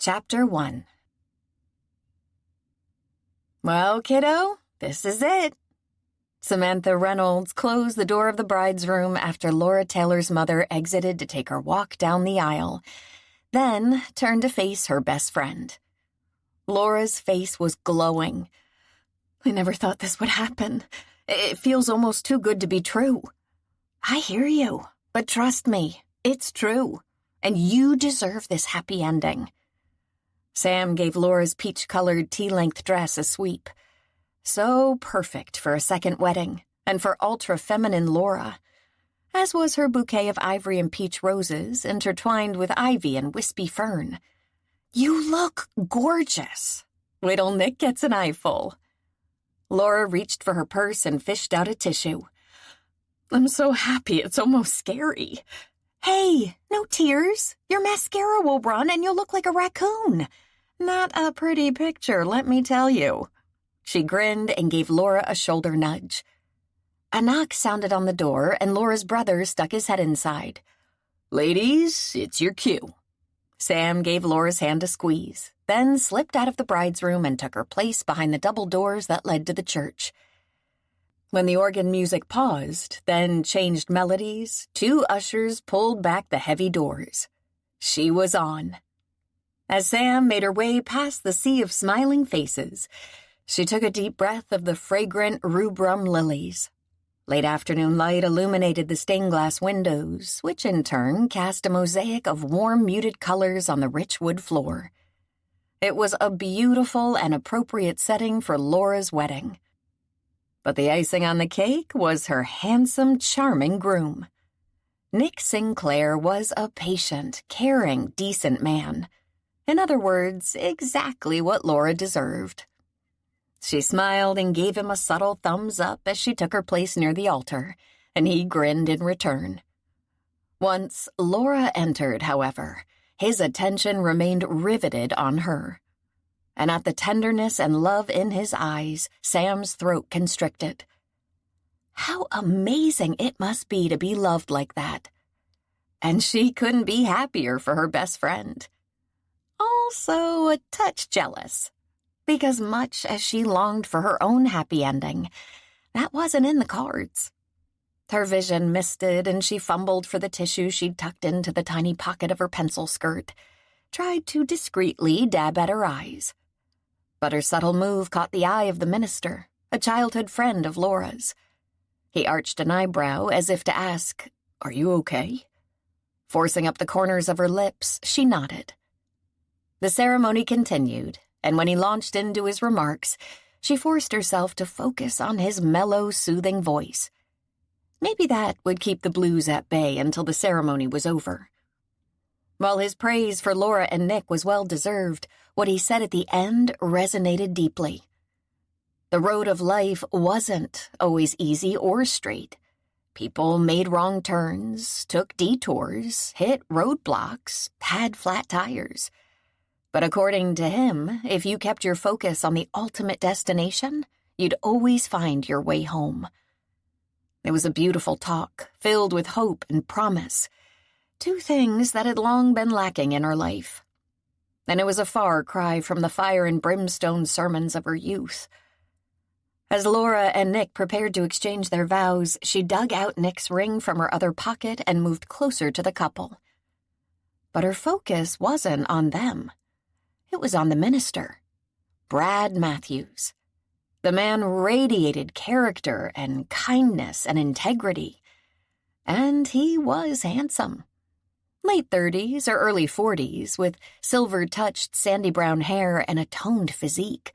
Chapter 1. Well, kiddo, this is it. Samantha Reynolds closed the door of the bride's room after Laura Taylor's mother exited to take her walk down the aisle, then turned to face her best friend. Laura's face was glowing. I never thought this would happen. It feels almost too good to be true. I hear you, but trust me, it's true, and you deserve this happy ending. Sam gave Laura's peach-colored tea-length dress a sweep. So perfect for a second wedding, and for ultra-feminine Laura, as was her bouquet of ivory and peach roses intertwined with ivy and wispy fern. You look gorgeous. Wait till Nick gets an eyeful. Laura reached for her purse and fished out a tissue. I'm so happy it's almost scary. Hey, no tears. Your mascara will run and you'll look like a raccoon. Not a pretty picture, let me tell you. She grinned and gave Laura a shoulder nudge. A knock sounded on the door and Laura's brother stuck his head inside. Ladies, it's your cue. Sam gave Laura's hand a squeeze, then slipped out of the bride's room and took her place behind the double doors that led to the church. When the organ music paused, then changed melodies, two ushers pulled back the heavy doors. She was on. As Sam made her way past the sea of smiling faces, she took a deep breath of the fragrant rubrum lilies. Late afternoon light illuminated the stained-glass windows, which in turn cast a mosaic of warm, muted colors on the rich wood floor. It was a beautiful and appropriate setting for Laura's wedding. But the icing on the cake was her handsome, charming groom. Nick Sinclair was a patient, caring, decent man. In other words, exactly what Laura deserved. She smiled and gave him a subtle thumbs up as she took her place near the altar, and he grinned in return. Once Laura entered, however, his attention remained riveted on her. And at the tenderness and love in his eyes, Sam's throat constricted. How amazing it must be to be loved like that. And she couldn't be happier for her best friend. Also a touch jealous, because much as she longed for her own happy ending, that wasn't in the cards. Her vision misted and she fumbled for the tissue she'd tucked into the tiny pocket of her pencil skirt, tried to discreetly dab at her eyes. But her subtle move caught the eye of the minister, a childhood friend of Laura's. He arched an eyebrow as if to ask, "Are you okay?" Forcing up the corners of her lips, she nodded. The ceremony continued, and when he launched into his remarks, she forced herself to focus on his mellow, soothing voice. Maybe that would keep the blues at bay until the ceremony was over. While his praise for Laura and Nick was well-deserved, what he said at the end resonated deeply. The road of life wasn't always easy or straight. People made wrong turns, took detours, hit roadblocks, had flat tires. But according to him, if you kept your focus on the ultimate destination, you'd always find your way home. It was a beautiful talk, filled with hope and promise, two things that had long been lacking in her life. And it was a far cry from the fire and brimstone sermons of her youth. As Laura and Nick prepared to exchange their vows, she dug out Nick's ring from her other pocket and moved closer to the couple. But her focus wasn't on them. It was on the minister, Brad Matthews. The man radiated character and kindness and integrity. And he was handsome. Late 30s or early 40s, with silver-touched sandy brown hair and a toned physique.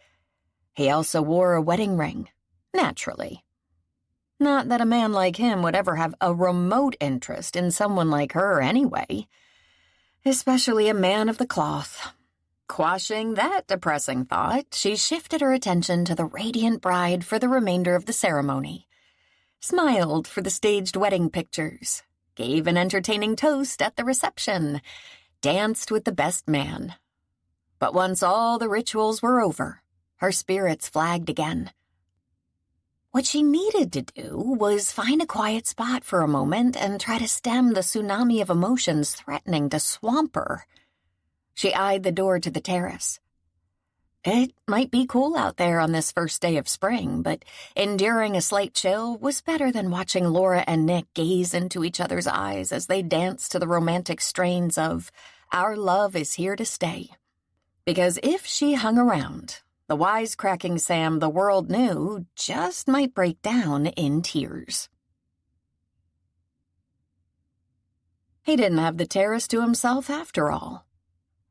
He also wore a wedding ring, naturally. Not that a man like him would ever have a remote interest in someone like her anyway. Especially a man of the cloth. Quashing that depressing thought, she shifted her attention to the radiant bride for the remainder of the ceremony. Smiled for the staged wedding pictures. Gave an entertaining toast at the reception. Danced with the best man. But once all the rituals were over, her spirits flagged again. What she needed to do was find a quiet spot for a moment and try to stem the tsunami of emotions threatening to swamp her. She eyed the door to the terrace. It might be cool out there on this first day of spring, but enduring a slight chill was better than watching Laura and Nick gaze into each other's eyes as they danced to the romantic strains of Our Love Is Here to Stay. Because if she hung around, the wisecracking Sam the world knew just might break down in tears. He didn't have the terrace to himself after all.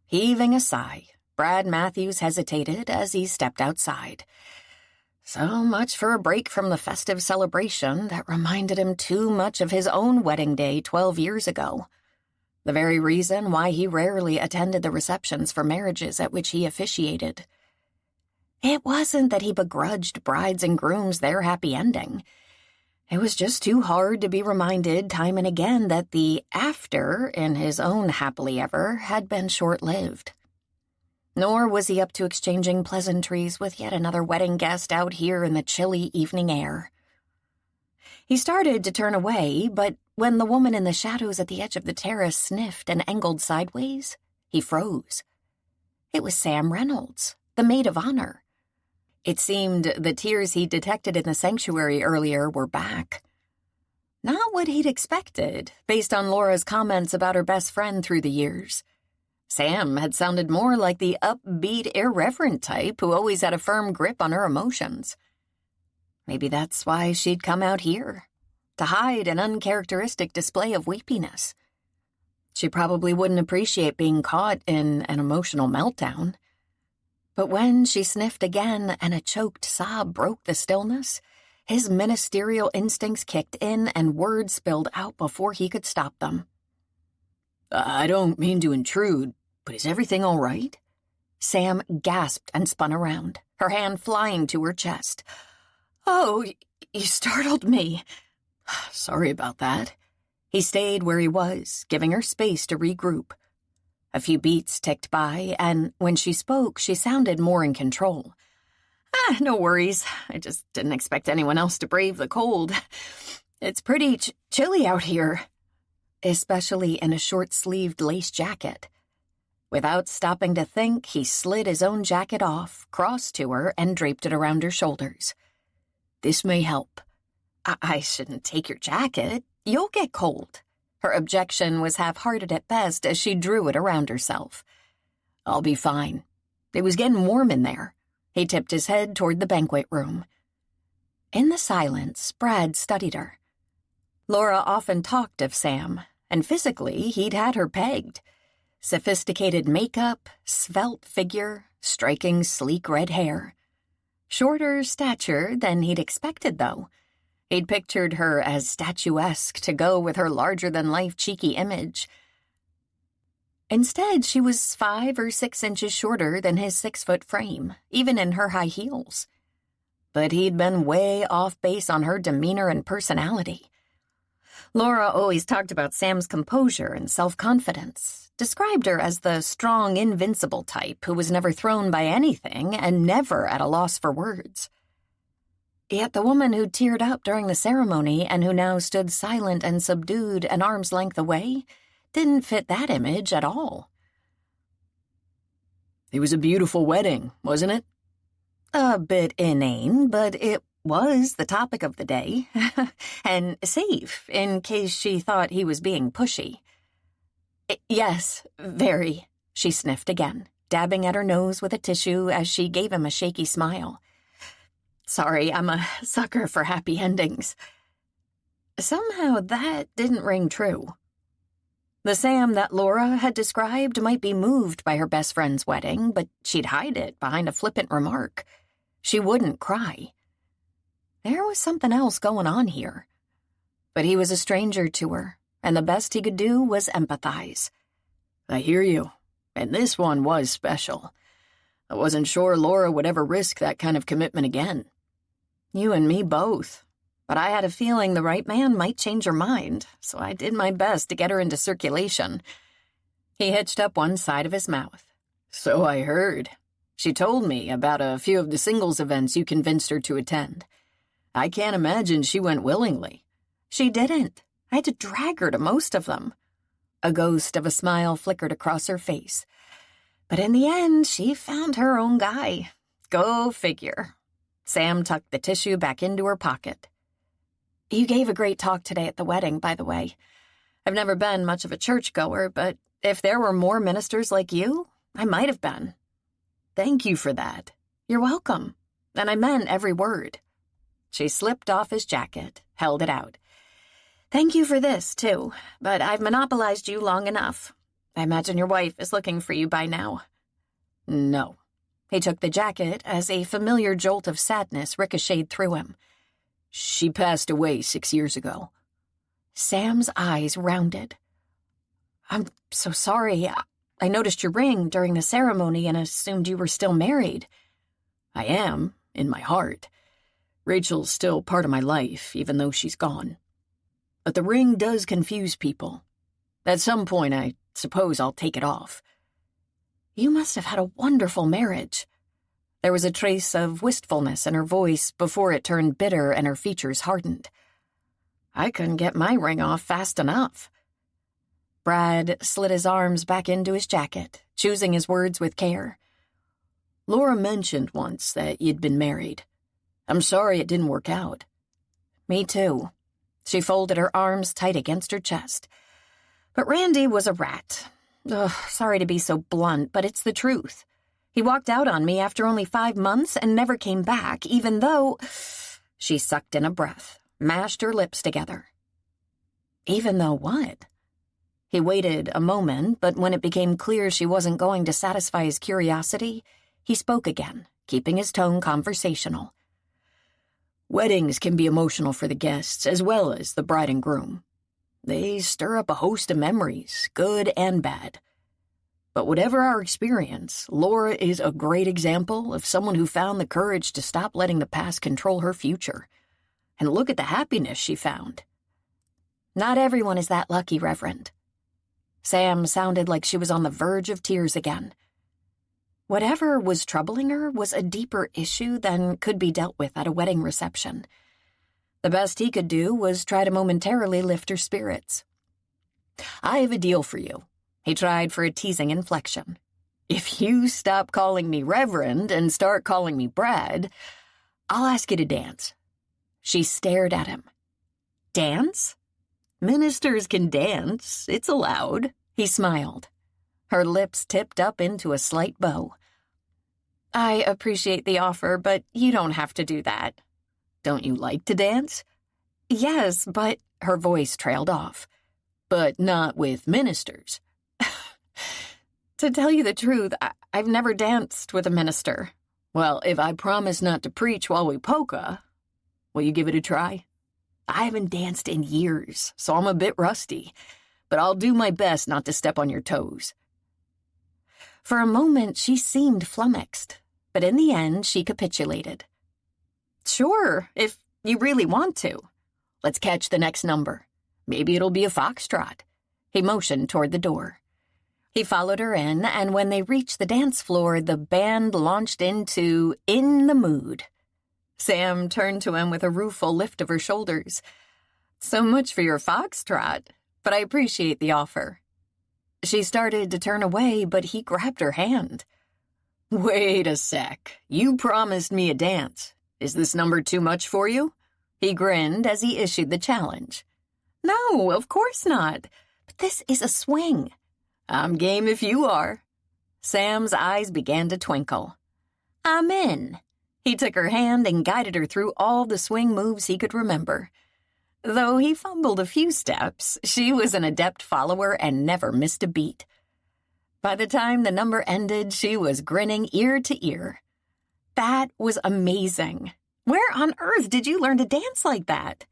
Heaving a sigh, Brad Matthews hesitated as he stepped outside. So much for a break from the festive celebration that reminded him too much of his own wedding day 12 years ago. The very reason why he rarely attended the receptions for marriages at which he officiated. It wasn't that he begrudged brides and grooms their happy ending. It was just too hard to be reminded time and again that the after in his own happily ever had been short-lived. Nor was he up to exchanging pleasantries with yet another wedding guest out here in the chilly evening air. He started to turn away, but when the woman in the shadows at the edge of the terrace sniffed and angled sideways, he froze. It was Sam Reynolds, the maid of honor. It seemed the tears he detected in the sanctuary earlier were back. Not what he'd expected, based on Laura's comments about her best friend through the years. Sam had sounded more like the upbeat, irreverent type who always had a firm grip on her emotions. Maybe that's why she'd come out here, to hide an uncharacteristic display of weepiness. She probably wouldn't appreciate being caught in an emotional meltdown. But when she sniffed again and a choked sob broke the stillness, his ministerial instincts kicked in and words spilled out before he could stop them. "I don't mean to intrude, but is everything all right?" Sam gasped and spun around, her hand flying to her chest. "Oh, you startled me." "Sorry about that." He stayed where he was, giving her space to regroup. A few beats ticked by, and when she spoke, she sounded more in control. No worries. I just didn't expect anyone else to brave the cold. It's pretty chilly out here, especially in a short-sleeved lace jacket. Without stopping to think, he slid his own jacket off, crossed to her, and draped it around her shoulders. "This may help." I shouldn't take your jacket. You'll get cold." Her objection was half-hearted at best as she drew it around herself. "I'll be fine. It was getting warm in there." He tipped his head toward the banquet room. In the silence, Brad studied her. Laura often talked of Sam, and physically he'd had her pegged. Sophisticated makeup, svelte figure, striking sleek red hair. Shorter stature than he'd expected, though. He'd pictured her as statuesque to go with her larger-than-life cheeky image. Instead, she was 5 or 6 inches shorter than his 6-foot frame, even in her high heels. But he'd been way off base on her demeanor and personality. Laura always talked about Sam's composure and self-confidence, described her as the strong, invincible type who was never thrown by anything and never at a loss for words. Yet the woman who teared up during the ceremony and who now stood silent and subdued an arm's length away didn't fit that image at all. "It was a beautiful wedding, wasn't it?" A bit inane, but it was the topic of the day, and safe in case she thought he was being pushy. "Yes, very," she sniffed again, dabbing at her nose with a tissue as she gave him a shaky smile. "Sorry, I'm a sucker for happy endings." Somehow that didn't ring true. The Sam that Laura had described might be moved by her best friend's wedding, but she'd hide it behind a flippant remark. She wouldn't cry. There was something else going on here. But he was a stranger to her, and the best he could do was empathize. "I hear you, and this one was special. I wasn't sure Laura would ever risk that kind of commitment again. You and me both. But I had a feeling the right man might change her mind, so I did my best to get her into circulation." He hitched up one side of his mouth. "So I heard. She told me about a few of the singles events you convinced her to attend. I can't imagine she went willingly." "She didn't. I had to drag her to most of them." A ghost of a smile flickered across her face. But in the end, she found her own guy. Go figure. Sam tucked the tissue back into her pocket. You gave a great talk today at the wedding, by the way. I've never been much of a churchgoer, but if there were more ministers like you, I might have been. Thank you for that. You're welcome. And I meant every word. She slipped off his jacket, held it out. Thank you for this, too, but I've monopolized you long enough. I imagine your wife is looking for you by now. No. He took the jacket as a familiar jolt of sadness ricocheted through him. She passed away 6 years ago. Sam's eyes rounded. I'm so sorry. I noticed your ring during the ceremony and assumed you were still married. I am, in my heart. Rachel's still part of my life, even though she's gone. But the ring does confuse people. At some point, I suppose I'll take it off. You must have had a wonderful marriage. There was a trace of wistfulness in her voice before it turned bitter and her features hardened. I couldn't get my ring off fast enough. Brad slid his arms back into his jacket, choosing his words with care. Laura mentioned once that you'd been married. I'm sorry it didn't work out. Me too. She folded her arms tight against her chest. But Randy was a rat. Ugh, sorry to be so blunt, but it's the truth. He walked out on me after only 5 months and never came back, even though... She sucked in a breath, mashed her lips together. Even though what? He waited a moment, but when it became clear she wasn't going to satisfy his curiosity, he spoke again, keeping his tone conversational. Weddings can be emotional for the guests as well as the bride and groom. They stir up a host of memories, good and bad. But whatever our experience, Laura is a great example of someone who found the courage to stop letting the past control her future. And look at the happiness she found. Not everyone is that lucky, Reverend. Sam sounded like she was on the verge of tears again. Whatever was troubling her was a deeper issue than could be dealt with at a wedding reception. The best he could do was try to momentarily lift her spirits. I have a deal for you. He tried for a teasing inflection. If you stop calling me Reverend and start calling me Brad, I'll ask you to dance. She stared at him. Dance? Ministers can dance. It's allowed. He smiled. Her lips tipped up into a slight bow. I appreciate the offer, but you don't have to do that. Don't you like to dance? Yes, but... Her voice trailed off. But not with ministers. To tell you the truth, I've never danced with a minister. Well, if I promise not to preach while we polka, will you give it a try? I haven't danced in years, so I'm a bit rusty, but I'll do my best not to step on your toes. For a moment, she seemed flummoxed, but in the end, she capitulated. Sure, if you really want to. Let's catch the next number. Maybe it'll be a foxtrot. He motioned toward the door. He followed her in, and when they reached the dance floor, the band launched into In the Mood. Sam turned to him with a rueful lift of her shoulders. So much for your foxtrot, but I appreciate the offer. She started to turn away, but he grabbed her hand. Wait a sec. You promised me a dance. Is this number too much for you? He grinned as he issued the challenge. No, of course not. But this is a swing. I'm game if you are. Sam's eyes began to twinkle. I'm in. He took her hand and guided her through all the swing moves he could remember. Though he fumbled a few steps, she was an adept follower and never missed a beat. By the time the number ended, she was grinning ear to ear. That was amazing. Where on earth did you learn to dance like that?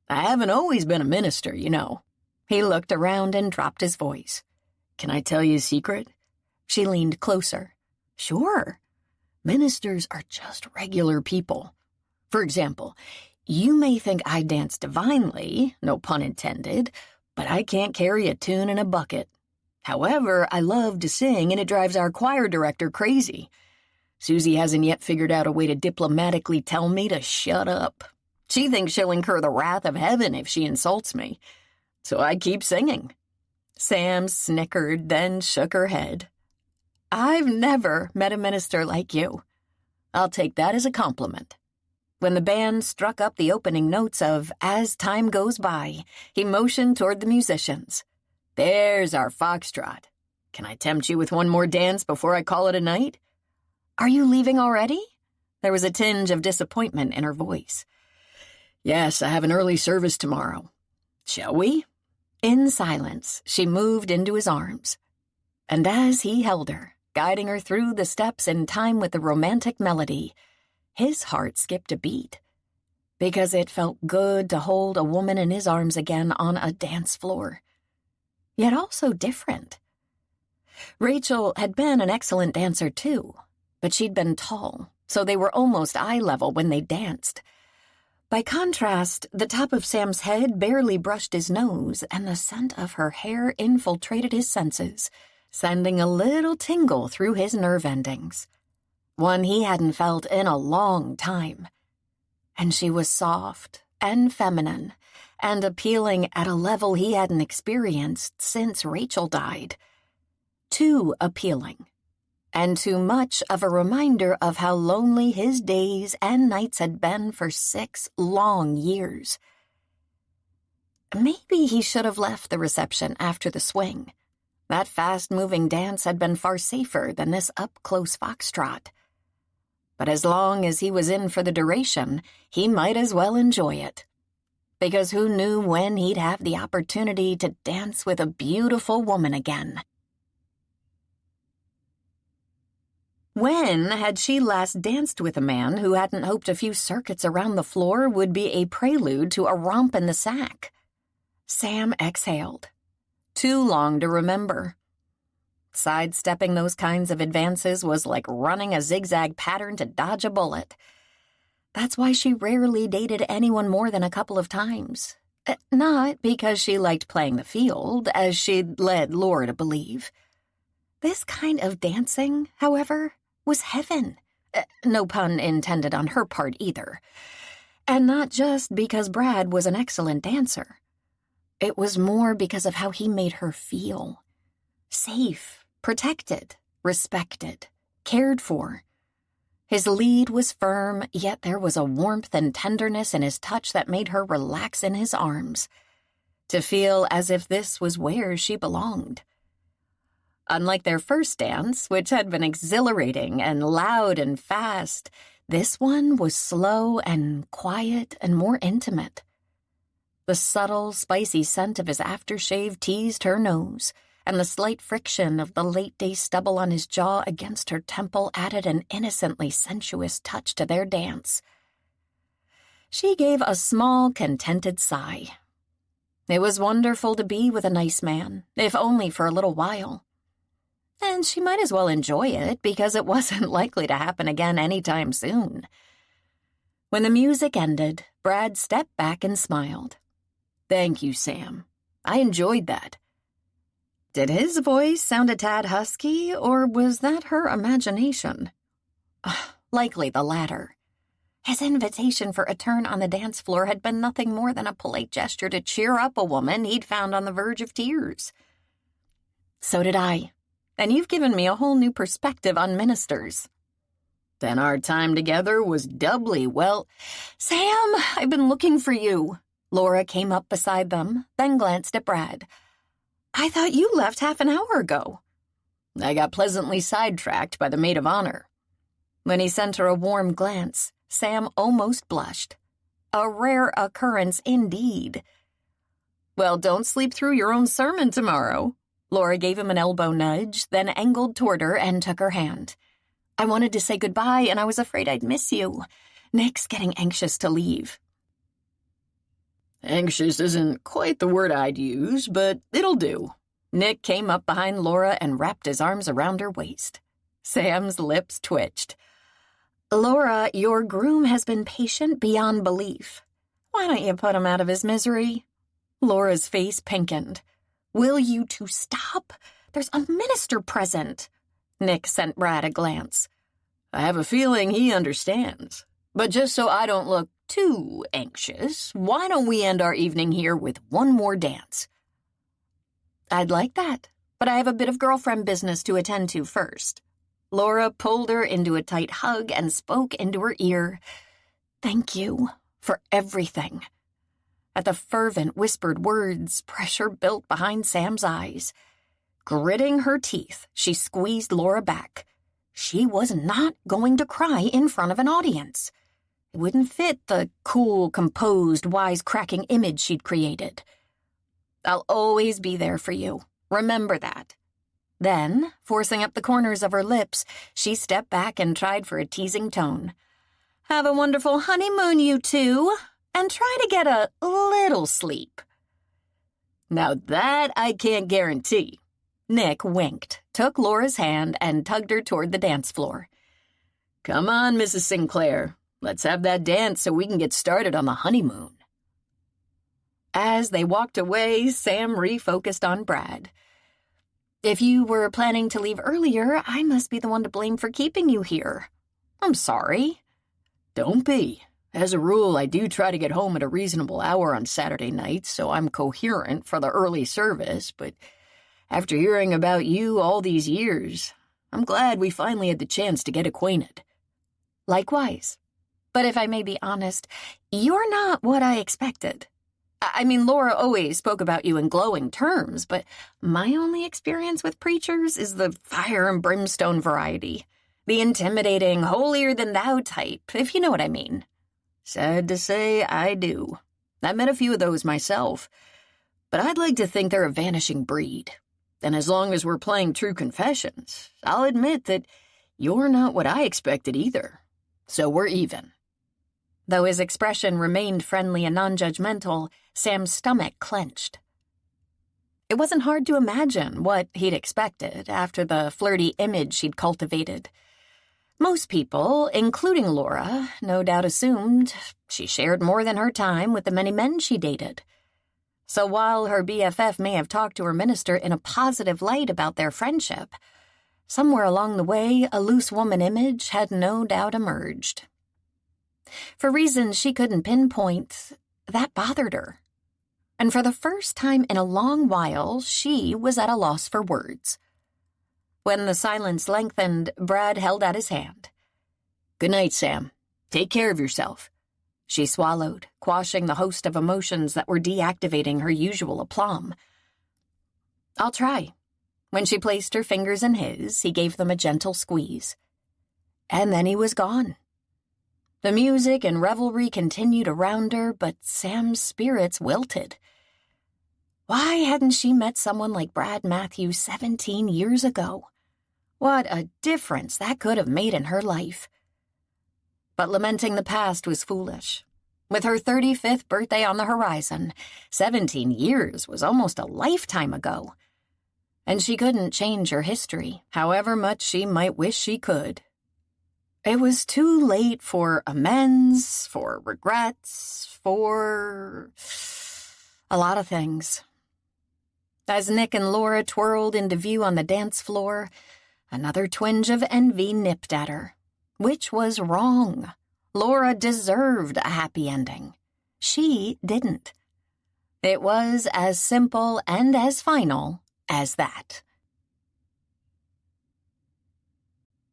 I haven't always been a minister, you know. He looked around and dropped his voice. Can I tell you a secret? She leaned closer. Sure. Ministers are just regular people. For example, you may think I dance divinely, no pun intended, but I can't carry a tune in a bucket. However, I love to sing, and it drives our choir director crazy. Susie hasn't yet figured out a way to diplomatically tell me to shut up. She thinks she'll incur the wrath of heaven if she insults me. So I keep singing. Sam snickered, then shook her head. I've never met a minister like you. I'll take that as a compliment. When the band struck up the opening notes of As Time Goes By, he motioned toward the musicians. There's our foxtrot. Can I tempt you with one more dance before I call it a night? Are you leaving already? There was a tinge of disappointment in her voice. Yes, I have an early service tomorrow. Shall we? In silence, she moved into his arms. And as he held her, guiding her through the steps in time with the romantic melody, his heart skipped a beat, because it felt good to hold a woman in his arms again on a dance floor. Yet also different. Rachel had been an excellent dancer too, but she'd been tall, so they were almost eye level when they danced. By contrast, the top of Sam's head barely brushed his nose, and the scent of her hair infiltrated his senses, sending a little tingle through his nerve endings. One he hadn't felt in a long time. And she was soft and feminine and appealing at a level he hadn't experienced since Rachel died. Too appealing, and too much of a reminder of how lonely his days and nights had been for 6 long years. Maybe he should have left the reception after the swing. That fast-moving dance had been far safer than this up-close foxtrot. But as long as he was in for the duration, he might as well enjoy it. Because who knew when he'd have the opportunity to dance with a beautiful woman again? When had she last danced with a man who hadn't hoped a few circuits around the floor would be a prelude to a romp in the sack? Sam exhaled. Too long to remember. Sidestepping those kinds of advances was like running a zigzag pattern to dodge a bullet. That's why she rarely dated anyone more than a couple of times. Not because she liked playing the field, as she'd led Laura to believe. This kind of dancing, however, was heaven. No pun intended on her part either. And not just because Brad was an excellent dancer. It was more because of how he made her feel. Safe, protected, respected, cared for. His lead was firm, yet there was a warmth and tenderness in his touch that made her relax in his arms, to feel as if this was where she belonged. Unlike their first dance, which had been exhilarating and loud and fast, this one was slow and quiet and more intimate. The subtle, spicy scent of his aftershave teased her nose, and the slight friction of the late-day stubble on his jaw against her temple added an innocently sensuous touch to their dance. She gave a small, contented sigh. It was wonderful to be with a nice man, if only for a little while. And she might as well enjoy it because it wasn't likely to happen again anytime soon. When the music ended, Brad stepped back and smiled. Thank you, Sam. I enjoyed that. Did his voice sound a tad husky, or was that her imagination? Likely the latter. His invitation for a turn on the dance floor had been nothing more than a polite gesture to cheer up a woman he'd found on the verge of tears. So did I. And you've given me a whole new perspective on ministers. Then our time together was doubly well. Sam, I've been looking for you. Laura came up beside them, then glanced at Brad. I thought you left half an hour ago. I got pleasantly sidetracked by the maid of honor. When he sent her a warm glance, Sam almost blushed. A rare occurrence indeed. Well, don't sleep through your own sermon tomorrow. Laura gave him an elbow nudge, then angled toward her and took her hand. I wanted to say goodbye, and I was afraid I'd miss you. Nick's getting anxious to leave. Anxious isn't quite the word I'd use, but it'll do. Nick came up behind Laura and wrapped his arms around her waist. Sam's lips twitched. Laura, your groom has been patient beyond belief. Why don't you put him out of his misery? Laura's face pinkened. Will you two stop? There's a minister present. Nick sent Brad a glance. I have a feeling he understands. But just so I don't look too anxious, why don't we end our evening here with one more dance? I'd like that, but I have a bit of girlfriend business to attend to first." Laura pulled her into a tight hug and spoke into her ear. "Thank you for everything." At the fervent whispered words, pressure built behind Sam's eyes. Gritting her teeth, she squeezed Laura back. She was not going to cry in front of an audience. It wouldn't fit the cool, composed, wisecracking image she'd created. "I'll always be there for you. Remember that." Then, forcing up the corners of her lips, she stepped back and tried for a teasing tone. "Have a wonderful honeymoon, you two, and try to get a little sleep." "Now that I can't guarantee." Nick winked, took Laura's hand, and tugged her toward the dance floor. "Come on, Mrs. Sinclair. Let's have that dance so we can get started on the honeymoon." As they walked away, Sam refocused on Brad. "If you were planning to leave earlier, I must be the one to blame for keeping you here. I'm sorry." "Don't be. As a rule, I do try to get home at a reasonable hour on Saturday nights, so I'm coherent for the early service, but after hearing about you all these years, I'm glad we finally had the chance to get acquainted." "Likewise. But if I may be honest, you're not what I expected. I mean, Laura always spoke about you in glowing terms, but my only experience with preachers is the fire and brimstone variety. The intimidating, holier-than-thou type, if you know what I mean." "Sad to say, I do. I met a few of those myself, but I'd like to think they're a vanishing breed. And as long as we're playing true confessions, I'll admit that you're not what I expected either. So we're even." Though his expression remained friendly and non-judgmental, Sam's stomach clenched. It wasn't hard to imagine what he'd expected after the flirty image she'd cultivated. Most people, including Laura, no doubt assumed she shared more than her time with the many men she dated. So while her BFF may have talked to her minister in a positive light about their friendship, somewhere along the way, a loose woman image had no doubt emerged. For reasons she couldn't pinpoint, that bothered her. And for the first time in a long while, she was at a loss for words. When the silence lengthened, Brad held out his hand. "Good night, Sam. Take care of yourself." She swallowed, quashing the host of emotions that were deactivating her usual aplomb. "I'll try." When she placed her fingers in his, he gave them a gentle squeeze. And then he was gone. The music and revelry continued around her, but Sam's spirits wilted. Why hadn't she met someone like Brad Matthews 17 years ago? What a difference that could have made in her life. But lamenting the past was foolish. With her 35th birthday on the horizon, 17 years was almost a lifetime ago. And she couldn't change her history, however much she might wish she could. It was too late for amends, for regrets, for a lot of things. As Nick and Laura twirled into view on the dance floor, another twinge of envy nipped at her, which was wrong. Laura deserved a happy ending. She didn't. It was as simple and as final as that.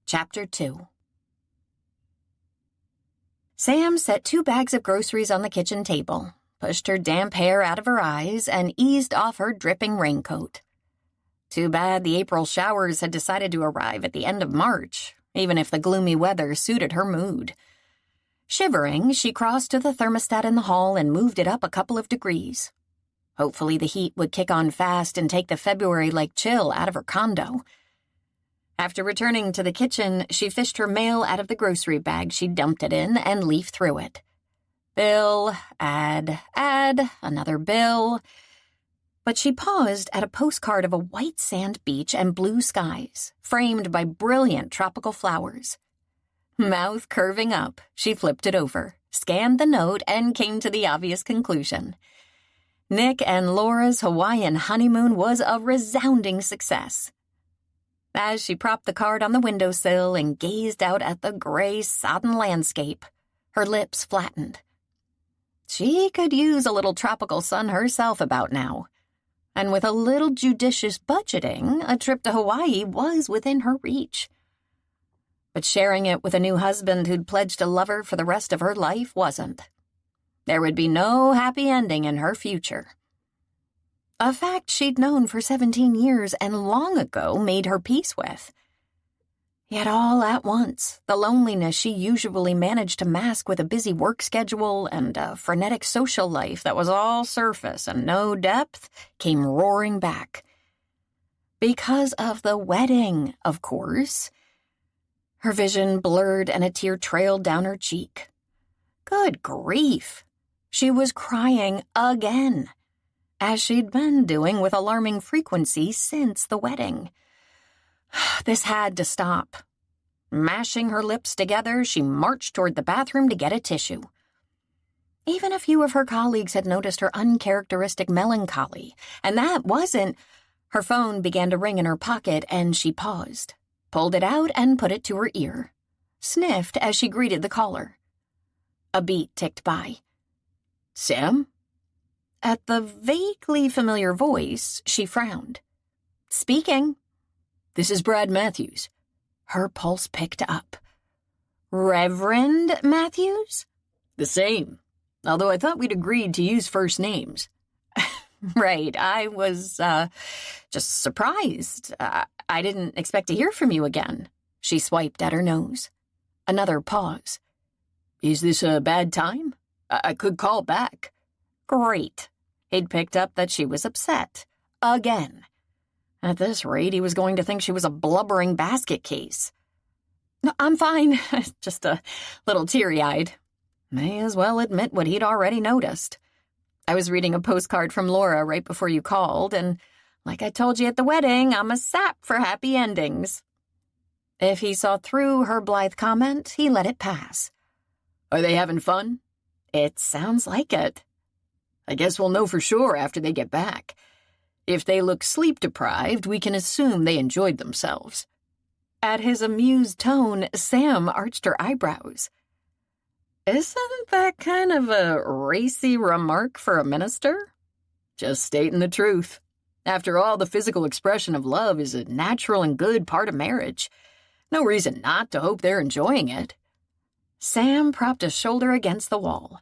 Chapter 2. Sam set 2 bags of groceries on the kitchen table, pushed her damp hair out of her eyes, and eased off her dripping raincoat. Too bad the April showers had decided to arrive at the end of March, even if the gloomy weather suited her mood. Shivering, she crossed to the thermostat in the hall and moved it up a couple of degrees. Hopefully the heat would kick on fast and take the February-like chill out of her condo. After returning to the kitchen, she fished her mail out of the grocery bag she dumped it in and leafed through it. Bill, add, another bill. But she paused at a postcard of a white sand beach and blue skies, framed by brilliant tropical flowers. Mouth curving up, she flipped it over, scanned the note, and came to the obvious conclusion. Nick and Laura's Hawaiian honeymoon was a resounding success. As she propped the card on the windowsill and gazed out at the gray, sodden landscape, her lips flattened. She could use a little tropical sun herself about now. and with a little judicious budgeting, a trip to Hawaii was within her reach. But sharing it with a new husband who'd pledged to love her for the rest of her life wasn't. There would be no happy ending in her future. A fact she'd known for 17 years and long ago made her peace with. Yet all at once, the loneliness she usually managed to mask with a busy work schedule and a frenetic social life that was all surface and no depth came roaring back. Because of the wedding, of course. Her vision blurred and a tear trailed down her cheek. Good grief! She was crying again, as she'd been doing with alarming frequency since the wedding. This had to stop. Mashing her lips together, she marched toward the bathroom to get a tissue. Even a few of her colleagues had noticed her uncharacteristic melancholy, and that wasn't... Her phone began to ring in her pocket, and she paused, pulled it out and put it to her ear, sniffed as she greeted the caller. A beat ticked by. "Sam?" At the vaguely familiar voice, she frowned. "Speaking." "This is Brad Matthews." Her pulse picked up. "Reverend Matthews?" "The same, although I thought we'd agreed to use first names." "Right, I was, just surprised. I didn't expect to hear from you again." She swiped at her nose. Another pause. "Is this a bad time? I could call back." Great. He'd picked up that she was upset. Again. At this rate, he was going to think she was a blubbering basket case. "No, I'm fine. Just a little teary-eyed." May as well admit what he'd already noticed. "I was reading a postcard from Laura right before you called, and like I told you at the wedding, I'm a sap for happy endings." If he saw through her blithe comment, he let it pass. "Are they having fun?" "It sounds like it." "I guess we'll know for sure after they get back. If they look sleep-deprived, we can assume they enjoyed themselves." At his amused tone, Sam arched her eyebrows. "Isn't that kind of a racy remark for a minister?" "Just stating the truth. After all, the physical expression of love is a natural and good part of marriage. No reason not to hope they're enjoying it." Sam propped a shoulder against the wall.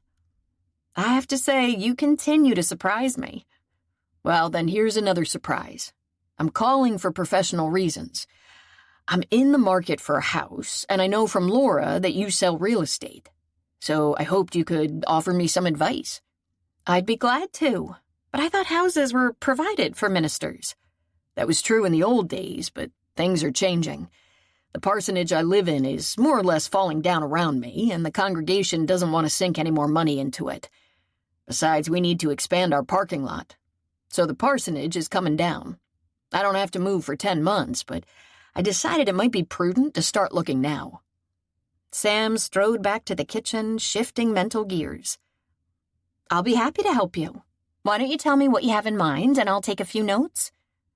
"I have to say, you continue to surprise me." "Well, then here's another surprise. I'm calling for professional reasons. I'm in the market for a house, and I know from Laura that you sell real estate. So I hoped you could offer me some advice." "I'd be glad to, but I thought houses were provided for ministers." "That was true in the old days, but things are changing. The parsonage I live in is more or less falling down around me, and the congregation doesn't want to sink any more money into it. Besides, we need to expand our parking lot. So the parsonage is coming down. I don't have to move for 10 months, but I decided it might be prudent to start looking now." Sam strode back to the kitchen, shifting mental gears. "I'll be happy to help you. Why don't you tell me what you have in mind, and I'll take a few notes?"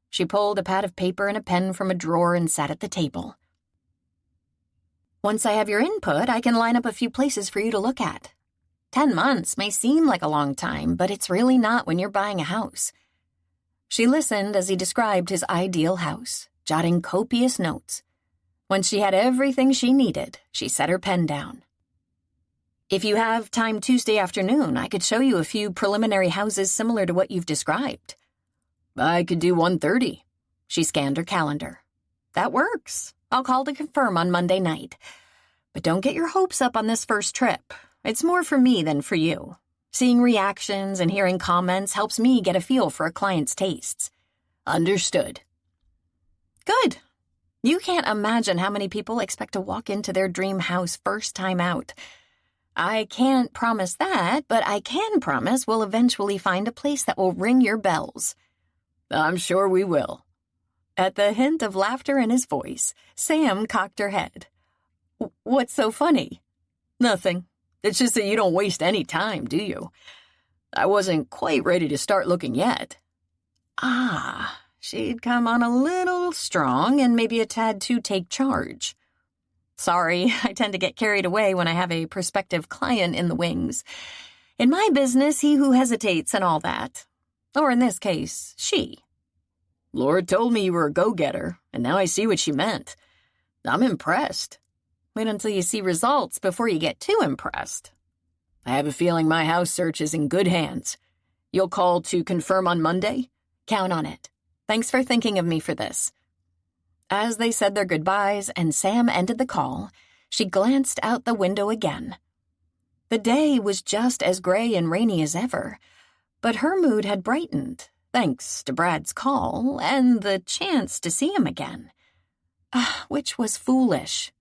She pulled a pad of paper and a pen from a drawer and sat at the table. "Once I have your input, I can line up a few places for you to look at. 10 months may seem like a long time, but it's really not when you're buying a house." She listened as he described his ideal house, jotting copious notes. When she had everything she needed, she set her pen down. "If you have time Tuesday afternoon, I could show you a few preliminary houses similar to what you've described." "I could do 1:30. She scanned her calendar. "That works. I'll call to confirm on Monday night. But don't get your hopes up on this first trip. It's more for me than for you. Seeing reactions and hearing comments helps me get a feel for a client's tastes." "Understood." "Good. You can't imagine how many people expect to walk into their dream house first time out. I can't promise that, but I can promise we'll eventually find a place that will ring your bells." "I'm sure we will." At the hint of laughter in his voice, Sam cocked her head. "What's so funny?" "Nothing. It's just that you don't waste any time, do you? I wasn't quite ready to start looking yet." Ah, she'd come on a little strong and maybe a tad too take charge. "Sorry, I tend to get carried away when I have a prospective client in the wings. In my business, he who hesitates and all that. Or in this case, she. Laura told me you were a go-getter, and now I see what she meant. I'm impressed. Wait until you see results before you get too impressed. I have a feeling my house search is in good hands. You'll call to confirm on Monday? Count on it. Thanks for thinking of me for this. As they said their goodbyes and Sam ended the call, she glanced out the window again. The day was just as gray and rainy as ever, but her mood had brightened, thanks to Brad's call and the chance to see him again. Which was foolish,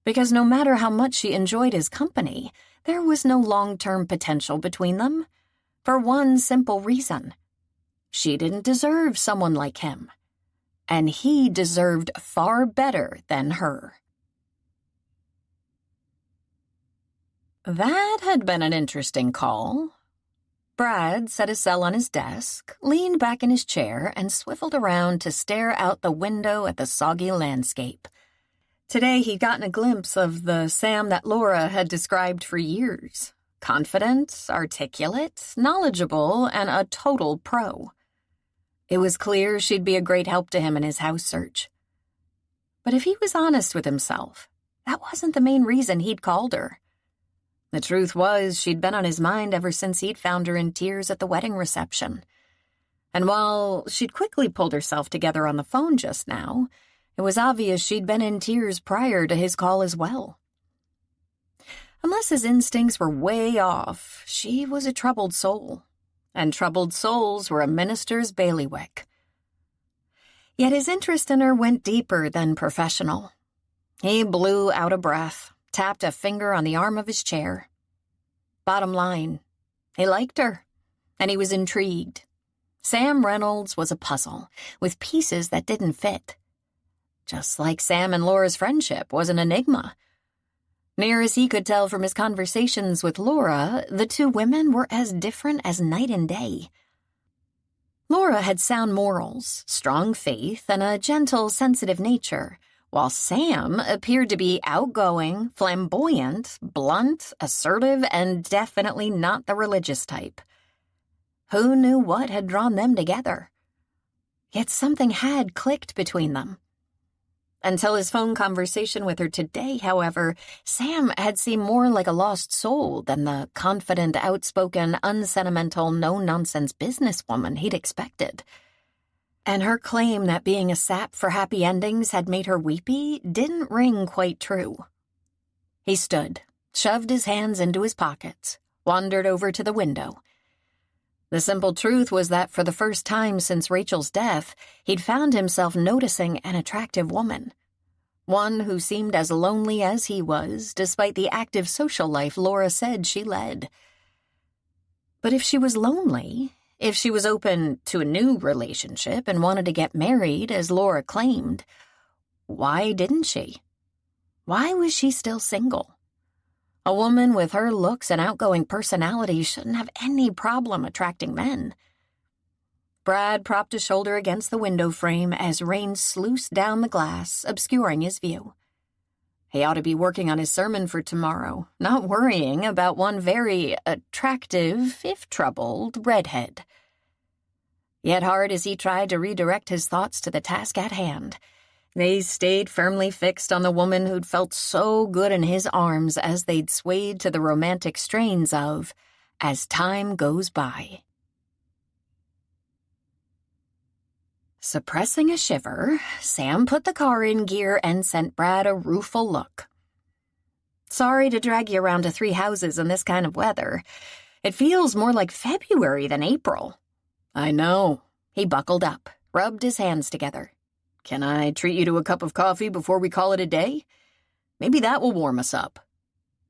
because no matter how much she enjoyed his company, there was no long-term potential between them, for one simple reason. She didn't deserve someone like him, and he deserved far better than her. That had been an interesting call. Brad set his cell on his desk, leaned back in his chair, and swiveled around to stare out the window at the soggy landscape. Today he'd gotten a glimpse of the Sam that Laura had described for years. Confident, articulate, knowledgeable, and a total pro. It was clear she'd be a great help to him in his house search. But if he was honest with himself, that wasn't the main reason he'd called her. The truth was, she'd been on his mind ever since he'd found her in tears at the wedding reception. And while she'd quickly pulled herself together on the phone just now, it was obvious she'd been in tears prior to his call as well. Unless his instincts were way off, she was a troubled soul, and troubled souls were a minister's bailiwick. Yet his interest in her went deeper than professional. He blew out a breath, tapped a finger on the arm of his chair. Bottom line, he liked her, and he was intrigued. Sam Reynolds was a puzzle, with pieces that didn't fit. Just like Sam and Laura's friendship was an enigma. Near as he could tell from his conversations with Laura, the two women were as different as night and day. Laura had sound morals, strong faith, and a gentle, sensitive nature, while Sam appeared to be outgoing, flamboyant, blunt, assertive, and definitely not the religious type. Who knew what had drawn them together? Yet something had clicked between them. Until his phone conversation with her today, however, Sam had seemed more like a lost soul than the confident, outspoken, unsentimental, no-nonsense businesswoman he'd expected. And her claim that being a sap for happy endings had made her weepy didn't ring quite true. He stood, shoved his hands into his pockets, wandered over to the window. The simple truth was that for the first time since Rachel's death, he'd found himself noticing an attractive woman. One who seemed as lonely as he was, despite the active social life Laura said she led. But if she was lonely, if she was open to a new relationship and wanted to get married, as Laura claimed, why didn't she? Why was she still single? A woman with her looks and outgoing personality shouldn't have any problem attracting men. Brad propped his shoulder against the window frame as rain sluiced down the glass, obscuring his view. He ought to be working on his sermon for tomorrow, not worrying about one very attractive, if troubled, redhead. Yet hard as he tried to redirect his thoughts to the task at hand, they stayed firmly fixed on the woman who'd felt so good in his arms as they'd swayed to the romantic strains of As Time Goes By. Suppressing a shiver, Sam put the car in gear and sent Brad a rueful look. Sorry to drag you around to 3 houses in this kind of weather. It feels more like February than April. I know. He buckled up, rubbed his hands together. Can I treat you to a cup of coffee before we call it a day? Maybe that will warm us up.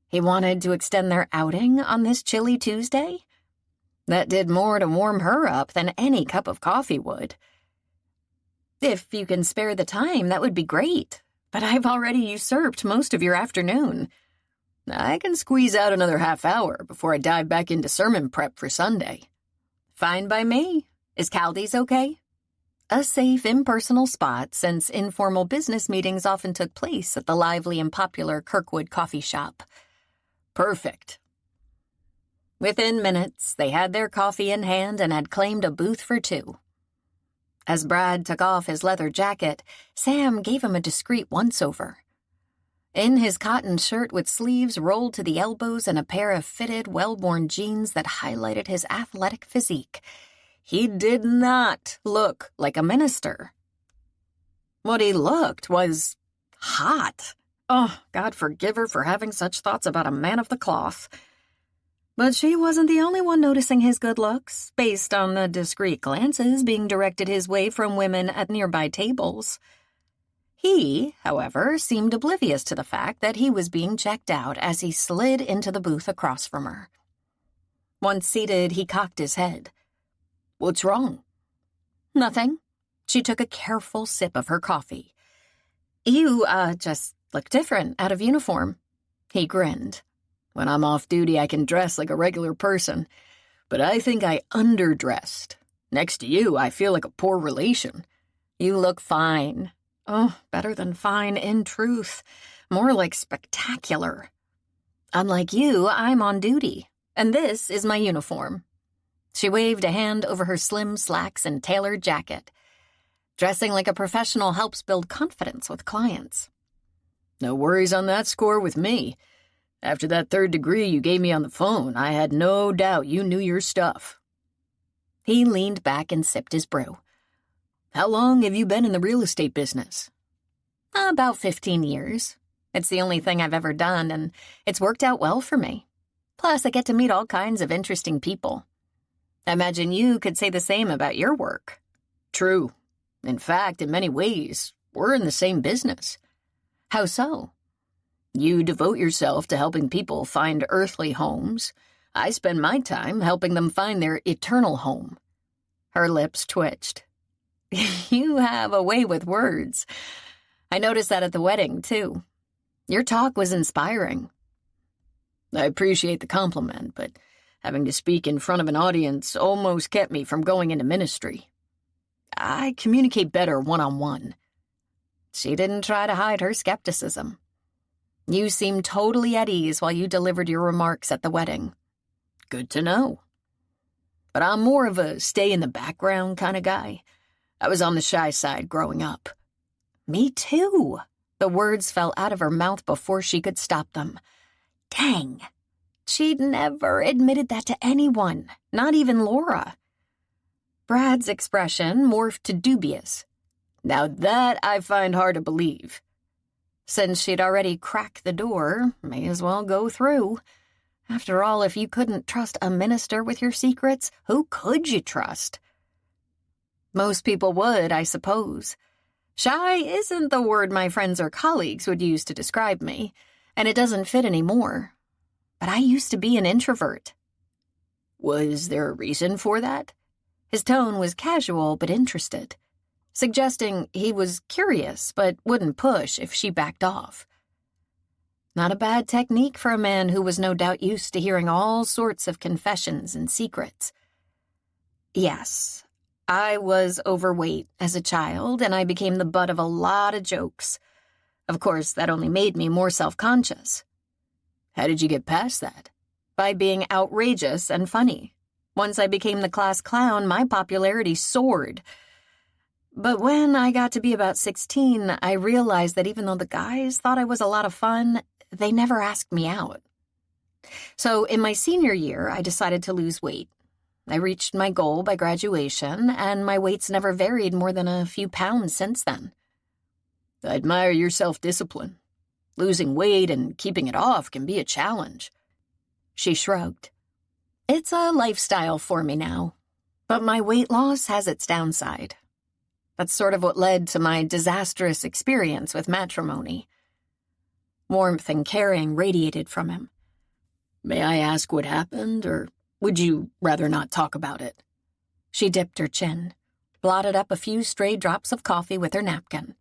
He wanted to extend their outing on this chilly Tuesday? That did more to warm her up than any cup of coffee would. If you can spare the time, that would be great, but I've already usurped most of your afternoon. I can squeeze out another half hour before I dive back into sermon prep for Sunday. Fine by me. Is Caldi's okay? A safe, impersonal spot since informal business meetings often took place at the lively and popular Kirkwood coffee shop. Perfect. Within minutes, they had their coffee in hand and had claimed a booth for two. As Brad took off his leather jacket, Sam gave him a discreet once-over. In his cotton shirt with sleeves rolled to the elbows and a pair of fitted, well-worn jeans that highlighted his athletic physique, he did not look like a minister. What he looked was hot. Oh, God forgive her for having such thoughts about a man of the cloth. But she wasn't the only one noticing his good looks, based on the discreet glances being directed his way from women at nearby tables. He, however, seemed oblivious to the fact that he was being checked out as he slid into the booth across from her. Once seated, he cocked his head. "What's wrong?" "Nothing." She took a careful sip of her coffee. "You, just look different out of uniform." He grinned. "When I'm off duty, I can dress like a regular person, but I think I underdressed. Next to you, I feel like a poor relation." "You look fine." "Oh, better than fine in truth. More like spectacular. Unlike you, I'm on duty, and this is my uniform." She waved a hand over her slim slacks and tailored jacket. Dressing like a professional helps build confidence with clients. "No worries on that score with me. After that 3rd degree you gave me on the phone, I had no doubt you knew your stuff." He leaned back and sipped his brew. "How long have you been in the real estate business?" "About 15 years. It's the only thing I've ever done, and it's worked out well for me. Plus, I get to meet all kinds of interesting people. I imagine you could say the same about your work." "True. In fact, in many ways, we're in the same business." "How so?" "You devote yourself to helping people find earthly homes. I spend my time helping them find their eternal home." Her lips twitched. "You have a way with words. I noticed that at the wedding, too. Your talk was inspiring." "I appreciate the compliment, but having to speak in front of an audience almost kept me from going into ministry. I communicate better one-on-one." She didn't try to hide her skepticism. "You seemed totally at ease while you delivered your remarks at the wedding." "Good to know. But I'm more of a stay-in-the-background kind of guy. I was on the shy side growing up." "Me too." The words fell out of her mouth before she could stop them. Dang. She'd never admitted that to anyone, not even Laura. Brad's expression morphed to dubious. "Now that I find hard to believe." Since she'd already cracked the door, may as well go through. After all, if you couldn't trust a minister with your secrets, who could you trust? Most people would, I suppose. Shy isn't the word my friends or colleagues would use to describe me, and it doesn't fit anymore. But I used to be an introvert. Was there a reason for that? His tone was casual but interested, suggesting he was curious but wouldn't push if she backed off. Not a bad technique for a man who was no doubt used to hearing all sorts of confessions and secrets. Yes, I was overweight as a child, and I became the butt of a lot of jokes. Of course, that only made me more self-conscious. How did you get past that? By being outrageous and funny. Once I became the class clown, my popularity soared. But when I got to be about 16, I realized that even though the guys thought I was a lot of fun, they never asked me out. So in my senior year, I decided to lose weight. I reached my goal by graduation, and my weight's never varied more than a few pounds since then. I admire your self-discipline. Losing weight and keeping it off can be a challenge. She shrugged. It's a lifestyle for me now, but my weight loss has its downside. That's sort of what led to my disastrous experience with matrimony. Warmth and caring radiated from him. May I ask what happened, or would you rather not talk about it? She dipped her chin, blotted up a few stray drops of coffee with her napkin.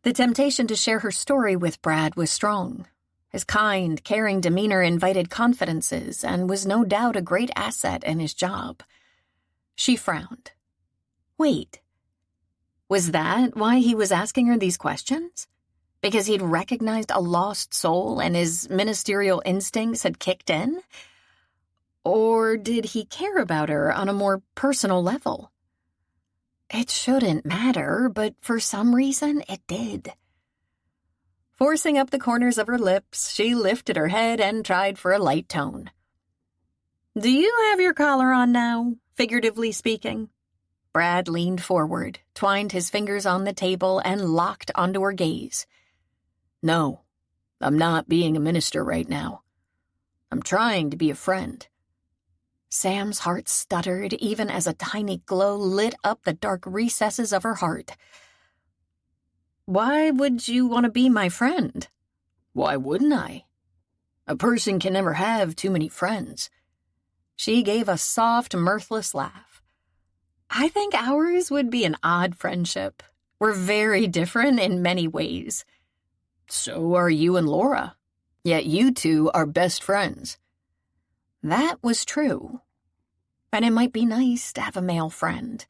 The temptation to share her story with Brad was strong. His kind, caring demeanor invited confidences and was no doubt a great asset in his job. She frowned. Wait. Was that why he was asking her these questions? Because he'd recognized a lost soul and his ministerial instincts had kicked in? Or did he care about her on a more personal level? It shouldn't matter, but for some reason it did. Forcing up the corners of her lips, she lifted her head and tried for a light tone. "Do you have your collar on now, figuratively speaking?" Brad leaned forward, twined his fingers on the table, and locked onto her gaze. "No, I'm not being a minister right now. I'm trying to be a friend." Sam's heart stuttered even as a tiny glow lit up the dark recesses of her heart. "Why would you want to be my friend?" "Why wouldn't I? A person can never have too many friends." She gave a soft, mirthless laugh. "I think ours would be an odd friendship. We're very different in many ways." "So are you and Laura. Yet you two are best friends." That was true. And it might be nice to have a male friend.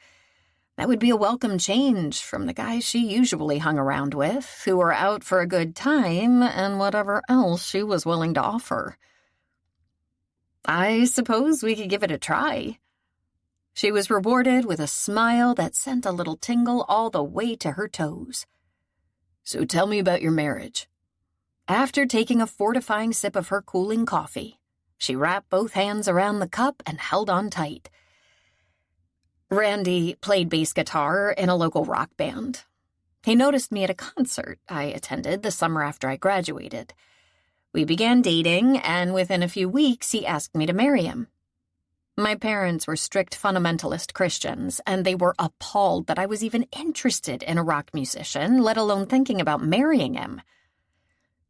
That would be a welcome change from the guys she usually hung around with, who were out for a good time and whatever else she was willing to offer. "I suppose we could give it a try." She was rewarded with a smile that sent a little tingle all the way to her toes. "So tell me about your marriage." After taking a fortifying sip of her cooling coffee, she wrapped both hands around the cup and held on tight. Randy played bass guitar in a local rock band. He noticed me at a concert I attended the summer after I graduated. We began dating, and within a few weeks, he asked me to marry him. My parents were strict fundamentalist Christians, and they were appalled that I was even interested in a rock musician, let alone thinking about marrying him.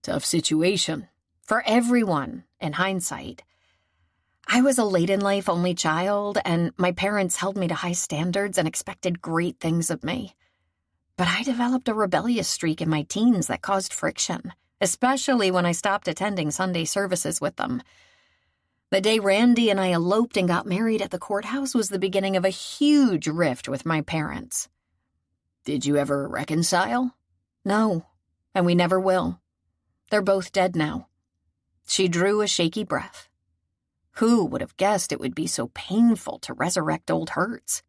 Tough situation. For everyone, in hindsight. I was a late-in-life only child, and my parents held me to high standards and expected great things of me. But I developed a rebellious streak in my teens that caused friction, especially when I stopped attending Sunday services with them. The day Randy and I eloped and got married at the courthouse was the beginning of a huge rift with my parents. Did you ever reconcile? No, and we never will. They're both dead now. She drew a shaky breath. Who would have guessed it would be so painful to resurrect old hurts?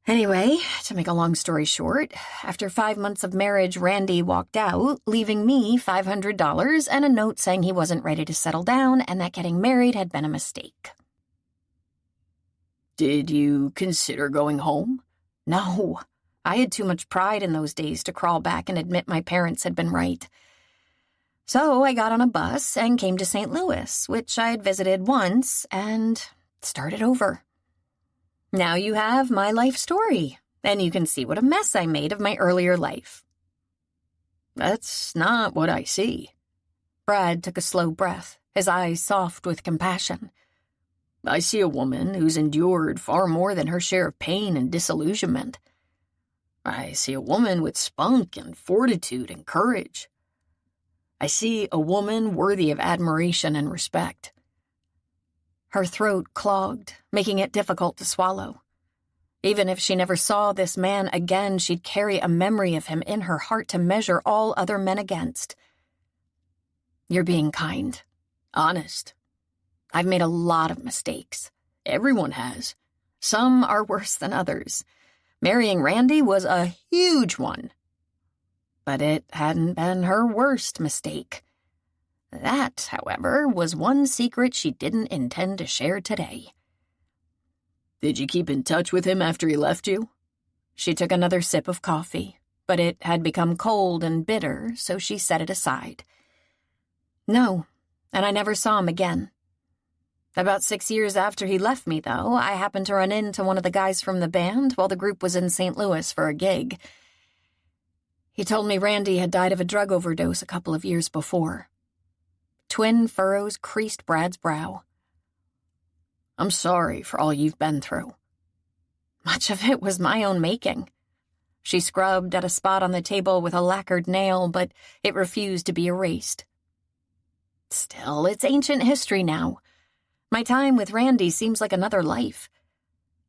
Anyway, to make a long story short, after 5 months of marriage, Randy walked out, leaving me $500 and a note saying he wasn't ready to settle down and that getting married had been a mistake. Did you consider going home? No. I had too much pride in those days to crawl back and admit my parents had been right. So I got on a bus and came to St. Louis, which I had visited once, and started over. Now you have my life story, and you can see what a mess I made of my earlier life. That's not what I see. Brad took a slow breath, his eyes soft with compassion. I see a woman who's endured far more than her share of pain and disillusionment. I see a woman with spunk and fortitude and courage. I see a woman worthy of admiration and respect. Her throat clogged, making it difficult to swallow. Even if she never saw this man again, she'd carry a memory of him in her heart to measure all other men against. You're being kind, honest. I've made a lot of mistakes. Everyone has. Some are worse than others. Marrying Randy was a huge one. But it hadn't been her worst mistake. That, however, was one secret she didn't intend to share today. Did you keep in touch with him after he left you? She took another sip of coffee, but it had become cold and bitter, so she set it aside. No, and I never saw him again. About 6 years after he left me, though, I happened to run into one of the guys from the band while the group was in St. Louis for a gig. He told me Randy had died of a drug overdose a couple of years before. Twin furrows creased Brad's brow. I'm sorry for all you've been through. Much of it was my own making. She scrubbed at a spot on the table with a lacquered nail, but it refused to be erased. Still, it's ancient history now. My time with Randy seems like another life.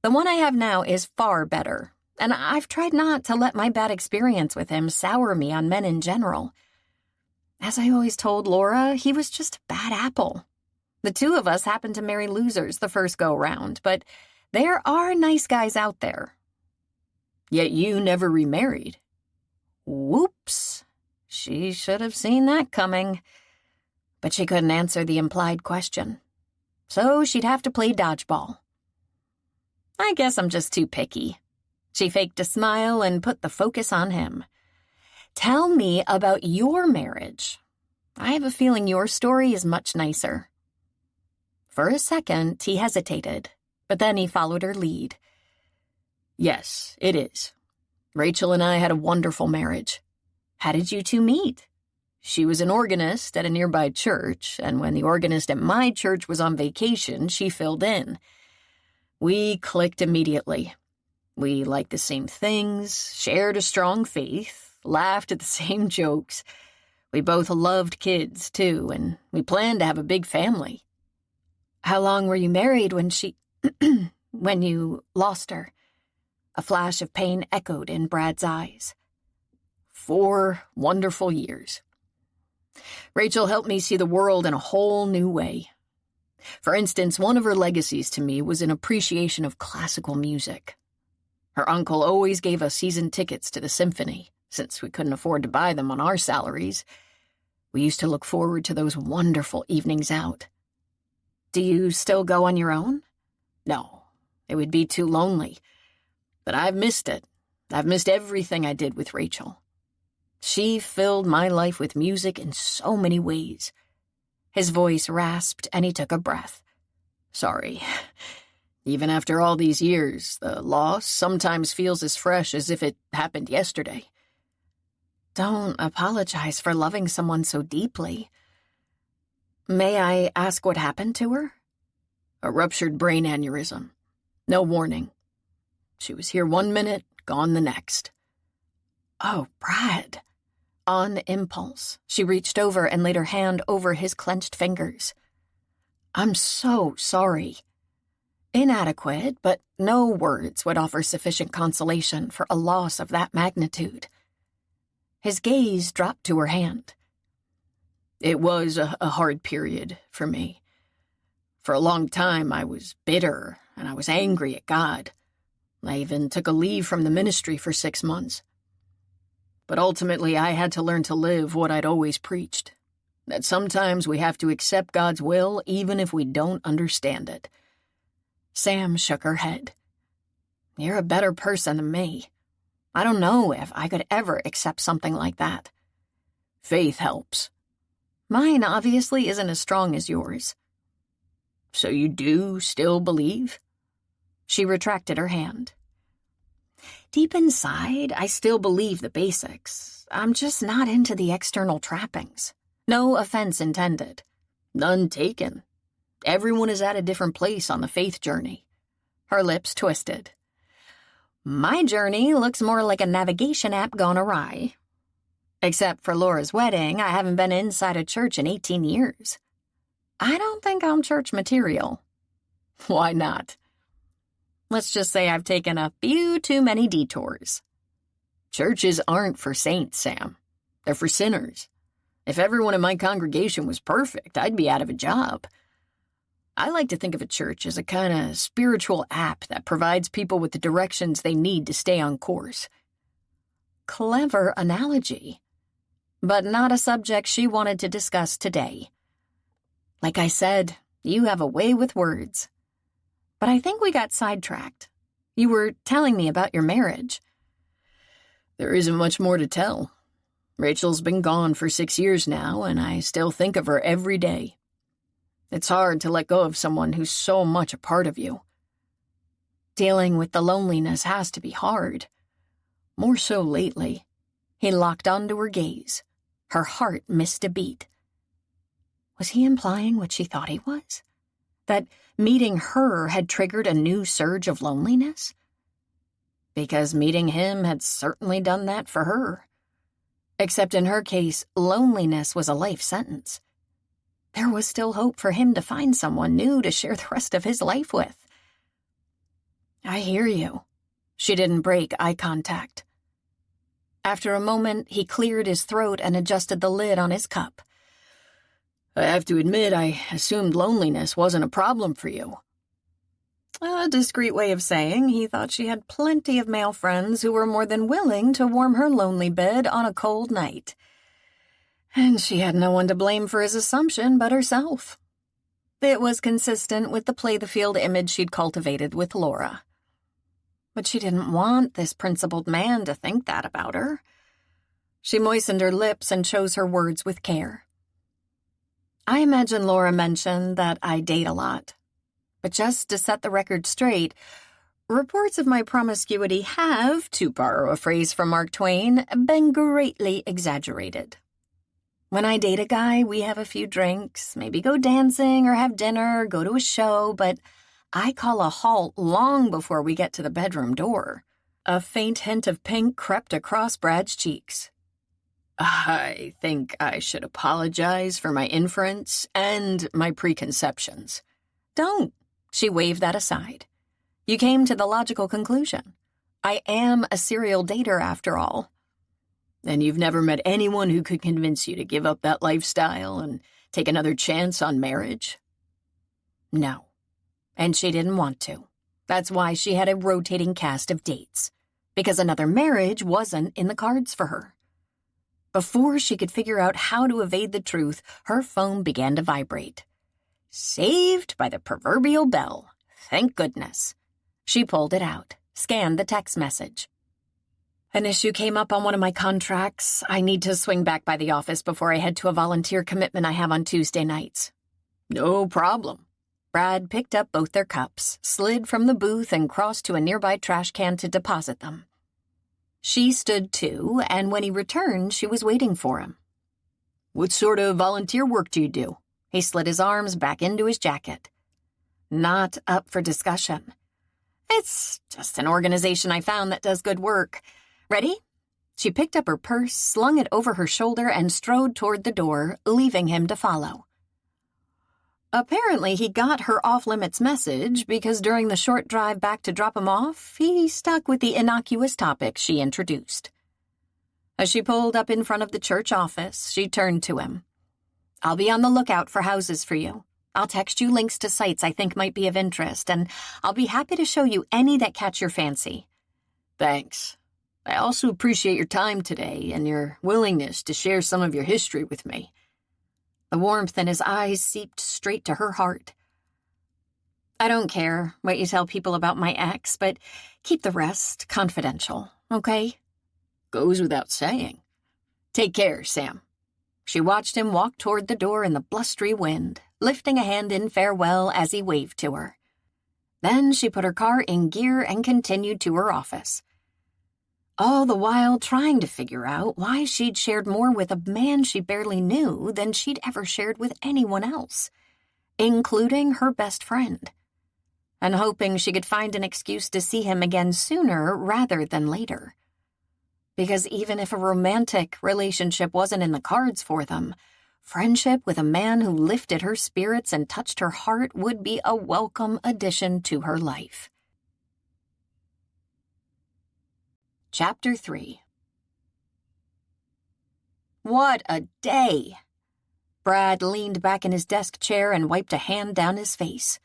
The one I have now is far better, and I've tried not to let my bad experience with him sour me on men in general. As I always told Laura, he was just a bad apple. The two of us happened to marry losers the first go-round, but there are nice guys out there. Yet you never remarried. Whoops. She should have seen that coming. But she couldn't answer the implied question. So she'd have to play dodgeball. I guess I'm just too picky. She faked a smile and put the focus on him. Tell me about your marriage. I have a feeling your story is much nicer. For a second, he hesitated, but then he followed her lead. Yes, it is. Rachel and I had a wonderful marriage. How did you two meet? She was an organist at a nearby church, and when the organist at my church was on vacation, she filled in. We clicked immediately. We liked the same things, shared a strong faith, laughed at the same jokes. We both loved kids, too, and we planned to have a big family. How long were you married when when you lost her? A flash of pain echoed in Brad's eyes. 4 wonderful years. Rachel helped me see the world in a whole new way. For instance, one of her legacies to me was an appreciation of classical music. Her uncle always gave us season tickets to the symphony, since we couldn't afford to buy them on our salaries. We used to look forward to those wonderful evenings out. Do you still go on your own? No, it would be too lonely. But I've missed it. I've missed everything I did with Rachel. She filled my life with music in so many ways. His voice rasped, and he took a breath. Sorry. Even after all these years, the loss sometimes feels as fresh as if it happened yesterday. Don't apologize for loving someone so deeply. May I ask what happened to her? A ruptured brain aneurysm. No warning. She was here 1 minute, gone the next. Oh, Brad. On impulse, she reached over and laid her hand over his clenched fingers. I'm so sorry. Inadequate, but no words would offer sufficient consolation for a loss of that magnitude. His gaze dropped to her hand. It was a hard period for me. For a long time, I was bitter, and I was angry at God. I even took a leave from the ministry for 6 months. But ultimately, I had to learn to live what I'd always preached, that sometimes we have to accept God's will even if we don't understand it. Sam shook her head. You're a better person than me. I don't know if I could ever accept something like that. Faith helps. Mine obviously isn't as strong as yours. So you do still believe? She retracted her hand. Deep inside, I still believe the basics. I'm just not into the external trappings. No offense intended. None taken. Everyone is at a different place on the faith journey. Her lips twisted. My journey looks more like a navigation app gone awry. Except for Laura's wedding, I haven't been inside a church in 18 years. I don't think I'm church material. Why not? Let's just say I've taken a few too many detours. Churches aren't for saints, Sam. They're for sinners. If everyone in my congregation was perfect, I'd be out of a job. I like to think of a church as a kind of spiritual app that provides people with the directions they need to stay on course. Clever analogy. But not a subject she wanted to discuss today. Like I said, you have a way with words. But I think we got sidetracked. You were telling me about your marriage. There isn't much more to tell. Rachel's been gone for 6 years now, and I still think of her every day. It's hard to let go of someone who's so much a part of you. Dealing with the loneliness has to be hard. More so lately. He locked onto her gaze. Her heart missed a beat. Was he implying what she thought he was? That meeting her had triggered a new surge of loneliness? Because meeting him had certainly done that for her. Except in her case, loneliness was a life sentence. There was still hope for him to find someone new to share the rest of his life with. I hear you. She didn't break eye contact. After a moment, he cleared his throat and adjusted the lid on his cup. I have to admit, I assumed loneliness wasn't a problem for you. A discreet way of saying he thought she had plenty of male friends who were more than willing to warm her lonely bed on a cold night. And she had no one to blame for his assumption but herself. It was consistent with the play-the-field image she'd cultivated with Laura. But she didn't want this principled man to think that about her. She moistened her lips and chose her words with care. I imagine Laura mentioned that I date a lot. But just to set the record straight, reports of my promiscuity have, to borrow a phrase from Mark Twain, been greatly exaggerated. When I date a guy, we have a few drinks, maybe go dancing or have dinner or go to a show, but I call a halt long before we get to the bedroom door. A faint hint of pink crept across Brad's cheeks. I think I should apologize for my inference and my preconceptions. Don't. She waved that aside. You came to the logical conclusion. I am a serial dater after all. And you've never met anyone who could convince you to give up that lifestyle and take another chance on marriage? No. And she didn't want to. That's why she had a rotating cast of dates. Because another marriage wasn't in the cards for her. Before she could figure out how to evade the truth, her phone began to vibrate. Saved by the proverbial bell. Thank goodness. She pulled it out, scanned the text message. An issue came up on one of my contracts. I need to swing back by the office before I head to a volunteer commitment I have on Tuesday nights. No problem. Brad picked up both their cups, slid from the booth, and crossed to a nearby trash can to deposit them. She stood too, and when he returned, she was waiting for him. What sort of volunteer work do you do? He slid his arms back into his jacket. Not up for discussion. It's just an organization I found that does good work. Ready? She picked up her purse, slung it over her shoulder, and strode toward the door, leaving him to follow. Apparently, he got her off-limits message because during the short drive back to drop him off, he stuck with the innocuous topic she introduced. As she pulled up in front of the church office, she turned to him. I'll be on the lookout for houses for you. I'll text you links to sites I think might be of interest, and I'll be happy to show you any that catch your fancy. Thanks. I also appreciate your time today and your willingness to share some of your history with me. The warmth in his eyes seeped straight to her heart. I don't care what you tell people about my ex, but keep the rest confidential, okay? Goes without saying. Take care, Sam. She watched him walk toward the door in the blustery wind, lifting a hand in farewell as he waved to her. Then she put her car in gear and continued to her office. All the while trying to figure out why she'd shared more with a man she barely knew than she'd ever shared with anyone else, including her best friend, and hoping she could find an excuse to see him again sooner rather than later. Because even if a romantic relationship wasn't in the cards for them, friendship with a man who lifted her spirits and touched her heart would be a welcome addition to her life. Chapter 3. What a day! Brad leaned back in his desk chair and wiped a hand down his face.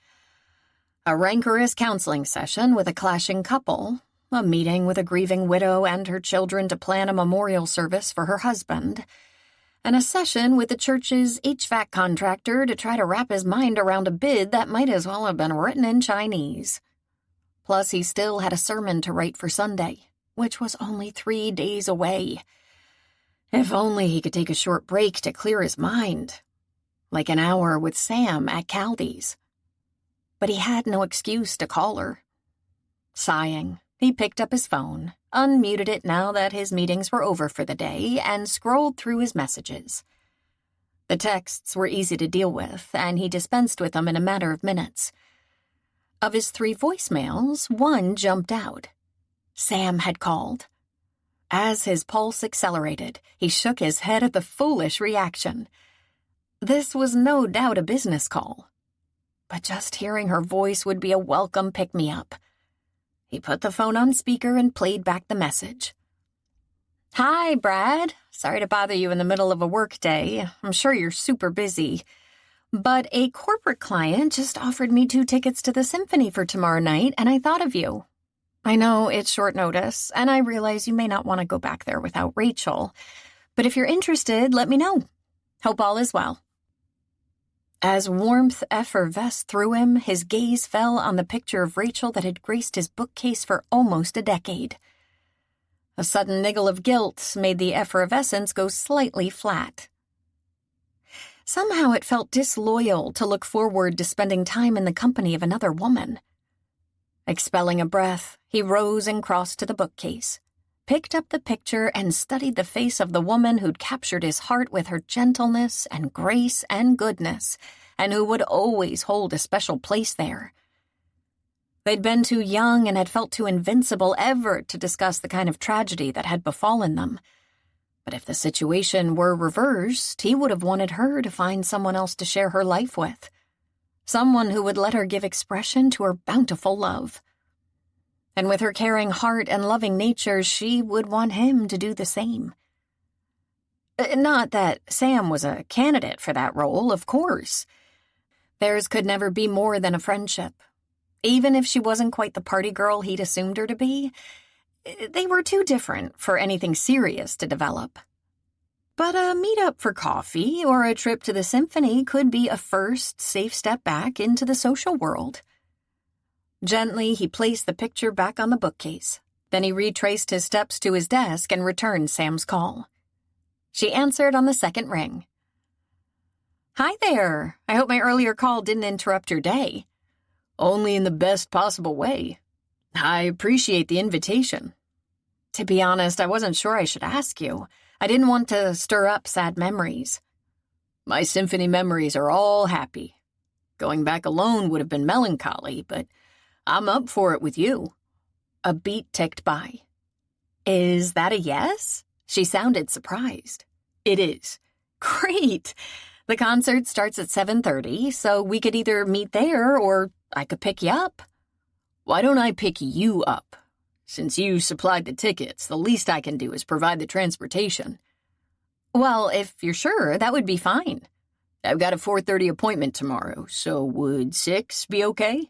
A rancorous counseling session with a clashing couple, a meeting with a grieving widow and her children to plan a memorial service for her husband, and a session with the church's HVAC contractor to try to wrap his mind around a bid that might as well have been written in Chinese. Plus, he still had a sermon to write for Sunday, which was only 3 days away. If only he could take a short break to clear his mind, like an hour with Sam at Caldy's. But he had no excuse to call her. Sighing, he picked up his phone, unmuted it now that his meetings were over for the day, and scrolled through his messages. The texts were easy to deal with, and he dispensed with them in a matter of minutes. Of his 3 voicemails, one jumped out. Sam had called. As his pulse accelerated, he shook his head at the foolish reaction. This was no doubt a business call. But just hearing her voice would be a welcome pick-me-up. He put the phone on speaker and played back the message. Hi, Brad. Sorry to bother you in the middle of a workday. I'm sure you're super busy. But a corporate client just offered me 2 tickets to the symphony for tomorrow night, and I thought of you. I know it's short notice, and I realize you may not want to go back there without Rachel. But if you're interested, let me know. Hope all is well. As warmth effervesced through him, his gaze fell on the picture of Rachel that had graced his bookcase for almost a decade. A sudden niggle of guilt made the effervescence go slightly flat. Somehow it felt disloyal to look forward to spending time in the company of another woman. Expelling a breath, he rose and crossed to the bookcase, picked up the picture and studied the face of the woman who'd captured his heart with her gentleness and grace and goodness, and who would always hold a special place there. They'd been too young and had felt too invincible ever to discuss the kind of tragedy that had befallen them. But if the situation were reversed, he would have wanted her to find someone else to share her life with. Someone who would let her give expression to her bountiful love. And with her caring heart and loving nature, she would want him to do the same. Not that Sam was a candidate for that role, of course. Theirs could never be more than a friendship. Even if she wasn't quite the party girl he'd assumed her to be, they were too different for anything serious to develop. But a meet-up for coffee or a trip to the symphony could be a first, safe step back into the social world. Gently, he placed the picture back on the bookcase. Then he retraced his steps to his desk and returned Sam's call. She answered on the second ring. Hi there. I hope my earlier call didn't interrupt your day. Only in the best possible way. I appreciate the invitation. To be honest, I wasn't sure I should ask you. I didn't want to stir up sad memories. My symphony memories are all happy. Going back alone would have been melancholy, but I'm up for it with you. A beat ticked by. Is that a yes? She sounded surprised. It is. Great. The concert starts at 7:30, so we could either meet there or I could pick you up. Why don't I pick you up? Since you supplied the tickets, the least I can do is provide the transportation. Well, if you're sure, that would be fine. I've got a 4:30 appointment tomorrow, so would 6 be okay?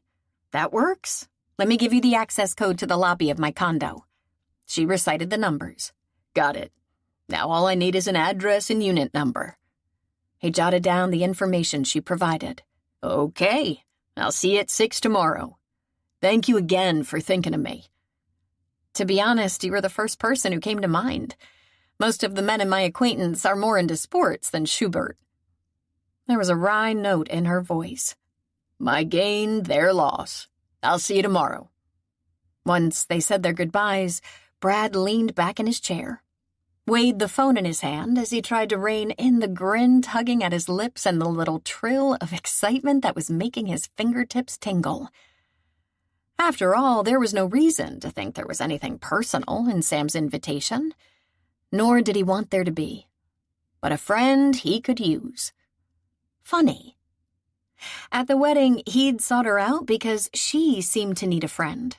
That works. Let me give you the access code to the lobby of my condo. She recited the numbers. Got it. Now all I need is an address and unit number. He jotted down the information she provided. Okay. I'll see you at 6 tomorrow. Thank you again for thinking of me. To be honest, you were the first person who came to mind. Most of the men in my acquaintance are more into sports than Schubert. There was a wry note in her voice. My gain, their loss. I'll see you tomorrow. Once they said their goodbyes, Brad leaned back in his chair, weighed the phone in his hand as he tried to rein in the grin tugging at his lips and the little trill of excitement that was making his fingertips tingle. After all, there was no reason to think there was anything personal in Sam's invitation, nor did he want there to be. But a friend he could use. Funny. At the wedding, he'd sought her out because she seemed to need a friend.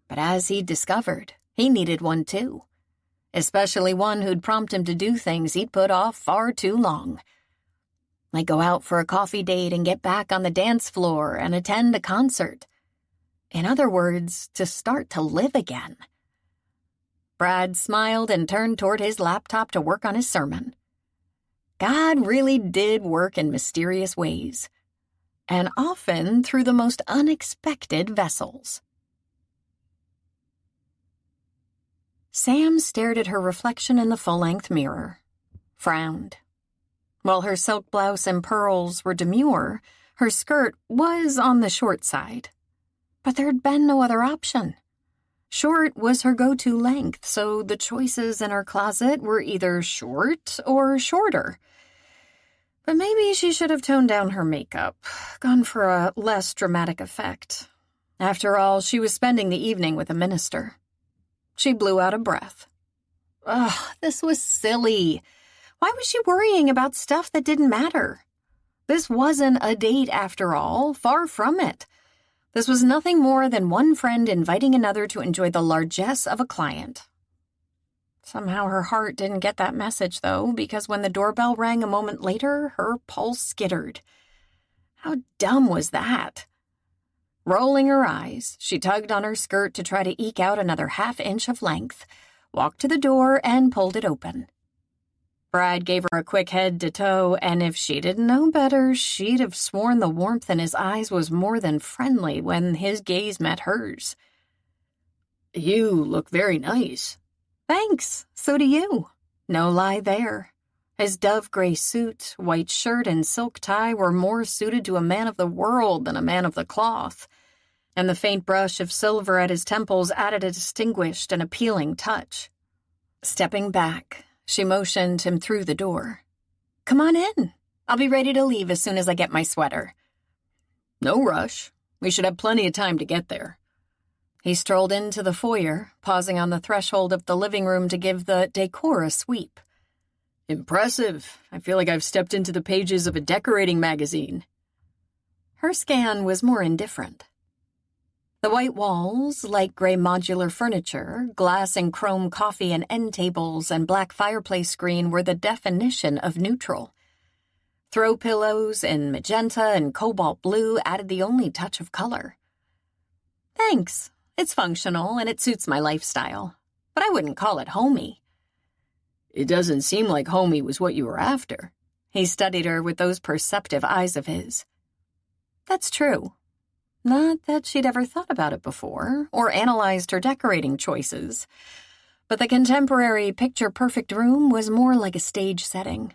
But as he'd discovered, he needed one too. Especially one who'd prompt him to do things he'd put off far too long. Like go out for a coffee date and get back on the dance floor and attend a concert. In other words, to start to live again. Brad smiled and turned toward his laptop to work on his sermon. God really did work in mysterious ways, and often through the most unexpected vessels. Sam stared at her reflection in the full-length mirror, frowned. While her silk blouse and pearls were demure, her skirt was on the short side. But there'd been no other option. Short was her go-to length, so the choices in her closet were either short or shorter. But maybe she should have toned down her makeup, gone for a less dramatic effect. After all, she was spending the evening with a minister. She blew out a breath. Ugh, this was silly. Why was she worrying about stuff that didn't matter? This wasn't a date after all, far from it. This was nothing more than one friend inviting another to enjoy the largesse of a client. Somehow her heart didn't get that message, though, because when the doorbell rang a moment later, her pulse skittered. How dumb was that? Rolling her eyes, she tugged on her skirt to try to eke out another half-inch of length, walked to the door, and pulled it open. Brad gave her a quick head to toe, and if she didn't know better, she'd have sworn the warmth in his eyes was more than friendly when his gaze met hers. You look very nice. Thanks, so do you. No lie there. His dove-gray suit, white shirt, and silk tie were more suited to a man of the world than a man of the cloth, and the faint brush of silver at his temples added a distinguished and appealing touch. Stepping back, she motioned him through the door. Come on in. I'll be ready to leave as soon as I get my sweater. No rush. We should have plenty of time to get there. He strolled into the foyer, pausing on the threshold of the living room to give the decor a sweep. Impressive. I feel like I've stepped into the pages of a decorating magazine. Her scan was more indifferent. The white walls, light gray modular furniture, glass and chrome coffee and end tables, and black fireplace screen were the definition of neutral. Throw pillows in magenta and cobalt blue added the only touch of color. Thanks. It's functional and it suits my lifestyle, but I wouldn't call it homey. It doesn't seem like homey was what you were after. He studied her with those perceptive eyes of his. That's true. Not that she'd ever thought about it before, or analyzed her decorating choices. But the contemporary picture-perfect room was more like a stage setting.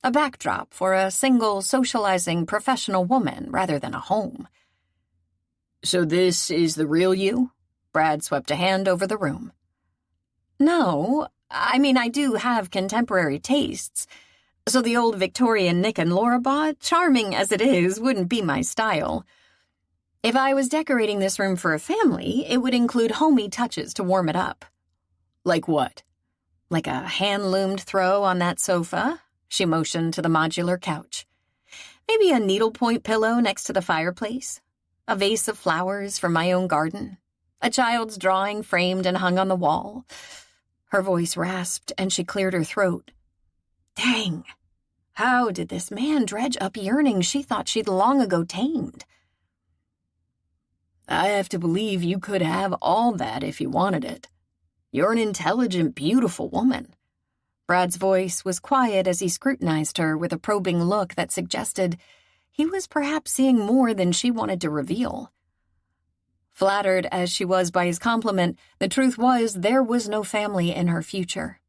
A backdrop for a single, socializing, professional woman rather than a home. So this is the real you? Brad swept a hand over the room. No, I mean, I do have contemporary tastes. So the old Victorian Nick and Laura bought, charming as it is, wouldn't be my style. If I was decorating this room for a family, it would include homey touches to warm it up. Like what? Like a hand-loomed throw on that sofa. She motioned to the modular couch. Maybe a needlepoint pillow next to the fireplace. A vase of flowers from my own garden. A child's drawing framed and hung on the wall. Her voice rasped, and she cleared her throat. Dang! How did this man dredge up yearnings she thought she'd long ago tamed? I have to believe you could have all that if you wanted it. You're an intelligent, beautiful woman. Brad's voice was quiet as he scrutinized her with a probing look that suggested he was perhaps seeing more than she wanted to reveal. Flattered as she was by his compliment, the truth was there was no family in her future.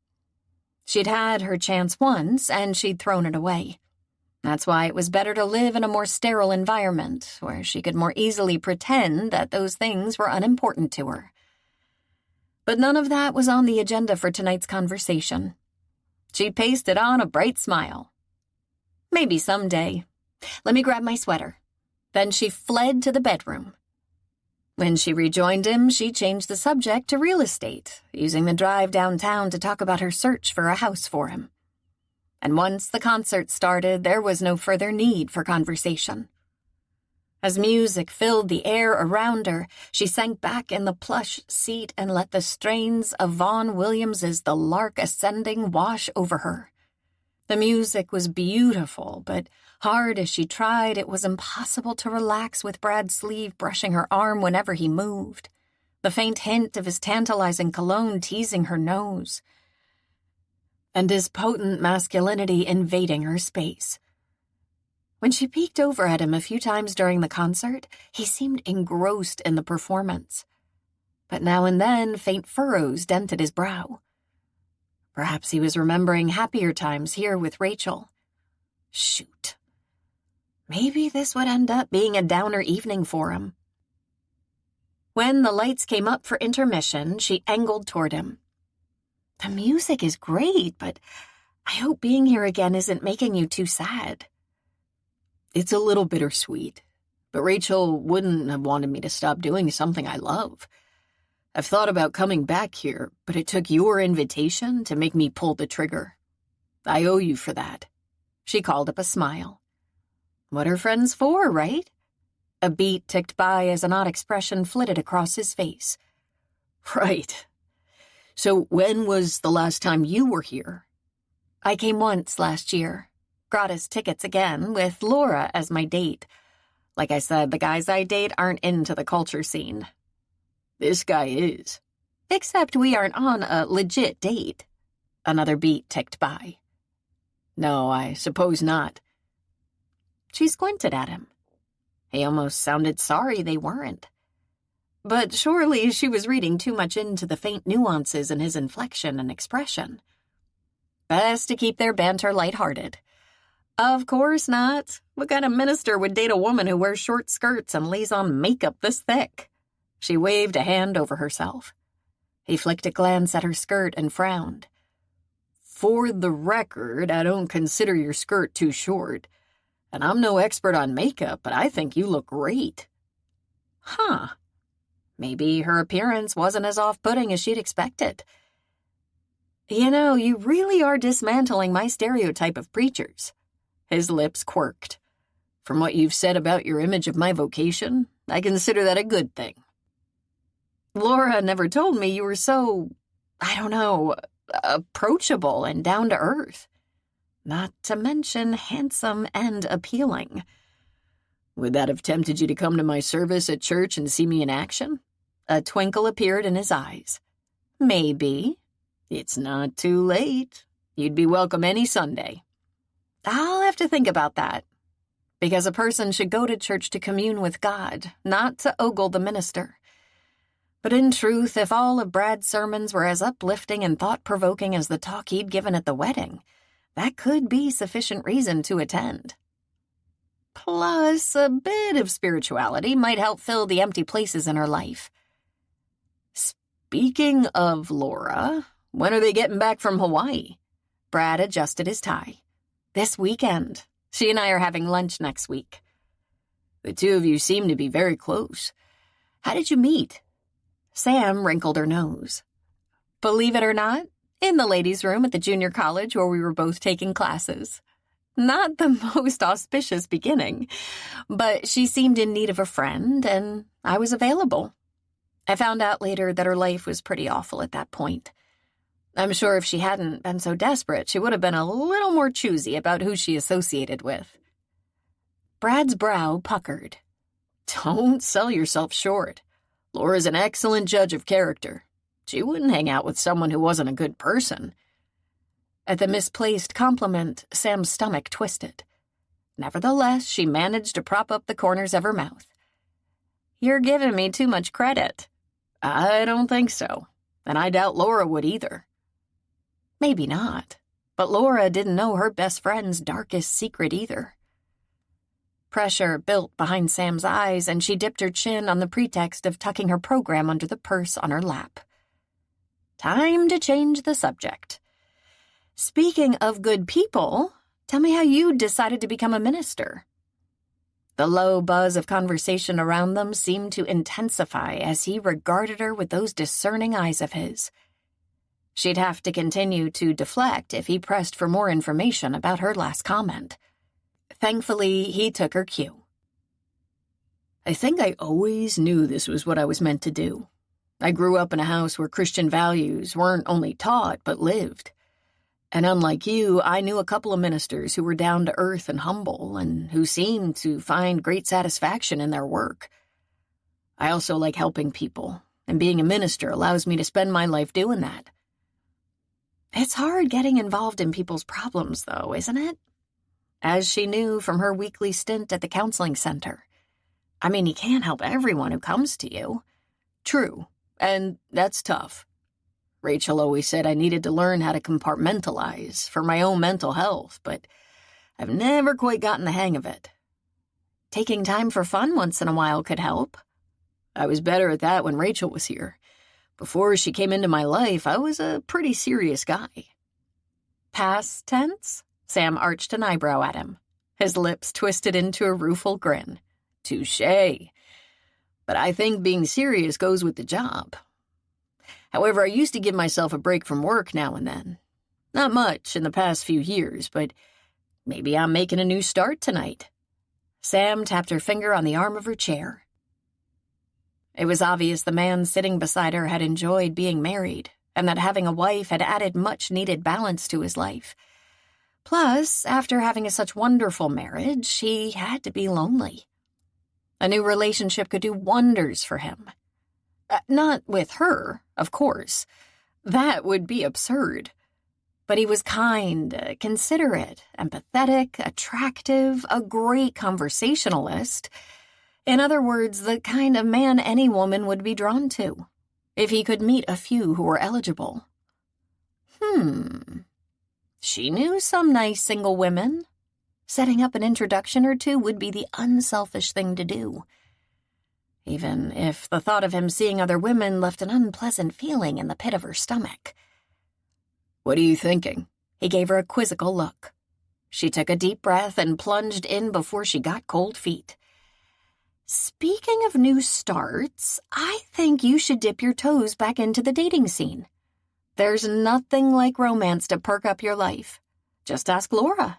She'd had her chance once, and she'd thrown it away. That's why it was better to live in a more sterile environment, where she could more easily pretend that those things were unimportant to her. But none of that was on the agenda for tonight's conversation. She pasted on a bright smile. Maybe someday. Let me grab my sweater. Then she fled to the bedroom. When she rejoined him, she changed the subject to real estate, using the drive downtown to talk about her search for a house for him. And once the concert started, there was no further need for conversation. As music filled the air around her, she sank back in the plush seat and let the strains of Vaughan Williams's The Lark Ascending wash over her. The music was beautiful, but hard as she tried, it was impossible to relax with Brad's sleeve brushing her arm whenever he moved, the faint hint of his tantalizing cologne teasing her nose, and his potent masculinity invading her space. When she peeked over at him a few times during the concert, he seemed engrossed in the performance. But now and then, faint furrows dented his brow. Perhaps he was remembering happier times here with Rachel. Shoot. Maybe this would end up being a downer evening for him. When the lights came up for intermission, she angled toward him. The music is great, but I hope being here again isn't making you too sad. It's a little bittersweet, but Rachel wouldn't have wanted me to stop doing something I love. I've thought about coming back here, but it took your invitation to make me pull the trigger. I owe you for that. She called up a smile. What are friends for, right? A beat ticked by as an odd expression flitted across his face. Right. So when was the last time you were here? I came once last year. Gratis tickets again, with Laura as my date. Like I said, the guys I date aren't into the culture scene. This guy is. Except we aren't on a legit date. Another beat ticked by. No, I suppose not. She squinted at him. He almost sounded sorry they weren't. But surely she was reading too much into the faint nuances in his inflection and expression. Best to keep their banter lighthearted. Of course not. What kind of minister would date a woman who wears short skirts and lays on makeup this thick? She waved a hand over herself. He flicked a glance at her skirt and frowned. For the record, I don't consider your skirt too short. And I'm no expert on makeup, but I think you look great. Huh. Maybe her appearance wasn't as off-putting as she'd expected. You know, you really are dismantling my stereotype of preachers. His lips quirked. From what you've said about your image of my vocation, I consider that a good thing. Laura never told me you were so, I don't know, approachable and down to earth. Not to mention handsome and appealing. Would that have tempted you to come to my service at church and see me in action? A twinkle appeared in his eyes. Maybe. It's not too late. You'd be welcome any Sunday. I'll have to think about that. Because a person should go to church to commune with God, not to ogle the minister. But in truth, if all of Brad's sermons were as uplifting and thought-provoking as the talk he'd given at the wedding, that could be sufficient reason to attend. Plus, a bit of spirituality might help fill the empty places in her life. Speaking of Laura, when are they getting back from Hawaii? Brad adjusted his tie. This weekend. She and I are having lunch next week. The two of you seem to be very close. How did you meet? Sam wrinkled her nose. Believe it or not, in the ladies' room at the junior college where we were both taking classes. Not the most auspicious beginning, but she seemed in need of a friend, and I was available. I found out later that her life was pretty awful at that point. I'm sure if she hadn't been so desperate, she would have been a little more choosy about who she associated with. Brad's brow puckered. Don't sell yourself short. Laura's an excellent judge of character. She wouldn't hang out with someone who wasn't a good person. At the misplaced compliment, Sam's stomach twisted. Nevertheless, she managed to prop up the corners of her mouth. You're giving me too much credit. I don't think so, and I doubt Laura would either. Maybe not, but Laura didn't know her best friend's darkest secret either. Pressure built behind Sam's eyes, and she dipped her chin on the pretext of tucking her program under the purse on her lap. Time to change the subject. Speaking of good people, tell me how you decided to become a minister. The low buzz of conversation around them seemed to intensify as he regarded her with those discerning eyes of his. She'd have to continue to deflect if he pressed for more information about her last comment. Thankfully, he took her cue. I think I always knew this was what I was meant to do. I grew up in a house where Christian values weren't only taught, but lived. And unlike you, I knew a couple of ministers who were down to earth and humble, and who seemed to find great satisfaction in their work. I also like helping people, and being a minister allows me to spend my life doing that. It's hard getting involved in people's problems, though, isn't it? As she knew from her weekly stint at the counseling center. I mean, you can't help everyone who comes to you. True, and that's tough. Rachel always said I needed to learn how to compartmentalize for my own mental health, but I've never quite gotten the hang of it. Taking time for fun once in a while could help. I was better at that when Rachel was here. Before she came into my life, I was a pretty serious guy. Past tense? Sam arched an eyebrow at him. His lips twisted into a rueful grin. Touché. But I think being serious goes with the job. However, I used to give myself a break from work now and then. Not much in the past few years, but maybe I'm making a new start tonight. Sam tapped her finger on the arm of her chair. It was obvious the man sitting beside her had enjoyed being married, and that having a wife had added much-needed balance to his life. Plus, after having a such wonderful marriage, he had to be lonely. A new relationship could do wonders for him. Not with her, of course. That would be absurd. But he was kind, considerate, empathetic, attractive, a great conversationalist. In other words, the kind of man any woman would be drawn to, if he could meet a few who were eligible. She knew some nice single women. Setting up an introduction or two would be the unselfish thing to do. Even if the thought of him seeing other women left an unpleasant feeling in the pit of her stomach. "What are you thinking?" He gave her a quizzical look. She took a deep breath and plunged in before she got cold feet. "Speaking of new starts, I think you should dip your toes back into the dating scene. There's nothing like romance to perk up your life. Just ask Laura.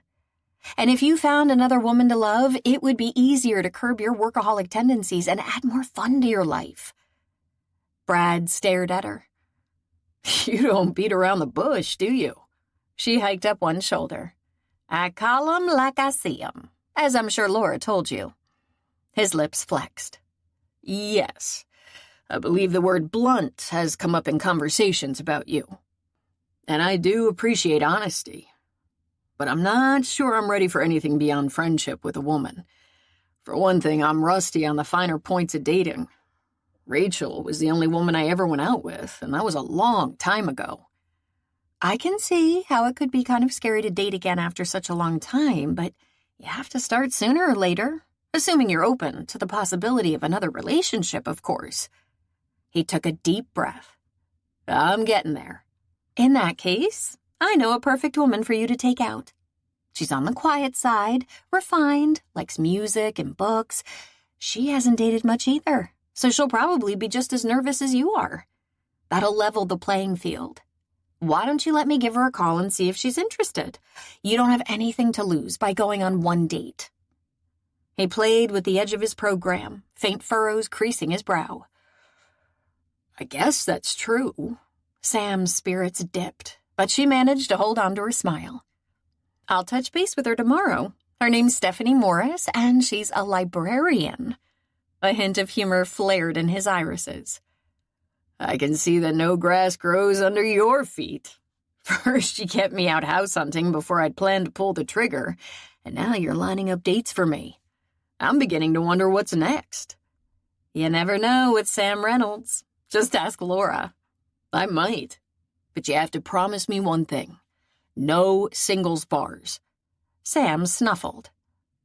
And if you found another woman to love, it would be easier to curb your workaholic tendencies and add more fun to your life." Brad stared at her. "You don't beat around the bush, do you?" She hiked up one shoulder. "I call 'em like I see 'em, as I'm sure Laura told you." His lips flexed. "Yes. I believe the word blunt has come up in conversations about you. And I do appreciate honesty. But I'm not sure I'm ready for anything beyond friendship with a woman. For one thing, I'm rusty on the finer points of dating. Rachel was the only woman I ever went out with, and that was a long time ago." I can see how it could be kind of scary to date again after such a long time, but you have to start sooner or later, assuming you're open to the possibility of another relationship, of course. He took a deep breath. "I'm getting there." "In that case, I know a perfect woman for you to take out. She's on the quiet side, refined, likes music and books. She hasn't dated much either, so she'll probably be just as nervous as you are. That'll level the playing field. Why don't you let me give her a call and see if she's interested? You don't have anything to lose by going on one date." He played with the edge of his program, faint furrows creasing his brow. "I guess that's true." Sam's spirits dipped, but she managed to hold on to her smile. "I'll touch base with her tomorrow. Her name's Stephanie Morris, and she's a librarian." A hint of humor flared in his irises. "I can see that no grass grows under your feet. First you kept me out house hunting before I'd planned to pull the trigger, and now you're lining up dates for me. I'm beginning to wonder what's next." "You never know with Sam Reynolds. Just ask Laura." "I might, but you have to promise me one thing. No singles bars." Sam snuffled.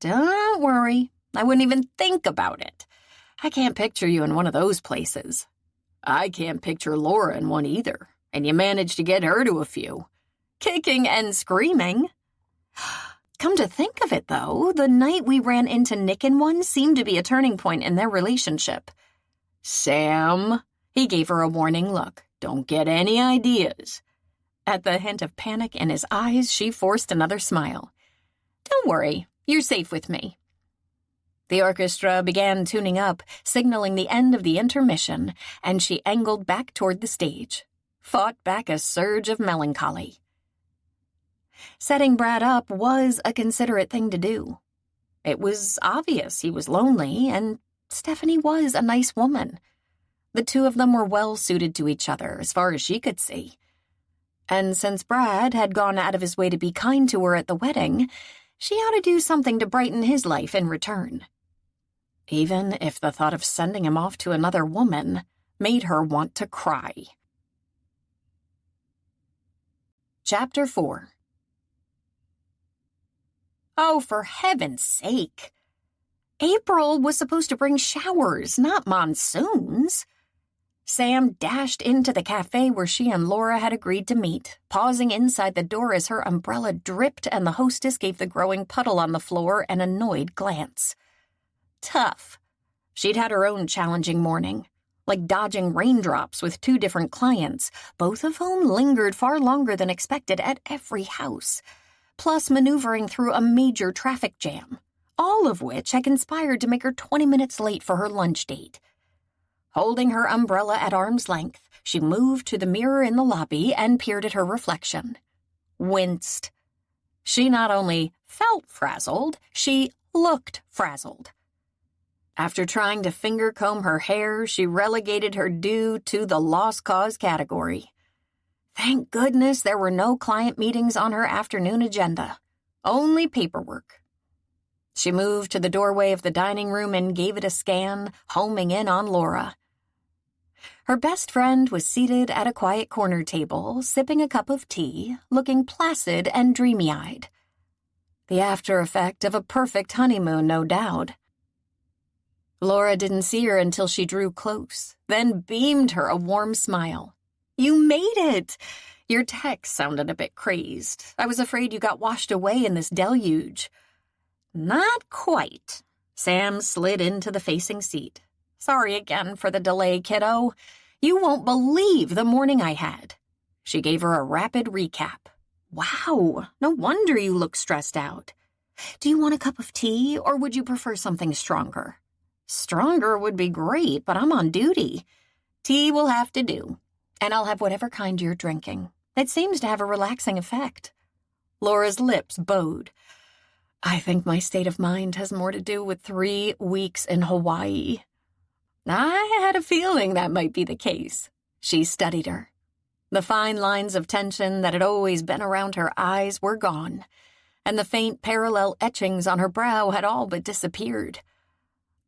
"Don't worry. I wouldn't even think about it. I can't picture you in one of those places." "I can't picture Laura in one either, and you managed to get her to a few." "Kicking and screaming." Come to think of it, though, the night we ran into Nick in one seemed to be a turning point in their relationship. "Sam," he gave her a warning look, "don't get any ideas." At the hint of panic in his eyes, she forced another smile. "Don't worry, you're safe with me." The orchestra began tuning up, signaling the end of the intermission, and she angled back toward the stage, fought back a surge of melancholy. Setting Brad up was a considerate thing to do. It was obvious he was lonely, and Stephanie was a nice woman. The two of them were well suited to each other, as far as she could see. And since Brad had gone out of his way to be kind to her at the wedding, she ought to do something to brighten his life in return. Even if the thought of sending him off to another woman made her want to cry. Chapter 4. Oh, for heaven's sake. April was supposed to bring showers, not monsoons. Sam dashed into the cafe where she and Laura had agreed to meet, pausing inside the door as her umbrella dripped and the hostess gave the growing puddle on the floor an annoyed glance. Tough. She'd had her own challenging morning, like dodging raindrops with 2 different clients, both of whom lingered far longer than expected at every house, plus maneuvering through a major traffic jam, all of which had conspired to make her 20 minutes late for her lunch date. Holding her umbrella at arm's length, She moved to the mirror in the lobby and peered at her reflection. Winced. She not only felt frazzled, she looked frazzled. After trying to finger-comb her hair, she relegated her do to the lost cause category. Thank goodness there were no client meetings on her afternoon agenda. Only paperwork. She moved to the doorway of the dining room and gave it a scan, homing in on Laura. Her best friend was seated at a quiet corner table, sipping a cup of tea, looking placid and dreamy-eyed. The after effect of a perfect honeymoon, no doubt. Laura didn't see her until she drew close, then beamed her a warm smile. "You made it! Your text sounded a bit crazed. I was afraid you got washed away in this deluge." "Not quite." Sam slid into the facing seat. "Sorry again for the delay, kiddo. You won't believe the morning I had." She gave her a rapid recap. "Wow, no wonder you look stressed out. Do you want a cup of tea, or would you prefer something stronger?" "Stronger would be great, but I'm on duty. Tea will have to do, and I'll have whatever kind you're drinking. It seems to have a relaxing effect." Laura's lips bowed. "I think my state of mind has more to do with 3 weeks in Hawaii." "I had a feeling that might be the case." She studied her. The fine lines of tension that had always been around her eyes were gone, and the faint parallel etchings on her brow had all but disappeared.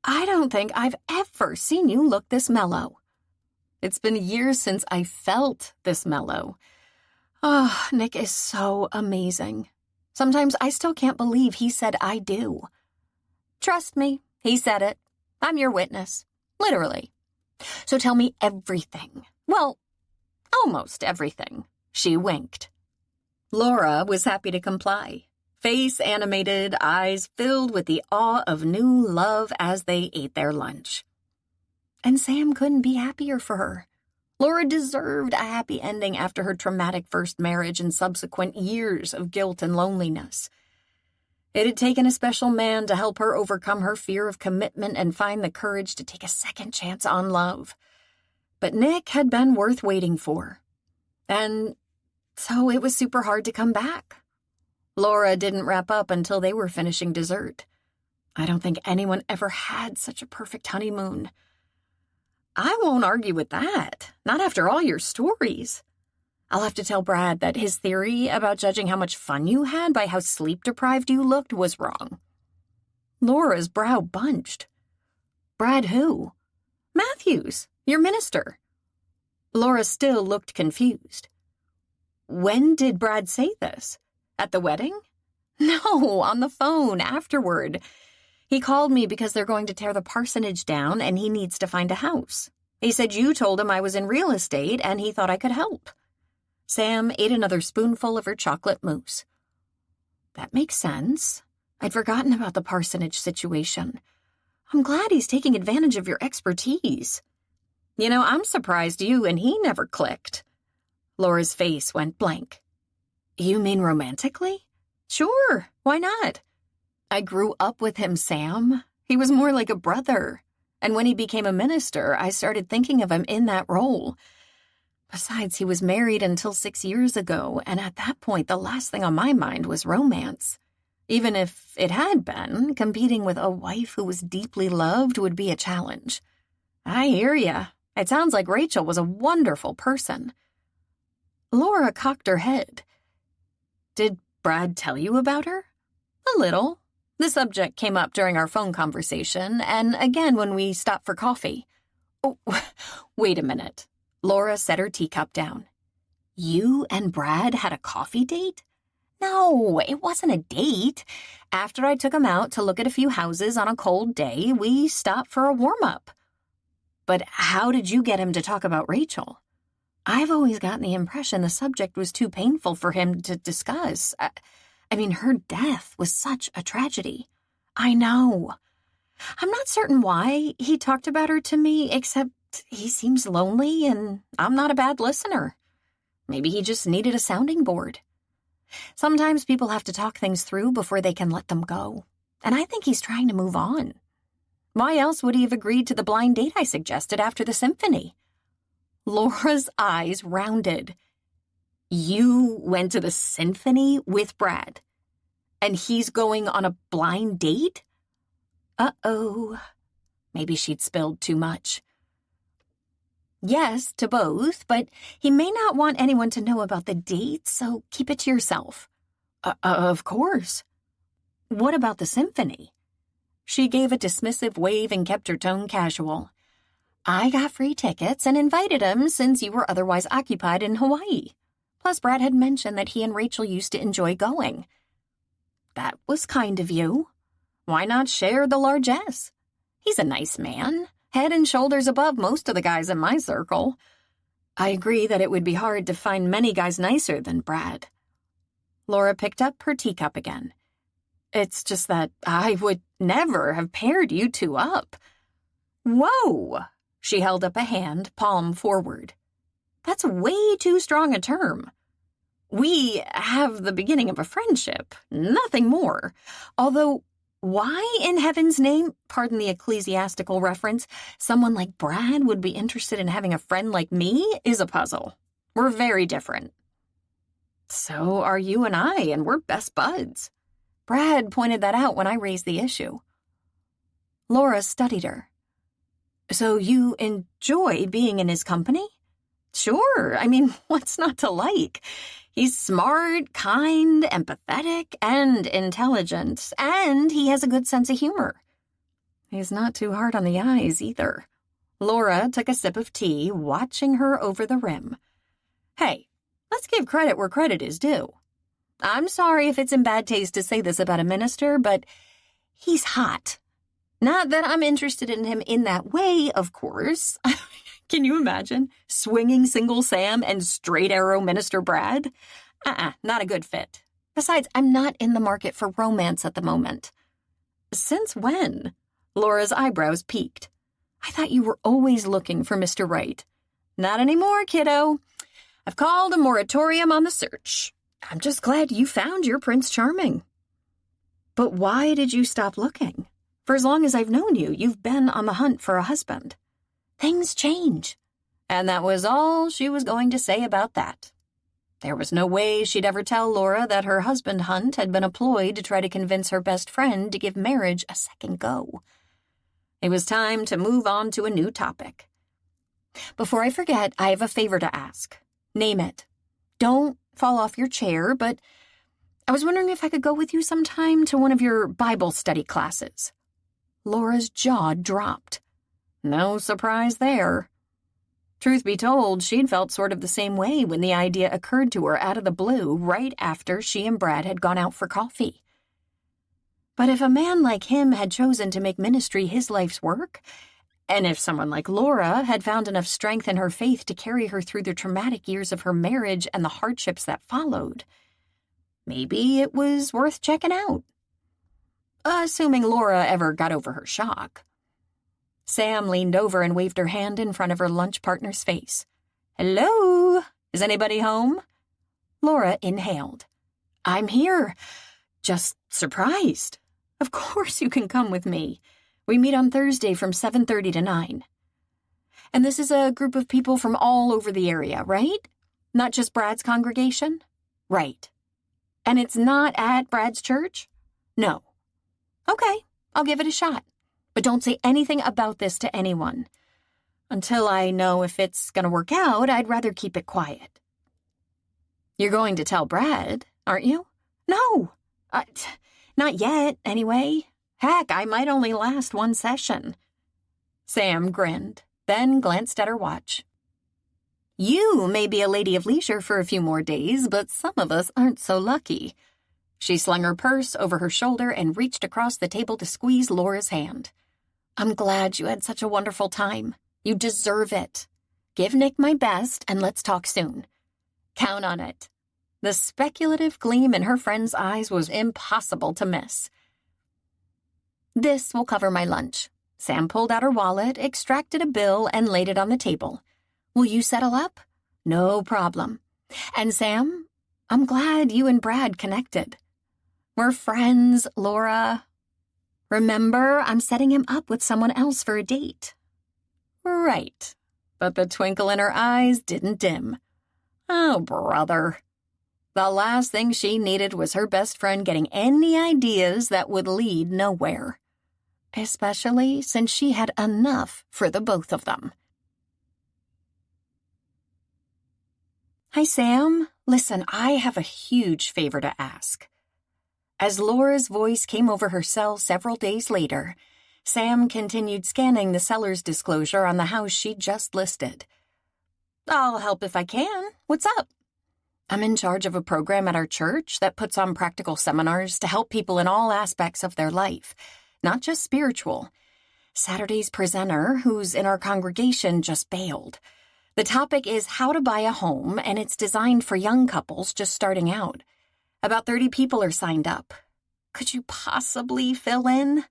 "I don't think I've ever seen you look this mellow." "It's been years since I felt this mellow. Oh, Nick is so amazing. Sometimes I still can't believe he said I do." "Trust me, he said it. I'm your witness. Literally. So tell me everything. Well, almost everything." She winked. Laura was happy to comply. Face animated, eyes filled with the awe of new love as they ate their lunch. And Sam couldn't be happier for her. Laura deserved a happy ending after her traumatic first marriage and subsequent years of guilt and loneliness. It had taken a special man to help her overcome her fear of commitment and find the courage to take a second chance on love. But Nick had been worth waiting for. And so it was super hard to come back. Laura didn't wrap up until they were finishing dessert. I don't think anyone ever had such a perfect honeymoon. "I won't argue with that, not after all your stories." "I'll have to tell Brad that his theory about judging how much fun you had by how sleep-deprived you looked was wrong." Laura's brow bunched. "Brad who?" "Matthews, your minister." Laura still looked confused. "When did Brad say this? At the wedding?" "No, on the phone, afterward. He called me because they're going to tear the parsonage down and he needs to find a house. He said you told him I was in real estate and he thought I could help." Sam ate another spoonful of her chocolate mousse. "That makes sense. I'd forgotten about the parsonage situation. I'm glad he's taking advantage of your expertise." I'm surprised you and he never clicked." Laura's face went blank. "You mean romantically?" "Sure, why not? I grew up with him, Sam. He was more like a brother. And when he became a minister, I started thinking of him in that role. Besides, he was married until 6 years ago, and at that point, the last thing on my mind was romance. Even if it had been, competing with a wife who was deeply loved would be a challenge." "I hear ya. It sounds like Rachel was a wonderful person." Laura cocked her head. "Did Brad tell you about her?" "A little. The subject came up during our phone conversation, and again when we stopped for coffee." "Oh, wait a minute." Laura set her teacup down. "You and Brad had a coffee date?" "No, it wasn't a date. After I took him out to look at a few houses on a cold day, we stopped for a warm-up." "But how did you get him to talk about Rachel?" "I've always gotten the impression the subject was too painful for him to discuss. I mean, her death was such a tragedy." "I know. I'm not certain why he talked about her to me, except he seems lonely and I'm not a bad listener. Maybe he just needed a sounding board. Sometimes people have to talk things through before they can let them go, and I think he's trying to move on. Why else would he have agreed to the blind date I suggested after the symphony?" Laura's eyes rounded. You went to the symphony with Brad, and he's going on a blind date? Uh-oh. Maybe she'd spilled too much. Yes, to both, but he may not want anyone to know about the date, so keep it to yourself. Of course. What about the symphony? She gave a dismissive wave and kept her tone casual. I got free tickets and invited him since you were otherwise occupied in Hawaii. Plus, Brad had mentioned that he and Rachel used to enjoy going. That was kind of you. Why not share the largesse? He's a nice man, head and shoulders above most of the guys in my circle. I agree that it would be hard to find many guys nicer than Brad. Laura picked up her teacup again. It's just that I would never have paired you two up. Whoa! She held up a hand, palm forward. That's way too strong a term. We have the beginning of a friendship, nothing more. Although, why in heaven's name, pardon the ecclesiastical reference, someone like Brad would be interested in having a friend like me is a puzzle. We're very different. So are you and I, and we're best buds. Brad pointed that out when I raised the issue. Laura studied her. So you enjoy being in his company? Sure, I mean, what's not to like? He's smart, kind, empathetic, and intelligent, and he has a good sense of humor. He's not too hard on the eyes, either. Laura took a sip of tea, watching her over the rim. Hey, let's give credit where credit is due. I'm sorry if it's in bad taste to say this about a minister, but he's hot. Not that I'm interested in him in that way, of course. Can you imagine? Swinging single Sam and straight arrow Minister Brad? Not a good fit. Besides, I'm not in the market for romance at the moment. Since when? Laura's eyebrows peaked. I thought you were always looking for Mr. Right. Not anymore, kiddo. I've called a moratorium on the search. I'm just glad you found your Prince Charming. But why did you stop looking? For as long as I've known you, you've been on the hunt for a husband. Things change. And that was all she was going to say about that. There was no way she'd ever tell Laura that her husband hunt had been a ploy to try to convince her best friend to give marriage a second go. It was time to move on to a new topic. Before I forget, I have a favor to ask. Name it. Don't fall off your chair, but I was wondering if I could go with you sometime to one of your Bible study classes. Laura's jaw dropped. No surprise there. Truth be told, she'd felt sort of the same way when the idea occurred to her out of the blue right after she and Brad had gone out for coffee. But if a man like him had chosen to make ministry his life's work, and if someone like Laura had found enough strength in her faith to carry her through the traumatic years of her marriage and the hardships that followed, maybe it was worth checking out. Assuming Laura ever got over her shock. Sam leaned over and waved her hand in front of her lunch partner's face. Hello? Is anybody home? Laura inhaled. I'm here. Just surprised. Of course you can come with me. We meet on Thursday from 7:30 to 9. And this is a group of people from all over the area, right? Not just Brad's congregation? Right. And it's not at Brad's church? No. Okay, I'll give it a shot. But don't say anything about this to anyone. Until I know if it's going to work out, I'd rather keep it quiet. You're going to tell Brad, aren't you? No. Not yet, anyway. Heck, I might only last one session. Sam grinned, then glanced at her watch. You may be a lady of leisure for a few more days, but some of us aren't so lucky. She slung her purse over her shoulder and reached across the table to squeeze Laura's hand. I'm glad you had such a wonderful time. You deserve it. Give Nick my best, and let's talk soon. Count on it. The speculative gleam in her friend's eyes was impossible to miss. This will cover my lunch. Sam pulled out her wallet, extracted a bill, and laid it on the table. Will you settle up? No problem. And Sam, I'm glad you and Brad connected. We're friends, Laura. Remember, I'm setting him up with someone else for a date. Right. But the twinkle in her eyes didn't dim. Oh, brother. The last thing she needed was her best friend getting any ideas that would lead nowhere. Especially since she had enough for the both of them. Hi, Sam. Listen, I have a huge favor to ask. As Laura's voice came over her cell several days later, Sam continued scanning the seller's disclosure on the house she'd just listed. I'll help if I can. What's up? I'm in charge of a program at our church that puts on practical seminars to help people in all aspects of their life, not just spiritual. Saturday's presenter, who's in our congregation, just bailed. The topic is how to buy a home, and it's designed for young couples just starting out. About 30 people are signed up. Could you possibly fill in?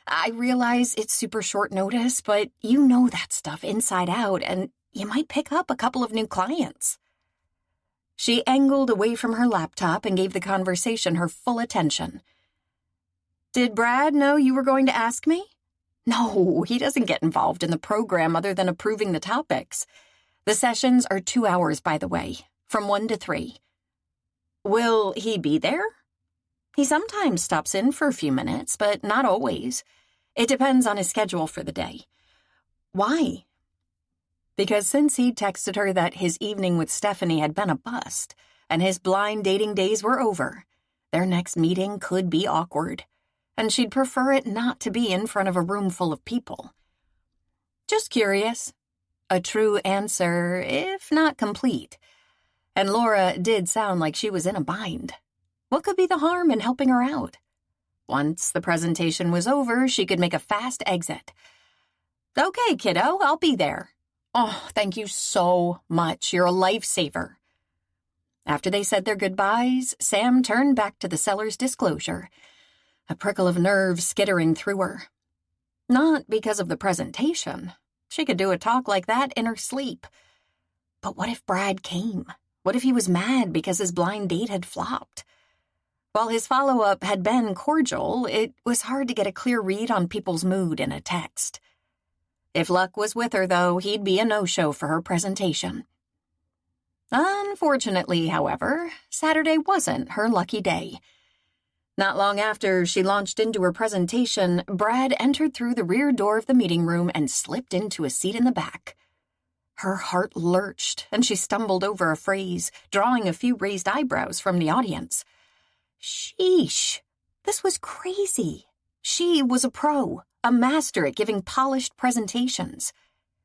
I realize it's super short notice, but you know that stuff inside out, and you might pick up a couple of new clients. She angled away from her laptop and gave the conversation her full attention. Did Brad know you were going to ask me? No, he doesn't get involved in the program other than approving the topics. The sessions are 2 hours, by the way, from 1 to 3. Will he be there? He sometimes stops in for a few minutes, but not always. It depends on his schedule for the day. Why? Because since he'd texted her that his evening with Stephanie had been a bust, and his blind dating days were over, their next meeting could be awkward, and she'd prefer it not to be in front of a room full of people. Just curious. A true answer, if not complete. And Laura did sound like she was in a bind. What could be the harm in helping her out? Once the presentation was over, she could make a fast exit. Okay, kiddo, I'll be there. Oh, thank you so much. You're a lifesaver. After they said their goodbyes, Sam turned back to the seller's disclosure, a prickle of nerves skittering through her. Not because of the presentation. She could do a talk like that in her sleep. But what if Brad came? What if he was mad because his blind date had flopped? While his follow-up had been cordial, it was hard to get a clear read on people's mood in a text. If luck was with her, though, he'd be a no-show for her presentation. Unfortunately, however, Saturday wasn't her lucky day. Not long after she launched into her presentation, Brad entered through the rear door of the meeting room and slipped into a seat in the back. Her heart lurched, and she stumbled over a phrase, drawing a few raised eyebrows from the audience. Sheesh, this was crazy. She was a pro, a master at giving polished presentations.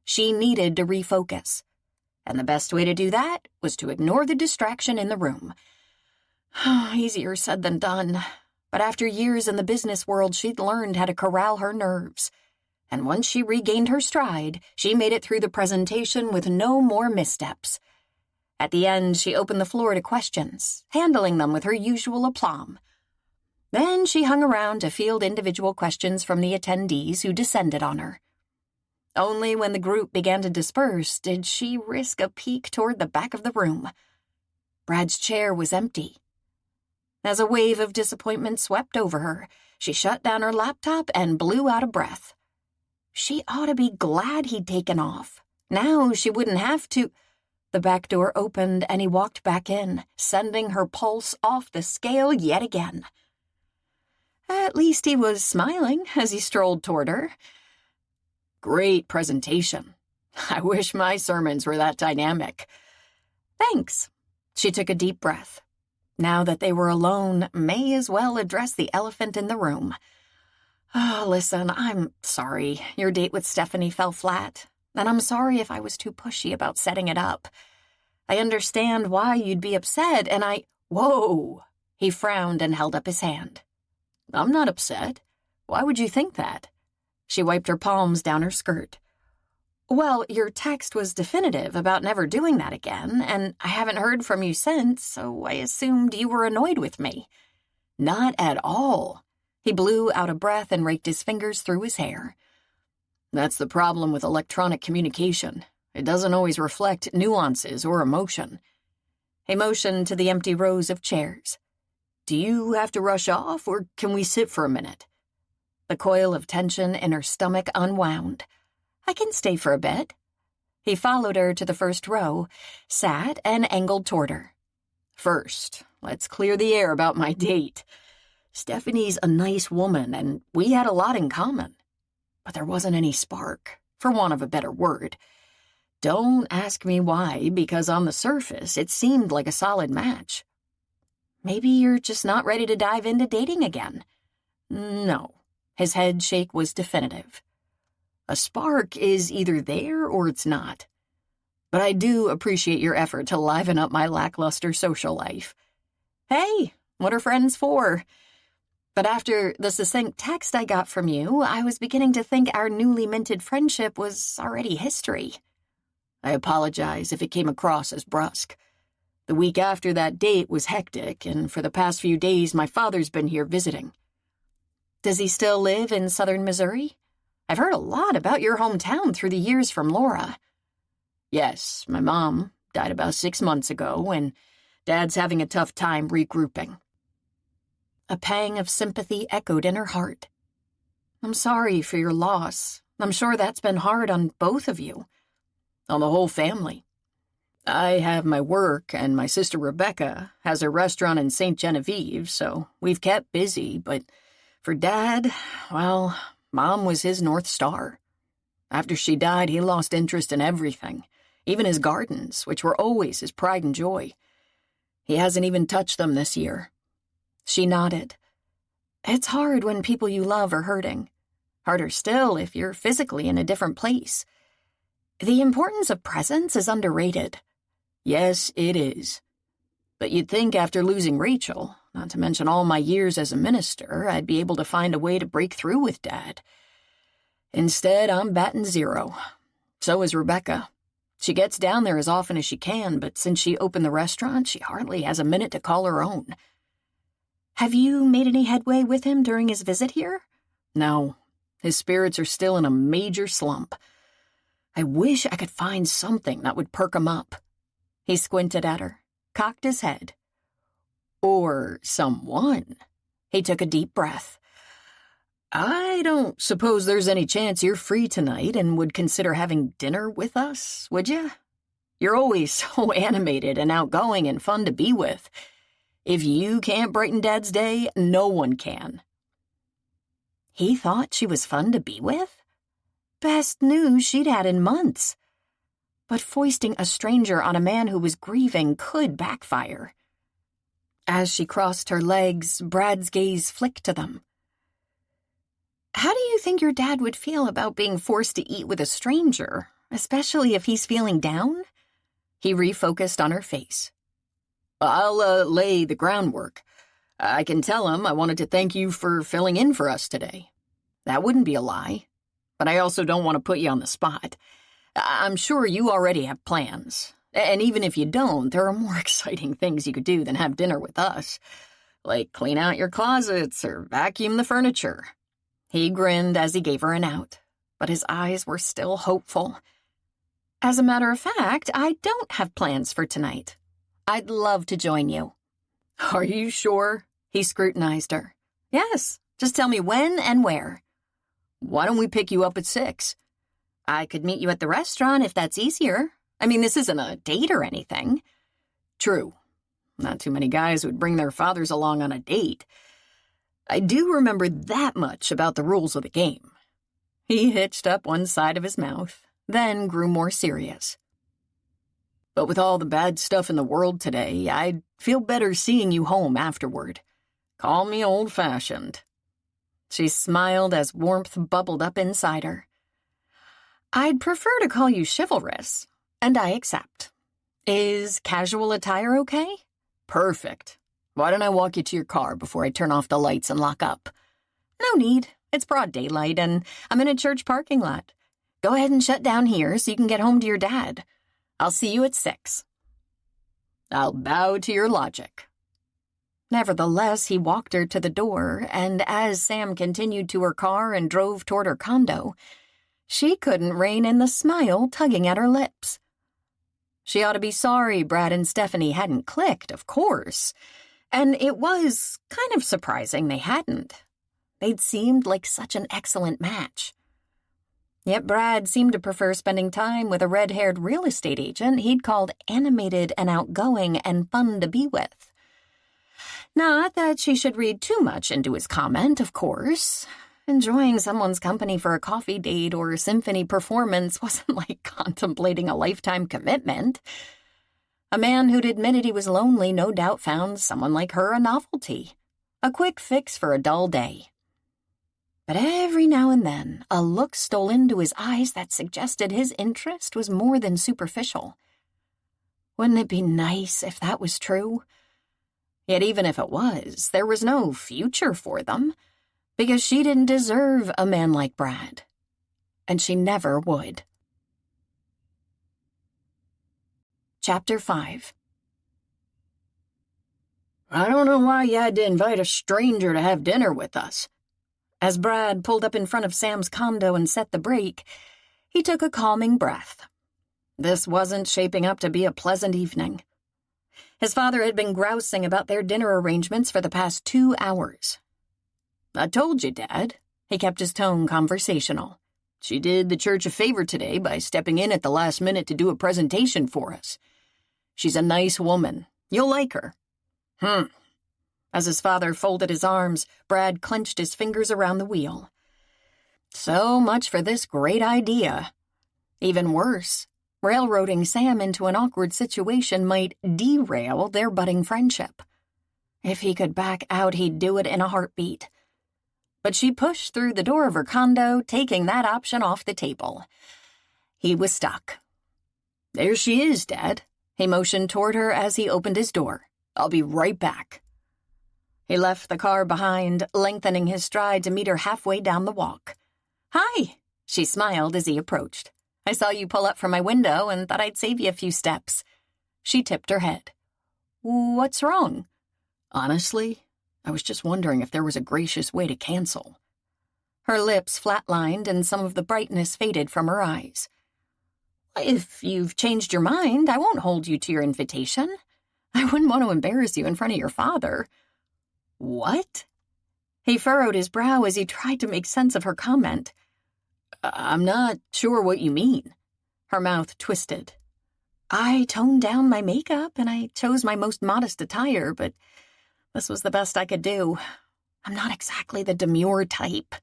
She needed to refocus. And the best way to do that was to ignore the distraction in the room. Easier said than done. But after years in the business world, she'd learned how to corral her nerves. And once she regained her stride, she made it through the presentation with no more missteps. At the end, she opened the floor to questions, handling them with her usual aplomb. Then she hung around to field individual questions from the attendees who descended on her. Only when the group began to disperse did she risk a peek toward the back of the room. Brad's chair was empty. As a wave of disappointment swept over her, she shut down her laptop and blew out a breath. She ought to be glad he'd taken off. Now she wouldn't have to. The back door opened and he walked back in, sending her pulse off the scale yet again. At least he was smiling as he strolled toward her. Great presentation. I wish my sermons were that dynamic. Thanks. She took a deep breath. Now that they were alone, may as well address the elephant in the room. Oh, listen, I'm sorry. Your date with Stephanie fell flat, and I'm sorry if I was too pushy about setting it up. I understand why you'd be upset, and Whoa! He frowned and held up his hand. I'm not upset. Why would you think that? She wiped her palms down her skirt. Well, your text was definitive about never doing that again, and I haven't heard from you since, so I assumed you were annoyed with me. Not at all. He blew out a breath and raked his fingers through his hair. That's the problem with electronic communication. It doesn't always reflect nuances or emotion. He motioned to the empty rows of chairs. Do you have to rush off, or can we sit for a minute? The coil of tension in her stomach unwound. I can stay for a bit. He followed her to the first row, sat, and angled toward her. First, let's clear the air about my date. Stephanie's a nice woman, and we had a lot in common. But there wasn't any spark, for want of a better word. Don't ask me why, because on the surface, it seemed like a solid match. Maybe you're just not ready to dive into dating again. No. His head shake was definitive. A spark is either there or it's not. But I do appreciate your effort to liven up my lackluster social life. Hey, what are friends for? But after the succinct text I got from you, I was beginning to think our newly minted friendship was already history. I apologize if it came across as brusque. The week after that date was hectic, and for the past few days my father's been here visiting. Does he still live in southern Missouri? I've heard a lot about your hometown through the years from Laura. Yes, my mom died about 6 months ago, and Dad's having a tough time regrouping. A pang of sympathy echoed in her heart. I'm sorry for your loss. I'm sure that's been hard on both of you. On the whole family. I have my work, and my sister Rebecca has a restaurant in St. Genevieve, so we've kept busy, but for Dad, well, Mom was his North Star. After she died, he lost interest in everything, even his gardens, which were always his pride and joy. He hasn't even touched them this year. She nodded. It's hard when people you love are hurting. Harder still if you're physically in a different place. The importance of presence is underrated. Yes, it is. But you'd think after losing Rachel, not to mention all my years as a minister, I'd be able to find a way to break through with Dad. Instead, I'm batting zero. So is Rebecca. She gets down there as often as she can, but since she opened the restaurant, she hardly has a minute to call her own. Have you made any headway with him during his visit here? No. His spirits are still in a major slump. I wish I could find something that would perk him up. He squinted at her, cocked his head. Or someone. He took a deep breath. I don't suppose there's any chance you're free tonight and would consider having dinner with us, would you? You're always so animated and outgoing and fun to be with. If you can't brighten Dad's day, no one can. He thought she was fun to be with? Best news she'd had in months. But foisting a stranger on a man who was grieving could backfire. As she crossed her legs, Brad's gaze flicked to them. How do you think your dad would feel about being forced to eat with a stranger, especially if he's feeling down? He refocused on her face. I'll lay the groundwork. I can tell him I wanted to thank you for filling in for us today. That wouldn't be a lie. But I also don't want to put you on the spot. I'm sure you already have plans. And even if you don't, there are more exciting things you could do than have dinner with us. Like clean out your closets or vacuum the furniture. He grinned as he gave her an out, but his eyes were still hopeful. As a matter of fact, I don't have plans for tonight. I'd love to join you. Are you sure? He scrutinized her. Yes, just tell me when and where. Why don't we pick you up at 6? I could meet you at the restaurant if that's easier. I mean, this isn't a date or anything. True. Not too many guys would bring their fathers along on a date. I do remember that much about the rules of the game. He hitched up one side of his mouth, then grew more serious. But with all the bad stuff in the world today, I'd feel better seeing you home afterward. Call me old-fashioned. She smiled as warmth bubbled up inside her. I'd prefer to call you chivalrous, and I accept. Is casual attire okay? Perfect. Why don't I walk you to your car before I turn off the lights and lock up? No need. It's broad daylight, and I'm in a church parking lot. Go ahead and shut down here so you can get home to your dad. I'll see you at 6. I'll bow to your logic. Nevertheless, he walked her to the door, and as Sam continued to her car and drove toward her condo, she couldn't rein in the smile tugging at her lips. She ought to be sorry Brad and Stephanie hadn't clicked, of course, and it was kind of surprising they hadn't. They'd seemed like such an excellent match. Yet Brad seemed to prefer spending time with a red-haired real estate agent he'd called animated and outgoing and fun to be with. Not that she should read too much into his comment, of course. Enjoying someone's company for a coffee date or a symphony performance wasn't like contemplating a lifetime commitment. A man who'd admitted he was lonely no doubt found someone like her a novelty, a quick fix for a dull day. But every now and then, a look stole into his eyes that suggested his interest was more than superficial. Wouldn't it be nice if that was true? Yet even if it was, there was no future for them, because she didn't deserve a man like Brad. And she never would. Chapter 5. I don't know why you had to invite a stranger to have dinner with us. As Brad pulled up in front of Sam's condo and set the brake, he took a calming breath. This wasn't shaping up to be a pleasant evening. His father had been grousing about their dinner arrangements for the past 2 hours. I told you, Dad. He kept his tone conversational. She did the church a favor today by stepping in at the last minute to do a presentation for us. She's a nice woman. You'll like her. As his father folded his arms, Brad clenched his fingers around the wheel. So much for this great idea. Even worse, railroading Sam into an awkward situation might derail their budding friendship. If he could back out, he'd do it in a heartbeat. But she pushed through the door of her condo, taking that option off the table. He was stuck. There she is, Dad. He motioned toward her as he opened his door. I'll be right back. He left the car behind, lengthening his stride to meet her halfway down the walk. Hi, she smiled as he approached. I saw you pull up from my window and thought I'd save you a few steps. She tipped her head. What's wrong? Honestly, I was just wondering if there was a gracious way to cancel. Her lips flatlined and some of the brightness faded from her eyes. If you've changed your mind, I won't hold you to your invitation. I wouldn't want to embarrass you in front of your father. What? He furrowed his brow as he tried to make sense of her comment. I'm not sure what you mean. Her mouth twisted. I toned down my makeup and I chose my most modest attire, but this was the best I could do. I'm not exactly the demure type.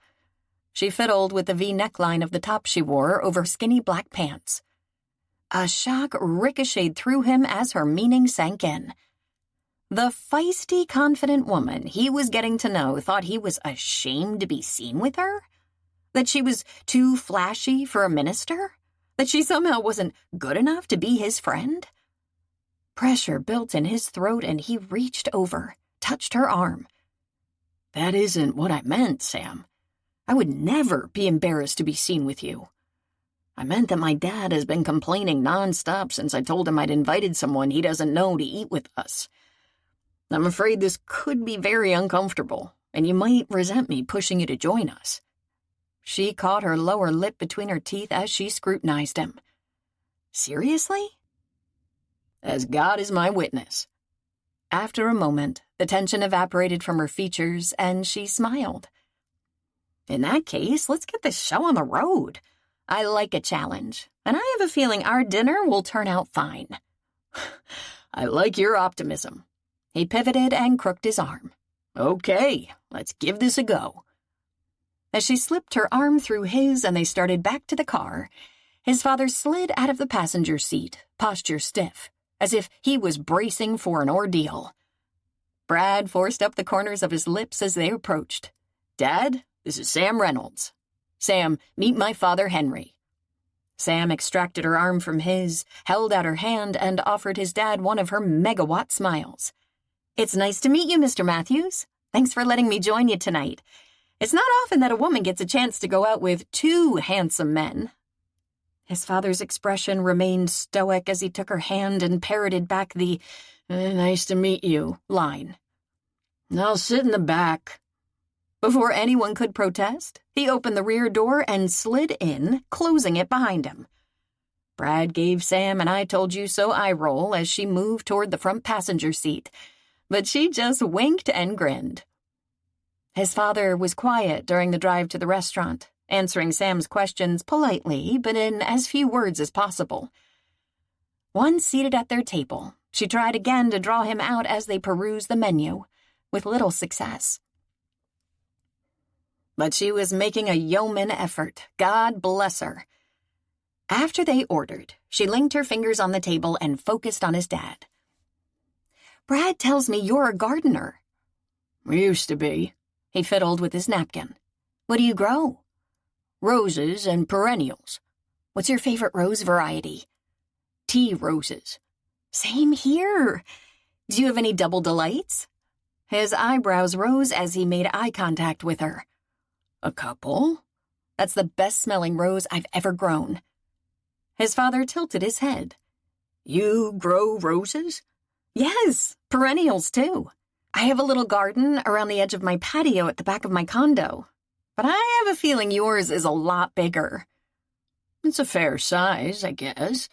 She fiddled with the V neckline of the top she wore over skinny black pants. A shock ricocheted through him as her meaning sank in. The feisty, confident woman he was getting to know thought he was ashamed to be seen with her? That she was too flashy for a minister? That she somehow wasn't good enough to be his friend? Pressure built in his throat and he reached over, touched her arm. That isn't what I meant, Sam. I would never be embarrassed to be seen with you. I meant that my dad has been complaining nonstop since I told him I'd invited someone he doesn't know to eat with us. I'm afraid this could be very uncomfortable, and you might resent me pushing you to join us. She caught her lower lip between her teeth as she scrutinized him. Seriously? As God is my witness. After a moment, the tension evaporated from her features, and she smiled. In that case, let's get this show on the road. I like a challenge, and I have a feeling our dinner will turn out fine. I like your optimism. He pivoted and crooked his arm. Okay, let's give this a go. As she slipped her arm through his and they started back to the car, his father slid out of the passenger seat, posture stiff, as if he was bracing for an ordeal. Brad forced up the corners of his lips as they approached. Dad, this is Sam Reynolds. Sam, meet my father, Henry. Sam extracted her arm from his, held out her hand, and offered his dad one of her megawatt smiles. It's nice to meet you, Mr. Matthews. Thanks for letting me join you tonight. It's not often that a woman gets a chance to go out with two handsome men. His father's expression remained stoic as he took her hand and parroted back the, nice to meet you, line. I'll sit in the back. Before anyone could protest, he opened the rear door and slid in, closing it behind him. Brad gave Sam an I-told-you-so eye roll as she moved toward the front passenger seat, but she just winked and grinned. His father was quiet during the drive to the restaurant, answering Sam's questions politely, but in as few words as possible. Once seated at their table, she tried again to draw him out as they perused the menu, with little success. But she was making a yeoman effort, God bless her. After they ordered, she linked her fingers on the table and focused on his dad. "Brad tells me you're a gardener." "Used to be." He fiddled with his napkin. "What do you grow?" "Roses and perennials." "What's your favorite rose variety?" "Tea roses." "Same here. Do you have any double delights?" His eyebrows rose as he made eye contact with her. "A couple." "That's the best-smelling rose I've ever grown." His father tilted his head. "You grow roses?" "Yes, perennials, too. I have a little garden around the edge of my patio at the back of my condo. But I have a feeling yours is a lot bigger." "It's a fair size, I guess.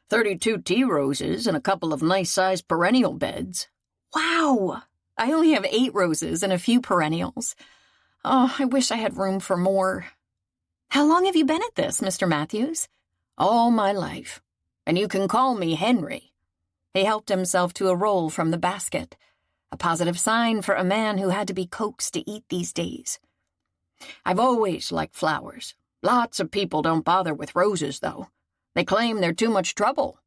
32 tea roses and a couple of nice-sized perennial beds." "Wow! I only have 8 roses and a few perennials. Oh, I wish I had room for more." "How long have you been at this, Mr. Matthews?" "All my life. And you can call me Henry." He helped himself to a roll from the basket, a positive sign for a man who had to be coaxed to eat these days. "I've always liked flowers. Lots of people don't bother with roses, though. They claim they're too much trouble."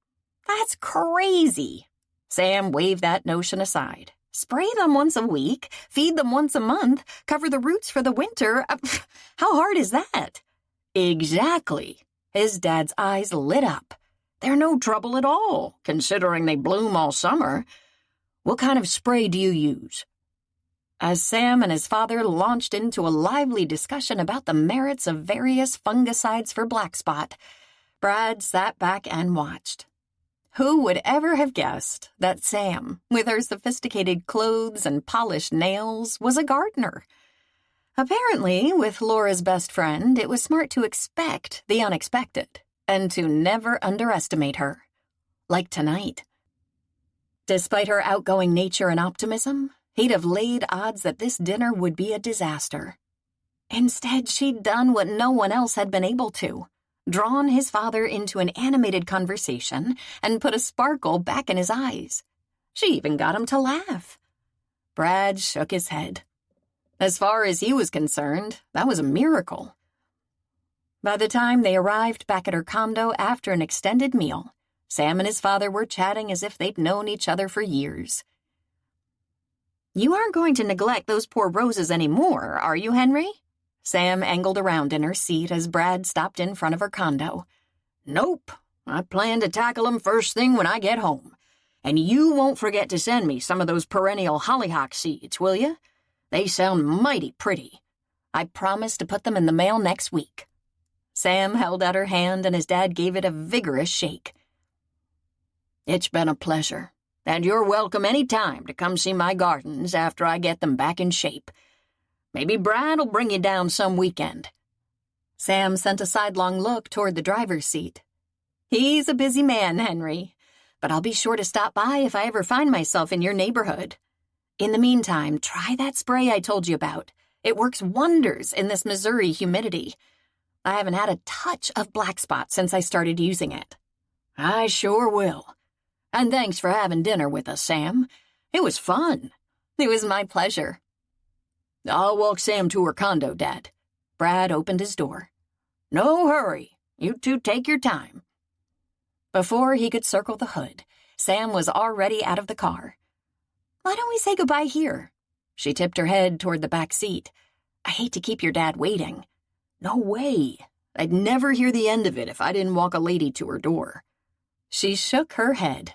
"That's crazy." Sam waved that notion aside. "Spray them once a week, feed them once a month, cover the roots for the winter. How hard is that?" "Exactly." His dad's eyes lit up. "They're no trouble at all, considering they bloom all summer. What kind of spray do you use?" As Sam and his father launched into a lively discussion about the merits of various fungicides for black spot, Brad sat back and watched. Who would ever have guessed that Sam, with her sophisticated clothes and polished nails, was a gardener? Apparently, with Laura's best friend, it was smart to expect the unexpected and to never underestimate her. Like tonight. Despite her outgoing nature and optimism, he'd have laid odds that this dinner would be a disaster. Instead, she'd done what no one else had been able to. Drawn his father into an animated conversation and put a sparkle back in his eyes. She even got him to laugh. Brad shook his head. As far as he was concerned, that was a miracle. By the time they arrived back at her condo after an extended meal, Sam and his father were chatting as if they'd known each other for years. "You aren't going to neglect those poor roses anymore, are you, Henry?" Sam angled around in her seat as Brad stopped in front of her condo. "Nope. I plan to tackle them first thing when I get home. And you won't forget to send me some of those perennial hollyhock seeds, will you? They sound mighty pretty." "I promise to put them in the mail next week." Sam held out her hand and his dad gave it a vigorous shake. "It's been a pleasure, and you're welcome any time to come see my gardens after I get them back in shape. Maybe Brad'll bring you down some weekend." Sam sent a sidelong look toward the driver's seat. "He's a busy man, Henry, but I'll be sure to stop by if I ever find myself in your neighborhood. In the meantime, try that spray I told you about. It works wonders in this Missouri humidity. I haven't had a touch of black spot since I started using it." "I sure will. And thanks for having dinner with us, Sam. It was fun." "It was my pleasure." "I'll walk Sam to her condo, Dad." Brad opened his door. "No hurry. You two take your time." Before he could circle the hood, Sam was already out of the car. "Why don't we say goodbye here?" She tipped her head toward the back seat. "I hate to keep your dad waiting." "No way. I'd never hear the end of it if I didn't walk a lady to her door." She shook her head.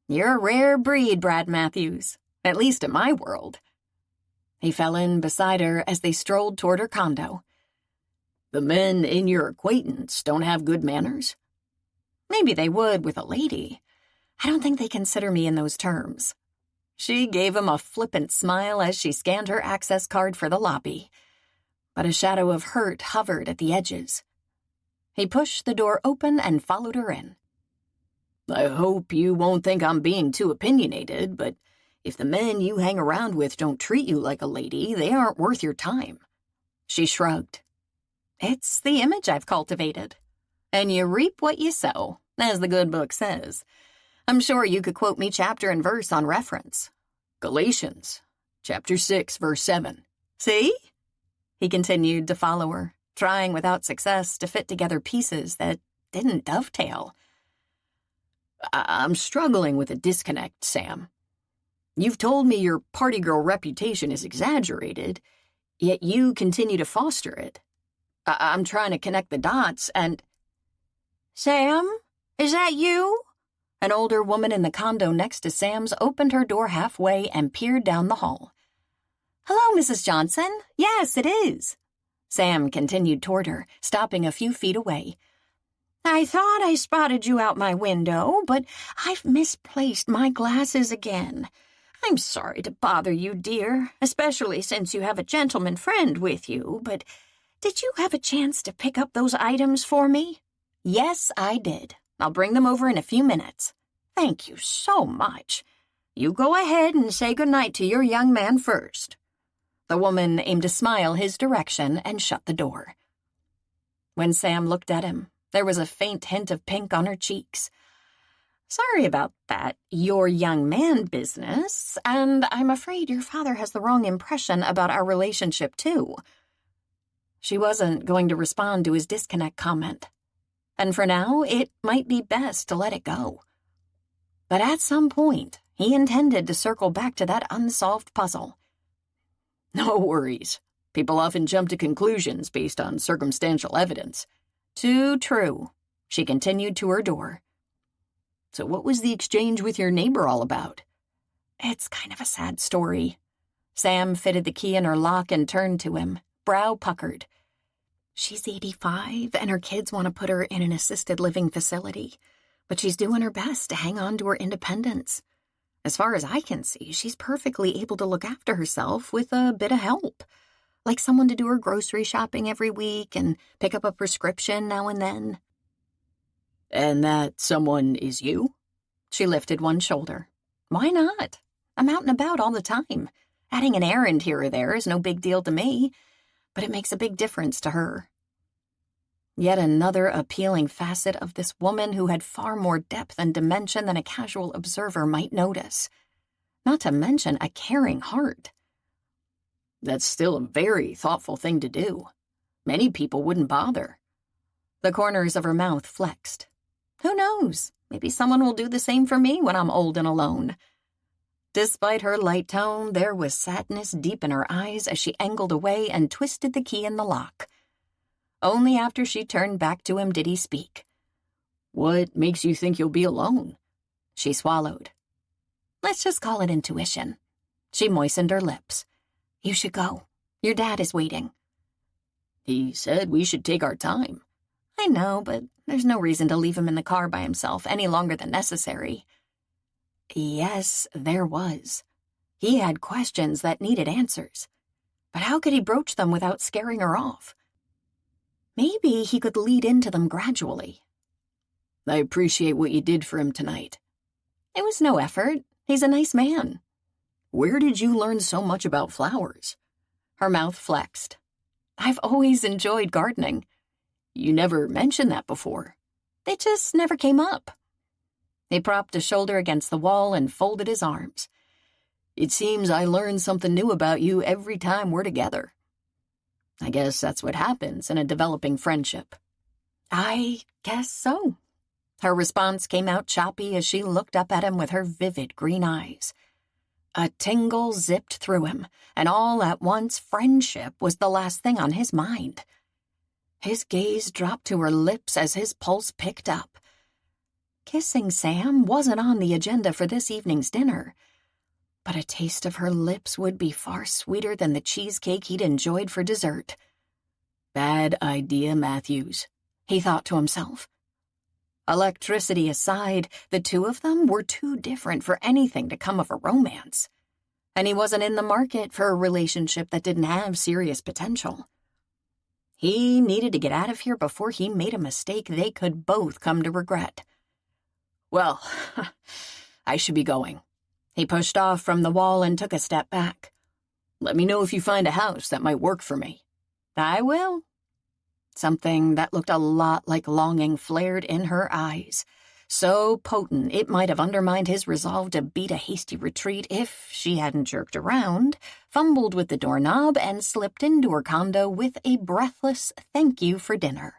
"You're a rare breed, Brad Matthews, at least in my world." He fell in beside her as they strolled toward her condo. "The men in your acquaintance don't have good manners?" "Maybe they would with a lady. I don't think they consider me in those terms." She gave him a flippant smile as she scanned her access card for the lobby, but a shadow of hurt hovered at the edges. He pushed the door open and followed her in. "I hope you won't think I'm being too opinionated, but if the men you hang around with don't treat you like a lady, they aren't worth your time." She shrugged. It's the image I've cultivated. And you reap what you sow, as the good book says. I'm sure you could quote me chapter and verse on reference. Galatians, chapter 6, verse 7. See? He continued to follow her, trying without success to fit together pieces that didn't dovetail. I'm struggling with a disconnect, Sam. You've told me your party girl reputation is exaggerated, yet you continue to foster it. I'm trying to connect the dots and... Sam, is that you? An older woman in the condo next to Sam's opened her door halfway and peered down the hall. Hello, Mrs. Johnson. Yes, it is. Sam continued toward her, stopping a few feet away. I thought I spotted you out my window, but I've misplaced my glasses again. I'm sorry to bother you, dear, especially since you have a gentleman friend with you, but did you have a chance to pick up those items for me? Yes, I did. I'll bring them over in a few minutes. Thank you so much. You go ahead and say goodnight to your young man first. The woman aimed a smile his direction and shut the door. When Sam looked at him, there was a faint hint of pink on her cheeks. Sorry about that, your young man business, and I'm afraid your father has the wrong impression about our relationship, too. She wasn't going to respond to his disconnect comment, and for now, it might be best to let it go. But at some point, he intended to circle back to that unsolved puzzle. No worries. People often jump to conclusions based on circumstantial evidence. Too true. She continued to her door. So what was the exchange with your neighbor all about? It's kind of a sad story. Sam fitted the key in her lock and turned to him, brow puckered. She's 85, and her kids want to put her in an assisted living facility, but she's doing her best to hang on to her independence. As far as I can see, she's perfectly able to look after herself with a bit of help, like someone to do her grocery shopping every week and pick up a prescription now and then. And that someone is you? She lifted one shoulder. Why not? I'm out and about all the time. Adding an errand here or there is no big deal to me, but it makes a big difference to her. Yet another appealing facet of this woman who had far more depth and dimension than a casual observer might notice. Not to mention a caring heart. That's still a very thoughtful thing to do. Many people wouldn't bother. The corners of her mouth flexed. Who knows? Maybe someone will do the same for me when I'm old and alone. Despite her light tone, there was sadness deep in her eyes as she angled away and twisted the key in the lock. Only after she turned back to him did he speak. What makes you think you'll be alone? She swallowed. Let's just call it intuition. She moistened her lips. You should go. Your dad is waiting. He said we should take our time. I know, but there's no reason to leave him in the car by himself any longer than necessary. Yes, there was. He had questions that needed answers. But how could he broach them without scaring her off? Maybe he could lead into them gradually. I appreciate what you did for him tonight. It was no effort. He's a nice man. Where did you learn so much about flowers? Her mouth flexed. I've always enjoyed gardening. You never mentioned that before. It just never came up. He propped a shoulder against the wall and folded his arms. It seems I learn something new about you every time we're together. I guess that's what happens in a developing friendship. I guess so. Her response came out choppy as she looked up at him with her vivid green eyes. A tingle zipped through him, and all at once friendship was the last thing on his mind. His gaze dropped to her lips as his pulse picked up. Kissing Sam wasn't on the agenda for this evening's dinner, but a taste of her lips would be far sweeter than the cheesecake he'd enjoyed for dessert. Bad idea, Matthews, he thought to himself. Electricity aside, the two of them were too different for anything to come of a romance, and he wasn't in the market for a relationship that didn't have serious potential. He needed to get out of here before he made a mistake they could both come to regret. Well, I should be going. He pushed off from the wall and took a step back. Let me know if you find a house that might work for me. I will. Something that looked a lot like longing flared in her eyes, so potent it might have undermined his resolve to beat a hasty retreat if she hadn't jerked around, fumbled with the doorknob, and slipped into her condo with a breathless thank you for dinner.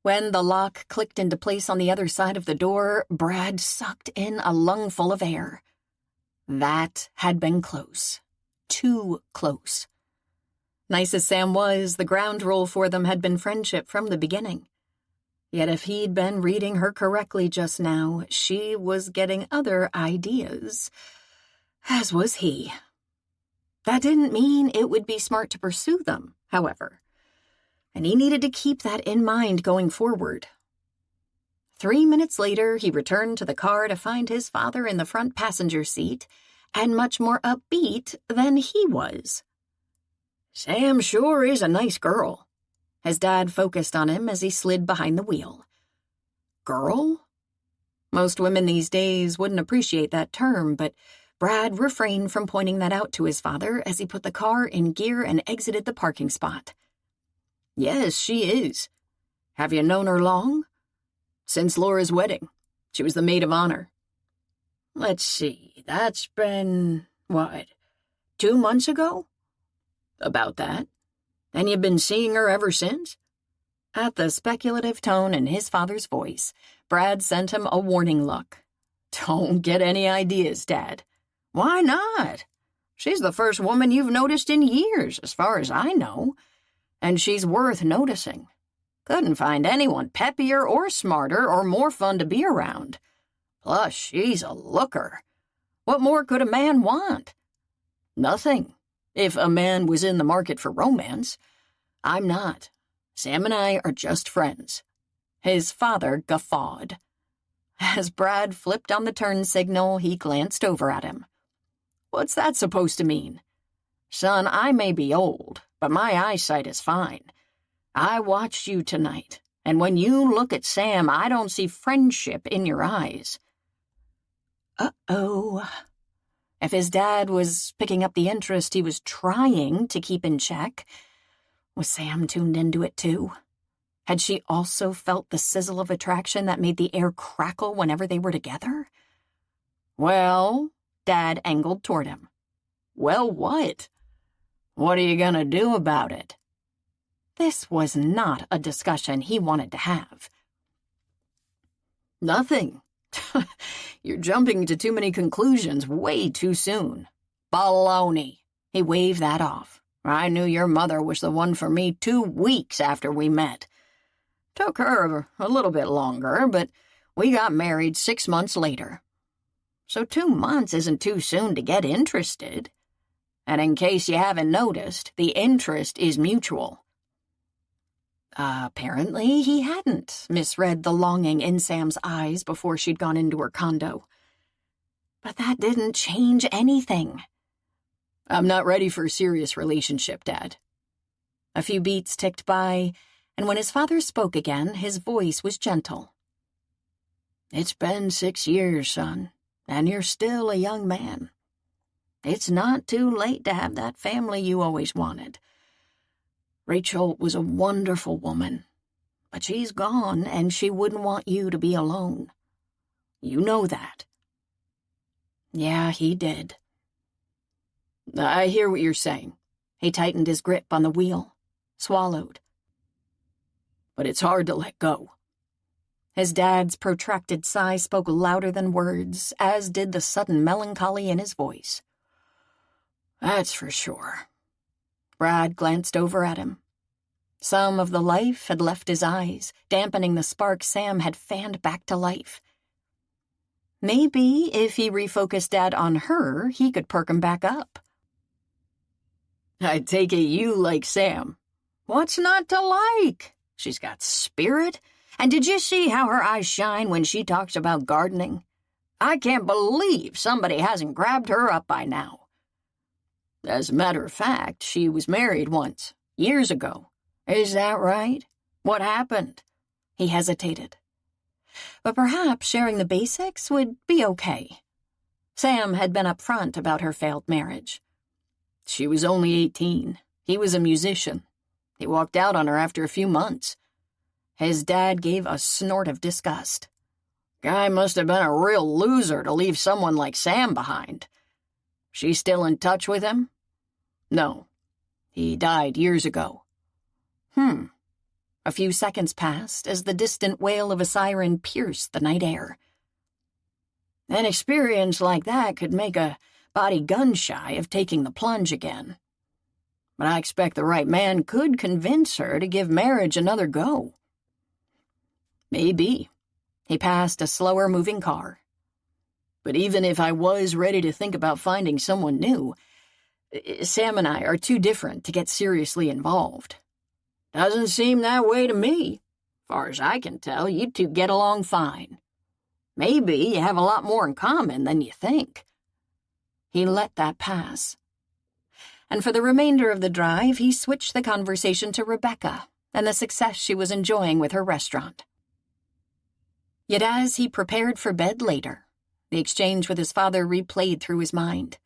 When the lock clicked into place on the other side of the door, Brad sucked in a lungful of air. That had been close. Too close. Nice as Sam was, the ground rule for them had been friendship from the beginning. Yet if he'd been reading her correctly just now, she was getting other ideas, as was he. That didn't mean it would be smart to pursue them, however, and he needed to keep that in mind going forward. 3 minutes later, he returned to the car to find his father in the front passenger seat, and much more upbeat than he was. "Sam sure is a nice girl." His dad focused on him as he slid behind the wheel. Girl? Most women these days wouldn't appreciate that term, but Brad refrained from pointing that out to his father as he put the car in gear and exited the parking spot. "Yes, she is. Have you known her long?" "Since Laura's wedding. She was the maid of honor." "Let's see, that's been, 2 months ago?" "About that. And you've been seeing her ever since?" At the speculative tone in his father's voice, Brad sent him a warning look. "Don't get any ideas, Dad." "Why not? She's the first woman you've noticed in years, as far as I know. And she's worth noticing. Couldn't find anyone peppier or smarter or more fun to be around. Plus, she's a looker. What more could a man want?" "Nothing. If a man was in the market for romance. I'm not. Sam and I are just friends." His father guffawed. As Brad flipped on the turn signal, he glanced over at him. "What's that supposed to mean?" "Son, I may be old, but my eyesight is fine. I watched you tonight, and when you look at Sam, I don't see friendship in your eyes." Uh-oh. If his dad was picking up the interest he was trying to keep in check, was Sam tuned into it too? Had she also felt the sizzle of attraction that made the air crackle whenever they were together? "Well," Dad angled toward him. "Well, what? What are you gonna do about it?" This was not a discussion he wanted to have. "Nothing. You're jumping to too many conclusions way too soon." "Baloney." He waved that off. "I knew your mother was the one for me 2 weeks after we met. Took her a little bit longer, but we got married 6 months later. So 2 months isn't too soon to get interested. And in case you haven't noticed, the interest is mutual." Apparently he hadn't misread the longing in Sam's eyes before she'd gone into her condo. But that didn't change anything. "I'm not ready for a serious relationship, Dad." A few beats ticked by, and when his father spoke again, his voice was gentle. "It's been 6 years, son, and you're still a young man. It's not too late to have that family you always wanted. Rachel was a wonderful woman, but she's gone, and she wouldn't want you to be alone. You know that." Yeah, he did. "I hear what you're saying." He tightened his grip on the wheel, swallowed. "But it's hard to let go." His dad's protracted sigh spoke louder than words, as did the sudden melancholy in his voice. "That's for sure." Brad glanced over at him. Some of the life had left his eyes, dampening the spark Sam had fanned back to life. Maybe if he refocused Dad on her, he could perk him back up. "I take it you like Sam." "What's not to like? She's got spirit. And did you see how her eyes shine when she talks about gardening? I can't believe somebody hasn't grabbed her up by now." "As a matter of fact, she was married once, years ago." "Is that right? What happened?" He hesitated. But perhaps sharing the basics would be okay. Sam had been upfront about her failed marriage. "She was only 18. He was a musician. He walked out on her after a few months. His dad gave a snort of disgust. Guy must have been a real loser to leave someone like Sam behind. She still in touch with him? No. He died years ago. A few seconds passed as the distant wail of a siren pierced the night air. An experience like that could make a body gun-shy of taking the plunge again. But I expect the right man could convince her to give marriage another go. Maybe. He passed a slower-moving car. But even if I was ready to think about finding someone new, Sam and I are too different to get seriously involved. Doesn't seem that way to me. Far as I can tell, you two get along fine. Maybe you have a lot more in common than you think. He let that pass. And for the remainder of the drive, he switched the conversation to Rebecca and the success she was enjoying with her restaurant. Yet as he prepared for bed later, the exchange with his father replayed through his mind.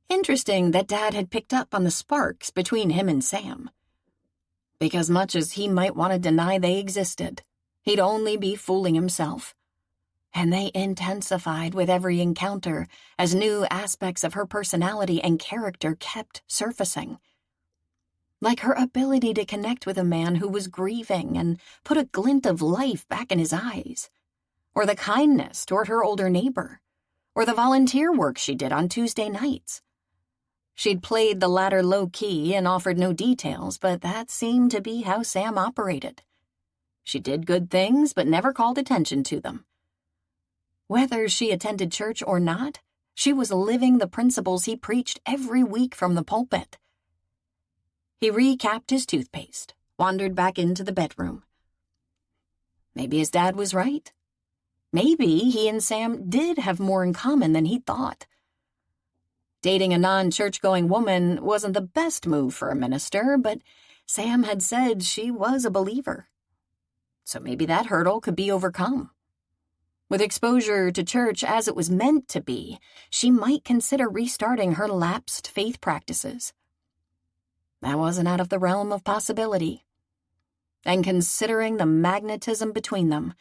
Interesting that Dad had picked up on the sparks between him and Sam. Because much as he might want to deny they existed, he'd only be fooling himself. And they intensified with every encounter as new aspects of her personality and character kept surfacing. Like her ability to connect with a man who was grieving and put a glint of life back in his eyes, or the kindness toward her older neighbor, or the volunteer work she did on Tuesday nights. She'd played the latter low-key and offered no details, but that seemed to be how Sam operated. She did good things, but never called attention to them. Whether she attended church or not, she was living the principles he preached every week from the pulpit. He recapped his toothpaste, wandered back into the bedroom. Maybe his dad was right. Maybe he and Sam did have more in common than he thought. Dating a non-church-going woman wasn't the best move for a minister, but Sam had said she was a believer. So maybe that hurdle could be overcome. With exposure to church as it was meant to be, she might consider restarting her lapsed faith practices. That wasn't out of the realm of possibility. And considering the magnetism between them,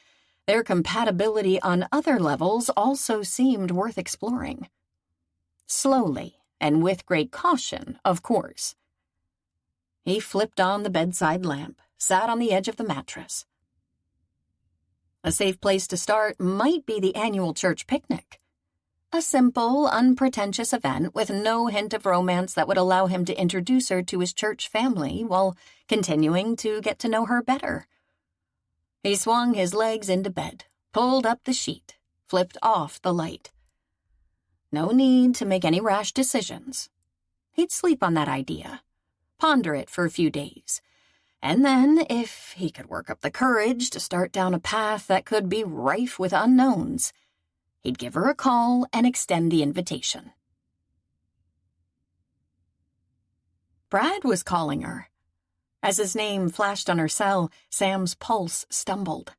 their compatibility on other levels also seemed worth exploring. Slowly, and with great caution, of course. He flipped on the bedside lamp, sat on the edge of the mattress. A safe place to start might be the annual church picnic. A simple, unpretentious event with no hint of romance that would allow him to introduce her to his church family while continuing to get to know her better. He swung his legs into bed, pulled up the sheet, flipped off the light. No need to make any rash decisions. He'd sleep on that idea, ponder it for a few days, and then, if he could work up the courage to start down a path that could be rife with unknowns, he'd give her a call and extend the invitation. Brad was calling her. As his name flashed on her cell, Sam's pulse stumbled.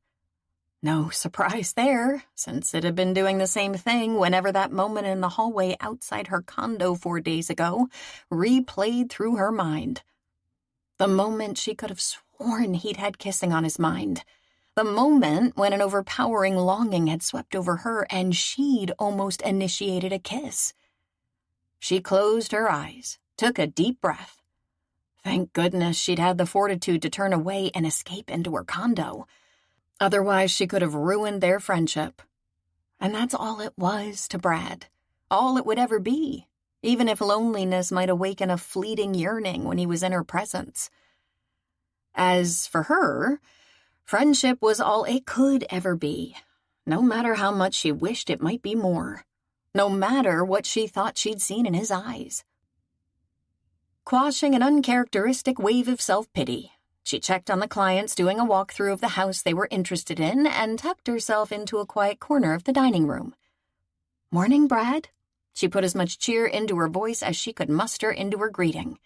No surprise there, since it had been doing the same thing whenever that moment in the hallway outside her condo 4 days ago replayed through her mind. The moment she could have sworn he'd had kissing on his mind. The moment when an overpowering longing had swept over her and she'd almost initiated a kiss. She closed her eyes, took a deep breath. Thank goodness she'd had the fortitude to turn away and escape into her condo. Otherwise, she could have ruined their friendship. And that's all it was to Brad. All it would ever be, even if loneliness might awaken a fleeting yearning when he was in her presence. As for her, friendship was all it could ever be, no matter how much she wished it might be more, no matter what she thought she'd seen in his eyes. Quashing an uncharacteristic wave of self-pity, she checked on the clients doing a walkthrough of the house they were interested in and tucked herself into a quiet corner of the dining room. "Morning, Brad." She put as much cheer into her voice as she could muster into her greeting.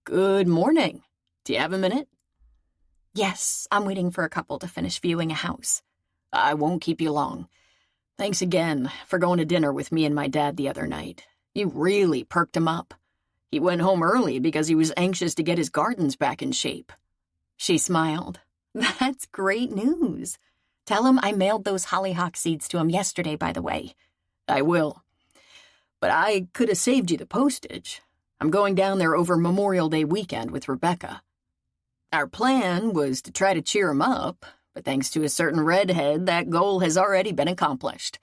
"Good morning. Do you have a minute?" "Yes, I'm waiting for a couple to finish viewing a house." "I won't keep you long. Thanks again for going to dinner with me and my dad the other night. You really perked him up. He went home early because he was anxious to get his gardens back in shape. She smiled. That's great news. Tell him I mailed those hollyhock seeds to him yesterday, by the way. I will. But I could have saved you the postage. I'm going down there over Memorial Day weekend with Rebecca. Our plan was to try to cheer him up, but thanks to a certain redhead, that goal has already been accomplished.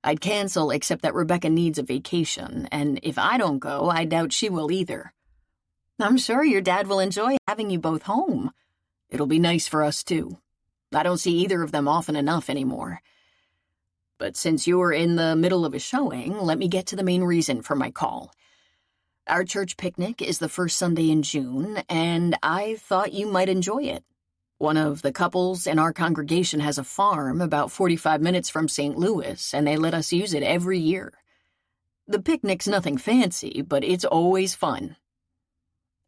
I'd cancel except that Rebecca needs a vacation, and if I don't go, I doubt she will either. I'm sure your dad will enjoy having you both home. It'll be nice for us, too. I don't see either of them often enough anymore. But since you're in the middle of a showing, let me get to the main reason for my call. Our church picnic is the first Sunday in June, and I thought you might enjoy it. One of the couples in our congregation has a farm about 45 minutes from St. Louis, and they let us use it every year. The picnic's nothing fancy, but it's always fun.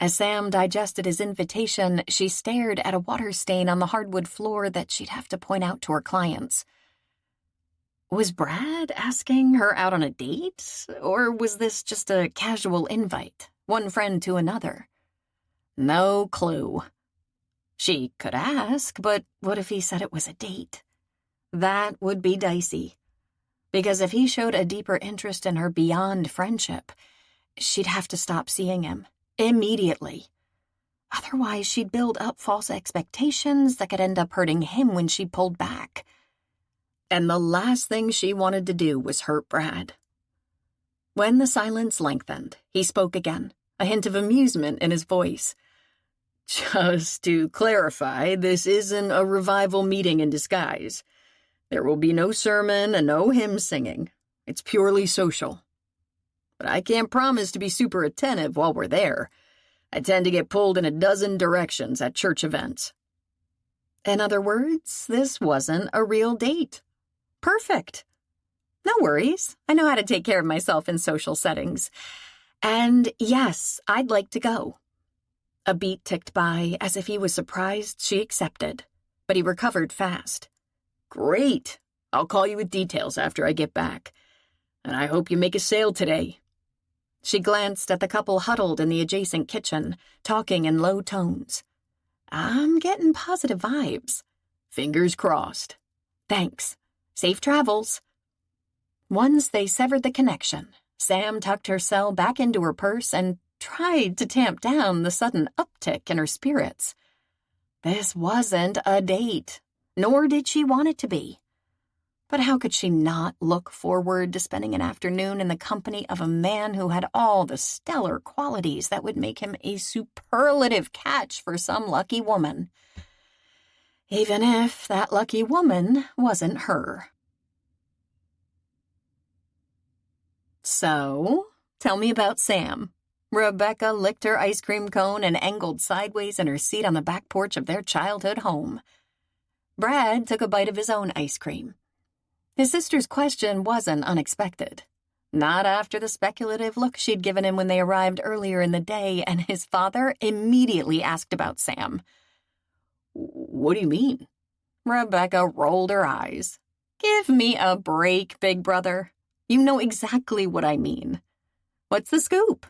As Sam digested his invitation, she stared at a water stain on the hardwood floor that she'd have to point out to her clients. Was Brad asking her out on a date, or was this just a casual invite, one friend to another? No clue. She could ask, but what if he said it was a date? That would be dicey. Because if he showed a deeper interest in her beyond friendship, she'd have to stop seeing him immediately. Otherwise, she'd build up false expectations that could end up hurting him when she pulled back. And the last thing she wanted to do was hurt Brad. When the silence lengthened, he spoke again, a hint of amusement in his voice. Just to clarify, this isn't a revival meeting in disguise. There will be no sermon and no hymn singing. It's purely social. But I can't promise to be super attentive while we're there. I tend to get pulled in a dozen directions at church events. In other words, this wasn't a real date. Perfect. No worries. I know how to take care of myself in social settings. And yes, I'd like to go. A beat ticked by, as if he was surprised she accepted, but he recovered fast. Great. I'll call you with details after I get back. And I hope you make a sale today. She glanced at the couple huddled in the adjacent kitchen, talking in low tones. I'm getting positive vibes. Fingers crossed. Thanks. Safe travels. Once they severed the connection, Sam tucked her cell back into her purse and tried to tamp down the sudden uptick in her spirits. This wasn't a date, nor did she want it to be. But how could she not look forward to spending an afternoon in the company of a man who had all the stellar qualities that would make him a superlative catch for some lucky woman? Even if that lucky woman wasn't her. So, tell me about Sam. Rebecca licked her ice cream cone and angled sideways in her seat on the back porch of their childhood home. Brad took a bite of his own ice cream. His sister's question wasn't unexpected. Not after the speculative look she'd given him when they arrived earlier in the day, and his father immediately asked about Sam. What do you mean? Rebecca rolled her eyes. Give me a break, big brother. You know exactly what I mean. What's the scoop?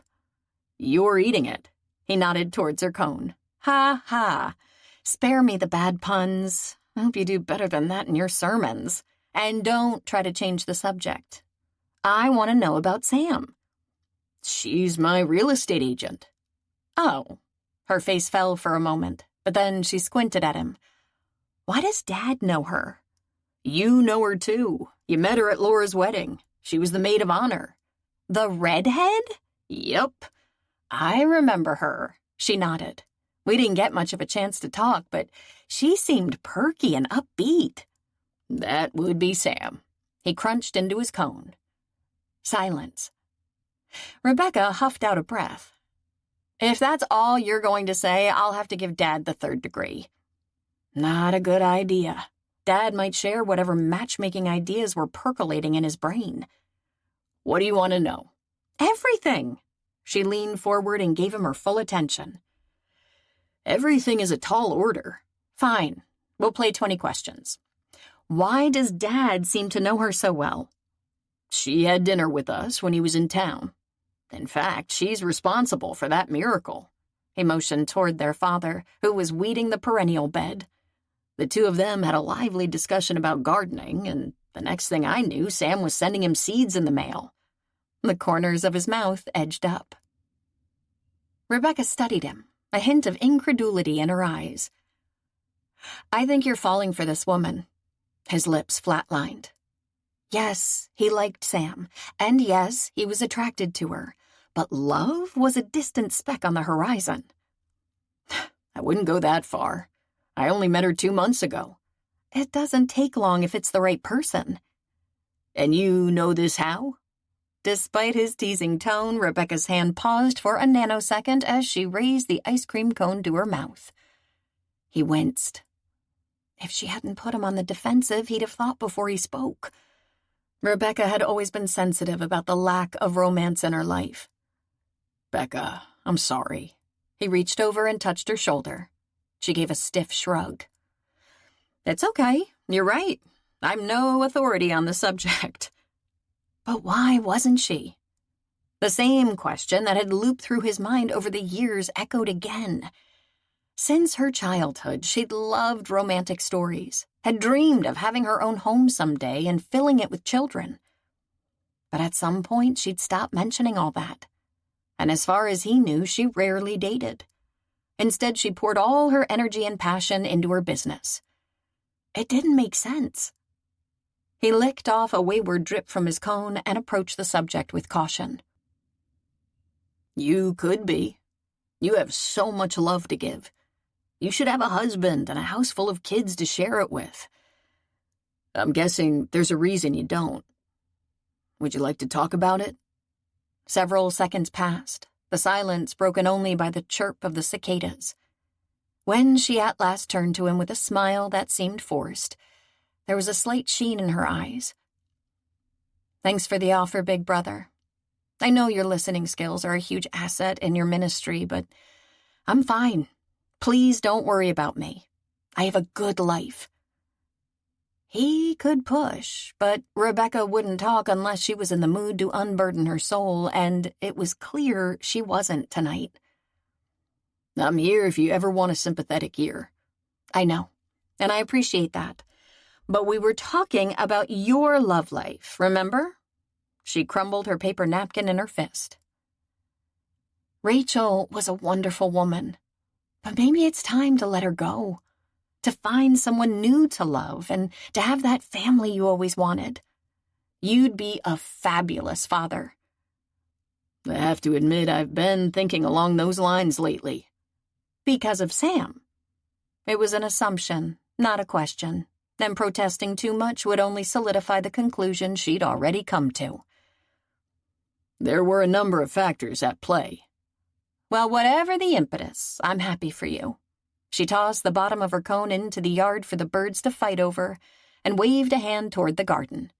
You're eating it. He nodded towards her cone. Ha ha. Spare me the bad puns. I hope you do better than that in your sermons. And don't try to change the subject. I want to know about Sam. She's my real estate agent. Oh. Her face fell for a moment, but then she squinted at him. Why does Dad know her? You know her too. You met her at Laura's wedding. She was the maid of honor. The redhead? Yep. I remember her. She nodded. We didn't get much of a chance to talk, but she seemed perky and upbeat. That would be Sam. He crunched into his cone. Silence. Rebecca huffed out a breath. If that's all you're going to say, I'll have to give Dad the 3rd degree. Not a good idea. Dad might share whatever matchmaking ideas were percolating in his brain. What do you want to know? Everything. She leaned forward and gave him her full attention. Everything is a tall order. Fine. We'll play 20 questions. Why does Dad seem to know her so well? She had dinner with us when he was in town. In fact, she's responsible for that miracle." He motioned toward their father, who was weeding the perennial bed. The two of them had a lively discussion about gardening, and the next thing I knew, Sam was sending him seeds in the mail. The corners of his mouth edged up. Rebecca studied him, a hint of incredulity in her eyes. "I think you're falling for this woman." His lips flatlined. Yes, he liked Sam, and yes, he was attracted to her, but love was a distant speck on the horizon. "I wouldn't go that far. I only met her 2 months ago." "It doesn't take long if it's the right person." "And you know this how?" Despite his teasing tone, Rebecca's hand paused for a nanosecond as she raised the ice cream cone to her mouth. He winced. If she hadn't put him on the defensive, he'd have thought before he spoke. Rebecca had always been sensitive about the lack of romance in her life. "Becca, I'm sorry." He reached over and touched her shoulder. She gave a stiff shrug. "It's okay. You're right. I'm no authority on the subject." But why wasn't she? The same question that had looped through his mind over the years echoed again. Since her childhood, she'd loved romantic stories, had dreamed of having her own home someday and filling it with children. But at some point, she'd stopped mentioning all that. And as far as he knew, she rarely dated. Instead, she poured all her energy and passion into her business. It didn't make sense. He licked off a wayward drip from his cone and approached the subject with caution. "You could be. You have so much love to give. You should have a husband and a house full of kids to share it with. I'm guessing there's a reason you don't. Would you like to talk about it?" Several seconds passed, the silence broken only by the chirp of the cicadas. When she at last turned to him with a smile that seemed forced, there was a slight sheen in her eyes. "Thanks for the offer, big brother. I know your listening skills are a huge asset in your ministry, but I'm fine. Please don't worry about me. I have a good life." He could push, but Rebecca wouldn't talk unless she was in the mood to unburden her soul, and it was clear she wasn't tonight. "I'm here if you ever want a sympathetic ear." "I know, and I appreciate that. But we were talking about your love life, remember?" She crumbled her paper napkin in her fist. Rachel was a wonderful woman, but maybe it's time to let her go. To find someone new to love and to have that family you always wanted. You'd be a fabulous father. "I have to admit I've been thinking along those lines lately." "Because of Sam?" It was an assumption, not a question, and protesting too much would only solidify the conclusion she'd already come to. "There were a number of factors at play." "Well, whatever the impetus, I'm happy for you." She tossed the bottom of her cone into the yard for the birds to fight over and waved a hand toward the garden.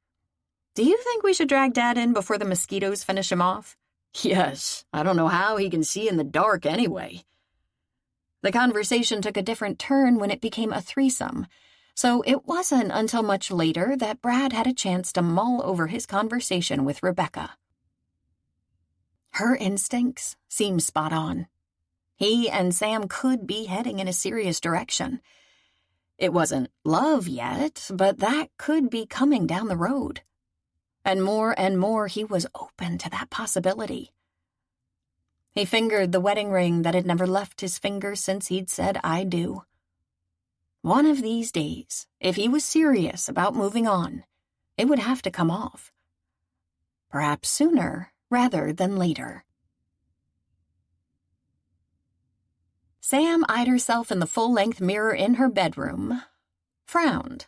"Do you think we should drag Dad in before the mosquitoes finish him off?" "Yes, I don't know how he can see in the dark anyway." The conversation took a different turn when it became a threesome, so it wasn't until much later that Brad had a chance to mull over his conversation with Rebecca. Her instincts seemed spot on. He and Sam could be heading in a serious direction. It wasn't love yet, but that could be coming down the road. And more he was open to that possibility. He fingered the wedding ring that had never left his finger since he'd said, "I do." One of these days, if he was serious about moving on, it would have to come off. Perhaps sooner rather than later. Sam eyed herself in the full-length mirror in her bedroom, frowned.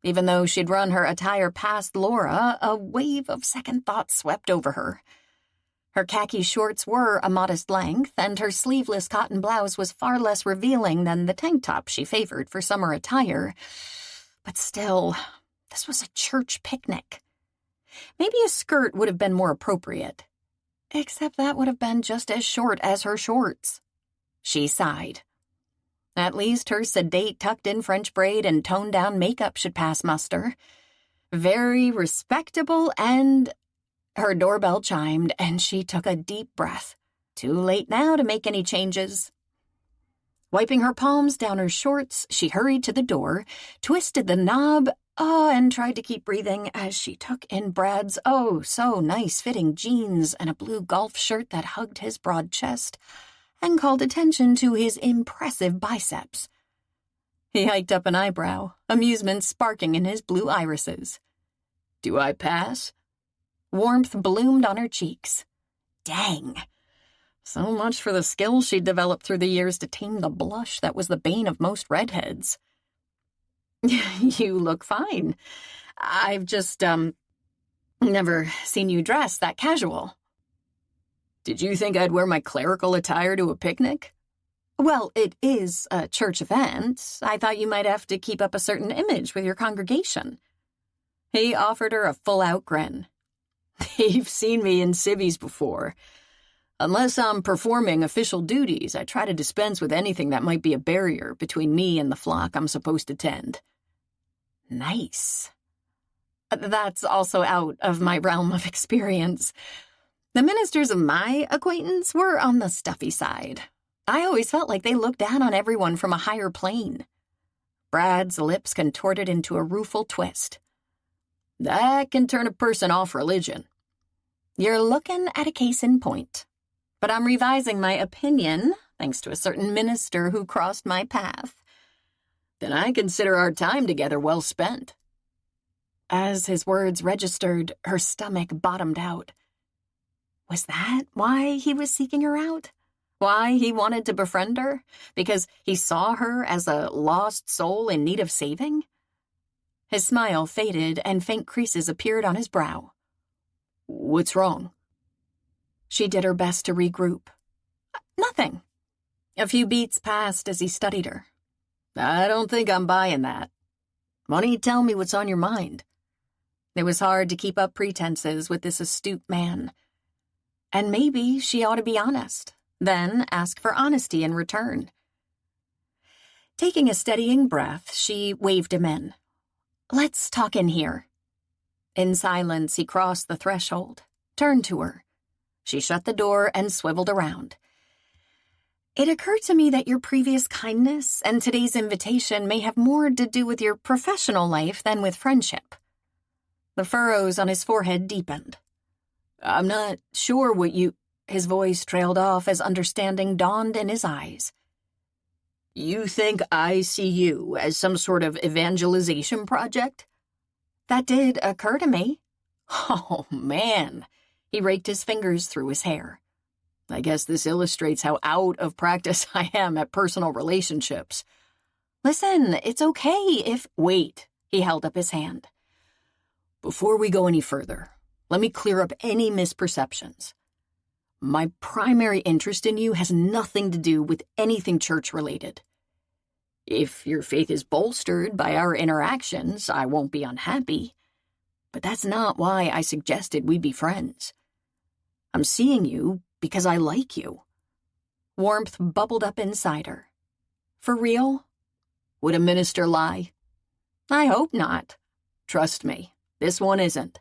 Even though she'd run her attire past Laura, a wave of second thought swept over her. Her khaki shorts were a modest length, and her sleeveless cotton blouse was far less revealing than the tank top she favored for summer attire. But still, this was a church picnic. Maybe a skirt would have been more appropriate. Except that would have been just as short as her shorts. She sighed. At least her sedate tucked-in French braid and toned-down makeup should pass muster. Very respectable and Her doorbell chimed, and she took a deep breath. Too late now to make any changes. Wiping her palms down her shorts, she hurried to the door, twisted the knob, and tried to keep breathing as she took in Brad's nice-fitting jeans and a blue golf shirt that hugged his broad chest and called attention to his impressive biceps. He hiked up an eyebrow, amusement sparking in his blue irises. "Do I pass?" Warmth bloomed on her cheeks. Dang. So much for the skills she'd developed through the years to tame the blush that was the bane of most redheads. You look fine. I've just, never seen you dressed that casual. Did you think I'd wear my clerical attire to a picnic? Well, it is a church event. I thought you might have to keep up a certain image with your congregation. He offered her a full-out grin. You've seen me in civvies before. Unless I'm performing official duties, I try to dispense with anything that might be a barrier between me and the flock I'm supposed to tend. Nice. That's also out of my realm of experience. The ministers of my acquaintance were on the stuffy side. I always felt like they looked down on everyone from a higher plane. Brad's lips contorted into a rueful twist. That can turn a person off religion. You're looking at a case in point. But I'm revising my opinion, thanks to a certain minister who crossed my path. Then I consider our time together well spent. As his words registered, her stomach bottomed out. Was that why he was seeking her out? Why he wanted to befriend her? Because he saw her as a lost soul in need of saving? His smile faded and faint creases appeared on his brow. What's wrong? She did her best to regroup. Nothing. A few beats passed as he studied her. I don't think I'm buying that. Why don't you tell me what's on your mind? It was hard to keep up pretenses with this astute man. And maybe she ought to be honest, then ask for honesty in return. Taking a steadying breath, she waved him in. Let's talk in here. In silence, he crossed the threshold, turned to her. She shut the door and swiveled around. It occurred to me that your previous kindness and today's invitation may have more to do with your professional life than with friendship. The furrows on his forehead deepened. I'm not sure what you... His voice trailed off as understanding dawned in his eyes. You think I see you as some sort of evangelization project? That did occur to me. Oh, man. He raked his fingers through his hair. I guess this illustrates how out of practice I am at personal relationships. Listen, it's okay if... Wait, he held up his hand. Before we go any further, let me clear up any misperceptions. My primary interest in you has nothing to do with anything church-related. If your faith is bolstered by our interactions, I won't be unhappy. But that's not why I suggested we be friends. I'm seeing you because I like you. Warmth bubbled up inside her. For real? Would a minister lie? I hope not. Trust me, this one isn't.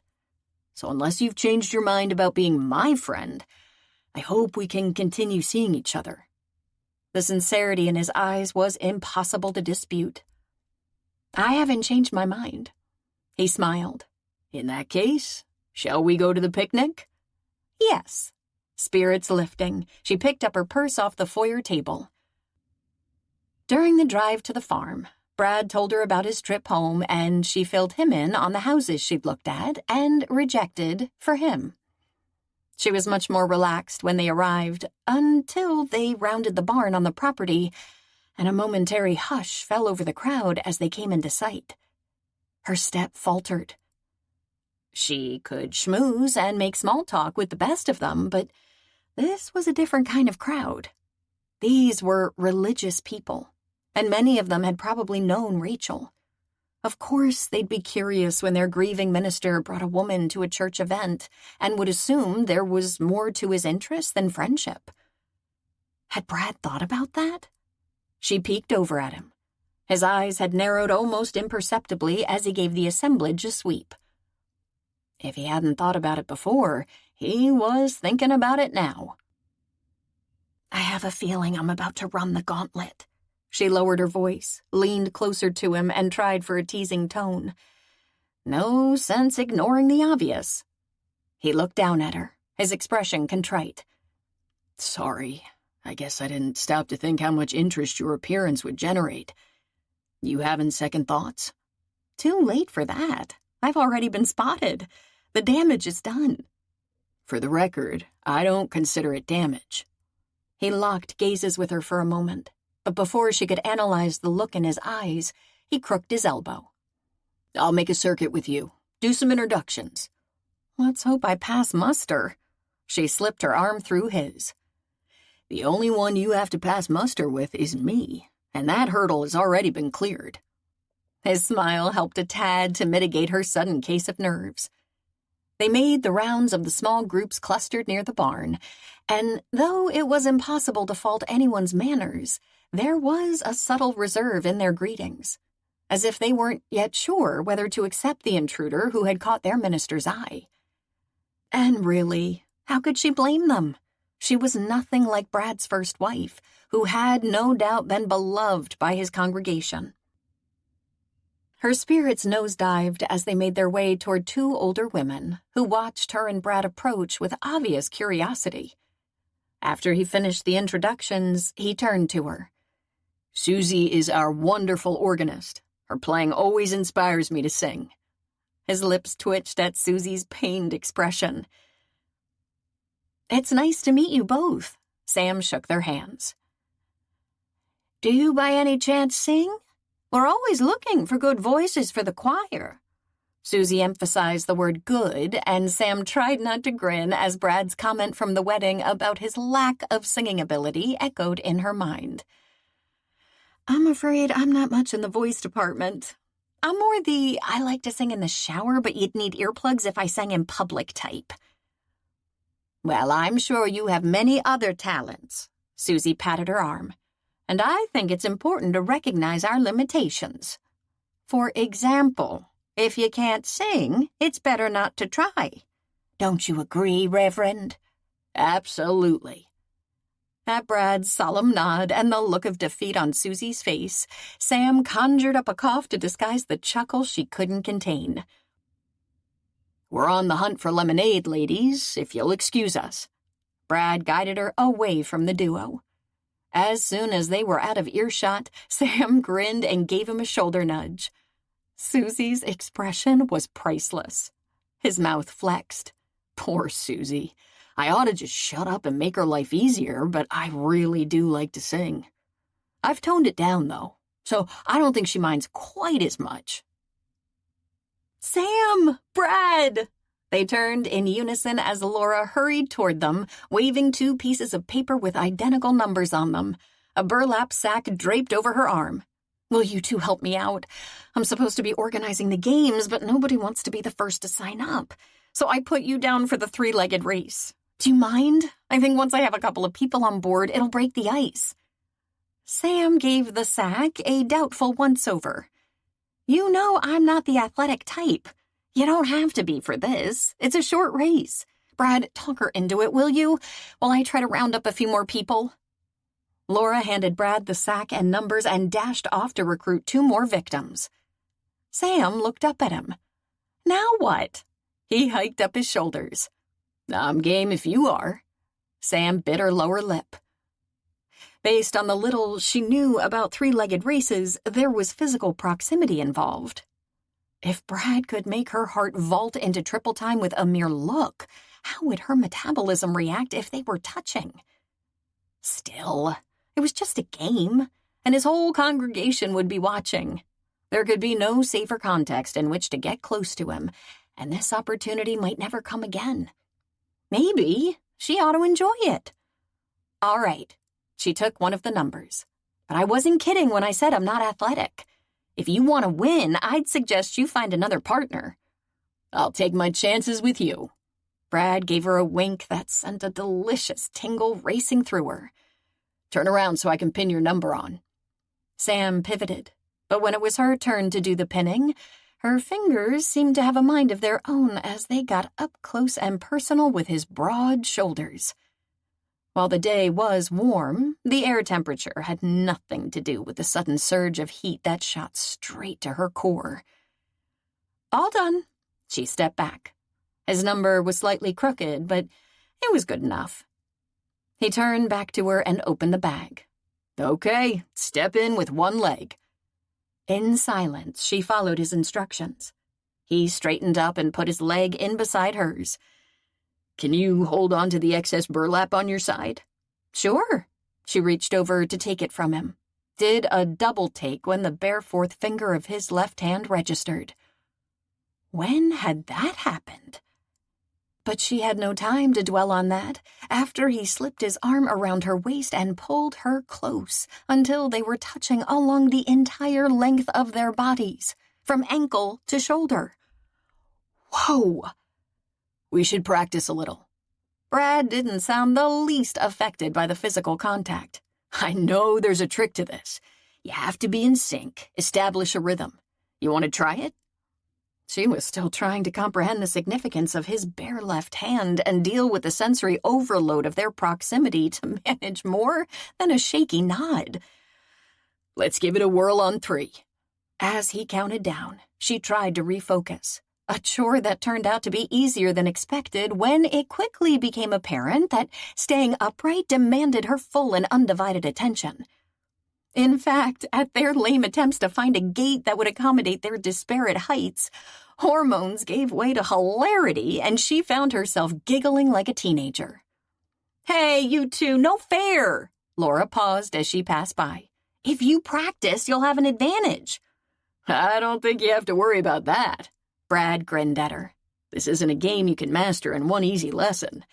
So unless you've changed your mind about being my friend, I hope we can continue seeing each other. The sincerity in his eyes was impossible to dispute. I haven't changed my mind. He smiled. In that case, shall we go to the picnic? Yes. Spirits lifting, she picked up her purse off the foyer table. During the drive to the farm, Brad told her about his trip home, and she filled him in on the houses she'd looked at and rejected for him. She was much more relaxed when they arrived, until they rounded the barn on the property, and a momentary hush fell over the crowd as they came into sight. Her step faltered. She could schmooze and make small talk with the best of them, but this was a different kind of crowd. These were religious people, and many of them had probably known Rachel. Of course, they'd be curious when their grieving minister brought a woman to a church event and would assume there was more to his interest than friendship. Had Brad thought about that? She peeked over at him. His eyes had narrowed almost imperceptibly as he gave the assemblage a sweep. If he hadn't thought about it before, he was thinking about it now. I have a feeling I'm about to run the gauntlet. She lowered her voice, leaned closer to him, and tried for a teasing tone. No sense ignoring the obvious. He looked down at her, his expression contrite. Sorry, I guess I didn't stop to think how much interest your appearance would generate. You having second thoughts? Too late for that. I've already been spotted. The damage is done. For the record, I don't consider it damage. He locked gazes with her for a moment, but before she could analyze the look in his eyes, he crooked his elbow. I'll make a circuit with you. Do some introductions. Let's hope I pass muster. She slipped her arm through his. The only one you have to pass muster with is me, and that hurdle has already been cleared. His smile helped a tad to mitigate her sudden case of nerves. They made the rounds of the small groups clustered near the barn, and though it was impossible to fault anyone's manners, there was a subtle reserve in their greetings, as if they weren't yet sure whether to accept the intruder who had caught their minister's eye. And really, how could she blame them? She was nothing like Brad's first wife, who had no doubt been beloved by his congregation. Her spirits nosedived as they made their way toward two older women who watched her and Brad approach with obvious curiosity. After he finished the introductions, he turned to her. Susie is our wonderful organist. Her playing always inspires me to sing. His lips twitched at Susie's pained expression. It's nice to meet you both. Sam shook their hands. Do you by any chance sing? We're always looking for good voices for the choir. Susie emphasized the word good, and Sam tried not to grin as Brad's comment from the wedding about his lack of singing ability echoed in her mind. I'm afraid I'm not much in the voice department. I'm more the I like to sing in the shower, but you'd need earplugs if I sang in public type. Well, I'm sure you have many other talents. Susie patted her arm. And I think it's important to recognize our limitations. For example, if you can't sing, it's better not to try. Don't you agree, Reverend? Absolutely. At Brad's solemn nod and the look of defeat on Susie's face, Sam conjured up a cough to disguise the chuckle she couldn't contain. We're on the hunt for lemonade, ladies, if you'll excuse us. Brad guided her away from the duo. As soon as they were out of earshot, Sam grinned and gave him a shoulder nudge. Susie's expression was priceless. His mouth flexed. Poor Susie. I ought to just shut up and make her life easier, but I really do like to sing. I've toned it down, though, so I don't think she minds quite as much. Sam! Brad! They turned in unison as Laura hurried toward them, waving two pieces of paper with identical numbers on them, a burlap sack draped over her arm. Will you two help me out? I'm supposed to be organizing the games, but nobody wants to be the first to sign up. So I put you down for the three-legged race. Do you mind? I think once I have a couple of people on board, it'll break the ice. Sam gave the sack a doubtful once-over. You know I'm not the athletic type. You don't have to be for this. It's a short race. Brad, talk her into it, will you? While I try to round up a few more people. Laura handed Brad the sack and numbers and dashed off to recruit two more victims. Sam looked up at him. Now what? He hiked up his shoulders. I'm game if you are. Sam bit her lower lip. Based on the little she knew about three-legged races, there was physical proximity involved. If Brad could make her heart vault into triple time with a mere look, how would her metabolism react if they were touching? Still, it was just a game, and his whole congregation would be watching. There could be no safer context in which to get close to him, and this opportunity might never come again. Maybe she ought to enjoy it. All right, she took one of the numbers. But I wasn't kidding when I said I'm not athletic. If you want to win, I'd suggest you find another partner. I'll take my chances with you. Brad gave her a wink that sent a delicious tingle racing through her. Turn around so I can pin your number on. Sam pivoted, but when it was her turn to do the pinning, Her fingers seemed to have a mind of their own as they got up close and personal with his broad shoulders. While the day was warm, the air temperature had nothing to do with the sudden surge of heat that shot straight to her core. All done. She stepped back. His number was slightly crooked, but it was good enough. He turned back to her and opened the bag. Okay, step in with one leg. In silence, she followed his instructions. He straightened up and put his leg in beside hers. Can you hold on to the excess burlap on your side? Sure. She reached over to take it from him. Did a double take when the bare fourth finger of his left hand registered. When had that happened? But she had no time to dwell on that after he slipped his arm around her waist and pulled her close until they were touching along the entire length of their bodies, from ankle to shoulder. Whoa! We should practice a little. Brad didn't sound the least affected by the physical contact. I know there's a trick to this. You have to be in sync, establish a rhythm. You want to try it? She was still trying to comprehend the significance of his bare left hand and deal with the sensory overload of their proximity to manage more than a shaky nod. Let's give it a whirl on 3. As he counted down, she tried to refocus. A chore that turned out to be easier than expected when it quickly became apparent that staying upright demanded her full and undivided attention. In fact, at their lame attempts to find a gait that would accommodate their disparate heights, hormones gave way to hilarity and she found herself giggling like a teenager. Hey, you two, no fair! Laura paused as she passed by. If you practice, you'll have an advantage. I don't think you have to worry about that. Brad grinned at her. This isn't a game you can master in one easy lesson.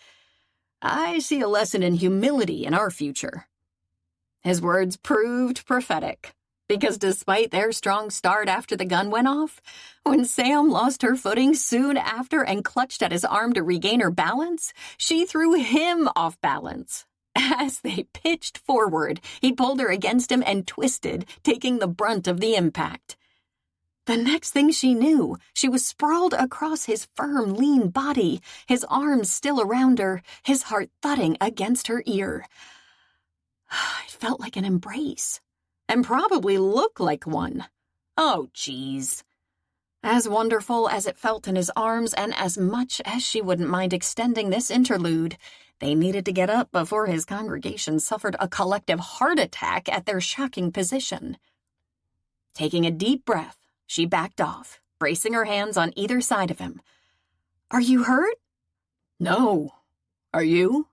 I see a lesson in humility in our future. His words proved prophetic, because despite their strong start after the gun went off, when Sam lost her footing soon after and clutched at his arm to regain her balance, she threw him off balance. As they pitched forward, he pulled her against him and twisted, taking the brunt of the impact. The next thing she knew, she was sprawled across his firm, lean body, his arms still around her, his heart thudding against her ear. It felt like an embrace, and probably looked like one. Oh, geez. As wonderful as it felt in his arms, and as much as she wouldn't mind extending this interlude, they needed to get up before his congregation suffered a collective heart attack at their shocking position. Taking a deep breath, she backed off, bracing her hands on either side of him. Are you hurt? No. Are you?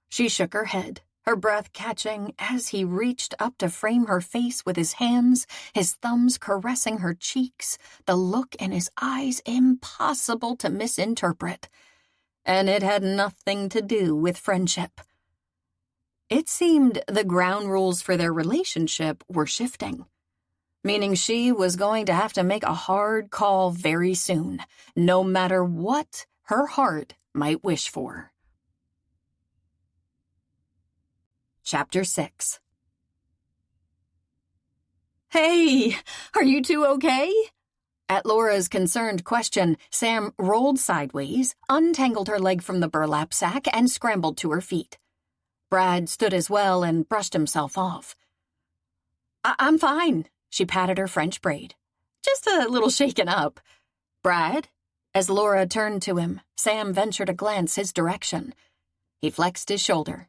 She shook her head, her breath catching as he reached up to frame her face with his hands, his thumbs caressing her cheeks, the look in his eyes impossible to misinterpret. And it had nothing to do with friendship. It seemed the ground rules for their relationship were shifting, meaning she was going to have to make a hard call very soon, no matter what her heart might wish for. Chapter 6. Hey, are you two okay? At Laura's concerned question, Sam rolled sideways, untangled her leg from the burlap sack, and scrambled to her feet. Brad stood as well and brushed himself off. I'm fine. She patted her French braid. Just a little shaken up. Brad? As Laura turned to him, Sam ventured a glance his direction. He flexed his shoulder.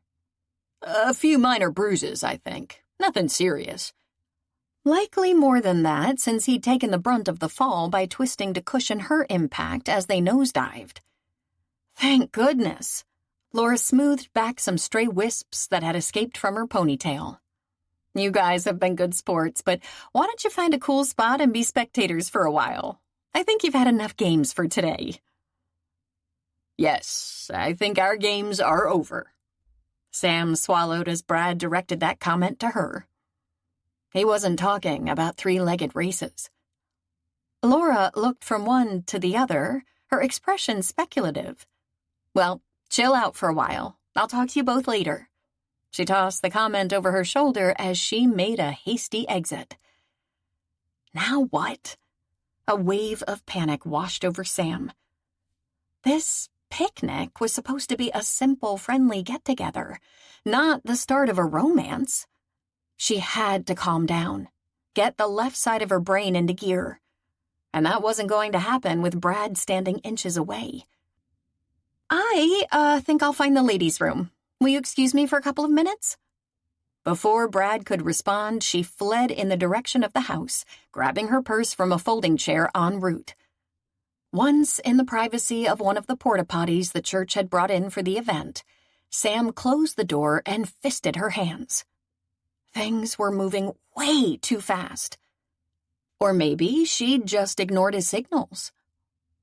A few minor bruises, I think. Nothing serious. Likely more than that, since he'd taken the brunt of the fall by twisting to cushion her impact as they nosedived. Thank goodness. Laura smoothed back some stray wisps that had escaped from her ponytail. You guys have been good sports, but why don't you find a cool spot and be spectators for a while? I think you've had enough games for today. Yes, I think our games are over. Sam swallowed as Brad directed that comment to her. He wasn't talking about three-legged races. Laura looked from one to the other, her expression speculative. Well, chill out for a while. I'll talk to you both later. She tossed the comment over her shoulder as she made a hasty exit. Now what? A wave of panic washed over Sam. This picnic was supposed to be a simple, friendly get-together, not the start of a romance. She had to calm down, get the left side of her brain into gear. And that wasn't going to happen with Brad standing inches away. I think I'll find the ladies' room. Will you excuse me for a couple of minutes? Before Brad could respond, she fled in the direction of the house, grabbing her purse from a folding chair en route. Once in the privacy of one of the porta-potties the church had brought in for the event, Sam closed the door and fisted her hands. Things were moving way too fast. Or maybe she'd just ignored his signals.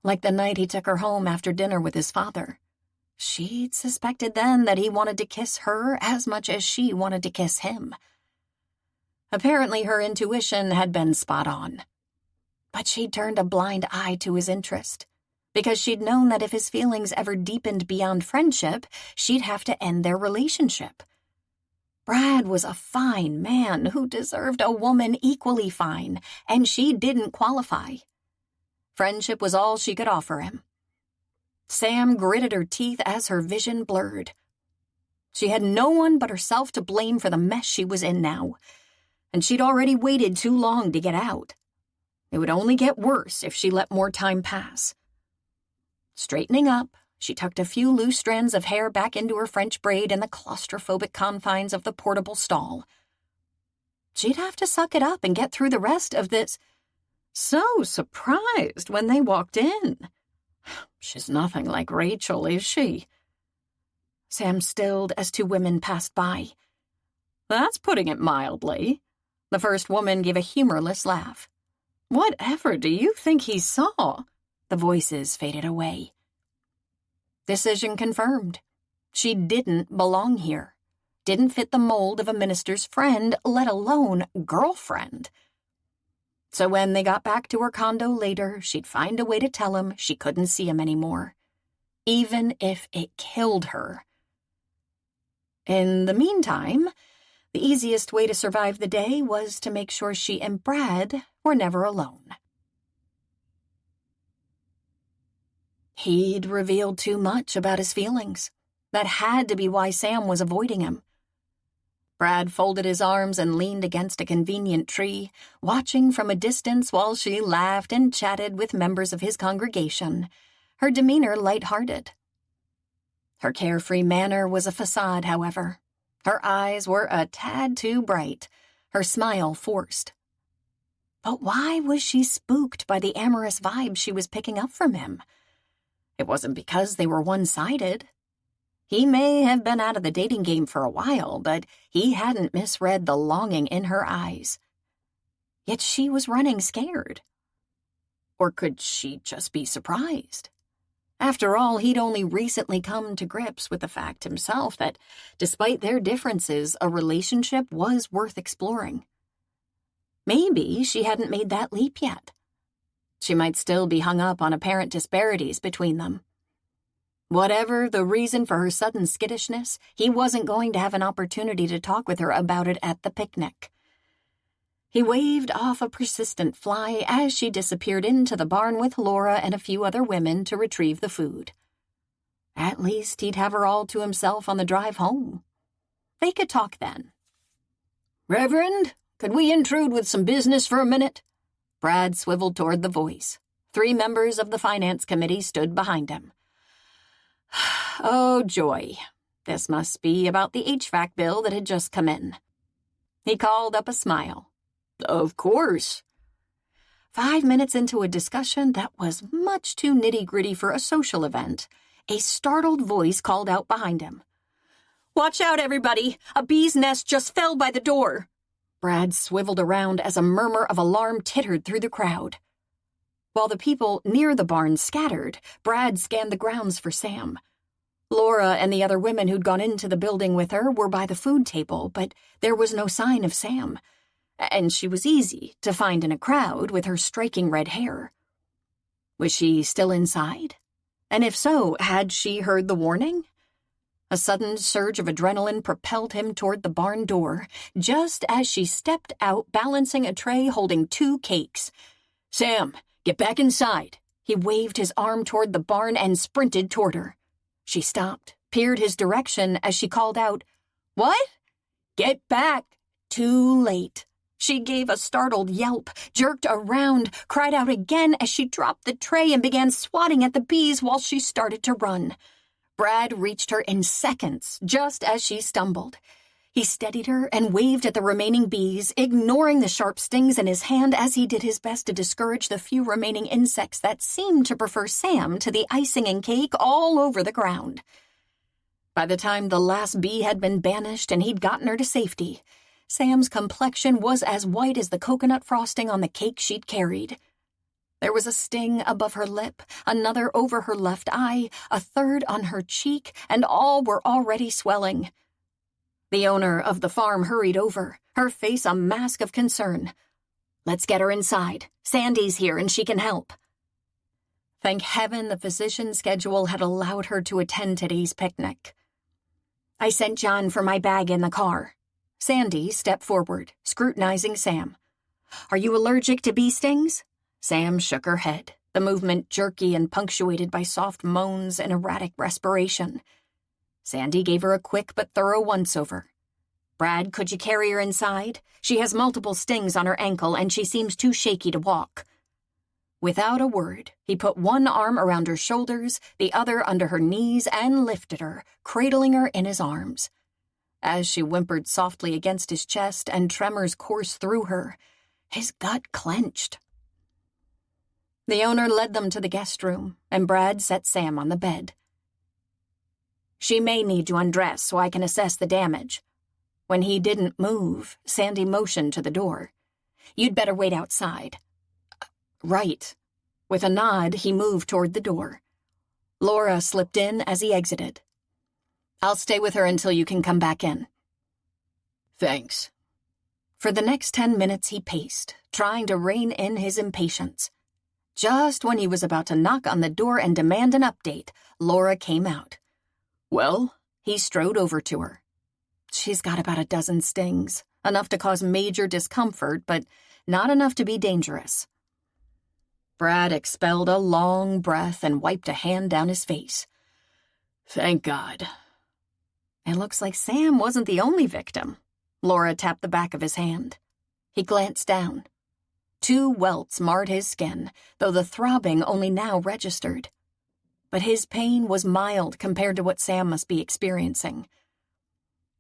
Like the night he took her home after dinner with his father. She'd suspected then that he wanted to kiss her as much as she wanted to kiss him. Apparently her intuition had been spot on. But she'd turned a blind eye to his interest, because she'd known that if his feelings ever deepened beyond friendship, she'd have to end their relationship. Brad was a fine man who deserved a woman equally fine, and she didn't qualify. Friendship was all she could offer him. Sam gritted her teeth as her vision blurred. She had no one but herself to blame for the mess she was in now, and she'd already waited too long to get out. It would only get worse if she let more time pass. Straightening up, she tucked a few loose strands of hair back into her French braid in the claustrophobic confines of the portable stall. She'd have to suck it up and get through the rest of this. So surprised when they walked in. She's nothing like Rachel, is she? Sam stilled as two women passed by. That's putting it mildly. The first woman gave a humorless laugh. Whatever do you think he saw? The voices faded away. Decision confirmed. She didn't belong here. Didn't fit the mold of a minister's friend, let alone girlfriend. So when they got back to her condo later, she'd find a way to tell him she couldn't see him anymore, even if it killed her. In the meantime, the easiest way to survive the day was to make sure she and Brad were never alone. He'd revealed too much about his feelings. That had to be why Sam was avoiding him. Brad folded his arms and leaned against a convenient tree, watching from a distance while she laughed and chatted with members of his congregation, her demeanor light-hearted. Her carefree manner was a facade, however. Her eyes were a tad too bright, her smile forced. But why was she spooked by the amorous vibe she was picking up from him? It wasn't because they were one-sided. He may have been out of the dating game for a while, but he hadn't misread the longing in her eyes. Yet she was running scared. Or could she just be surprised? After all, he'd only recently come to grips with the fact himself that, despite their differences, a relationship was worth exploring. Maybe she hadn't made that leap yet. She might still be hung up on apparent disparities between them. Whatever the reason for her sudden skittishness, he wasn't going to have an opportunity to talk with her about it at the picnic. He waved off a persistent fly as she disappeared into the barn with Laura and a few other women to retrieve the food. At least he'd have her all to himself on the drive home. They could talk then. "Reverend, could we intrude with some business for a minute?" Brad swiveled toward the voice. 3 members of the finance committee stood behind him. Oh, joy. This must be about the HVAC bill that had just come in. He called up a smile. Of course. 5 minutes into a discussion that was much too nitty-gritty for a social event, a startled voice called out behind him. "Watch out, everybody! A bee's nest just fell by the door!" Brad swiveled around as a murmur of alarm tittered through the crowd. While the people near the barn scattered, Brad scanned the grounds for Sam. Laura and the other women who'd gone into the building with her were by the food table, but there was no sign of Sam. And she was easy to find in a crowd with her striking red hair. Was she still inside? And if so, had she heard the warning? A sudden surge of adrenaline propelled him toward the barn door, just as she stepped out balancing a tray holding 2 cakes. "Sam, Get back inside. He waved his arm toward the barn and sprinted toward her. She stopped, peered his direction as she called out, "What?" "Get back." Too late. She gave a startled yelp, jerked around, cried out again as she dropped the tray and began swatting at the bees while she started to run. Brad reached her in seconds, just as she stumbled. He steadied her and waved at the remaining bees, ignoring the sharp stings in his hand as he did his best to discourage the few remaining insects that seemed to prefer Sam to the icing and cake all over the ground. By the time the last bee had been banished and he'd gotten her to safety, Sam's complexion was as white as the coconut frosting on the cake she'd carried. There was a sting above her lip, another over her left eye, a third on her cheek, and all were already swelling. The owner of the farm hurried over, her face a mask of concern. "Let's get her inside. Sandy's here and she can help." Thank heaven the physician's schedule had allowed her to attend today's picnic. "I sent John for my bag in the car." Sandy stepped forward, scrutinizing Sam. "Are you allergic to bee stings?" Sam shook her head, the movement jerky and punctuated by soft moans and erratic respiration. Sandy gave her a quick but thorough once-over. "Brad, could you carry her inside? She has multiple stings on her ankle and she seems too shaky to walk." Without a word, he put one arm around her shoulders, the other under her knees, and lifted her, cradling her in his arms. As she whimpered softly against his chest and tremors coursed through her, his gut clenched. The owner led them to the guest room, and Brad set Sam on the bed. "She may need to undress so I can assess the damage." When he didn't move, Sandy motioned to the door. "You'd better wait outside." "Right." With a nod, he moved toward the door. Laura slipped in as he exited. "I'll stay with her until you can come back in." "Thanks." For the next 10 minutes he paced, trying to rein in his impatience. Just when he was about to knock on the door and demand an update, Laura came out. "Well?" He strode over to her. "She's got about a dozen stings, enough to cause major discomfort, but not enough to be dangerous." Brad expelled a long breath and wiped a hand down his face. "Thank God." It looks like Sam wasn't the only victim. Laura tapped the back of his hand. He glanced down. 2 welts marred his skin, though the throbbing only now registered. But his pain was mild compared to what Sam must be experiencing.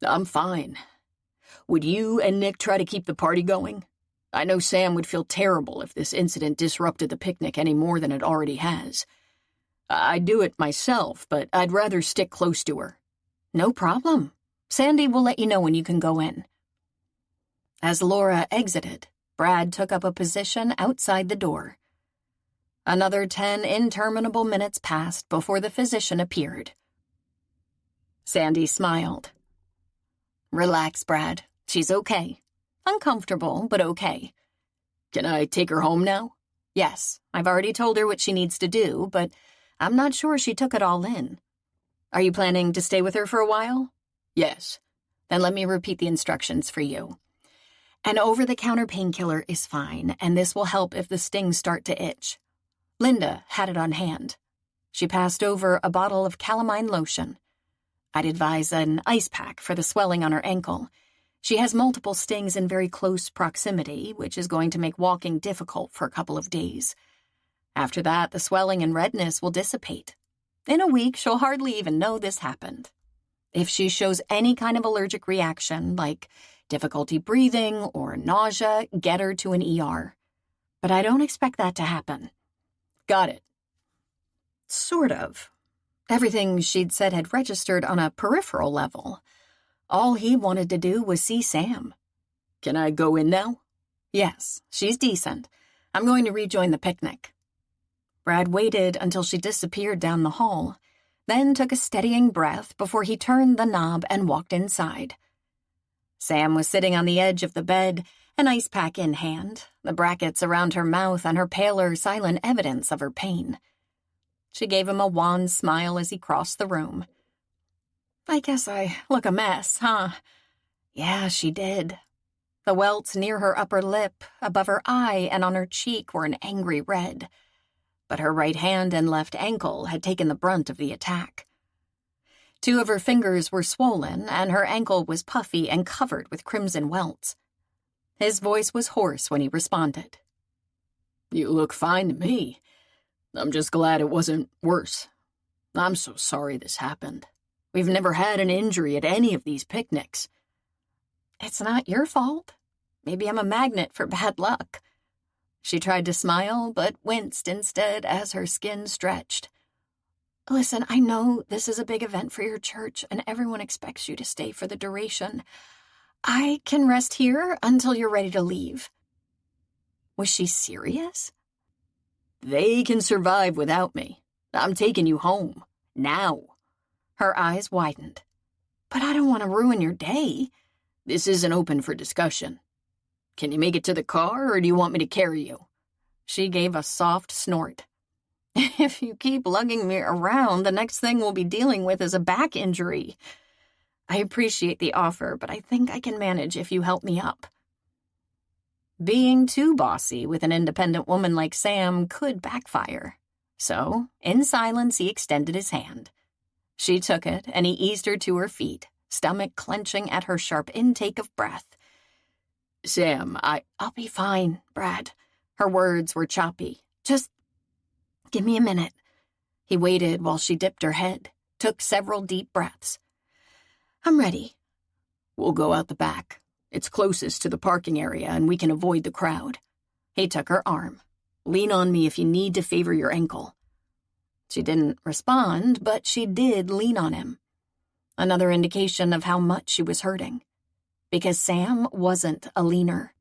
"I'm fine. Would you and Nick try to keep the party going? I know Sam would feel terrible if this incident disrupted the picnic any more than it already has. I'd do it myself, but I'd rather stick close to her." "No problem. Sandy will let you know when you can go in." As Laura exited, Brad took up a position outside the door. Another 10 interminable minutes passed before the physician appeared. Sandy smiled. "Relax, Brad. She's okay. Uncomfortable, but okay." "Can I take her home now?" "Yes, I've already told her what she needs to do, but I'm not sure she took it all in." "Are you planning to stay with her for a while?" "Yes." "Then let me repeat the instructions for you. An over-the-counter painkiller is fine, and this will help if the stings start to itch." Linda had it on hand. She passed over a bottle of calamine lotion. "I'd advise an ice pack for the swelling on her ankle. She has multiple stings in very close proximity, which is going to make walking difficult for a couple of days. After that, the swelling and redness will dissipate. In a week, she'll hardly even know this happened. If she shows any kind of allergic reaction, like difficulty breathing or nausea, get her to an ER. But I don't expect that to happen." "Got it." Sort of. Everything she'd said had registered on a peripheral level. All he wanted to do was see Sam. "Can I go in now?" "Yes, she's decent. I'm going to rejoin the picnic." Brad waited until she disappeared down the hall, then took a steadying breath before he turned the knob and walked inside. Sam was sitting on the edge of the bed, an ice pack in hand, the brackets around her mouth and her paler, silent evidence of her pain. She gave him a wan smile as he crossed the room. "I guess I look a mess, huh?" Yeah, she did. The welts near her upper lip, above her eye, and on her cheek were an angry red. But her right hand and left ankle had taken the brunt of the attack. 2 of her fingers were swollen, and her ankle was puffy and covered with crimson welts. His voice was hoarse when he responded. "You look fine to me. I'm just glad it wasn't worse. I'm so sorry this happened. We've never had an injury at any of these picnics." "It's not your fault. Maybe I'm a magnet for bad luck." She tried to smile, but winced instead as her skin stretched. "Listen, I know this is a big event for your church, and everyone expects you to stay for the duration. I can rest here until you're ready to leave." Was she serious? "They can survive without me. I'm taking you home. Now." Her eyes widened. "But I don't want to ruin your day." "This isn't open for discussion. Can you make it to the car, or do you want me to carry you?" She gave a soft snort. "If you keep lugging me around, the next thing we'll be dealing with is a back injury. I appreciate the offer, but I think I can manage if you help me up." Being too bossy with an independent woman like Sam could backfire. So, in silence, he extended his hand. She took it, and he eased her to her feet, stomach clenching at her sharp intake of breath. "Sam, I'll be fine, Brad." Her words were choppy. "Just give me a minute." He waited while she dipped her head, took several deep breaths. "I'm ready." "We'll go out the back. It's closest to the parking area, and we can avoid the crowd." He took her arm. "Lean on me if you need to favor your ankle." She didn't respond, but she did lean on him. Another indication of how much she was hurting. Because Sam wasn't a leaner.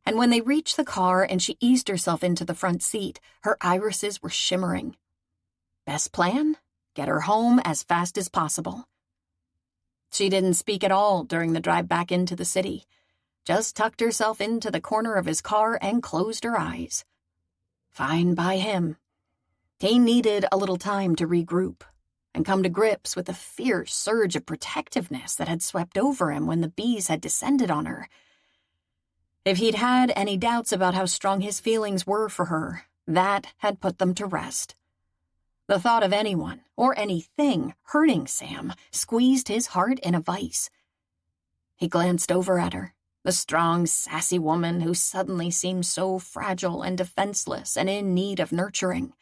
And when they reached the car and she eased herself into the front seat, her irises were shimmering. Best plan? Get her home as fast as possible. She didn't speak at all during the drive back into the city, just tucked herself into the corner of his car and closed her eyes. Fine by him. He needed a little time to regroup and come to grips with the fierce surge of protectiveness that had swept over him when the bees had descended on her. If he'd had any doubts about how strong his feelings were for her, that had put them to rest. The thought of anyone, or anything, hurting Sam squeezed his heart in a vice. He glanced over at her, the strong, sassy woman who suddenly seemed so fragile and defenseless and in need of nurturing.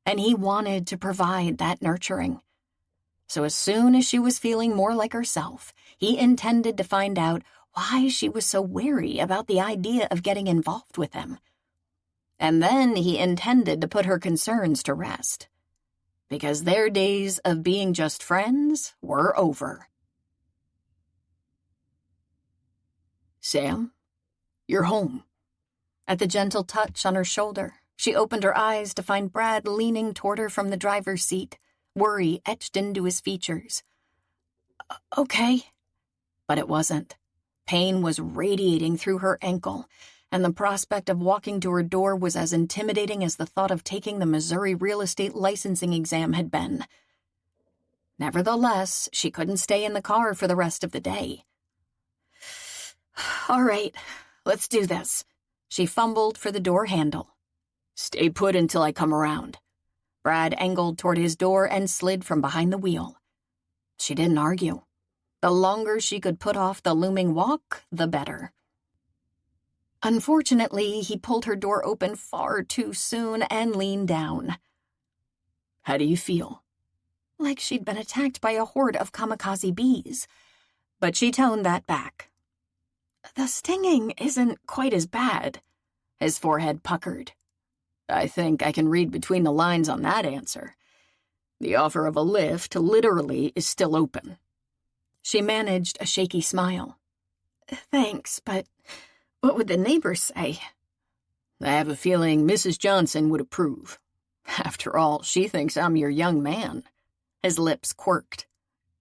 And he wanted to provide that nurturing. So as soon as she was feeling more like herself, he intended to find out why she was so wary about the idea of getting involved with him. And then he intended to put her concerns to rest. Because their days of being just friends were over. "Sam, you're home." At the gentle touch on her shoulder, she opened her eyes to find Brad leaning toward her from the driver's seat, worry etched into his features. "Okay." But it wasn't. Pain was radiating through her ankle, and the prospect of walking to her door was as intimidating as the thought of taking the Missouri real estate licensing exam had been. Nevertheless, she couldn't stay in the car for the rest of the day. "All right, let's do this." She fumbled for the door handle. "Stay put until I come around." Brad angled toward his door and slid from behind the wheel. She didn't argue. The longer she could put off the looming walk, the better. Unfortunately, he pulled her door open far too soon and leaned down. "How do you feel?" Like she'd been attacked by a horde of kamikaze bees. But she toned that back. "The stinging isn't quite as bad." His forehead puckered. "I think I can read between the lines on that answer. The offer of a lift literally is still open." She managed a shaky smile. "Thanks, but what would the neighbors say?" "I have a feeling Mrs. Johnson would approve. After all, she thinks I'm your young man." His lips quirked.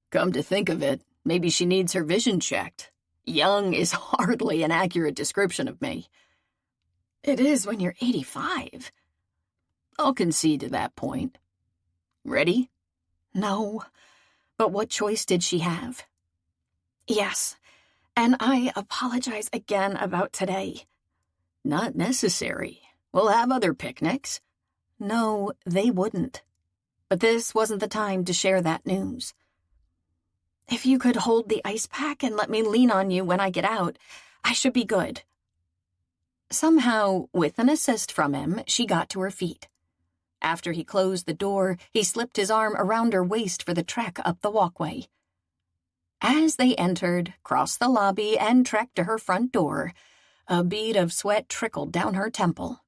"Come to think of it, maybe she needs her vision checked. Young is hardly an accurate description of me." "It is when you're 85. "I'll concede to that point. Ready?" No, but what choice did she have? "Yes, And I apologize again about today. Not necessary. We'll have other picnics. No, they wouldn't. But this wasn't the time to share that news. If you could hold the ice pack and let me lean on you when I get out, I should be good. Somehow, with an assist from him, she got to her feet. After he closed the door, he slipped his arm around her waist for the trek up the walkway. As they entered, crossed the lobby, and trekked to her front door, a bead of sweat trickled down her temple.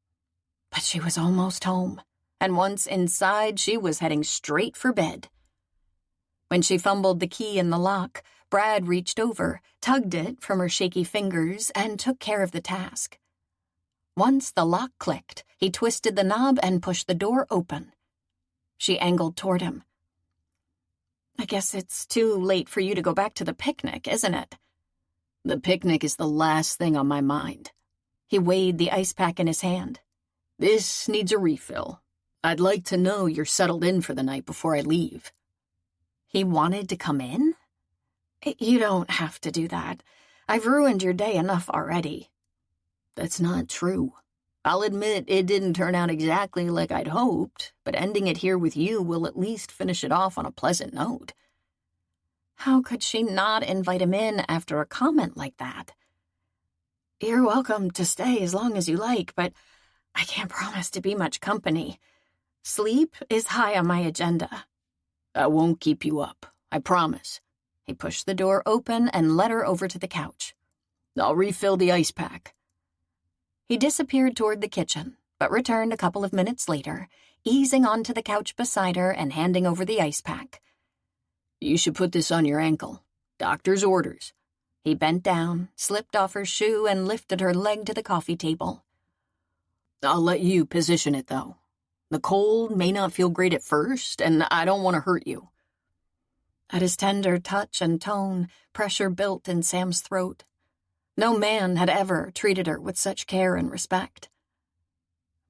But she was almost home, and once inside, she was heading straight for bed. When she fumbled the key in the lock, Brad reached over, tugged it from her shaky fingers, and took care of the task. Once the lock clicked, he twisted the knob and pushed the door open. She angled toward him. I guess it's too late for you to go back to the picnic, isn't it? The picnic is the last thing on my mind. He weighed the ice pack in his hand. This needs a refill. I'd like to know you're settled in for the night before I leave. He wanted to come in? You don't have to do that. I've ruined your day enough already. That's not true. I'll admit it didn't turn out exactly like I'd hoped, but ending it here with you will at least finish it off on a pleasant note. How could she not invite him in after a comment like that? You're welcome to stay as long as you like, but I can't promise to be much company. Sleep is high on my agenda. I won't keep you up, I promise. He pushed the door open and led her over to the couch. I'll refill the ice pack. He disappeared toward the kitchen, but returned a couple of minutes later, easing onto the couch beside her and handing over the ice pack. You should put this on your ankle. Doctor's orders. He bent down, slipped off her shoe, and lifted her leg to the coffee table. I'll let you position it, though. The cold may not feel great at first, and I don't want to hurt you. At his tender touch and tone, pressure built in Sam's throat. No man had ever treated her with such care and respect.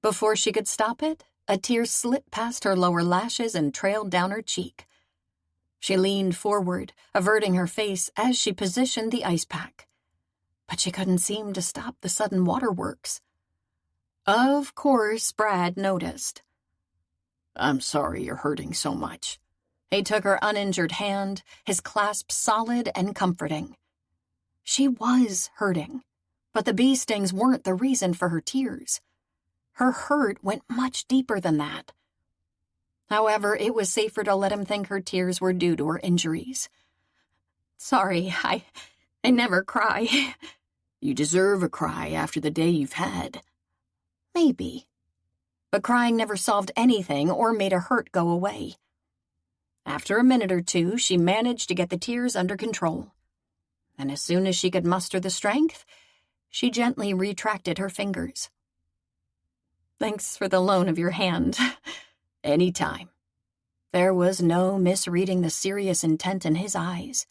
Before she could stop it, a tear slipped past her lower lashes and trailed down her cheek. She leaned forward, averting her face as she positioned the ice pack. But she couldn't seem to stop the sudden waterworks. Of course, Brad noticed. I'm sorry you're hurting so much. He took her uninjured hand, his clasp solid and comforting. She was hurting, but the bee stings weren't the reason for her tears. Her hurt went much deeper than that. However, it was safer to let him think her tears were due to her injuries. Sorry, I never cry. You deserve a cry after the day you've had. Maybe. But crying never solved anything or made a hurt go away. After a minute or two, she managed to get the tears under control. And as soon as she could muster the strength, she gently retracted her fingers. Thanks for the loan of your hand. Anytime. There was no misreading the serious intent in his eyes.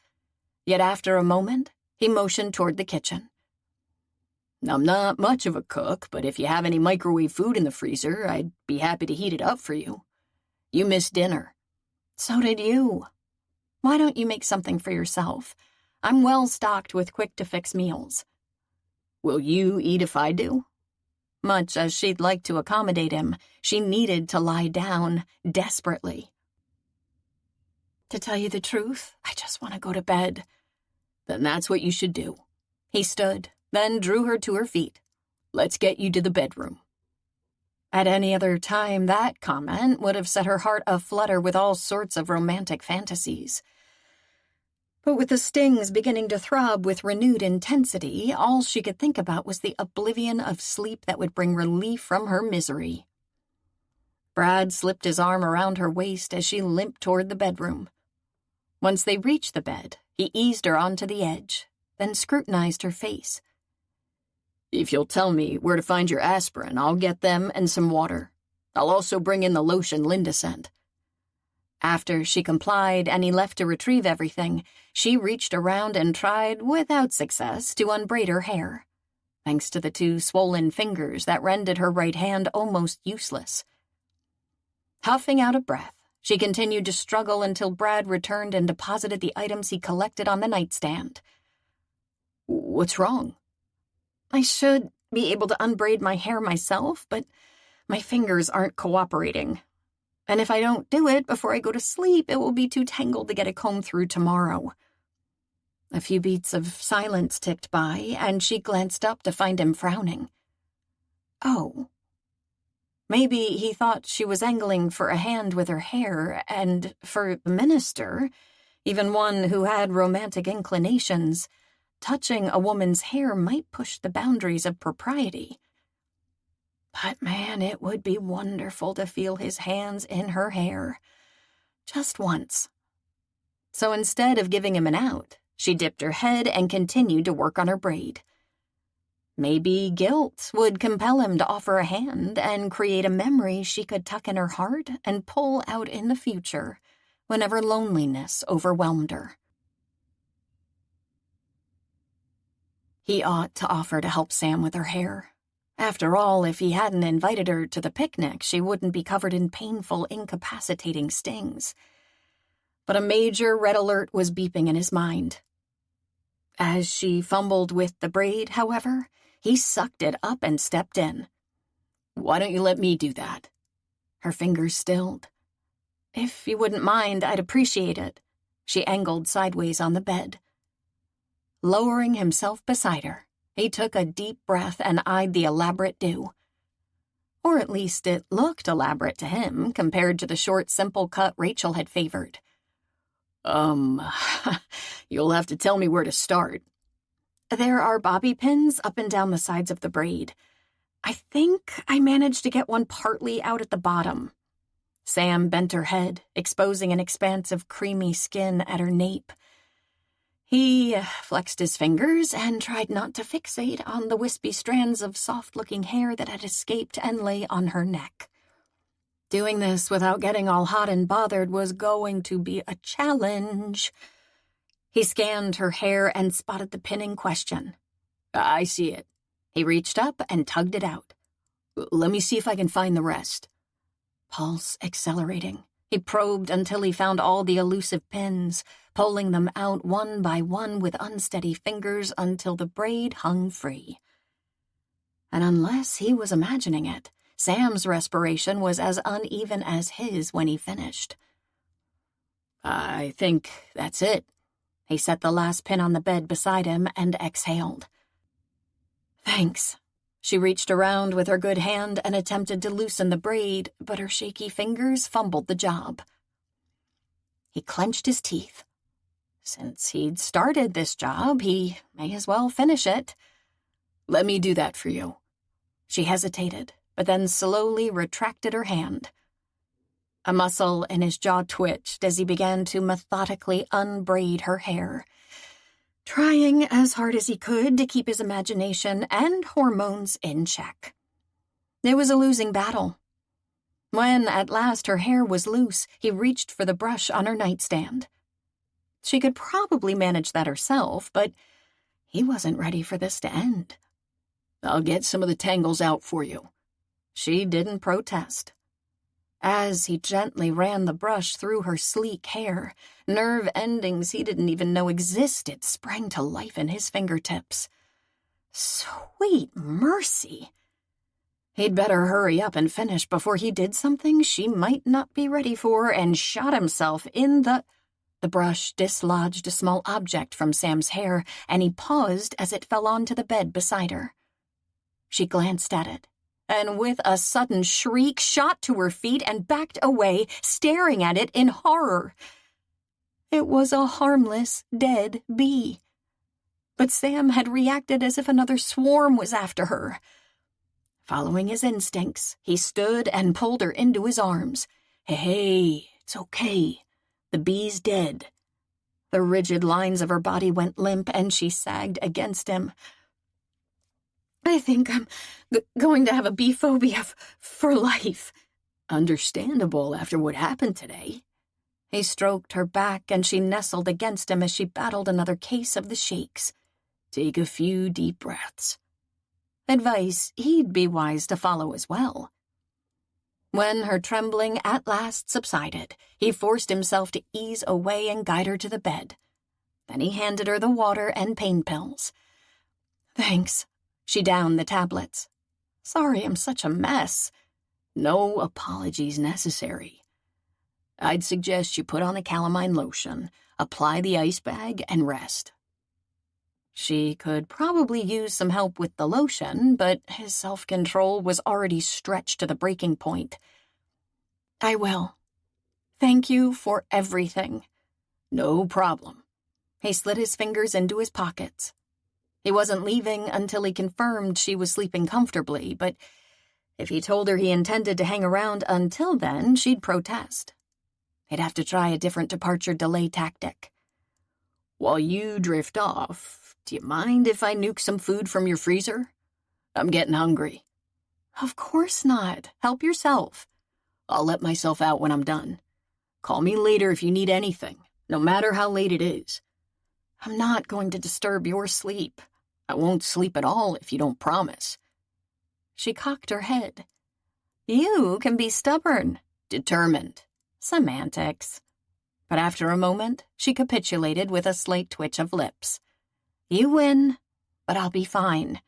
Yet after a moment, he motioned toward the kitchen. I'm not much of a cook, but if you have any microwave food in the freezer, I'd be happy to heat it up for you. You missed dinner. So did you. Why don't you make something for yourself? I'm well stocked with quick-to-fix meals. Will you eat if I do? Much as she'd like to accommodate him, she needed to lie down desperately. To tell you the truth, I just want to go to bed. Then that's what you should do. He stood, then drew her to her feet. Let's get you to the bedroom. At any other time, that comment would have set her heart aflutter with all sorts of romantic fantasies. But with the stings beginning to throb with renewed intensity, all she could think about was the oblivion of sleep that would bring relief from her misery. Brad slipped his arm around her waist as she limped toward the bedroom. Once they reached the bed, he eased her onto the edge, then scrutinized her face. If you'll tell me where to find your aspirin, I'll get them and some water. I'll also bring in the lotion Linda sent. After she complied and he left to retrieve everything, she reached around and tried, without success, to unbraid her hair, thanks to the two swollen fingers that rendered her right hand almost useless. Huffing out a breath, she continued to struggle until Brad returned and deposited the items he collected on the nightstand. What's wrong? I should be able to unbraid my hair myself, but my fingers aren't cooperating. And if I don't do it before I go to sleep, it will be too tangled to get a comb through tomorrow. A few beats of silence ticked by, and she glanced up to find him frowning. Oh. Maybe he thought she was angling for a hand with her hair, and for the minister, even one who had romantic inclinations, touching a woman's hair might push the boundaries of propriety. But man, it would be wonderful to feel his hands in her hair. Just once. So instead of giving him an out, she dipped her head and continued to work on her braid. Maybe guilt would compel him to offer a hand and create a memory she could tuck in her heart and pull out in the future whenever loneliness overwhelmed her. He ought to offer to help Sam with her hair. After all, if he hadn't invited her to the picnic, she wouldn't be covered in painful, incapacitating stings. But a major red alert was beeping in his mind. As she fumbled with the braid, however, he sucked it up and stepped in. Why don't you let me do that? Her fingers stilled. If you wouldn't mind, I'd appreciate it. She angled sideways on the bed. Lowering himself beside her, he took a deep breath and eyed the elaborate do. Or at least it looked elaborate to him compared to the short, simple cut Rachel had favored. You'll have to tell me where to start. There are bobby pins up and down the sides of the braid. I think I managed to get one partly out at the bottom. Sam bent her head, exposing an expanse of creamy skin at her nape. He flexed his fingers and tried not to fixate on the wispy strands of soft-looking hair that had escaped and lay on her neck. Doing this without getting all hot and bothered was going to be a challenge. He scanned her hair and spotted the pin in question. I see it. He reached up and tugged it out. Let me see if I can find the rest. Pulse accelerating. He probed until he found all the elusive pins, pulling them out one by one with unsteady fingers until the braid hung free. And unless he was imagining it, Sam's respiration was as uneven as his when he finished. I think that's it. He set the last pin on the bed beside him and exhaled. Thanks. She reached around with her good hand and attempted to loosen the braid, but her shaky fingers fumbled the job. He clenched his teeth. Since he'd started this job, he may as well finish it. Let me do that for you. She hesitated, but then slowly retracted her hand. A muscle in his jaw twitched as he began to methodically unbraid her hair, trying as hard as he could to keep his imagination and hormones in check. It was a losing battle. When, at last, her hair was loose, he reached for the brush on her nightstand. She could probably manage that herself, but he wasn't ready for this to end. I'll get some of the tangles out for you. She didn't protest. As he gently ran the brush through her sleek hair, nerve endings he didn't even know existed sprang to life in his fingertips. Sweet mercy! He'd better hurry up and finish before he did something she might not be ready for and shot himself in the... The brush dislodged a small object from Sam's hair, and he paused as it fell onto the bed beside her. She glanced at it, and with a sudden shriek shot to her feet and backed away, staring at it in horror. It was a harmless, dead bee. But Sam had reacted as if another swarm was after her. Following his instincts, he stood and pulled her into his arms. Hey, it's okay. The bee's dead. The rigid lines of her body went limp, and she sagged against him. I think I'm going to have a bee phobia for life. Understandable after what happened today. He stroked her back, and she nestled against him as she battled another case of the shakes. Take a few deep breaths. Advice he'd be wise to follow as well. When her trembling at last subsided, he forced himself to ease away and guide her to the bed. Then he handed her the water and pain pills. Thanks. She downed the tablets. Sorry, I'm such a mess. No apologies necessary. I'd suggest you put on the calamine lotion, apply the ice bag, and rest. She could probably use some help with the lotion, but his self-control was already stretched to the breaking point. I will. Thank you for everything. No problem. He slid his fingers into his pockets. He wasn't leaving until he confirmed she was sleeping comfortably, but if he told her he intended to hang around until then, she'd protest. He'd have to try a different departure delay tactic. While you drift off, do you mind if I nuke some food from your freezer? I'm getting hungry. Of course not. Help yourself. I'll let myself out when I'm done. Call me later if you need anything, no matter how late it is. I'm not going to disturb your sleep. I won't sleep at all if you don't promise. She cocked her head. You can be stubborn. Determined. Semantics. But after a moment, she capitulated with a slight twitch of lips. You win, but I'll be fine.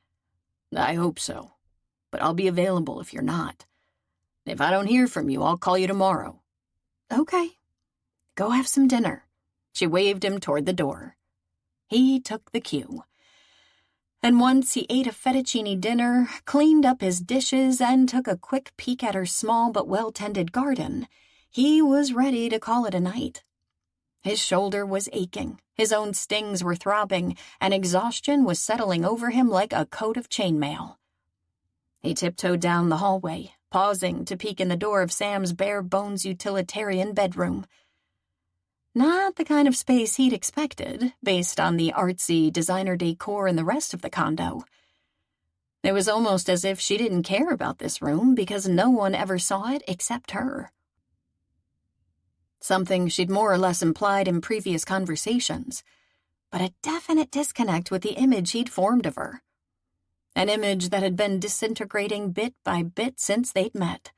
I hope so, but I'll be available if you're not. If I don't hear from you, I'll call you tomorrow. Okay. Go have some dinner. She waved him toward the door. He took the cue. And once he ate a fettuccine dinner, cleaned up his dishes, and took a quick peek at her small but well-tended garden, he was ready to call it a night. His shoulder was aching, his own stings were throbbing, and exhaustion was settling over him like a coat of chainmail. He tiptoed down the hallway, pausing to peek in the door of Sam's bare-bones utilitarian bedroom. Not the kind of space he'd expected, based on the artsy designer decor in the rest of the condo. It was almost as if she didn't care about this room because no one ever saw it except her. Something she'd more or less implied in previous conversations, but a definite disconnect with the image he'd formed of her. An image that had been disintegrating bit by bit since they'd met.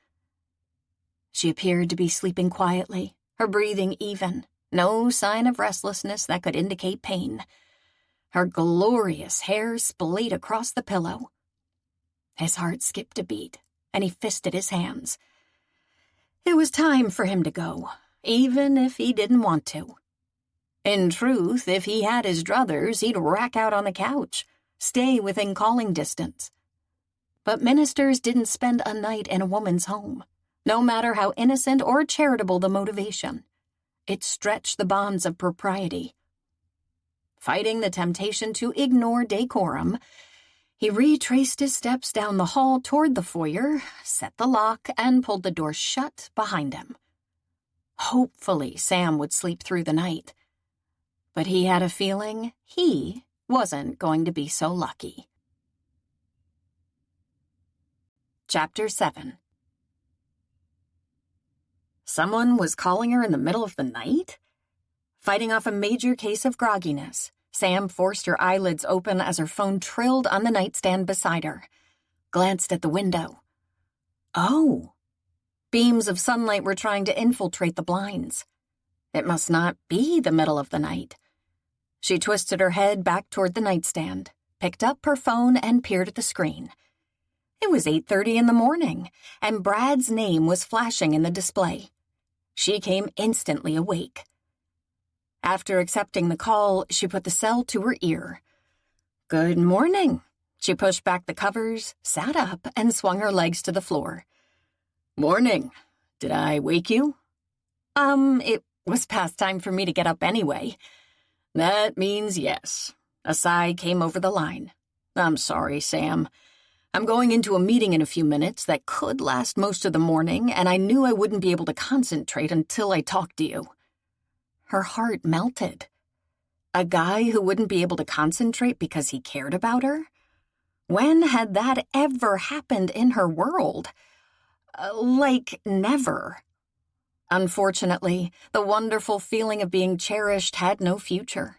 She appeared to be sleeping quietly, her breathing even. No sign of restlessness that could indicate pain. Her glorious hair splayed across the pillow. His heart skipped a beat, and he fisted his hands. It was time for him to go, even if he didn't want to. In truth, if he had his druthers, he'd rack out on the couch, stay within calling distance. But ministers didn't spend a night in a woman's home, no matter how innocent or charitable the motivation. It stretched the bonds of propriety. Fighting the temptation to ignore decorum, he retraced his steps down the hall toward the foyer, set the lock, and pulled the door shut behind him. Hopefully, Sam would sleep through the night. But he had a feeling he wasn't going to be so lucky. Chapter 7. Someone was calling her in the middle of the night? Fighting off a major case of grogginess, Sam forced her eyelids open as her phone trilled on the nightstand beside her. Glanced at the window. Oh! Beams of sunlight were trying to infiltrate the blinds. It must not be the middle of the night. She twisted her head back toward the nightstand, picked up her phone, and peered at the screen. It was 8:30 in the morning, and Brad's name was flashing in the display. She came instantly awake. After accepting the call, she put the cell to her ear. Good morning. She pushed back the covers, sat up, and swung her legs to the floor. Morning. Did I wake you? It was past time for me to get up anyway. That means yes. A sigh came over the line. I'm sorry, Sam. I'm going into a meeting in a few minutes that could last most of the morning, and I knew I wouldn't be able to concentrate until I talked to you. Her heart melted. A guy who wouldn't be able to concentrate because he cared about her? When had that ever happened in her world? Like, never. Unfortunately, the wonderful feeling of being cherished had no future.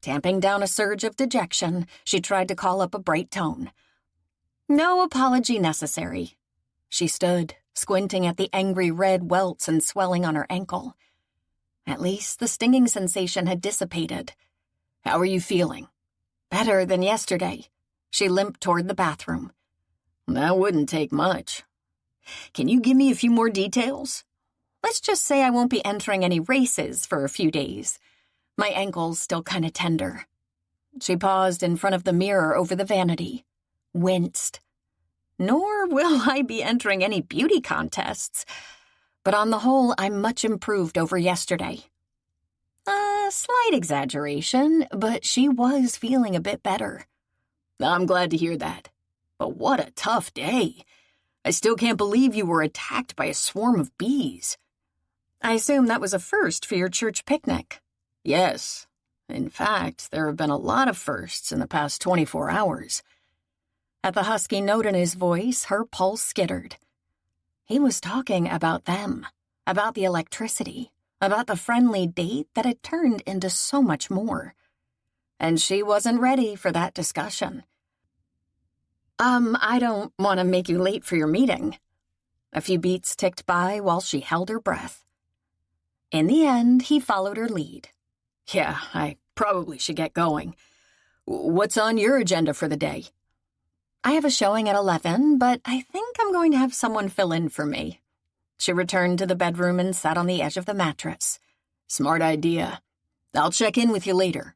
Tamping down a surge of dejection, she tried to call up a bright tone. No apology necessary. She stood, squinting at the angry red welts and swelling on her ankle. At least the stinging sensation had dissipated. How are you feeling? Better than yesterday. She limped toward the bathroom. That wouldn't take much. Can you give me a few more details? Let's just say I won't be entering any races for a few days. My ankle's still kind of tender. She paused in front of the mirror over the vanity. Winced. Nor will I be entering any beauty contests. But on the whole, I'm much improved over yesterday. A slight exaggeration, but she was feeling a bit better. I'm glad to hear that. But what a tough day. I still can't believe you were attacked by a swarm of bees. I assume that was a first for your church picnic. Yes. In fact, there have been a lot of firsts in the past 24 hours. At the husky note in his voice, her pulse skittered. He was talking about them, about the electricity, about the friendly date that had turned into so much more. And she wasn't ready for that discussion. I don't want to make you late for your meeting. A few beats ticked by while she held her breath. In the end, he followed her lead. Yeah, I probably should get going. What's on your agenda for the day? I have a showing at 11, but I think I'm going to have someone fill in for me. She returned to the bedroom and sat on the edge of the mattress. Smart idea. I'll check in with you later.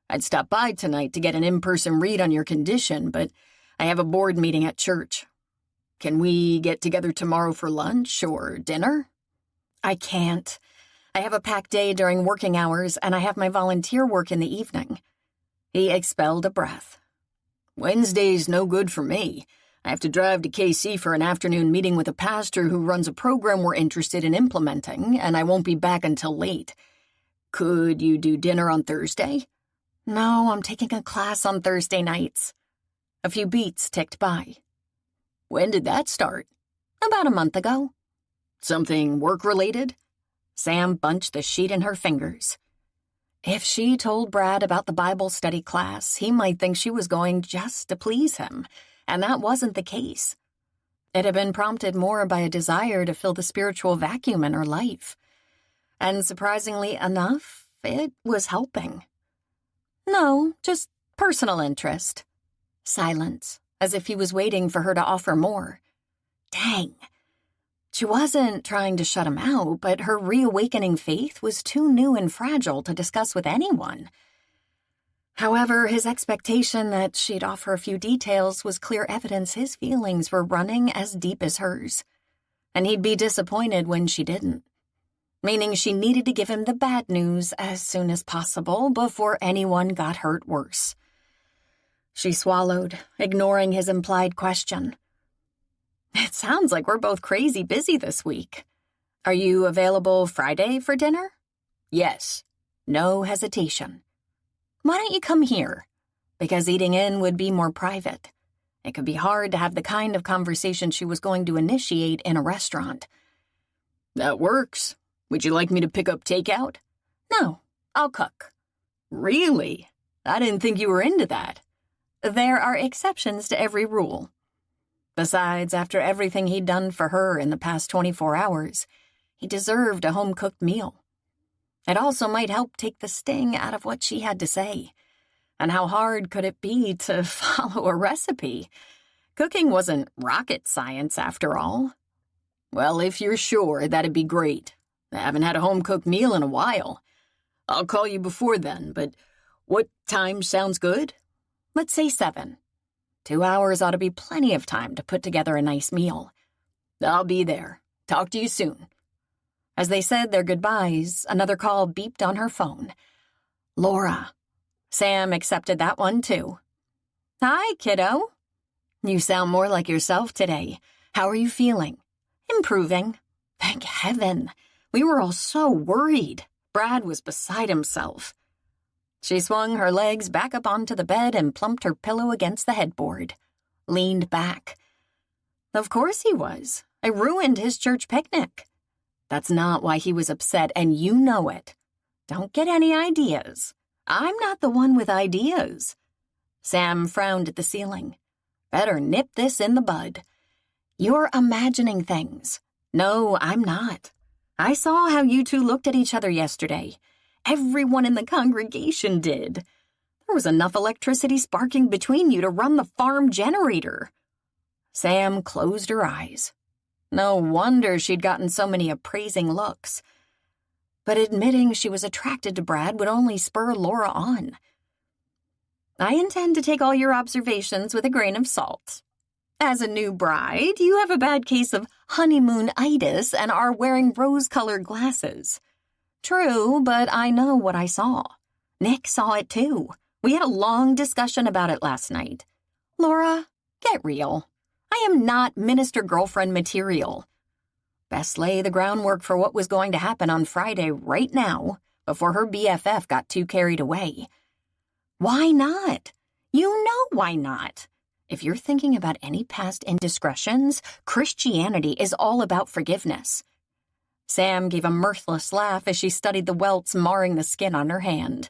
I'd stop by tonight to get an in-person read on your condition, but I have a board meeting at church. Can we get together tomorrow for lunch or dinner? I can't. I have a packed day during working hours, and I have my volunteer work in the evening. He expelled a breath. Wednesday's no good for me. I have to drive to KC for an afternoon meeting with a pastor who runs a program we're interested in implementing, and I won't be back until late. Could you do dinner on Thursday? No, I'm taking a class on Thursday nights. A few beats ticked by. When did that start? About a month ago. Something work-related? Sam bunched the sheet in her fingers. If she told Brad about the Bible study class, he might think she was going just to please him, and that wasn't the case. It had been prompted more by a desire to fill the spiritual vacuum in her life. And surprisingly enough, it was helping. No, just personal interest. Silence, as if he was waiting for her to offer more. Dang. She wasn't trying to shut him out, but her reawakening faith was too new and fragile to discuss with anyone. However, his expectation that she'd offer a few details was clear evidence his feelings were running as deep as hers, and he'd be disappointed when she didn't, meaning she needed to give him the bad news as soon as possible before anyone got hurt worse. She swallowed, ignoring his implied question. It sounds like we're both crazy busy this week. Are you available Friday for dinner? Yes. No hesitation. Why don't you come here? Because eating in would be more private. It could be hard to have the kind of conversation she was going to initiate in a restaurant. That works. Would you like me to pick up takeout? No, I'll cook. Really? I didn't think you were into that. There are exceptions to every rule. Besides, after everything he'd done for her in the past 24 hours, he deserved a home-cooked meal. It also might help take the sting out of what she had to say. And how hard could it be to follow a recipe? Cooking wasn't rocket science, after all. Well, if you're sure, that'd be great. I haven't had a home-cooked meal in a while. I'll call you before then, but what time sounds good? Let's say 7. 2 hours ought to be plenty of time to put together a nice meal. I'll be there. Talk to you soon. As they said their goodbyes, another call beeped on her phone. Laura. Sam accepted that one, too. Hi, kiddo. You sound more like yourself today. How are you feeling? Improving. Thank heaven. We were all so worried. Brad was beside himself. She swung her legs back up onto the bed and plumped her pillow against the headboard. Leaned back. Of course he was. I ruined his church picnic. That's not why he was upset, and you know it. Don't get any ideas. I'm not the one with ideas. Sam frowned at the ceiling. Better nip this in the bud. You're imagining things. No, I'm not. I saw how you two looked at each other yesterday. Everyone in the congregation did. There was enough electricity sparking between you to run the farm generator. Sam closed her eyes. No wonder she'd gotten so many appraising looks. But admitting she was attracted to Brad would only spur Laura on. I intend to take all your observations with a grain of salt. As a new bride, you have a bad case of honeymoon-itis and are wearing rose-colored glasses. True, but I know what I saw. Nick saw it too. We had a long discussion about it last night. Laura, get real. I am not minister-girlfriend material. Best lay the groundwork for what was going to happen on Friday right now, before her BFF got too carried away. Why not? You know why not. If you're thinking about any past indiscretions, Christianity is all about forgiveness. Sam gave a mirthless laugh as she studied the welts marring the skin on her hand.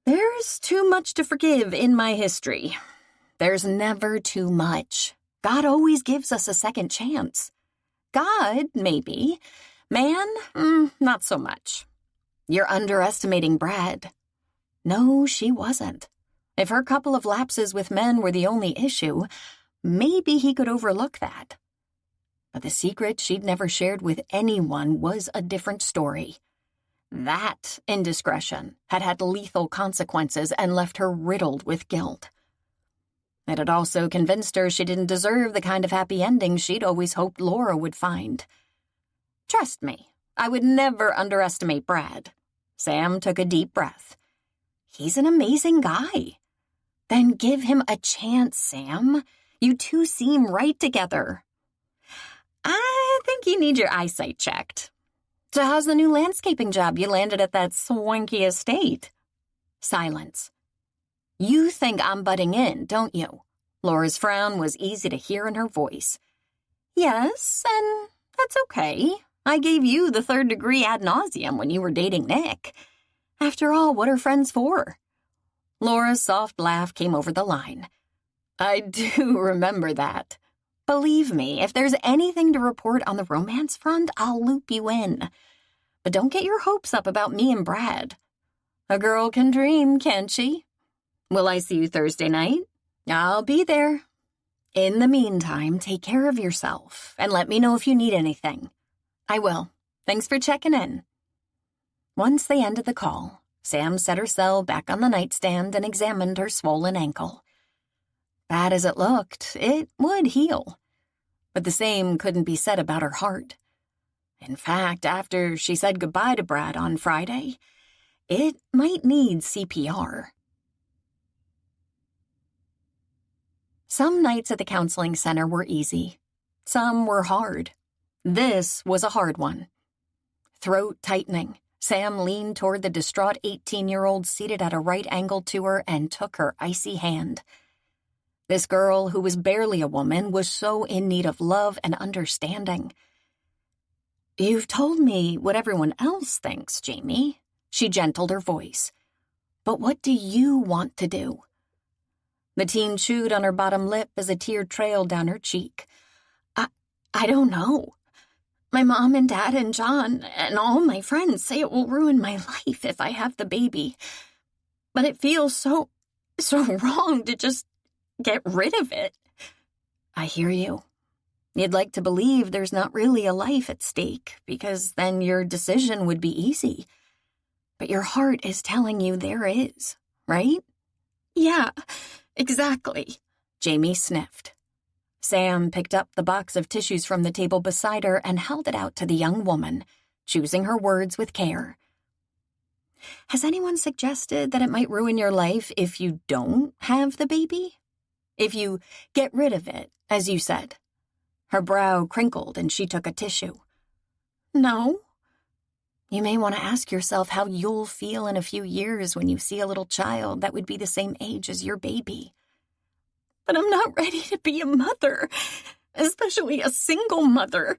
There's too much to forgive in my history. There's never too much. God always gives us a second chance. God, maybe. Man, not so much. You're underestimating Brad. No, she wasn't. If her couple of lapses with men were the only issue, maybe he could overlook that. But the secret she'd never shared with anyone was a different story. That indiscretion had lethal consequences and left her riddled with guilt. It had also convinced her she didn't deserve the kind of happy ending she'd always hoped Laura would find. Trust me, I would never underestimate Brad. Sam took a deep breath. He's an amazing guy. Then give him a chance, Sam. You two seem right together. I think you need your eyesight checked. So how's the new landscaping job you landed at that swanky estate? Silence. You think I'm butting in, don't you? Laura's frown was easy to hear in her voice. Yes, and that's okay. I gave you the 3rd degree ad nauseum when you were dating Nick. After all, what are friends for? Laura's soft laugh came over the line. I do remember that. Believe me, if there's anything to report on the romance front, I'll loop you in. But don't get your hopes up about me and Brad. A girl can dream, can't she? Will I see you Thursday night? I'll be there. In the meantime, take care of yourself and let me know if you need anything. I will. Thanks for checking in. Once they ended the call, Sam set her cell back on the nightstand and examined her swollen ankle. Bad as it looked, it would heal. But the same couldn't be said about her heart. In fact, after she said goodbye to Brad on Friday, it might need CPR. Some nights at the counseling center were easy. Some were hard. This was a hard one. Throat tightening, Sam leaned toward the distraught 18-year-old seated at a right angle to her and took her icy hand. This girl, who was barely a woman, was so in need of love and understanding. You've told me what everyone else thinks, Jamie. She gentled her voice. But what do you want to do? The teen chewed on her bottom lip as a tear trailed down her cheek. I don't know. My mom and dad and John and all my friends say it will ruin my life if I have the baby. But it feels so wrong to just get rid of it. I hear you. You'd like to believe there's not really a life at stake, because then your decision would be easy. But your heart is telling you there is, right? Yeah, exactly. Jamie sniffed. Sam picked up the box of tissues from the table beside her and held it out to the young woman, choosing her words with care. Has anyone suggested that it might ruin your life if you don't have the baby? If you get rid of it, as you said. Her brow crinkled and she took a tissue. No. You may want to ask yourself how you'll feel in a few years when you see a little child that would be the same age as your baby. But I'm not ready to be a mother, especially a single mother.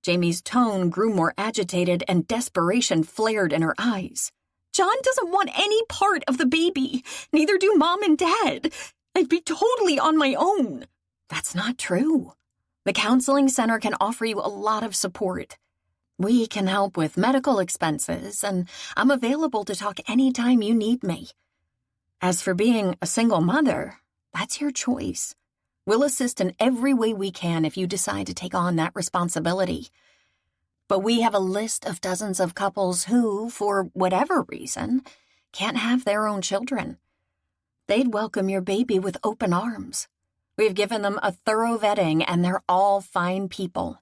Jamie's tone grew more agitated and desperation flared in her eyes. John doesn't want any part of the baby. Neither do Mom and Dad. I'd be totally on my own. That's not true. The counseling center can offer you a lot of support. We can help with medical expenses, and I'm available to talk anytime you need me. As for being a single mother, that's your choice. We'll assist in every way we can if you decide to take on that responsibility. But we have a list of dozens of couples who, for whatever reason, can't have their own children. They'd welcome your baby with open arms. We've given them a thorough vetting, and they're all fine people.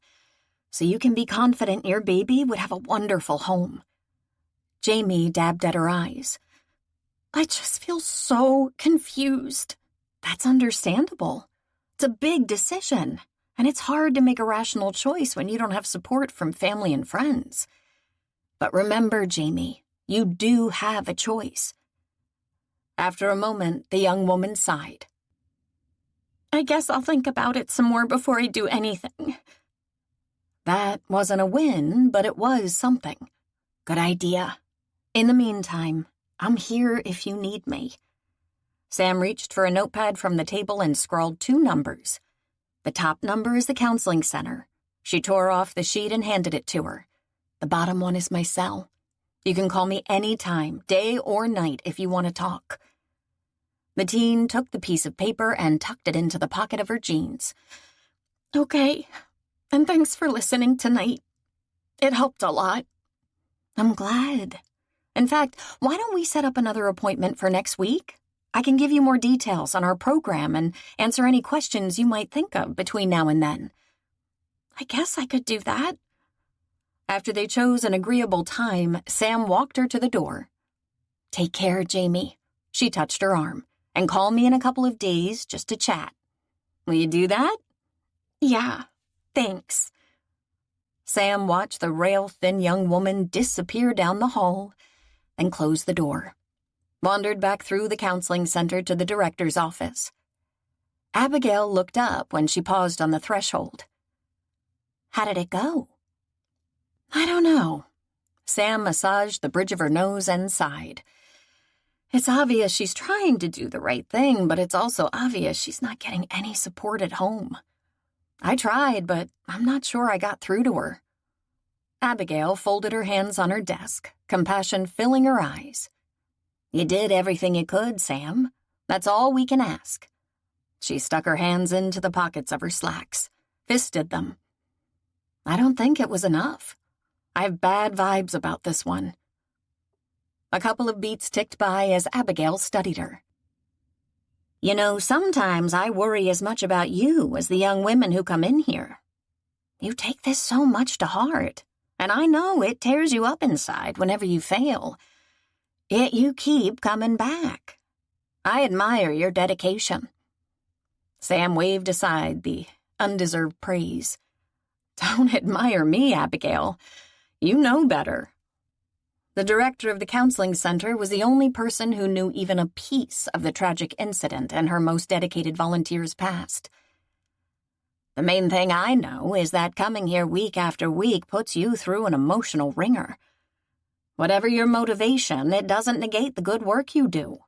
So you can be confident your baby would have a wonderful home. Jamie dabbed at her eyes. I just feel so confused. That's understandable. It's a big decision, and it's hard to make a rational choice when you don't have support from family and friends. But remember, Jamie, you do have a choice. After a moment, the young woman sighed. I guess I'll think about it some more before I do anything. That wasn't a win, but it was something. Good idea. In the meantime, I'm here if you need me. Sam reached for a notepad from the table and scrawled 2 numbers. The top number is the counseling center. She tore off the sheet and handed it to her. The bottom one is my cell. You can call me anytime, day or night, if you want to talk. The teen took the piece of paper and tucked it into the pocket of her jeans. Okay, and thanks for listening tonight. It helped a lot. I'm glad. In fact, why don't we set up another appointment for next week? I can give you more details on our program and answer any questions you might think of between now and then. I guess I could do that. After they chose an agreeable time, Sam walked her to the door. Take care, Jamie. She touched her arm. And call me in a couple of days just to chat. Will you do that? Yeah, thanks. Sam watched the rail-thin young woman disappear down the hall and closed the door. Wandered back through the counseling center to the director's office. Abigail looked up when she paused on the threshold. How did it go? I don't know. Sam massaged the bridge of her nose and sighed. It's obvious she's trying to do the right thing, but it's also obvious she's not getting any support at home. I tried, but I'm not sure I got through to her. Abigail folded her hands on her desk, compassion filling her eyes. You did everything you could, Sam. That's all we can ask. She stuck her hands into the pockets of her slacks, fisted them. I don't think it was enough. I have bad vibes about this one. A couple of beats ticked by as Abigail studied her. You know, sometimes I worry as much about you as the young women who come in here. You take this so much to heart, and I know it tears you up inside whenever you fail. Yet you keep coming back. I admire your dedication. Sam waved aside the undeserved praise. Don't admire me, Abigail. You know better. The director of the counseling center was the only person who knew even a piece of the tragic incident and her most dedicated volunteer's past. The main thing I know is that coming here week after week puts you through an emotional ringer. Whatever your motivation, it doesn't negate the good work you do.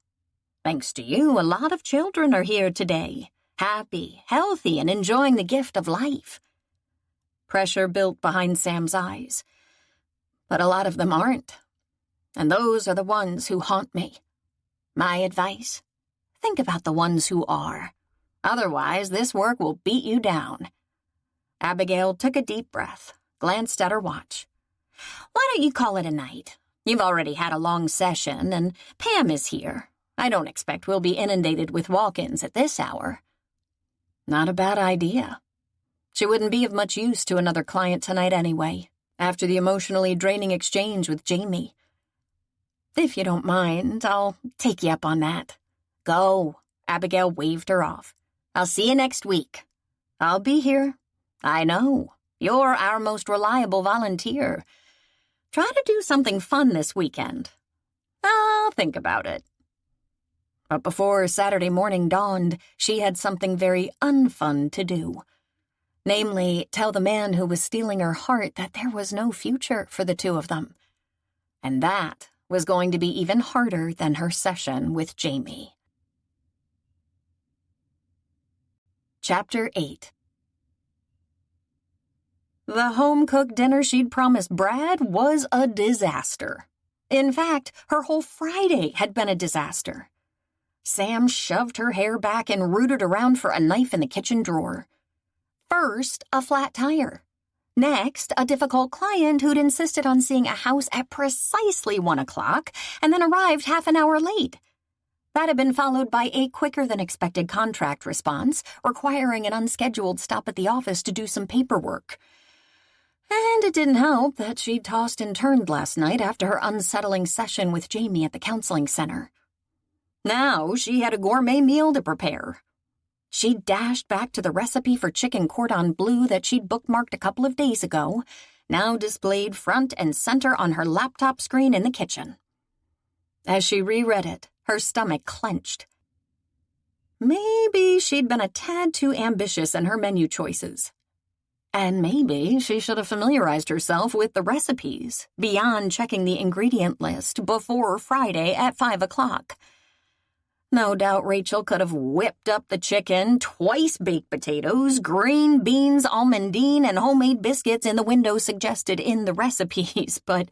Thanks to you, a lot of children are here today, happy, healthy, and enjoying the gift of life. Pressure built behind Sam's eyes. But a lot of them aren't. And those are the ones who haunt me. My advice? Think about the ones who are. Otherwise, this work will beat you down. Abigail took a deep breath, glanced at her watch. Why don't you call it a night? You've already had a long session, and Pam is here. I don't expect we'll be inundated with walk-ins at this hour. Not a bad idea. She wouldn't be of much use to another client tonight anyway, after the emotionally draining exchange with Jamie. If you don't mind, I'll take you up on that. Go. Abigail waved her off. I'll see you next week. I'll be here. I know. You're our most reliable volunteer. Try to do something fun this weekend. I'll think about it. But before Saturday morning dawned, she had something very unfun to do. Namely, tell the man who was stealing her heart that there was no future for the two of them. And that was going to be even harder than her session with Jamie. Chapter 8. The home-cooked dinner she'd promised Brad was a disaster. In fact, her whole Friday had been a disaster. Sam shoved her hair back and rooted around for a knife in the kitchen drawer. First, a flat tire. Next, a difficult client who'd insisted on seeing a house at precisely 1 o'clock and then arrived half an hour late. That had been followed by a quicker-than-expected contract response, requiring an unscheduled stop at the office to do some paperwork. And it didn't help that she'd tossed and turned last night after her unsettling session with Jamie at the counseling center. Now she had a gourmet meal to prepare. She dashed back to the recipe for chicken cordon bleu that she'd bookmarked a couple of days ago, now displayed front and center on her laptop screen in the kitchen. As she reread it, her stomach clenched. Maybe she'd been a tad too ambitious in her menu choices. And maybe she should have familiarized herself with the recipes beyond checking the ingredient list before Friday at 5 o'clock. No doubt Rachel could have whipped up the chicken, twice baked potatoes, green beans, almondine, and homemade biscuits in the window suggested in the recipes, but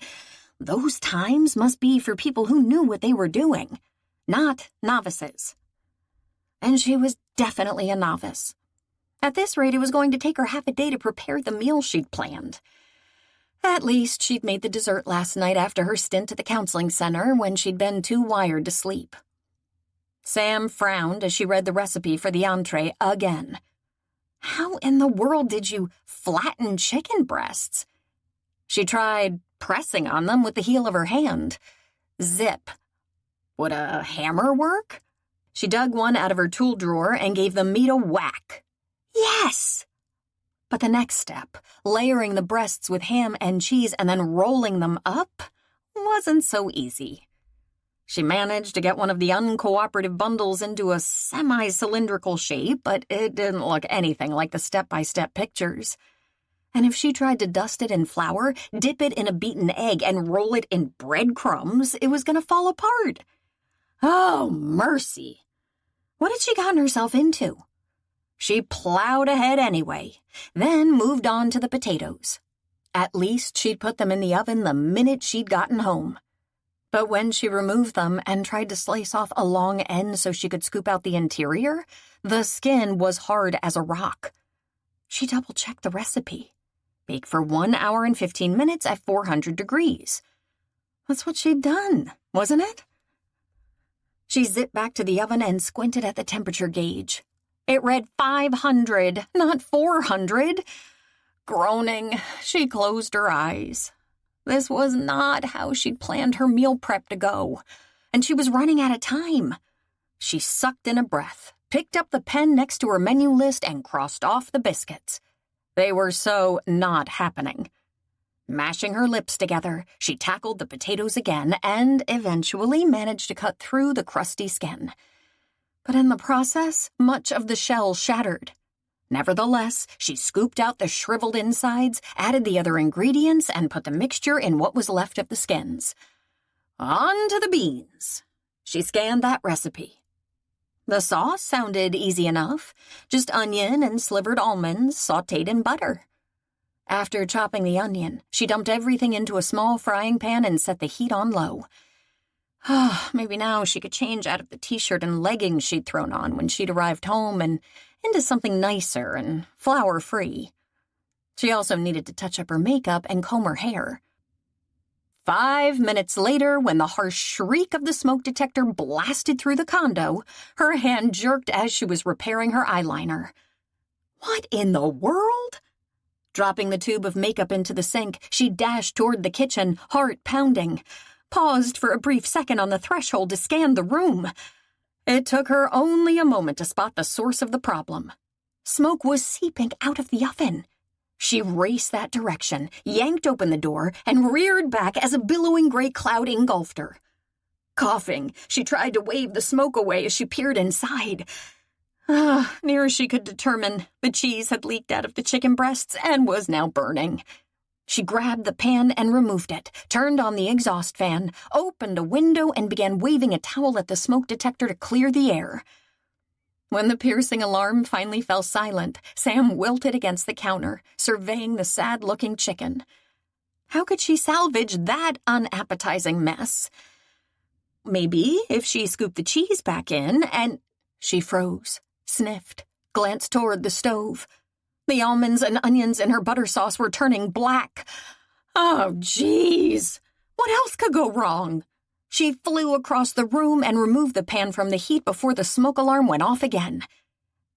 those times must be for people who knew what they were doing, not novices. And she was definitely a novice. At this rate, it was going to take her half a day to prepare the meal she'd planned. At least she'd made the dessert last night after her stint at the counseling center when she'd been too wired to sleep. Sam frowned as she read the recipe for the entree again. How in the world did you flatten chicken breasts? She tried pressing on them with the heel of her hand. Zip. Would a hammer work? She dug one out of her tool drawer and gave the meat a whack. Yes! But the next step, layering the breasts with ham and cheese and then rolling them up, wasn't so easy. She managed to get one of the uncooperative bundles into a semi-cylindrical shape, but it didn't look anything like the step-by-step pictures. And if she tried to dust it in flour, dip it in a beaten egg, and roll it in breadcrumbs, it was going to fall apart. Oh, mercy! What had she gotten herself into? She plowed ahead anyway, then moved on to the potatoes. At least she'd put them in the oven the minute she'd gotten home. But when she removed them and tried to slice off a long end so she could scoop out the interior, the skin was hard as a rock. She double-checked the recipe. Bake for 1 hour and 15 minutes at 400 degrees. That's what she'd done, wasn't it? She zipped back to the oven and squinted at the temperature gauge. It read 500, not 400. Groaning, she closed her eyes. This was not how she'd planned her meal prep to go, and she was running out of time. She sucked in a breath, picked up the pen next to her menu list, and crossed off the biscuits. They were so not happening. Mashing her lips together, she tackled the potatoes again and eventually managed to cut through the crusty skin. But in the process, much of the shell shattered. Nevertheless, she scooped out the shriveled insides, added the other ingredients, and put the mixture in what was left of the skins. On to the beans. She scanned that recipe. The sauce sounded easy enough, just onion and slivered almonds sautéed in butter. After chopping the onion, she dumped everything into a small frying pan and set the heat on low. Maybe now she could change out of the t-shirt and leggings she'd thrown on when she'd arrived home and into something nicer and flour-free. She also needed to touch up her makeup and comb her hair. 5 minutes later, when the harsh shriek of the smoke detector blasted through the condo, her hand jerked as she was repairing her eyeliner. What in the world? Dropping the tube of makeup into the sink, she dashed toward the kitchen, heart pounding. Paused for a brief second on the threshold to scan the room. It took her only a moment to spot the source of the problem. Smoke was seeping out of the oven. She raced that direction, yanked open the door, and reared back as a billowing gray cloud engulfed her. Coughing, she tried to wave the smoke away as she peered inside. Near as she could determine, the cheese had leaked out of the chicken breasts and was now burning. She grabbed the pan and removed it, turned on the exhaust fan, opened a window, and began waving a towel at the smoke detector to clear the air. When the piercing alarm finally fell silent, Sam wilted against the counter, surveying the sad-looking chicken. How could she salvage that unappetizing mess? maybe if she scooped the cheese back in and... She froze, sniffed, glanced toward the stove. The almonds and onions in her butter sauce were turning black. Oh, jeez. What else could go wrong? She flew across the room and removed the pan from the heat before the smoke alarm went off again.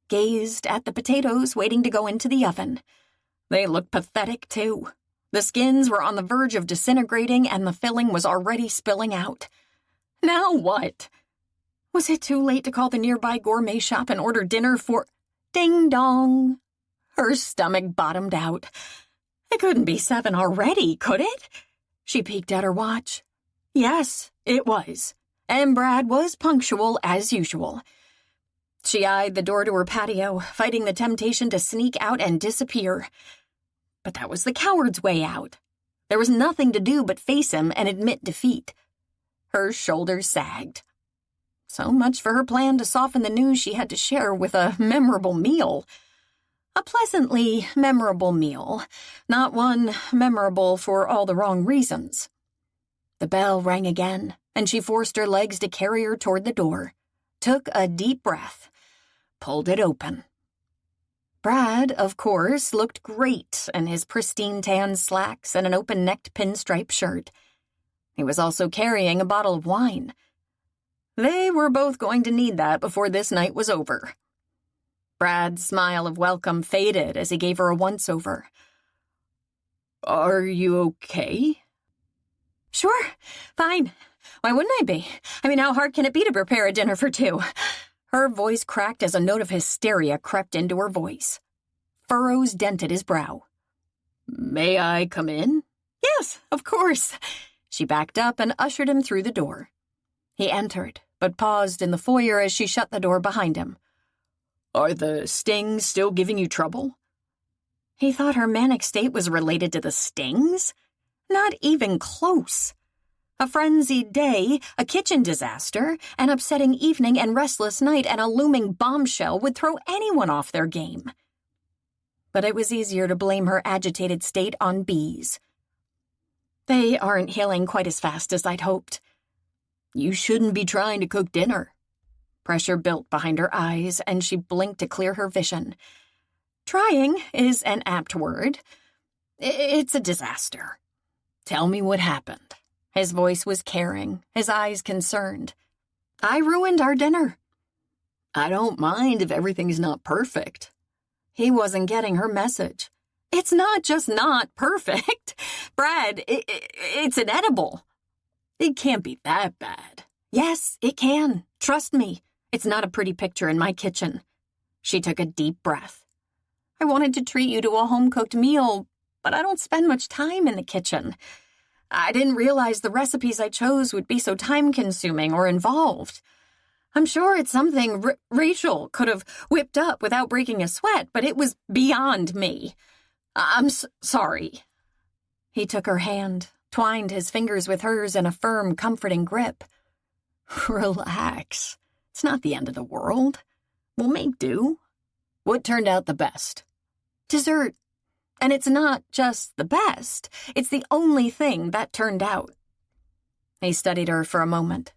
Gazed at the potatoes waiting to go into the oven. They looked pathetic, too. The skins were on the verge of disintegrating and the filling was already spilling out. Now what? Was it too late to call the nearby gourmet shop and order dinner for... Ding dong! Her stomach bottomed out. It couldn't be 7 already, could it? She peeked at her watch. Yes, it was. And Brad was punctual as usual. She eyed the door to her patio, fighting the temptation to sneak out and disappear. But that was the coward's way out. There was nothing to do but face him and admit defeat. Her shoulders sagged. So much for her plan to soften the news she had to share with a memorable meal. A pleasantly memorable meal, not one memorable for all the wrong reasons. The bell rang again, and she forced her legs to carry her toward the door, took a deep breath, pulled it open. Brad, of course, looked great in his pristine tan slacks and an open-necked pinstripe shirt. He was also carrying a bottle of wine. They were both going to need that before this night was over. Brad's smile of welcome faded as he gave her a once-over. Are you okay? Sure, fine. Why wouldn't I be? I mean, how hard can it be to prepare a dinner for 2? Her voice cracked as a note of hysteria crept into her voice. Furrows dented his brow. May I come in? Yes, of course. She backed up and ushered him through the door. He entered, but paused in the foyer as she shut the door behind him. Are the stings still giving you trouble? He thought her manic state was related to the stings? Not even close. A frenzied day, a kitchen disaster, an upsetting evening and restless night, and a looming bombshell would throw anyone off their game. But it was easier to blame her agitated state on bees. They aren't healing quite as fast as I'd hoped. You shouldn't be trying to cook dinner. Pressure built behind her eyes, and she blinked to clear her vision. Trying is an apt word. It's a disaster. Tell me what happened. His voice was caring, his eyes concerned. I ruined our dinner. I don't mind if everything's not perfect. He wasn't getting her message. It's not just not perfect. Brad, it's inedible. It can't be that bad. Yes, it can. Trust me. It's not a pretty picture in my kitchen. She took a deep breath. I wanted to treat you to a home-cooked meal, but I don't spend much time in the kitchen. I didn't realize the recipes I chose would be so time-consuming or involved. I'm sure it's something Rachel could have whipped up without breaking a sweat, but it was beyond me. I'm sorry. He took her hand, twined his fingers with hers in a firm, comforting grip. Relax. It's not the end of the world. We'll make do. What turned out the best? Dessert. And it's not just the best. It's the only thing that turned out. He studied her for a moment.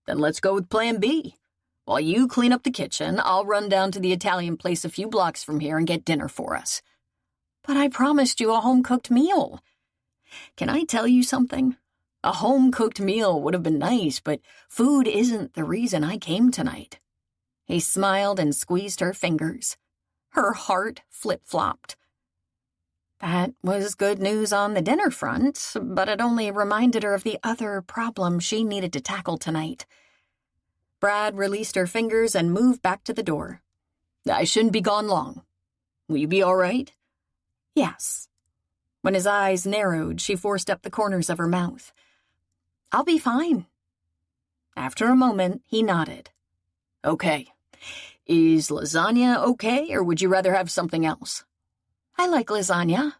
Then let's go with plan B. While you clean up the kitchen, I'll run down to the Italian place a few blocks from here and get dinner for us. But I promised you a home-cooked meal. Can I tell you something? A home-cooked meal would have been nice, but food isn't the reason I came tonight. He smiled and squeezed her fingers. Her heart flip-flopped. That was good news on the dinner front, but it only reminded her of the other problem she needed to tackle tonight. Brad released her fingers and moved back to the door. I shouldn't be gone long. Will you be all right? Yes. When his eyes narrowed, she forced up the corners of her mouth. I'll be fine. After a moment, he nodded. Okay. Is lasagna okay, or would you rather have something else? I like lasagna.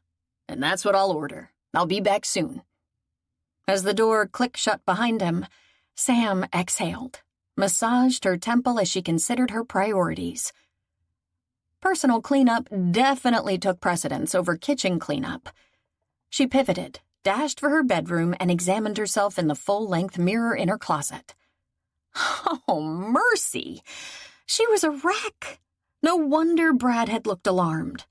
And that's what I'll order. I'll be back soon. As the door clicked shut behind him, Sam exhaled, massaged her temple as she considered her priorities. Personal cleanup definitely took precedence over kitchen cleanup. She pivoted, dashed for her bedroom, and examined herself in the full-length mirror in her closet. Oh, mercy! She was a wreck. No wonder Brad had looked alarmed.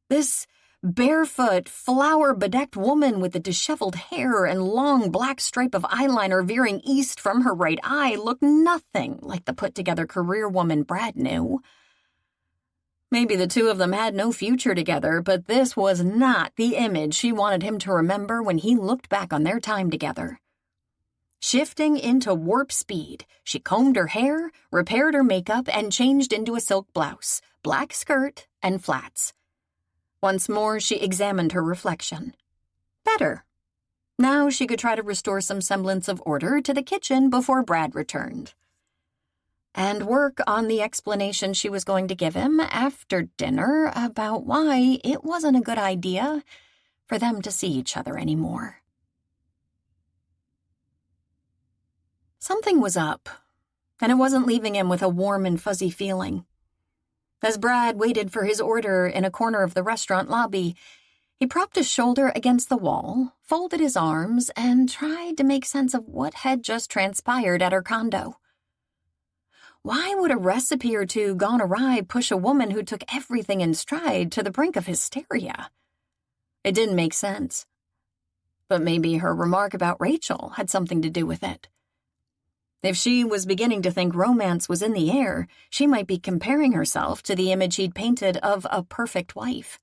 This barefoot, flower-bedecked woman with the disheveled hair and long black stripe of eyeliner veering east from her right eye looked nothing like the put-together career woman Brad knew. Maybe the two of them had no future together, but this was not the image she wanted him to remember when he looked back on their time together. Shifting into warp speed, she combed her hair, repaired her makeup, and changed into a silk blouse, black skirt, and flats. Once more, she examined her reflection. Better. Now she could try to restore some semblance of order to the kitchen before Brad returned. And work on the explanation she was going to give him after dinner about why it wasn't a good idea for them to see each other anymore. Something was up, and it wasn't leaving him with a warm and fuzzy feeling. As Brad waited for his order in a corner of the restaurant lobby, he propped his shoulder against the wall, folded his arms, and tried to make sense of what had just transpired at her condo. Why would a recipe or two gone awry push a woman who took everything in stride to the brink of hysteria? It didn't make sense. But maybe her remark about Rachel had something to do with it. If she was beginning to think romance was in the air, she might be comparing herself to the image he'd painted of a perfect wife.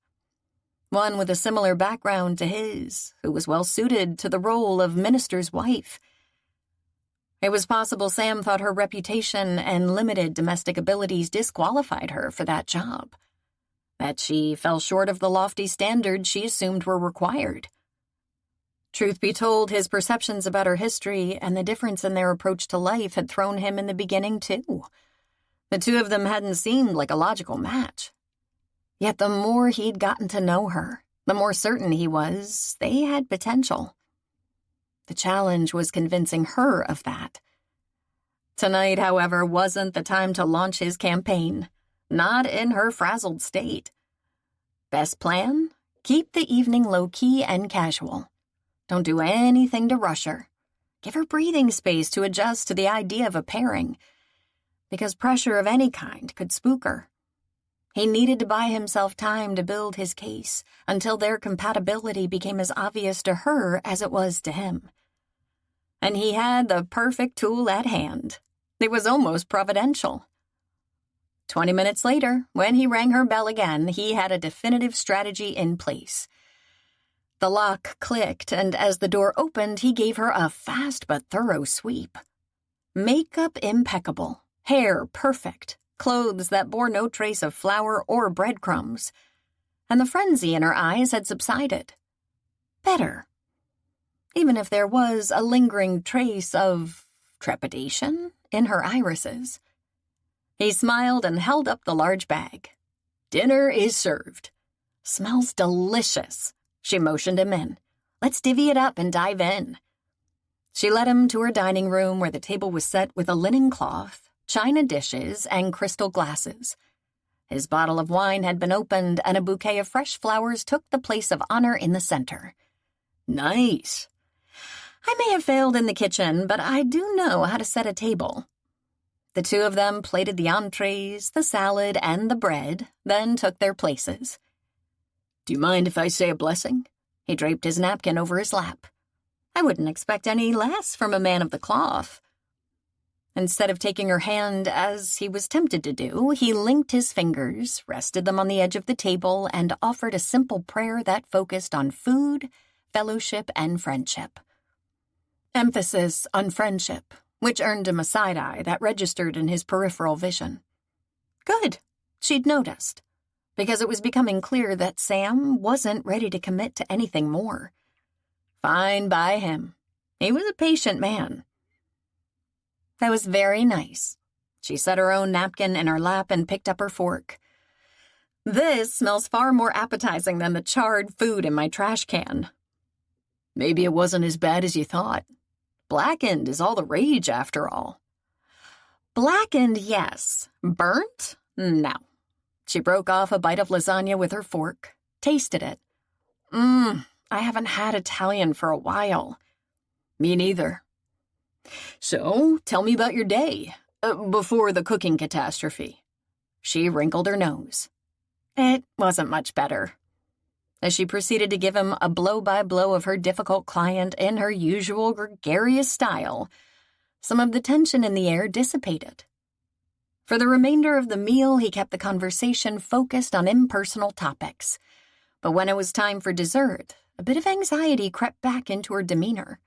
One with a similar background to his, who was well suited to the role of minister's wife. It was possible Sam thought her reputation and limited domestic abilities disqualified her for that job. That she fell short of the lofty standards she assumed were required. Truth be told, his perceptions about her history and the difference in their approach to life had thrown him in the beginning, too. The two of them hadn't seemed like a logical match. Yet the more he'd gotten to know her, the more certain he was they had potential. The challenge was convincing her of that. Tonight, however, wasn't the time to launch his campaign. Not in her frazzled state. Best plan? Keep the evening low-key and casual. Don't do anything to rush her. Give her breathing space to adjust to the idea of a pairing, because pressure of any kind could spook her. He needed to buy himself time to build his case until their compatibility became as obvious to her as it was to him. And he had the perfect tool at hand. It was almost providential. 20 minutes later, when he rang her bell again, he had a definitive strategy in place. The lock clicked, and as the door opened, he gave her a fast but thorough sweep. Makeup impeccable, hair perfect, clothes that bore no trace of flour or breadcrumbs. And the frenzy in her eyes had subsided. Better. Even if there was a lingering trace of trepidation in her irises. He smiled and held up the large bag. "Dinner is served." "Smells delicious." She motioned him in. "Let's divvy it up and dive in." She led him to her dining room where the table was set with a linen cloth, china dishes, and crystal glasses. His bottle of wine had been opened, and a bouquet of fresh flowers took the place of honor in the center. "Nice." "I may have failed in the kitchen, but I do know how to set a table." The two of them plated the entrees, the salad, and the bread, then took their places. "Do you mind if I say a blessing?" He draped his napkin over his lap. "I wouldn't expect any less from a man of the cloth." Instead of taking her hand as he was tempted to do, he linked his fingers, rested them on the edge of the table, and offered a simple prayer that focused on food, fellowship, and friendship. Emphasis on friendship, which earned him a side-eye that registered in his peripheral vision. Good, she'd noticed, because it was becoming clear that Sam wasn't ready to commit to anything more. Fine by him. He was a patient man. That was very nice. She set her own napkin in her lap and picked up her fork. "This smells far more appetizing than the charred food in my trash can." "Maybe it wasn't as bad as you thought. Blackened is all the rage, after all." "Blackened, yes. Burnt? No." She broke off a bite of lasagna with her fork, tasted it. I haven't had Italian for a while." "Me neither." So, tell me about your day, before the cooking catastrophe. She wrinkled her nose. It wasn't much better. As she proceeded to give him a blow-by-blow of her difficult client in her usual gregarious style, some of the tension in the air dissipated. For the remainder of the meal, he kept the conversation focused on impersonal topics. But when it was time for dessert, a bit of anxiety crept back into her demeanor.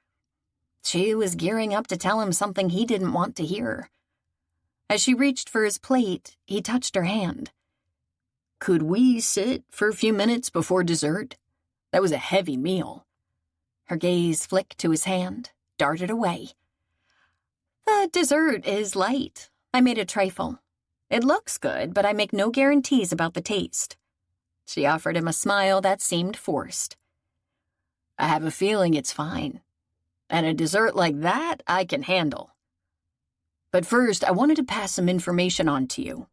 She was gearing up to tell him something he didn't want to hear. As she reached for his plate, he touched her hand. Could we sit for a few minutes before dessert? That was a heavy meal. Her gaze flicked to his hand, darted away. The dessert is light. I made a trifle. It looks good, but I make no guarantees about the taste. She offered him a smile that seemed forced. I have a feeling it's fine. And a dessert like that I can handle. But first, I wanted to pass some information on to you.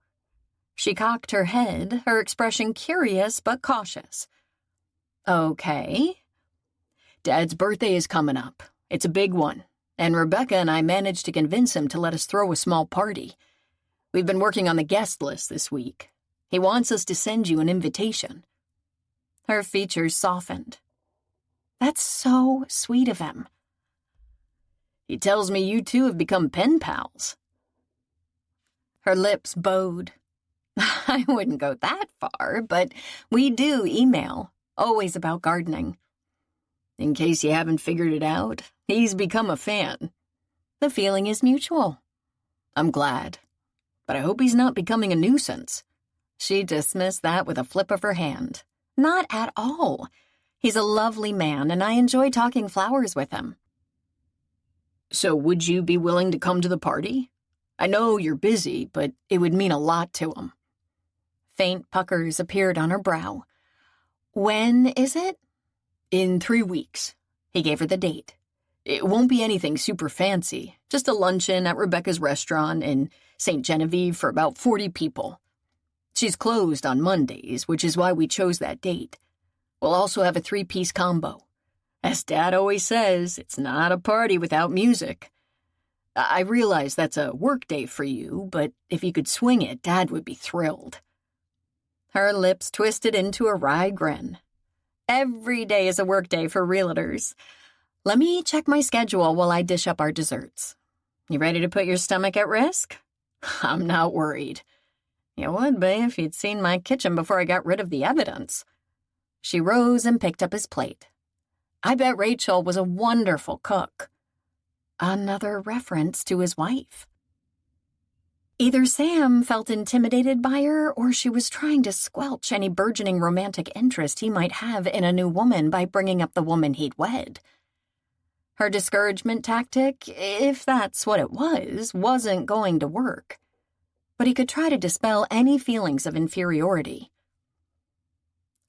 She cocked her head, her expression curious but cautious. Okay. Dad's birthday is coming up. It's a big one, and Rebecca and I managed to convince him to let us throw a small party. We've been working on the guest list this week. He wants us to send you an invitation. Her features softened. That's so sweet of him. He tells me you two have become pen pals. Her lips bowed. I wouldn't go that far, but we do email, always about gardening. In case you haven't figured it out, he's become a fan. The feeling is mutual. I'm glad, but I hope he's not becoming a nuisance. She dismissed that with a flip of her hand. Not at all. He's a lovely man, and I enjoy talking flowers with him. So would you be willing to come to the party? I know you're busy, but it would mean a lot to him. Faint puckers appeared on her brow. When is it? In 3 weeks. He gave her the date. It won't be anything super fancy, just a luncheon at Rebecca's restaurant in St. Genevieve for about 40 people. She's closed on Mondays, which is why we chose that date. We'll also have a 3-piece combo. As Dad always says, it's not a party without music. I realize that's a work day for you, but if you could swing it, Dad would be thrilled. Her lips twisted into a wry grin. Every day is a work day for realtors. Let me check my schedule while I dish up our desserts. You ready to put your stomach at risk? I'm not worried. You would be if you'd seen my kitchen before I got rid of the evidence. She rose and picked up his plate. I bet Rachel was a wonderful cook. Another reference to his wife. Either Sam felt intimidated by her, or she was trying to squelch any burgeoning romantic interest he might have in a new woman by bringing up the woman he'd wed. Her discouragement tactic, if that's what it was, wasn't going to work. But he could try to dispel any feelings of inferiority.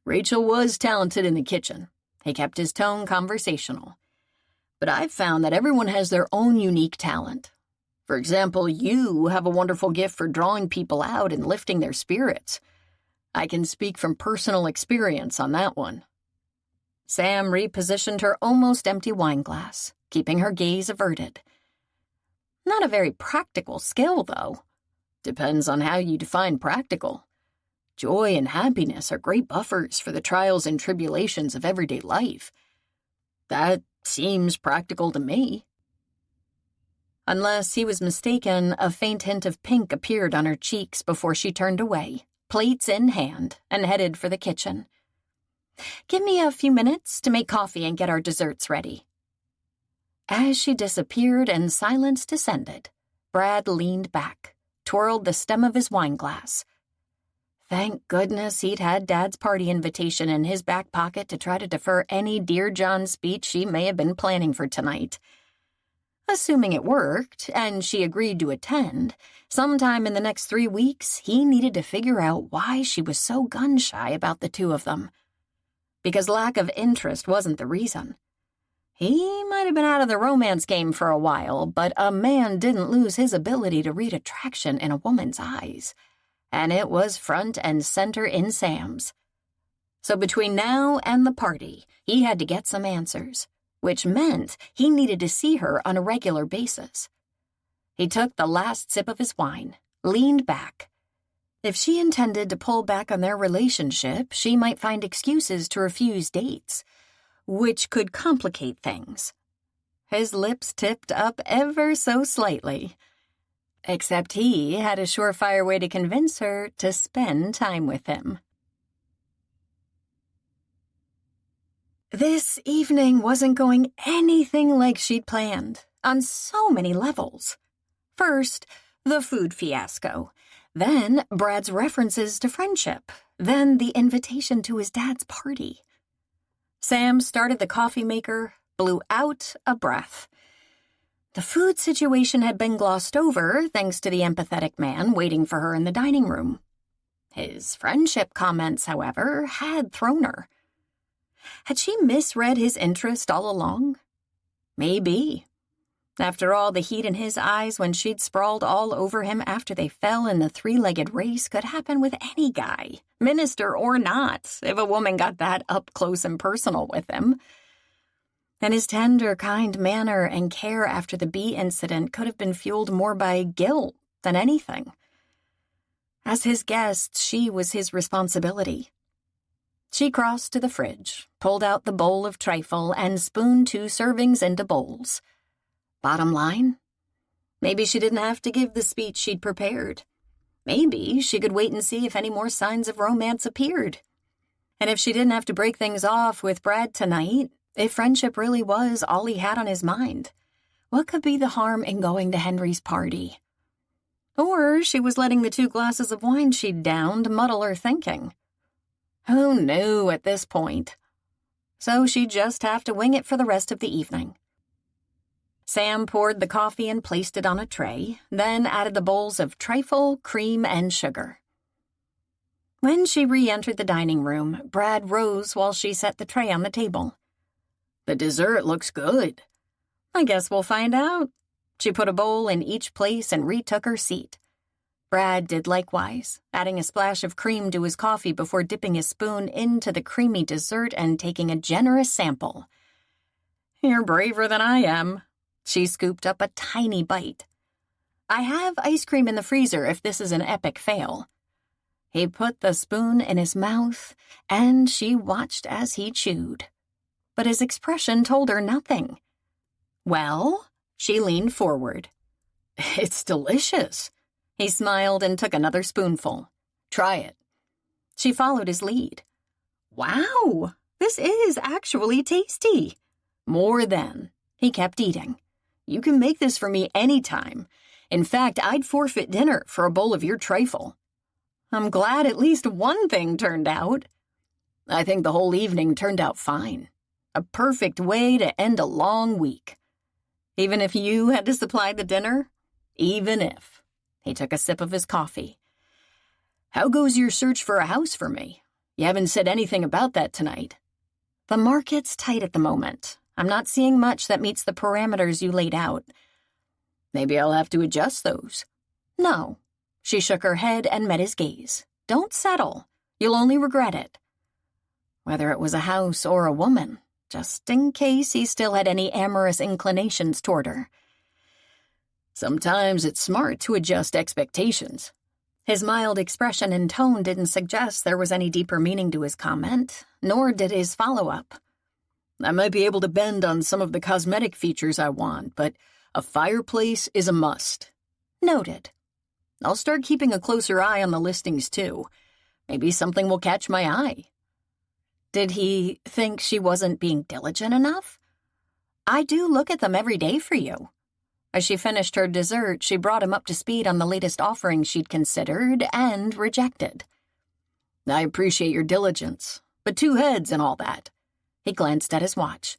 Rachel was talented in the kitchen. He kept his tone conversational. But I've found that everyone has their own unique talent. For example, you have a wonderful gift for drawing people out and lifting their spirits. I can speak from personal experience on that one. Sam repositioned her almost empty wine glass, keeping her gaze averted. Not a very practical skill, though. Depends on how you define practical. Joy and happiness are great buffers for the trials and tribulations of everyday life. That seems practical to me. Unless he was mistaken, a faint hint of pink appeared on her cheeks before she turned away, plates in hand, and headed for the kitchen. Give me a few minutes to make coffee and get our desserts ready. As she disappeared and silence descended, Brad leaned back, twirled the stem of his wine glass. Thank goodness he'd had Dad's party invitation in his back pocket to try to defer any Dear John speech she may have been planning for tonight. Assuming it worked, and she agreed to attend, sometime in the next 3 weeks, he needed to figure out why she was so gun-shy about the two of them. Because lack of interest wasn't the reason. He might have been out of the romance game for a while, but a man didn't lose his ability to read attraction in a woman's eyes. And it was front and center in Sam's. So between now and the party, he had to get some answers. which meant he needed to see her on a regular basis. He took the last sip of his wine, leaned back. If she intended to pull back on their relationship, she might find excuses to refuse dates, which could complicate things. His lips tipped up ever so slightly. Except he had a surefire way to convince her to spend time with him. This evening wasn't going anything like she'd planned, on so many levels. First, the food fiasco. Then, Brad's references to friendship. Then, the invitation to his dad's party. Sam started the coffee maker, blew out a breath. The food situation had been glossed over thanks to the empathetic man waiting for her in the dining room. His friendship comments, however, had thrown her. Had she misread his interest all along? Maybe. After all, the heat in his eyes when she'd sprawled all over him after they fell in the three-legged race could happen with any guy, minister or not, if a woman got that up close and personal with him. And his tender, kind manner and care after the bee incident could have been fueled more by guilt than anything. As his guest, she was his responsibility. She crossed to the fridge, pulled out the bowl of trifle, and spooned 2 servings into bowls. Bottom line, maybe she didn't have to give the speech she'd prepared. Maybe she could wait and see if any more signs of romance appeared. And if she didn't have to break things off with Brad tonight, if friendship really was all he had on his mind, what could be the harm in going to Henry's party? Or she was letting the 2 glasses of wine she'd downed muddle her thinking. Who knew at this point? So she'd just have to wing it for the rest of the evening. Sam poured the coffee and placed it on a tray, then added the bowls of trifle, cream, and sugar. When she re-entered the dining room, Brad rose while she set the tray on the table. "The dessert looks good." "I guess we'll find out." She put a bowl in each place and retook her seat. Brad did likewise, adding a splash of cream to his coffee before dipping his spoon into the creamy dessert and taking a generous sample. "You're braver than I am." She scooped up a tiny bite. "I have ice cream in the freezer if this is an epic fail." He put the spoon in his mouth, and she watched as he chewed. But his expression told her nothing. "Well?" She leaned forward. "It's delicious." He smiled and took another spoonful. "Try it." She followed his lead. "Wow, this is actually tasty." "More than." He kept eating. "You can make this for me anytime. In fact, I'd forfeit dinner for a bowl of your trifle." "I'm glad at least one thing turned out." "I think the whole evening turned out fine. A perfect way to end a long week." "Even if you had to supply the dinner?" "Even if." He took a sip of his coffee. "How goes your search for a house for me? You haven't said anything about that tonight." "The market's tight at the moment. I'm not seeing much that meets the parameters you laid out." "Maybe I'll have to adjust those." "No." She shook her head and met his gaze. "Don't settle. You'll only regret it." Whether it was a house or a woman, just in case he still had any amorous inclinations toward her. "Sometimes it's smart to adjust expectations." His mild expression and tone didn't suggest there was any deeper meaning to his comment, nor did his follow-up. "I might be able to bend on some of the cosmetic features I want, but a fireplace is a must." "Noted." "I'll start keeping a closer eye on the listings, too. Maybe something will catch my eye." Did he think she wasn't being diligent enough? "I do look at them every day for you." As she finished her dessert, she brought him up to speed on the latest offerings she'd considered and rejected. "I appreciate your diligence, but 2 heads and all that." He glanced at his watch.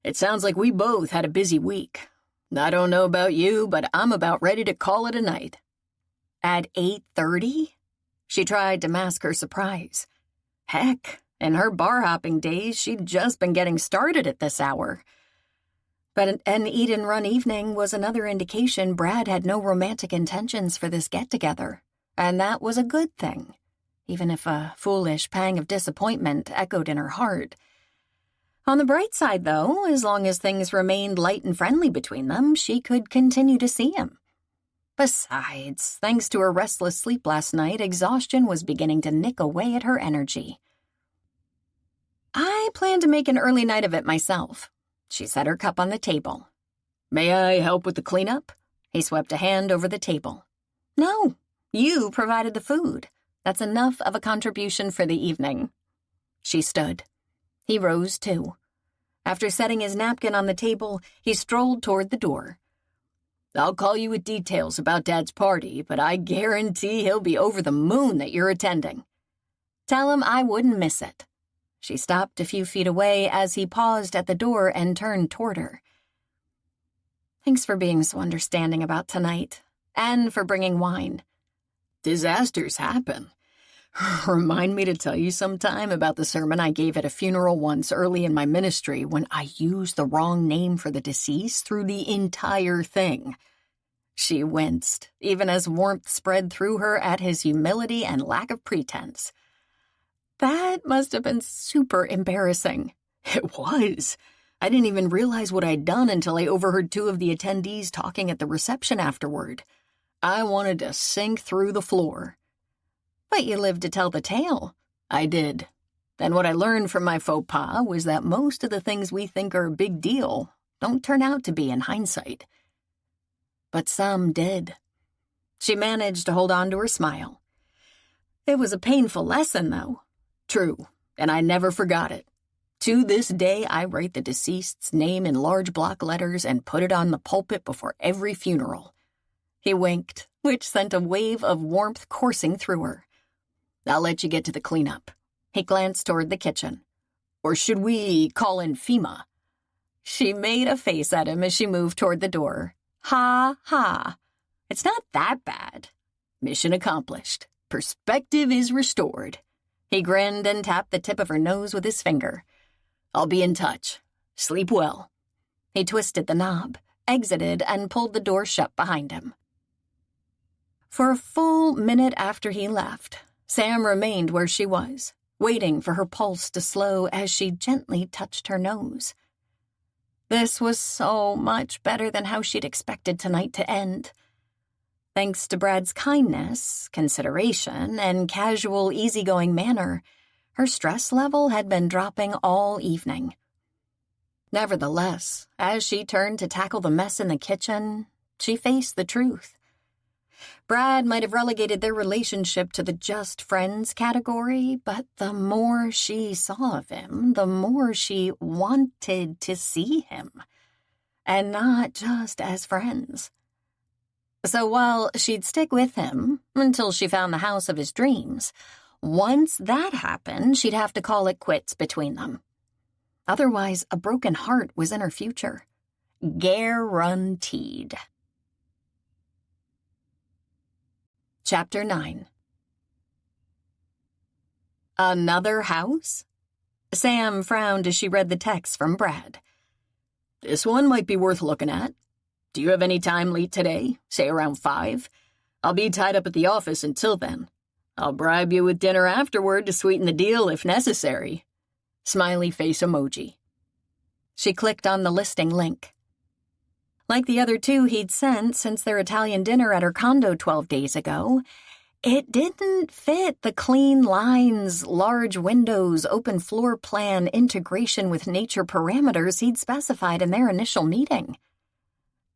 "It sounds like we both had a busy week. I don't know about you, but I'm about ready to call it a night." "At 8:30? She tried to mask her surprise. Heck, in her bar-hopping days, she'd just been getting started at this hour. But an eat-and-run evening was another indication Brad had no romantic intentions for this get-together, and that was a good thing, even if a foolish pang of disappointment echoed in her heart. On the bright side, though, as long as things remained light and friendly between them, she could continue to see him. Besides, thanks to her restless sleep last night, exhaustion was beginning to nick away at her energy. I plan to make an early night of it myself. She set her cup on the table. May I help with the cleanup? He swept a hand over the table. No, you provided the food. That's enough of a contribution for the evening. She stood. He rose, too. After setting his napkin on the table, he strolled toward the door. I'll call you with details about Dad's party, but I guarantee he'll be over the moon that you're attending. Tell him I wouldn't miss it. She stopped a few feet away as he paused at the door and turned toward her. Thanks for being so understanding about tonight, and for bringing wine. Disasters happen. Remind me to tell you sometime about the sermon I gave at a funeral once early in my ministry when I used the wrong name for the deceased through the entire thing. She winced, even as warmth spread through her at his humility and lack of pretense. That must have been super embarrassing. It was. I didn't even realize what I'd done until I overheard two of the attendees talking at the reception afterward. I wanted to sink through the floor. But you lived to tell the tale. I did. And what I learned from my faux pas was that most of the things we think are a big deal don't turn out to be in hindsight. But some did. She managed to hold on to her smile. It was a painful lesson, though. True, and I never forgot it. To this day, I write the deceased's name in large block letters and put it on the pulpit before every funeral. He winked, which sent a wave of warmth coursing through her. I'll let you get to the cleanup. He glanced toward the kitchen. Or should we call in FEMA? She made a face at him as she moved toward the door. Ha, ha. It's not that bad. Mission accomplished. Perspective is restored. He grinned and tapped the tip of her nose with his finger. I'll be in touch. Sleep well. He twisted the knob, exited, and pulled the door shut behind him. For a full minute after he left, Sam remained where she was, waiting for her pulse to slow as she gently touched her nose. This was so much better than how she'd expected tonight to end. Thanks to Brad's kindness, consideration, and casual, easygoing manner, her stress level had been dropping all evening. Nevertheless, as she turned to tackle the mess in the kitchen, she faced the truth. Brad might have relegated their relationship to the just friends category, but the more she saw of him, the more she wanted to see him, and not just as friends. So while she'd stick with him until she found the house of his dreams, once that happened, she'd have to call it quits between them. Otherwise, a broken heart was in her future. Guaranteed. Chapter 9. Another house? Sam frowned as she read the text from Brad. This one might be worth looking at. Do you have any time late today, say around 5? I'll be tied up at the office until then. I'll bribe you with dinner afterward to sweeten the deal if necessary. Smiley face emoji. She clicked on the listing link. Like the other two he'd sent since their Italian dinner at her condo 12 days ago, it didn't fit the clean lines, large windows, open floor plan, integration with nature parameters he'd specified in their initial meeting.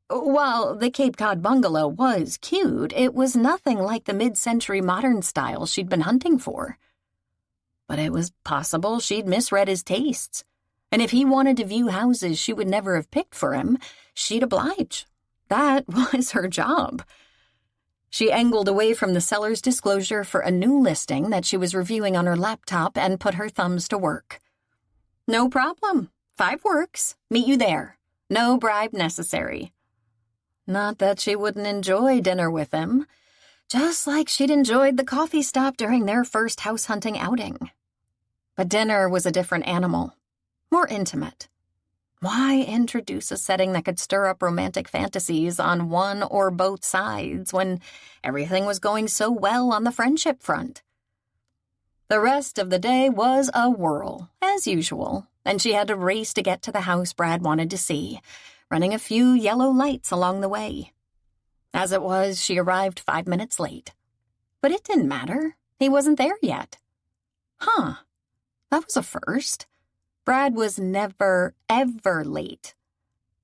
While the Cape Cod bungalow was cute, it was nothing like the mid-century modern style she'd been hunting for. But it was possible she'd misread his tastes, and if he wanted to view houses she would never have picked for him, she'd oblige. That was her job. She angled away from the seller's disclosure for a new listing that she was reviewing on her laptop and put her thumbs to work. No problem. 5 works. Meet you there. No bribe necessary. Not that she wouldn't enjoy dinner with him, just like she'd enjoyed the coffee stop during their first house hunting outing. But dinner was a different animal, more intimate. Why introduce a setting that could stir up romantic fantasies on one or both sides when everything was going so well on the friendship front? The rest of the day was a whirl, as usual, and she had to race to get to the house Brad wanted to see, running a few yellow lights along the way. As it was, she arrived 5 minutes late. But it didn't matter. He wasn't there yet. Huh. That was a first. Brad was never, ever late.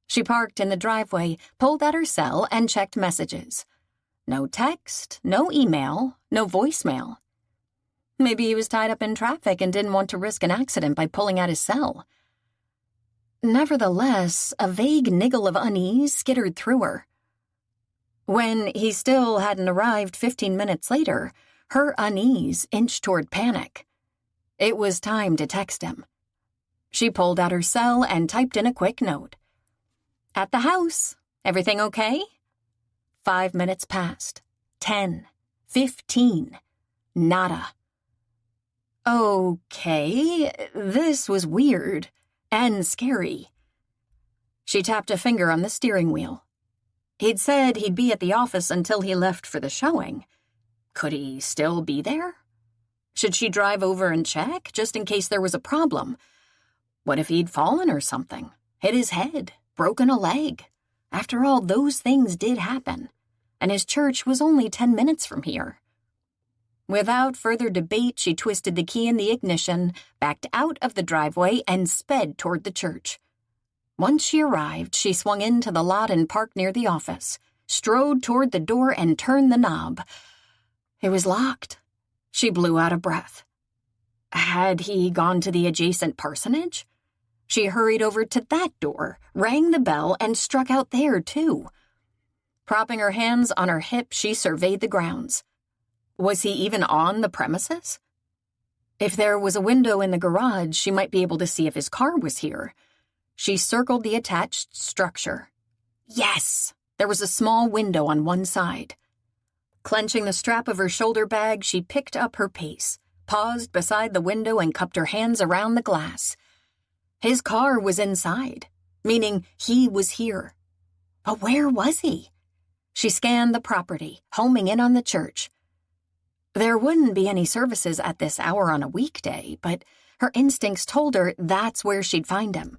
She parked in the driveway, pulled out her cell, and checked messages. No text, no email, no voicemail. Maybe he was tied up in traffic and didn't want to risk an accident by pulling out his cell. Nevertheless, a vague niggle of unease skittered through her. When he still hadn't arrived 15 minutes later, her unease inched toward panic. It was time to text him. She pulled out her cell and typed in a quick note. At the house. Everything okay? 5 minutes passed. 10. 15. Nada. Okay, this was weird and scary. She tapped a finger on the steering wheel. He'd said he'd be at the office until he left for the showing. Could he still be there? Should she drive over and check, just in case there was a problem? What if he'd fallen or something? Hit his head, broken a leg? After all, those things did happen, and his church was only 10 minutes from here. Without further debate, she twisted the key in the ignition, backed out of the driveway, and sped toward the church. Once she arrived, she swung into the lot and parked near the office, strode toward the door, and turned the knob. It was locked. She blew out of breath. Had he gone to the adjacent parsonage? She hurried over to that door, rang the bell, and struck out there, too. Propping her hands on her hips, she surveyed the grounds. Was he even on the premises? If there was a window in the garage, she might be able to see if his car was here. She circled the attached structure. Yes! There was a small window on one side. Clenching the strap of her shoulder bag, she picked up her pace, paused beside the window, and cupped her hands around the glass. His car was inside, meaning he was here. But where was he? She scanned the property, homing in on the church. There wouldn't be any services at this hour on a weekday, but her instincts told her that's where she'd find him.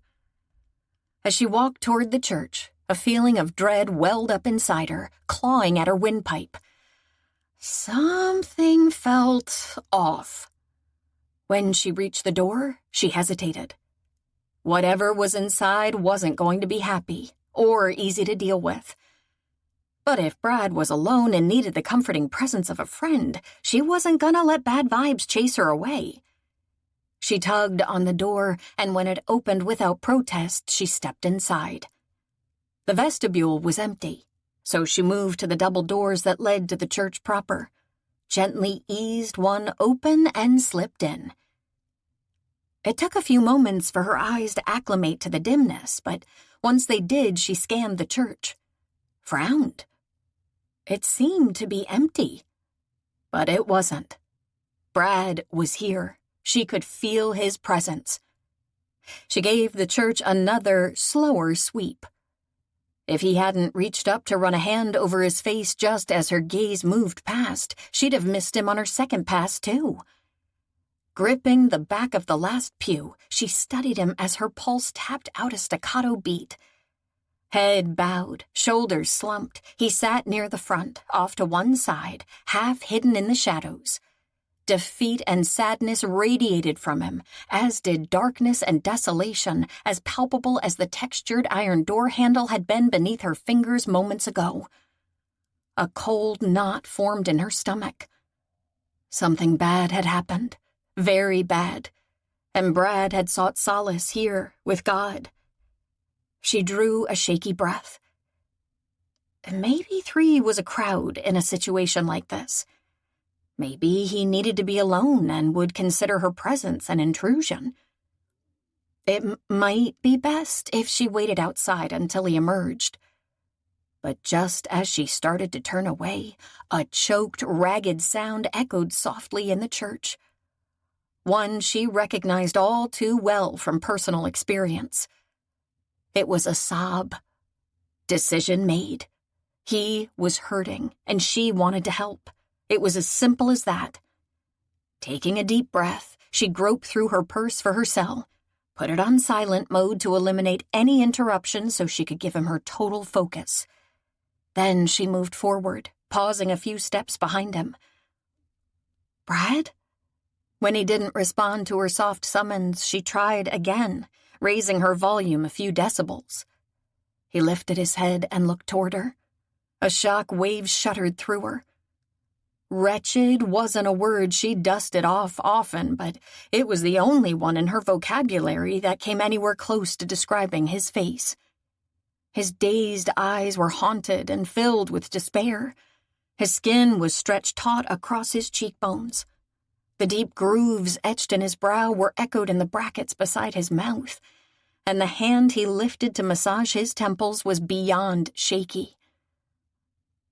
As she walked toward the church, a feeling of dread welled up inside her, clawing at her windpipe. Something felt off. When she reached the door, she hesitated. Whatever was inside wasn't going to be happy or easy to deal with. But if Brad was alone and needed the comforting presence of a friend, she wasn't gonna let bad vibes chase her away. She tugged on the door, and when it opened without protest, she stepped inside. The vestibule was empty, so she moved to the double doors that led to the church proper, gently eased one open, and slipped in. It took a few moments for her eyes to acclimate to the dimness, but once they did, she scanned the church. Frowned. It seemed to be empty. But it wasn't. Brad was here. She could feel his presence. She gave the church another, slower sweep. If he hadn't reached up to run a hand over his face just as her gaze moved past, she'd have missed him on her second pass, too. Gripping the back of the last pew, she studied him as her pulse tapped out a staccato beat. Head bowed, shoulders slumped, he sat near the front, off to one side, half hidden in the shadows. Defeat and sadness radiated from him, as did darkness and desolation, as palpable as the textured iron door handle had been beneath her fingers moments ago. A cold knot formed in her stomach. Something bad had happened, very bad, and Brad had sought solace here with God. She drew a shaky breath. Maybe 3 was a crowd in a situation like this. Maybe he needed to be alone and would consider her presence an intrusion. It might be best if she waited outside until he emerged. But just as she started to turn away, a choked, ragged sound echoed softly in the church. One she recognized all too well from personal experience. It was a sob. Decision made. He was hurting, and she wanted to help. It was as simple as that. Taking a deep breath, she groped through her purse for her cell. put it on silent mode to eliminate any interruptions so she could give him her total focus. Then she moved forward, pausing a few steps behind him. "Brad?" When he didn't respond to her soft summons, she tried again, raising her volume a few decibels. He lifted his head and looked toward her. A shock wave shuddered through her. Wretched wasn't a word she dusted off often, but it was the only one in her vocabulary that came anywhere close to describing his face. His dazed eyes were haunted and filled with despair. His skin was stretched taut across his cheekbones. The deep grooves etched in his brow were echoed in the brackets beside his mouth, and the hand he lifted to massage his temples was beyond shaky.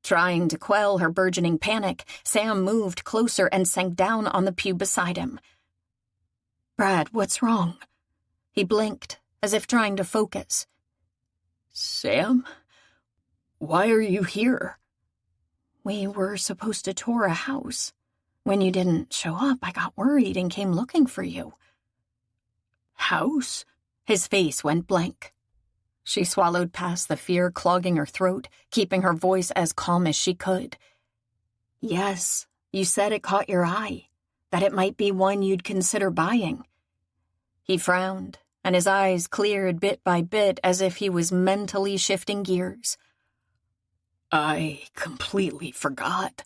Trying to quell her burgeoning panic, Sam moved closer and sank down on the pew beside him. "Brad, what's wrong?" He blinked, as if trying to focus. "Sam? Why are you here?" "We were supposed to tour a house. When you didn't show up, I got worried and came looking for you." "House?" His face went blank. She swallowed past the fear clogging her throat, keeping her voice as calm as she could. "Yes, you said it caught your eye, that it might be one you'd consider buying." He frowned, and his eyes cleared bit by bit as if he was mentally shifting gears. "I completely forgot.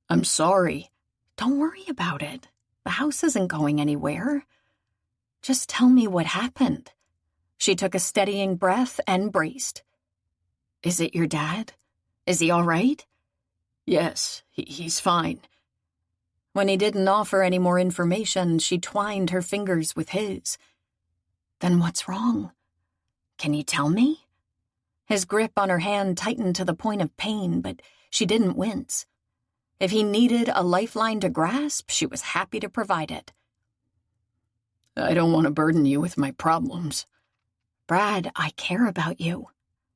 I'm sorry." "Don't worry about it. The house isn't going anywhere. Just tell me what happened." She took a steadying breath and braced. "Is it your dad? Is he all right?" "Yes, he's fine." When he didn't offer any more information, she twined her fingers with his. "Then what's wrong? Can you tell me?" His grip on her hand tightened to the point of pain, but she didn't wince. If he needed a lifeline to grasp, she was happy to provide it. "I don't want to burden you with my problems." "Brad, I care about you,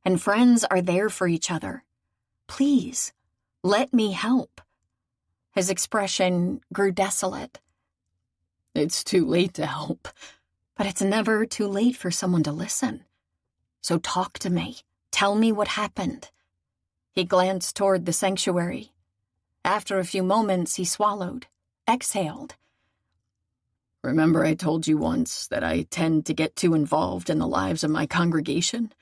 and friends are there for each other. Please, let me help." His expression grew desolate. "It's too late to help." "But it's never too late for someone to listen. So talk to me. Tell me what happened." He glanced toward the sanctuary. After a few moments, he swallowed, exhaled. "Remember I told you once that I tend to get too involved in the lives of my congregation?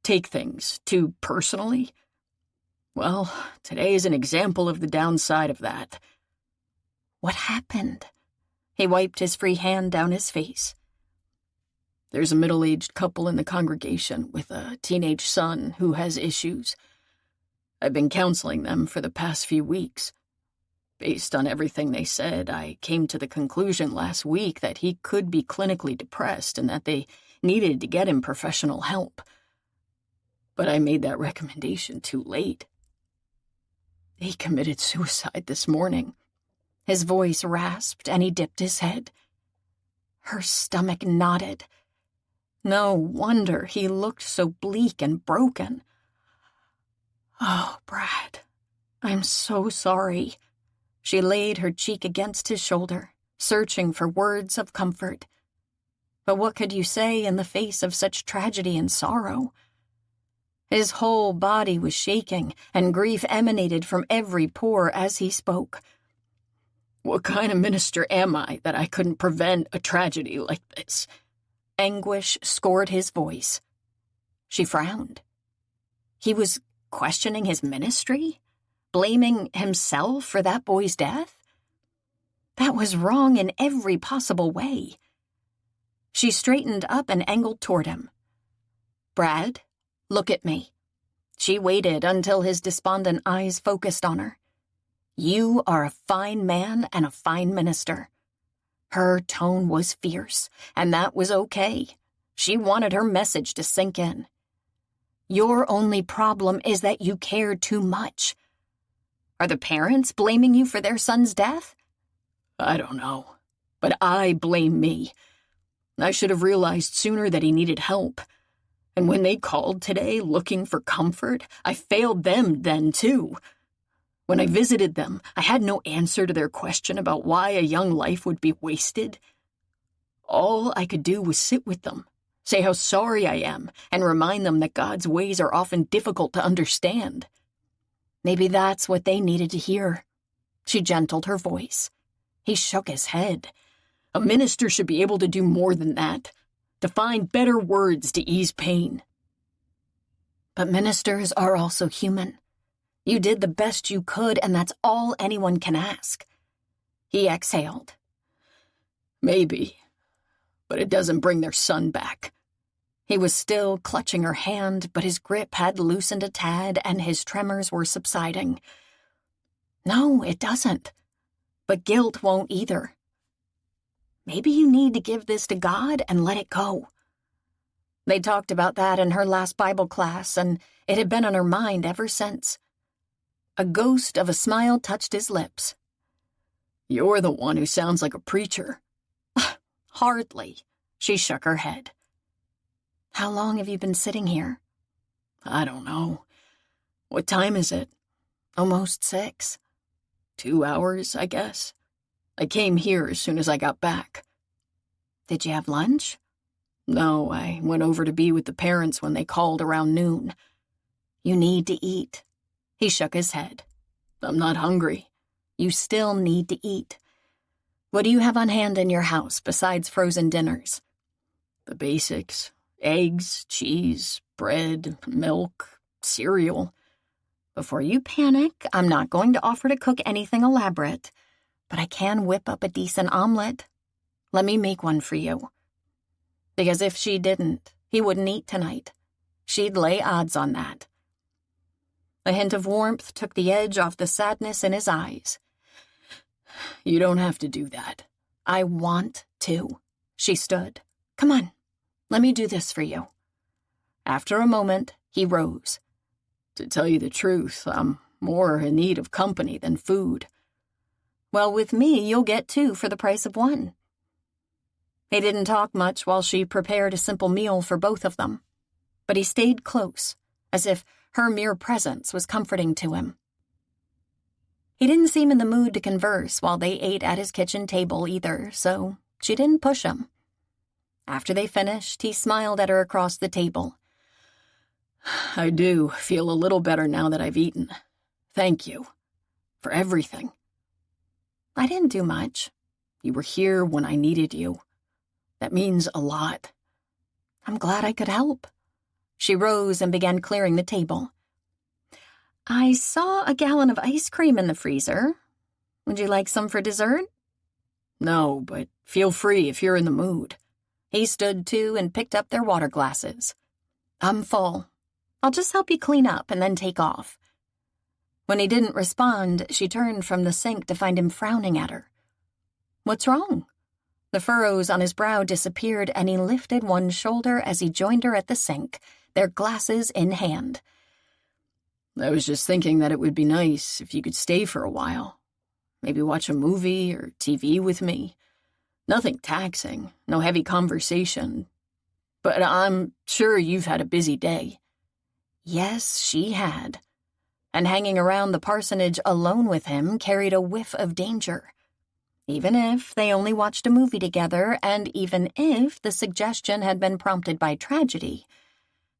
Take things too personally? Well, today is an example of the downside of that." "What happened?" He wiped his free hand down his face. "There's a middle-aged couple in the congregation with a teenage son who has issues. I've been counseling them for the past few weeks. Based on everything they said, I came to the conclusion last week that he could be clinically depressed and that they needed to get him professional help. But I made that recommendation too late. He committed suicide this morning." His voice rasped, and he dipped his head. Her stomach knotted. No wonder he looked so bleak and broken. "Oh, Brad, I'm so sorry." She laid her cheek against his shoulder, searching for words of comfort. But what could you say in the face of such tragedy and sorrow? His whole body was shaking, and grief emanated from every pore as he spoke. "What kind of minister am I that I couldn't prevent a tragedy like this?" Anguish scored his voice. She frowned. He was questioning his ministry? Blaming himself for that boy's death? That was wrong in every possible way. She straightened up and angled toward him. "Brad, look at me." She waited until his despondent eyes focused on her. "You are a fine man and a fine minister." Her tone was fierce, and that was okay. She wanted her message to sink in. "Your only problem is that you care too much. Are the parents blaming you for their son's death?" "I don't know, but I blame me. I should have realized sooner that he needed help. And when they called today looking for comfort, I failed them then too. When I visited them, I had no answer to their question about why a young life would be wasted. All I could do was sit with them, say how sorry I am, and remind them that God's ways are often difficult to understand. Maybe that's what they needed to hear. She gentled her voice. He shook his head. A minister should be able to do more than that, to find better words to ease pain. But ministers are also human. You did the best you could, and that's all anyone can ask. He exhaled. Maybe, but it doesn't bring their son back. He was still clutching her hand, but his grip had loosened a tad and his tremors were subsiding. No, it doesn't. But guilt won't either. Maybe you need to give this to God and let it go. They talked about that in her last Bible class, and it had been on her mind ever since. A ghost of a smile touched his lips. You're the one who sounds like a preacher. Hardly. She shook her head. How long have you been sitting here? I don't know. What time is it? Almost 6. 2 hours, I guess. I came here as soon as I got back. Did you have lunch? No, I went over to be with the parents when they called around noon. You need to eat. He shook his head. I'm not hungry. You still need to eat. What do you have on hand in your house besides frozen dinners? The basics. Eggs, cheese, bread, milk, cereal. Before you panic, I'm not going to offer to cook anything elaborate, but I can whip up a decent omelet. Let me make one for you. Because if she didn't, he wouldn't eat tonight. She'd lay odds on that. A hint of warmth took the edge off the sadness in his eyes. You don't have to do that. I want to. She stood. Come on, let me do this for you. After a moment, he rose. To tell you the truth, I'm more in need of company than food. Well, with me, you'll get 2 for the price of 1. He didn't talk much while she prepared a simple meal for both of them, but he stayed close, as if her mere presence was comforting to him. He didn't seem in the mood to converse while they ate at his kitchen table either, so she didn't push him. After they finished, he smiled at her across the table. I do feel a little better now that I've eaten. Thank you. For everything. I didn't do much. You were here when I needed you. That means a lot. I'm glad I could help. She rose and began clearing the table. I saw a gallon of ice cream in the freezer. Would you like some for dessert? No, but feel free if you're in the mood. He stood too and picked up their water glasses. I'm full. I'll just help you clean up and then take off. When he didn't respond, she turned from the sink to find him frowning at her. What's wrong? The furrows on his brow disappeared, and he lifted one shoulder as he joined her at the sink, their glasses in hand. I was just thinking that it would be nice if you could stay for a while. Maybe watch a movie or TV with me. Nothing taxing, no heavy conversation. But I'm sure you've had a busy day. Yes, she had. And hanging around the parsonage alone with him carried a whiff of danger. Even if they only watched a movie together, and even if the suggestion had been prompted by tragedy,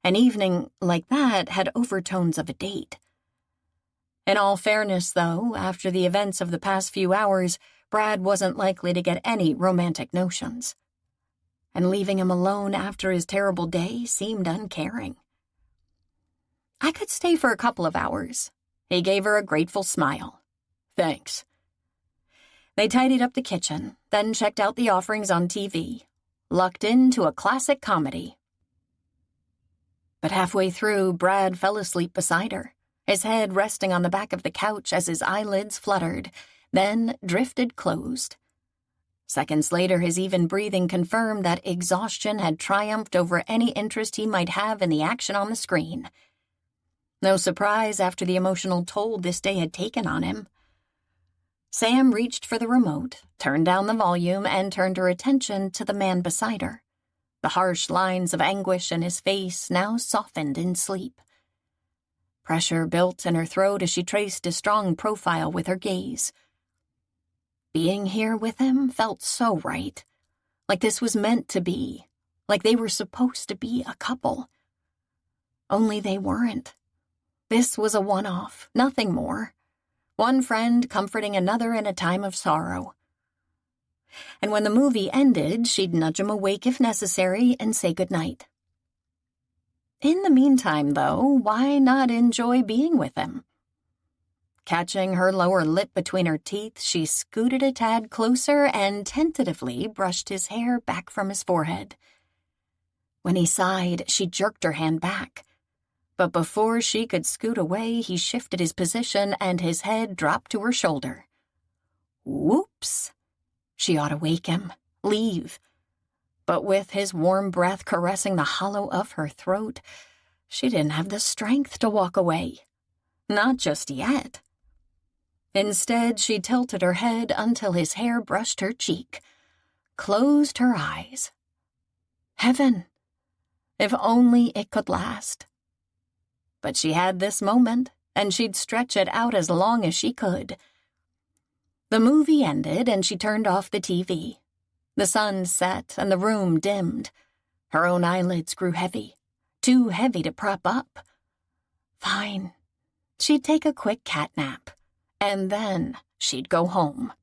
an evening like that had overtones of a date. In all fairness, though, after the events of the past few hours, Brad wasn't likely to get any romantic notions. And leaving him alone after his terrible day seemed uncaring. I could stay for a couple of hours. He gave her a grateful smile. Thanks. They tidied up the kitchen, then checked out the offerings on TV, lucked into a classic comedy. But halfway through, Brad fell asleep beside her, his head resting on the back of the couch as his eyelids fluttered, then drifted closed. Seconds later, his even breathing confirmed that exhaustion had triumphed over any interest he might have in the action on the screen. No surprise after the emotional toll this day had taken on him. Sam reached for the remote, turned down the volume, and turned her attention to the man beside her. The harsh lines of anguish in his face now softened in sleep. Pressure built in her throat as she traced his strong profile with her gaze. Being here with him felt so right, like this was meant to be, like they were supposed to be a couple. Only they weren't. This was a one-off, nothing more. One friend comforting another in a time of sorrow. And when the movie ended, she'd nudge him awake if necessary and say goodnight. In the meantime, though, why not enjoy being with him? Catching her lower lip between her teeth, she scooted a tad closer and tentatively brushed his hair back from his forehead. When he sighed, she jerked her hand back. But before she could scoot away, he shifted his position and his head dropped to her shoulder. Whoops! She ought to wake him, leave. But with his warm breath caressing the hollow of her throat, she didn't have the strength to walk away. Not just yet. Instead, she tilted her head until his hair brushed her cheek, closed her eyes. Heaven! If only it could last. But she had this moment, and she'd stretch it out as long as she could. The movie ended, and she turned off the TV. The sun set, and the room dimmed. Her own eyelids grew heavy, too heavy to prop up. Fine. She'd take a quick cat nap, and then she'd go home.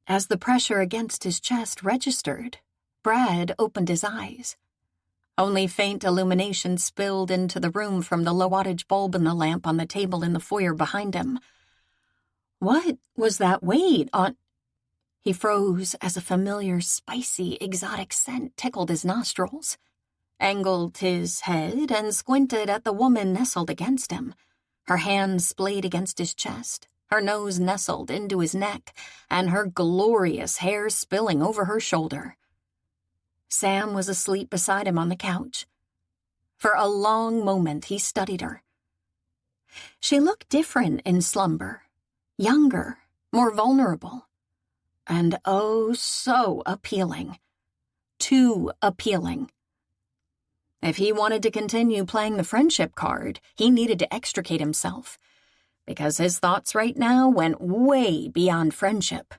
As the pressure against his chest registered, Brad opened his eyes. Only faint illumination spilled into the room from the low-wattage bulb in the lamp on the table in the foyer behind him. What was that weight on? He froze as a familiar, spicy, exotic scent tickled his nostrils, angled his head, and squinted at the woman nestled against him, her hands splayed against his chest, her nose nestled into his neck, and her glorious hair spilling over her shoulder. Sam was asleep beside him on the couch. For a long moment he studied her. She looked different in slumber, younger, more vulnerable, and oh, so appealing. Too appealing. If he wanted to continue playing the friendship card, he needed to extricate himself, because his thoughts right now went way beyond friendship.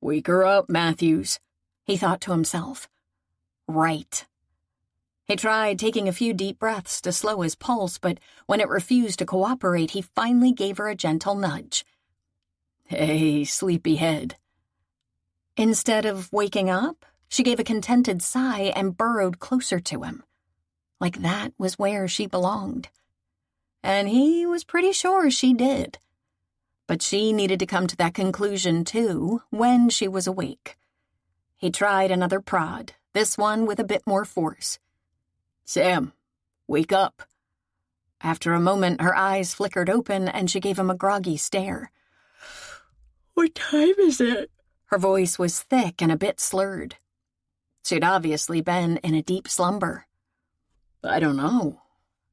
"Wake her up, Matthews," he thought to himself. Right. He tried taking a few deep breaths to slow his pulse, but when it refused to cooperate, he finally gave her a gentle nudge. "Hey, sleepyhead." Instead of waking up, she gave a contented sigh and burrowed closer to him. Like that was where she belonged. And he was pretty sure she did. But she needed to come to that conclusion, too, when she was awake. He tried another prod, this one with a bit more force. "Sam, wake up." After a moment, her eyes flickered open and she gave him a groggy stare. "What time is it?" Her voice was thick and a bit slurred. She'd obviously been in a deep slumber. "I don't know.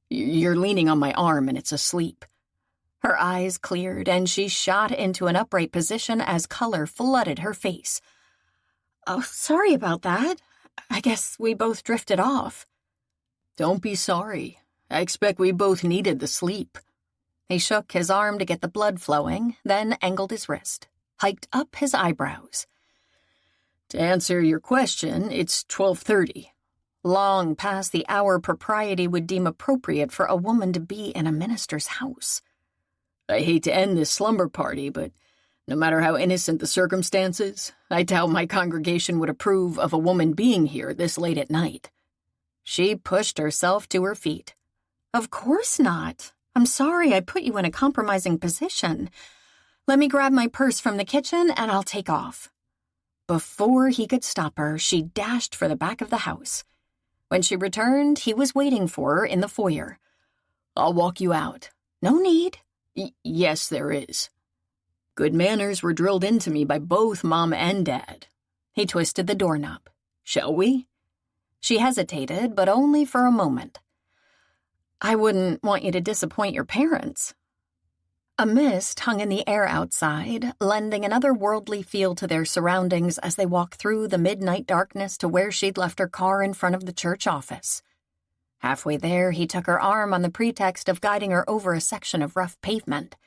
You're leaning on my arm and it's asleep." Her eyes cleared and she shot into an upright position as color flooded her face. "Oh, sorry about that. I guess we both drifted off." "Don't be sorry. I expect we both needed the sleep." He shook his arm to get the blood flowing, then angled his wrist, hiked up his eyebrows. "To answer your question, it's 12:30. Long past the hour propriety would deem appropriate for a woman to be in a minister's house. I hate to end this slumber party, but no matter how innocent the circumstances, I doubt my congregation would approve of a woman being here this late at night." She pushed herself to her feet. "Of course not. I'm sorry I put you in a compromising position. Let me grab my purse from the kitchen and I'll take off." Before he could stop her, she dashed for the back of the house. When she returned, he was waiting for her in the foyer. "I'll walk you out." "No need." Yes, there is. Good manners were drilled into me by both Mom and Dad." He twisted the doorknob. "Shall we?" She hesitated, but only for a moment. "I wouldn't want you to disappoint your parents." A mist hung in the air outside, lending an otherworldly feel to their surroundings as they walked through the midnight darkness to where she'd left her car in front of the church office. Halfway there, he took her arm on the pretext of guiding her over a section of rough pavement.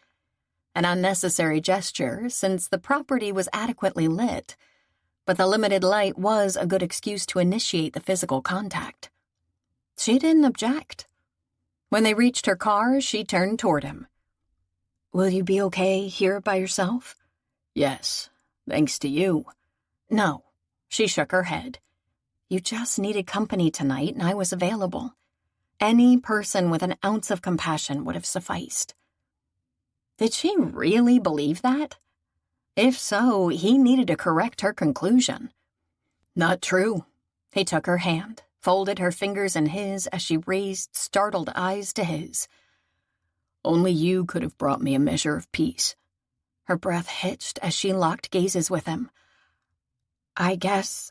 An unnecessary gesture since the property was adequately lit, but the limited light was a good excuse to initiate the physical contact. She didn't object. When they reached her car, she turned toward him. "Will you be okay here by yourself?" "Yes, thanks to you." "No." She shook her head. "You just needed company tonight, and I was available. Any person with an ounce of compassion would have sufficed." Did she really believe that? If so, he needed to correct her conclusion. "Not true." He took her hand, folded her fingers in his as she raised startled eyes to his. "Only you could have brought me a measure of peace." Her breath hitched as she locked gazes with him. I guess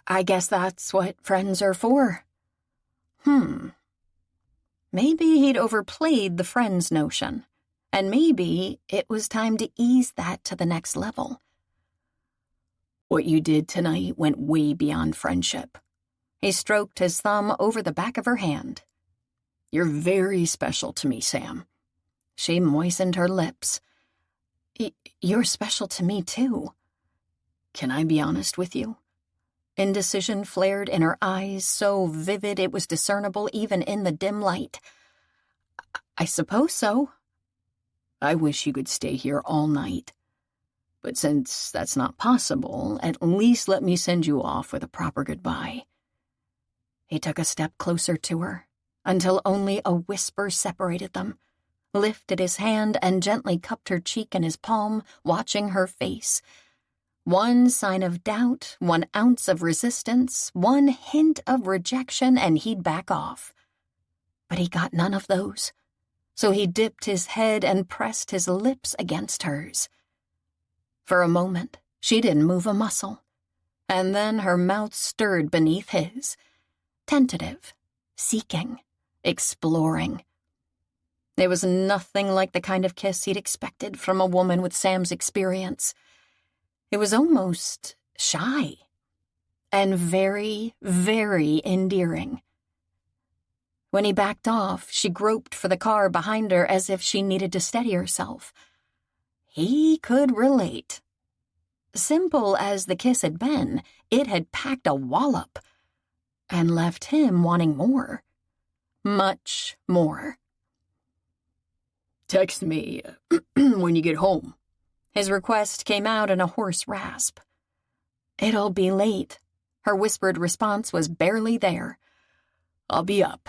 that's what friends are for." Maybe he'd overplayed the friends notion, and maybe it was time to ease that to the next level. "What you did tonight went way beyond friendship." He stroked his thumb over the back of her hand. "You're very special to me, Sam." She moistened her lips. You're special to me, too." "Can I be honest with you?" Indecision flared in her eyes, so vivid it was discernible even in the dim light. I suppose so." "I wish you could stay here all night. But since that's not possible, at least let me send you off with a proper goodbye." He took a step closer to her, until only a whisper separated them, lifted his hand and gently cupped her cheek in his palm, watching her face. One sign of doubt, 1 ounce of resistance, 1 hint of rejection, and he'd back off. But he got none of those, so he dipped his head and pressed his lips against hers. For a moment, she didn't move a muscle, and then her mouth stirred beneath his, tentative, seeking, exploring. It was nothing like the kind of kiss he'd expected from a woman with Sam's experience. It was almost shy, and very, very endearing. When he backed off, she groped for the car behind her as if she needed to steady herself. He could relate. Simple as the kiss had been, it had packed a wallop, and left him wanting more. Much more. "Text me when you get home." His request came out in a hoarse rasp. "It'll be late." Her whispered response was barely there. "I'll be up."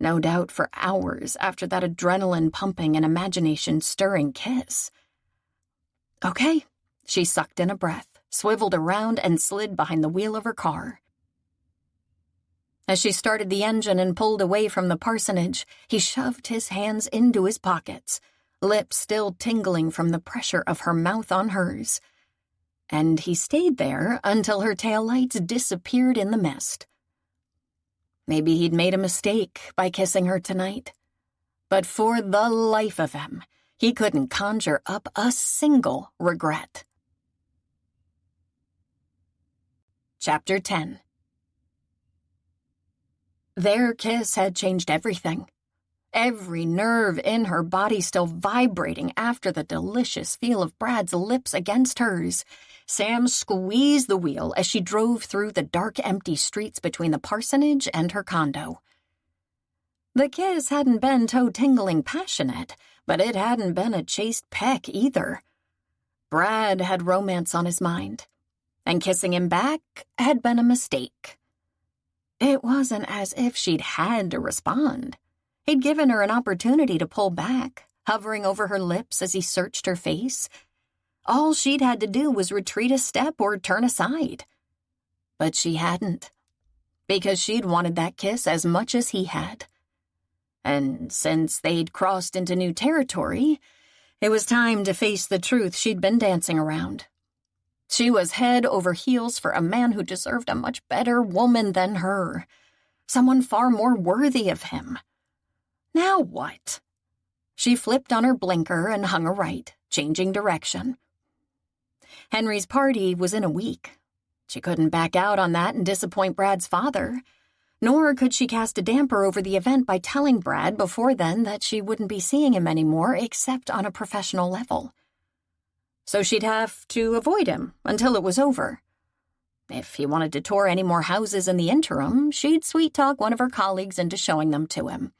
No doubt for hours after that adrenaline-pumping and imagination-stirring kiss. "Okay." She sucked in a breath, swiveled around, and slid behind the wheel of her car. As she started the engine and pulled away from the parsonage, he shoved his hands into his pockets, lips still tingling from the pressure of her mouth on hers. And he stayed there until her taillights disappeared in the mist. Maybe he'd made a mistake by kissing her tonight. But for the life of him, he couldn't conjure up a single regret. Chapter 10. Their kiss had changed everything. Every nerve in her body still vibrating after the delicious feel of Brad's lips against hers. Sam squeezed the wheel as she drove through the dark, empty streets between the parsonage and her condo. The kiss hadn't been toe-tingling passionate, but it hadn't been a chaste peck either. Brad had romance on his mind, and kissing him back had been a mistake. It wasn't as if she'd had to respond. He'd given her an opportunity to pull back, hovering over her lips as he searched her face. All she'd had to do was retreat a step or turn aside. But she hadn't, because she'd wanted that kiss as much as he had. And since they'd crossed into new territory, it was time to face the truth she'd been dancing around. She was head over heels for a man who deserved a much better woman than her, someone far more worthy of him. Now what? She flipped on her blinker and hung a right, changing direction. Henry's party was in a week. She couldn't back out on that and disappoint Brad's father. Nor could she cast a damper over the event by telling Brad before then that she wouldn't be seeing him anymore except on a professional level. So she'd have to avoid him until it was over. If he wanted to tour any more houses in the interim, she'd sweet-talk one of her colleagues into showing them to him.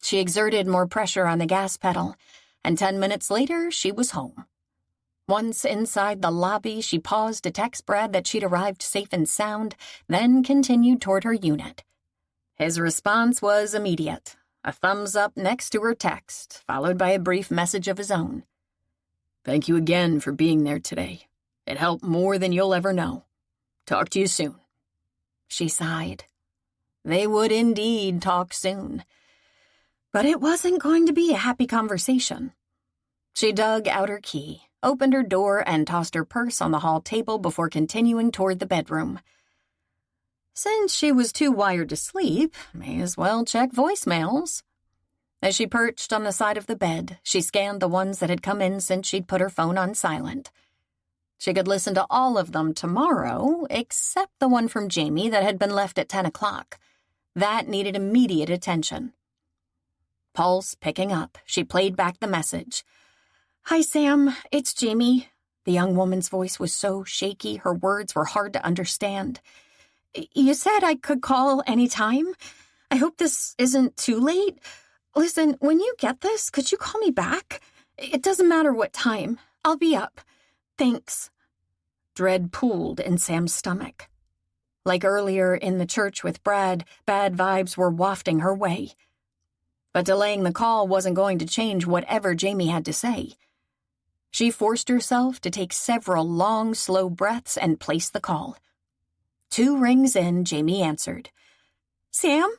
She exerted more pressure on the gas pedal, and 10 minutes later, she was home. Once inside the lobby, she paused to text Brad that she'd arrived safe and sound, then continued toward her unit. His response was immediate, a thumbs up next to her text, followed by a brief message of his own. Thank you again for being there today. It helped more than you'll ever know. Talk to you soon. She sighed. They would indeed talk soon. But it wasn't going to be a happy conversation. She dug out her key, opened her door, and tossed her purse on the hall table before continuing toward the bedroom. Since she was too wired to sleep, may as well check voicemails. As she perched on the side of the bed, she scanned the ones that had come in since she'd put her phone on silent. She could listen to all of them tomorrow, except the one from Jamie that had been left at 10 o'clock. That needed immediate attention. Pulse picking up, she played back the message. "Hi, Sam, it's Jamie." The young woman's voice was so shaky, her words were hard to understand. "You said I could call any time. I hope this isn't too late. Listen, when you get this, could you call me back? It doesn't matter what time. I'll be up. Thanks." Dread pooled in Sam's stomach. Like earlier in the church with Brad, bad vibes were wafting her way. But delaying the call wasn't going to change whatever Jamie had to say. She forced herself to take several long, slow breaths and place the call. 2 rings in, Jamie answered. "Sam?"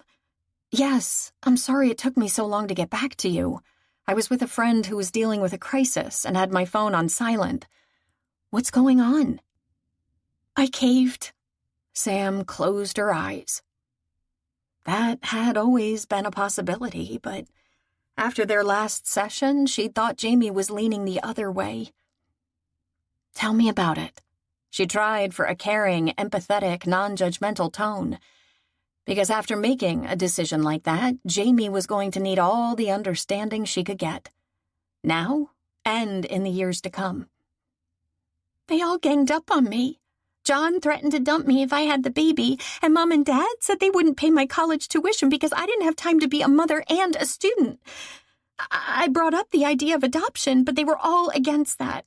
"Yes, I'm sorry it took me so long to get back to you. I was with a friend who was dealing with a crisis and had my phone on silent. What's going on?" "I caved." Sam closed her eyes. That had always been a possibility, but after their last session, she'd thought Jamie was leaning the other way. "Tell me about it." She tried for a caring, empathetic, non-judgmental tone. Because after making a decision like that, Jamie was going to need all the understanding she could get. Now, and in the years to come. "They all ganged up on me. John threatened to dump me if I had the baby, and Mom and Dad said they wouldn't pay my college tuition because I didn't have time to be a mother and a student. I brought up the idea of adoption, but they were all against that.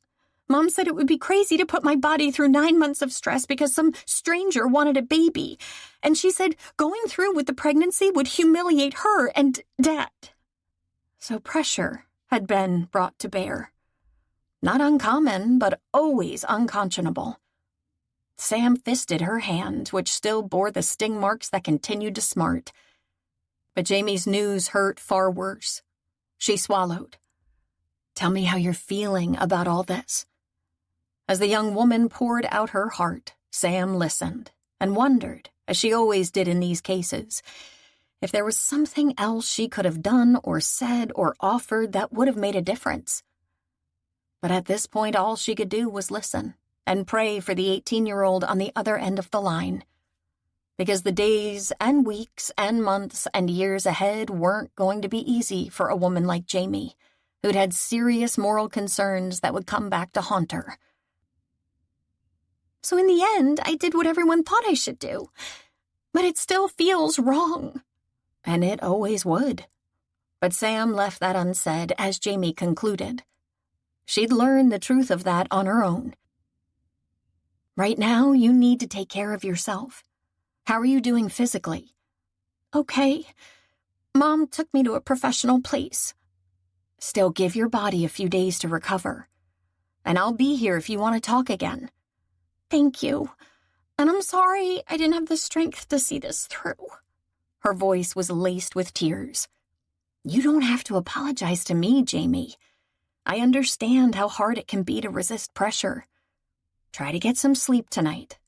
Mom said it would be crazy to put my body through 9 months of stress because some stranger wanted a baby. And she said going through with the pregnancy would humiliate her and Dad." So pressure had been brought to bear. Not uncommon, but always unconscionable. Sam fisted her hand, which still bore the sting marks that continued to smart. But Jamie's news hurt far worse. She swallowed. "Tell me how you're feeling about all this." As the young woman poured out her heart, Sam listened and wondered, as she always did in these cases, if there was something else she could have done or said or offered that would have made a difference. But at this point, all she could do was listen and pray for the 18-year-old on the other end of the line. Because the days and weeks and months and years ahead weren't going to be easy for a woman like Jamie, who'd had serious moral concerns that would come back to haunt her. "So in the end, I did what everyone thought I should do. But it still feels wrong." And it always would. But Sam left that unsaid as Jamie concluded. She'd learned the truth of that on her own. "Right now, you need to take care of yourself. How are you doing physically?" "Okay. Mom took me to a professional place." "Still give your body a few days to recover. And I'll be here if you want to talk again." "Thank you. And I'm sorry I didn't have the strength to see this through." Her voice was laced with tears. "You don't have to apologize to me, Jamie. I understand how hard it can be to resist pressure. Try to get some sleep tonight.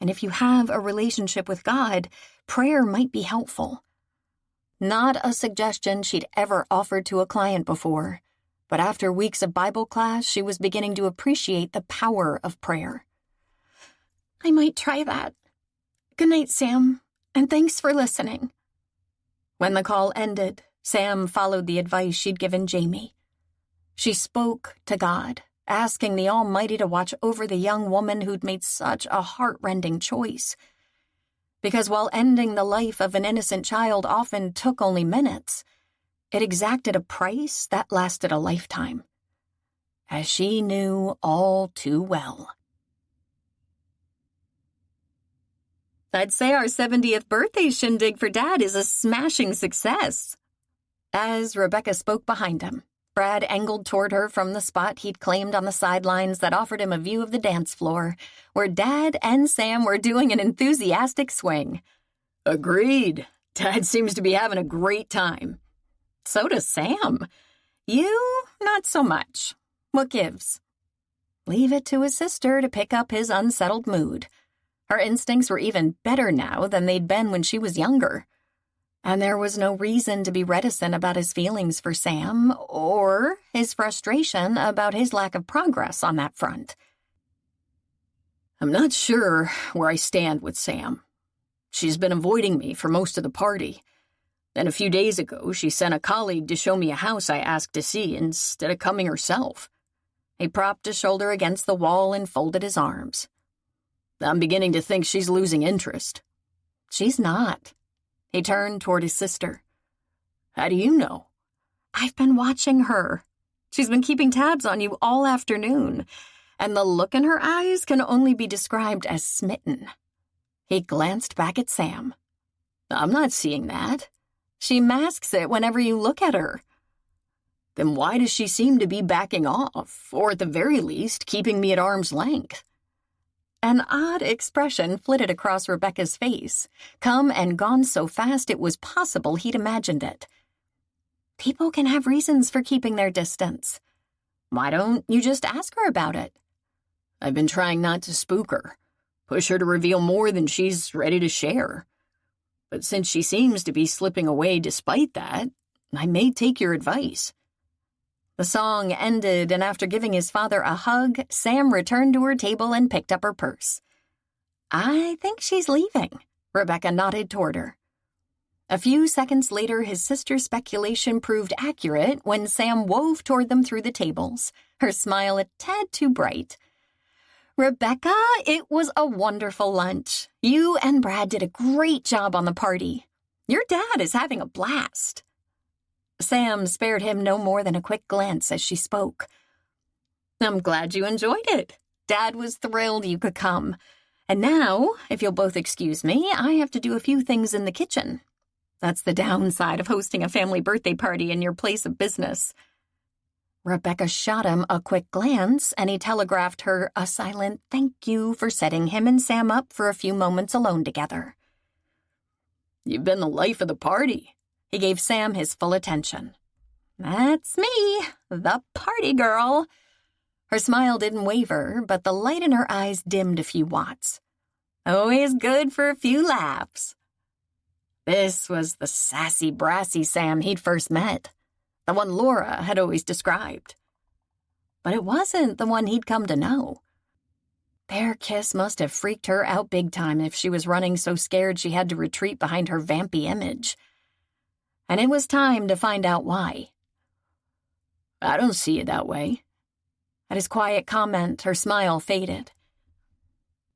And if you have a relationship with God, prayer might be helpful." Not a suggestion she'd ever offered to a client before, but after weeks of Bible class, she was beginning to appreciate the power of prayer. "I might try that. Good night, Sam. And thanks for listening." When the call ended, Sam followed the advice she'd given Jamie. She spoke to God, asking the Almighty to watch over the young woman who'd made such a heart-rending choice. Because while ending the life of an innocent child often took only minutes, it exacted a price that lasted a lifetime, as she knew all too well. "I'd say our 70th birthday shindig for Dad is a smashing success." As Rebecca spoke behind him, Brad angled toward her from the spot he'd claimed on the sidelines that offered him a view of the dance floor, where Dad and Sam were doing an enthusiastic swing. "Agreed. Dad seems to be having a great time." "So does Sam. You, not so much. What gives?" Leave it to his sister to pick up his unsettled mood. Her instincts were even better now than they'd been when she was younger. And there was no reason to be reticent about his feelings for Sam or his frustration about his lack of progress on that front. "I'm not sure where I stand with Sam. She's been avoiding me for most of the party. Then a few days ago, she sent a colleague to show me a house I asked to see instead of coming herself." He propped his shoulder against the wall and folded his arms. "I'm beginning to think she's losing interest." "She's not." He turned toward his sister. "How do you know?" "I've been watching her. She's been keeping tabs on you all afternoon, and the look in her eyes can only be described as smitten." He glanced back at Sam. "I'm not seeing that." "She masks it whenever you look at her." "Then why does she seem to be backing off, or at the very least, keeping me at arm's length?" An odd expression flitted across Rebecca's face, come and gone so fast it was possible he'd imagined it. People can have reasons for keeping their distance. Why don't you just ask her about it? "I've been trying not to spook her, push her to reveal more than she's ready to share. But since she seems to be slipping away despite that, I may take your advice." The song ended, and after giving his father a hug, Sam returned to her table and picked up her purse. "I think she's leaving." Rebecca nodded toward her. A few seconds later, his sister's speculation proved accurate when Sam wove toward them through the tables, her smile a tad too bright. "Rebecca, it was a wonderful lunch. You and Brad did a great job on the party. Your dad is having a blast." Sam spared him no more than a quick glance as she spoke. "I'm glad you enjoyed it. Dad was thrilled you could come. And now, if you'll both excuse me, I have to do a few things in the kitchen. That's the downside of hosting a family birthday party in your place of business." Rebecca shot him a quick glance, and he telegraphed her a silent thank you for setting him and Sam up for a few moments alone together. "You've been the life of the party." He gave Sam his full attention. "That's me, the party girl." Her smile didn't waver, but the light in her eyes dimmed a few watts. "Always good for a few laughs." This was the sassy, brassy Sam he'd first met, the one Laura had always described. But it wasn't the one he'd come to know. Their kiss must have freaked her out big time if she was running so scared she had to retreat behind her vampy image. And it was time to find out why. "I don't see it that way." At his quiet comment, her smile faded.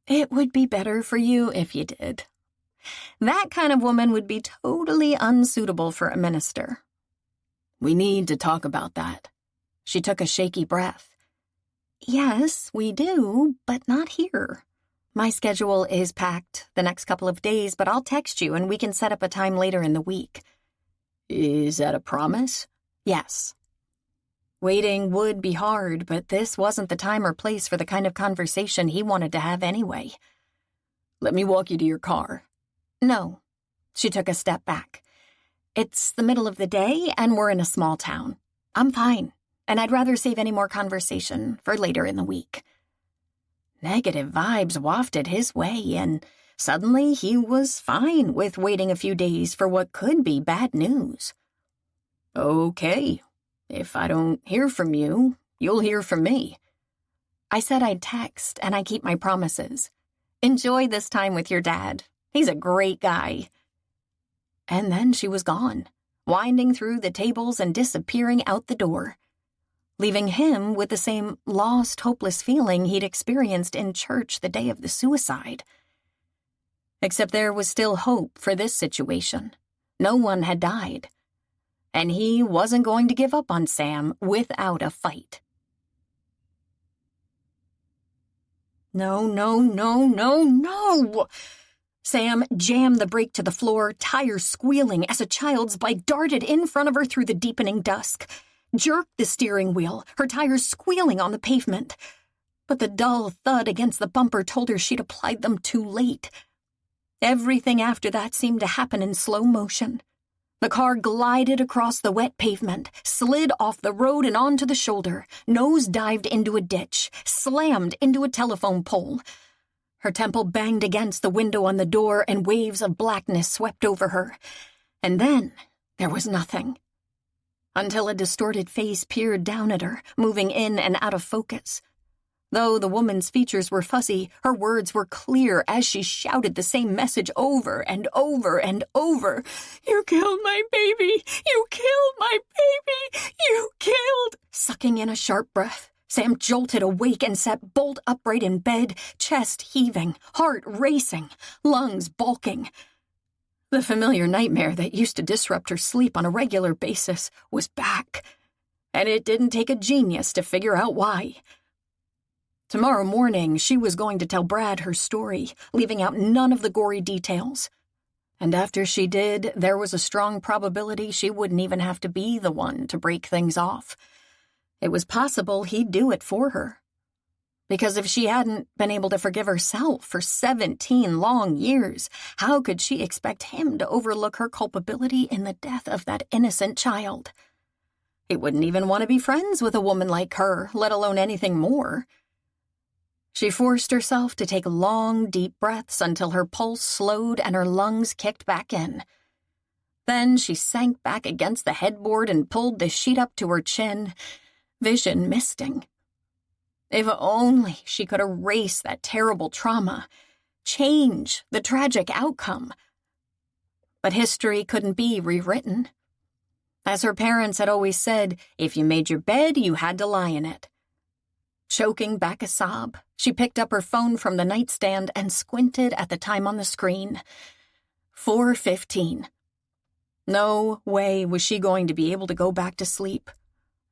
"It would be better for you if you did. That kind of woman would be totally unsuitable for a minister." "We need to talk about that." She took a shaky breath. "Yes, we do, but not here. My schedule is packed the next couple of days, but I'll text you and we can set up a time later in the week." "Is that a promise?" "Yes." Waiting would be hard, but this wasn't the time or place for the kind of conversation he wanted to have anyway. "Let me walk you to your car." "No." She took a step back. "It's the middle of the day, and we're in a small town. I'm fine, and I'd rather save any more conversation for later in the week." Negative vibes wafted his way, and suddenly he was fine with waiting a few days for what could be bad news. "Okay. If I don't hear from you, you'll hear from me." "I said I'd text, and I keep my promises. Enjoy this time with your dad. He's a great guy." And then she was gone, winding through the tables and disappearing out the door, leaving him with the same lost, hopeless feeling he'd experienced in church the day of the suicide. Except there was still hope for this situation. No one had died. And he wasn't going to give up on Sam without a fight. No, no, no, no, no! Sam jammed the brake to the floor, tires squealing as a child's bike darted in front of her through the deepening dusk, jerked the steering wheel, her tires squealing on the pavement. But the dull thud against the bumper told her she'd applied them too late. Everything after that seemed to happen in slow motion. The car glided across the wet pavement, slid off the road and onto the shoulder, nose-dived into a ditch, slammed into a telephone pole. Her temple banged against the window on the door and waves of blackness swept over her. And then there was nothing. Until a distorted face peered down at her, moving in and out of focus. Though the woman's features were fuzzy, her words were clear as she shouted the same message over and over and over. "You killed my baby! You killed my baby! You killed—" Sucking in a sharp breath, Sam jolted awake and sat bolt upright in bed, chest heaving, heart racing, lungs bulking. The familiar nightmare that used to disrupt her sleep on a regular basis was back, and it didn't take a genius to figure out why. Tomorrow morning, she was going to tell Brad her story, leaving out none of the gory details. And after she did, there was a strong probability she wouldn't even have to be the one to break things off. It was possible he'd do it for her. Because if she hadn't been able to forgive herself for 17 long years, how could she expect him to overlook her culpability in the death of that innocent child? He wouldn't even want to be friends with a woman like her, let alone anything more. She forced herself to take long, deep breaths until her pulse slowed and her lungs kicked back in. Then she sank back against the headboard and pulled the sheet up to her chin, vision misting. If only she could erase that terrible trauma, change the tragic outcome. But history couldn't be rewritten. As her parents had always said, if you made your bed, you had to lie in it. Choking back a sob, she picked up her phone from the nightstand and squinted at the time on the screen. 4:15. No way was she going to be able to go back to sleep.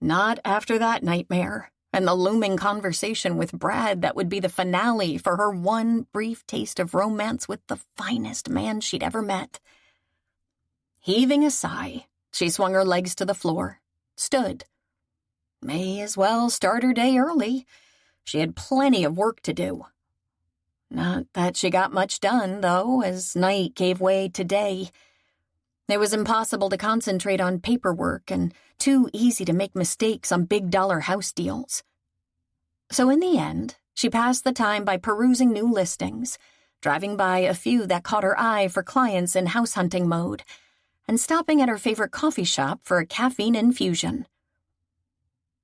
Not after that nightmare and the looming conversation with Brad that would be the finale for her one brief taste of romance with the finest man she'd ever met. Heaving a sigh, she swung her legs to the floor, stood. May as well start her day early. She had plenty of work to do. Not that she got much done, though, as night gave way to day. It was impossible to concentrate on paperwork and too easy to make mistakes on big-dollar house deals. So in the end, she passed the time by perusing new listings, driving by a few that caught her eye for clients in house-hunting mode, and stopping at her favorite coffee shop for a caffeine infusion.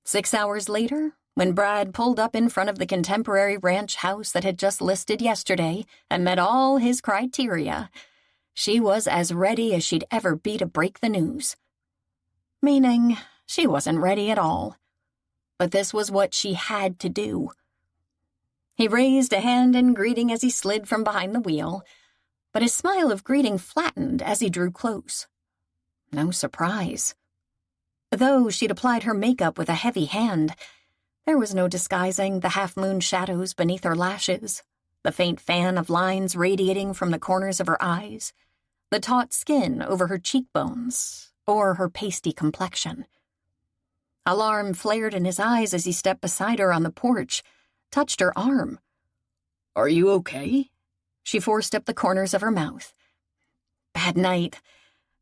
6 hours later, when Brad pulled up in front of the contemporary ranch house that had just listed yesterday and met all his criteria, she was as ready as she'd ever be to break the news. Meaning, she wasn't ready at all. But this was what she had to do. He raised a hand in greeting as he slid from behind the wheel, but his smile of greeting flattened as he drew close. No surprise. Though she'd applied her makeup with a heavy hand, there was no disguising the half-moon shadows beneath her lashes, the faint fan of lines radiating from the corners of her eyes, the taut skin over her cheekbones, or her pasty complexion. Alarm flared in his eyes as he stepped beside her on the porch, touched her arm. "Are you okay?" She forced up the corners of her mouth. "Bad night.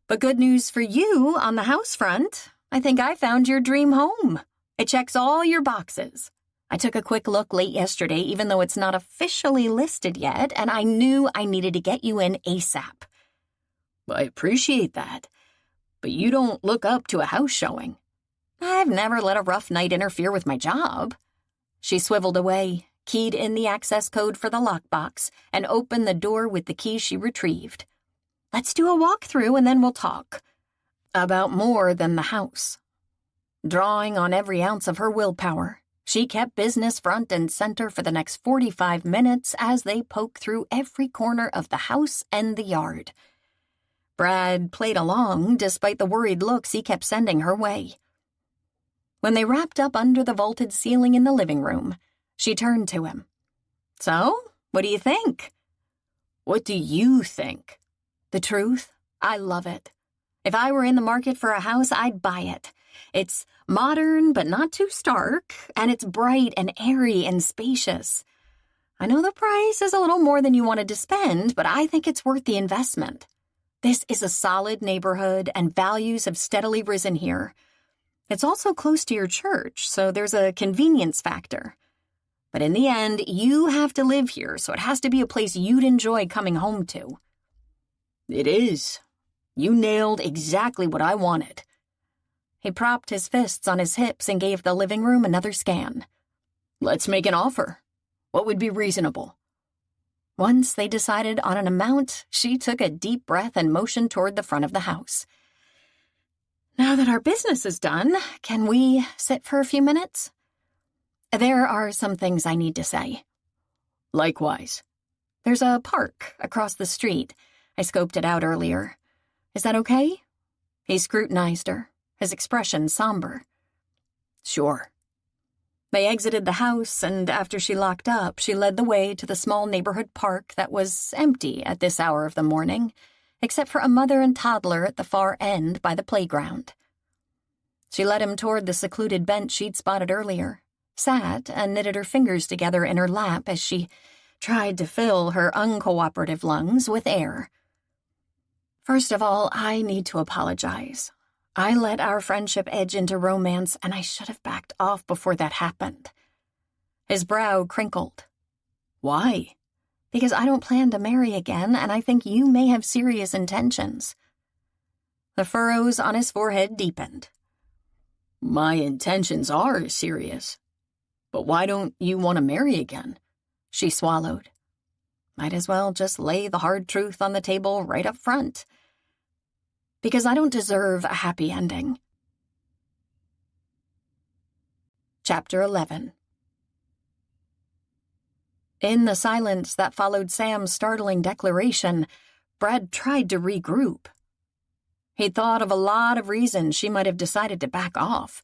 But good news for you on the house front. I think I found your dream home. It checks all your boxes. I took a quick look late yesterday, even though it's not officially listed yet, and I knew I needed to get you in ASAP." "I appreciate that, but you don't look up to a house showing." "I've never let a rough night interfere with my job." She swiveled away, keyed in the access code for the lockbox, and opened the door with the key she retrieved. "Let's do a walkthrough and then we'll talk." About more than the house. Drawing on every ounce of her willpower, she kept business front and center for the next 45 minutes as they poked through every corner of the house and the yard. Brad played along despite the worried looks he kept sending her way. When they wrapped up under the vaulted ceiling in the living room, she turned to him. "So, what do you think?" "What do you think?" "The truth? I love it. If I were in the market for a house, I'd buy it. It's modern but not too stark, and it's bright and airy and spacious. I know the price is a little more than you wanted to spend, but I think it's worth the investment. This is a solid neighborhood, and values have steadily risen here. It's also close to your church, so there's a convenience factor. But in the end, you have to live here, so it has to be a place you'd enjoy coming home to." "It is. You nailed exactly what I wanted." He propped his fists on his hips and gave the living room another scan. "Let's make an offer. What would be reasonable?" Once they decided on an amount, she took a deep breath and motioned toward the front of the house. "Now that our business is done, can we sit for a few minutes? There are some things I need to say." "Likewise." "There's a park across the street. I scoped it out earlier. Is that okay?" He scrutinized her, his expression somber. "Sure." They exited the house, and after she locked up, she led the way to the small neighborhood park that was empty at this hour of the morning, except for a mother and toddler at the far end by the playground. She led him toward the secluded bench she'd spotted earlier, sat and knitted her fingers together in her lap as she tried to fill her uncooperative lungs with air. "First of all, I need to apologize. I let our friendship edge into romance, and I should have backed off before that happened." His brow crinkled. "Why?" "Because I don't plan to marry again, and I think you may have serious intentions." The furrows on his forehead deepened. "My intentions are serious. But why don't you want to marry again?" She swallowed. Might as well just lay the hard truth on the table right up front. "Because I don't deserve a happy ending." Chapter 11. In the silence that followed Sam's startling declaration, Brad tried to regroup. He'd thought of a lot of reasons she might have decided to back off,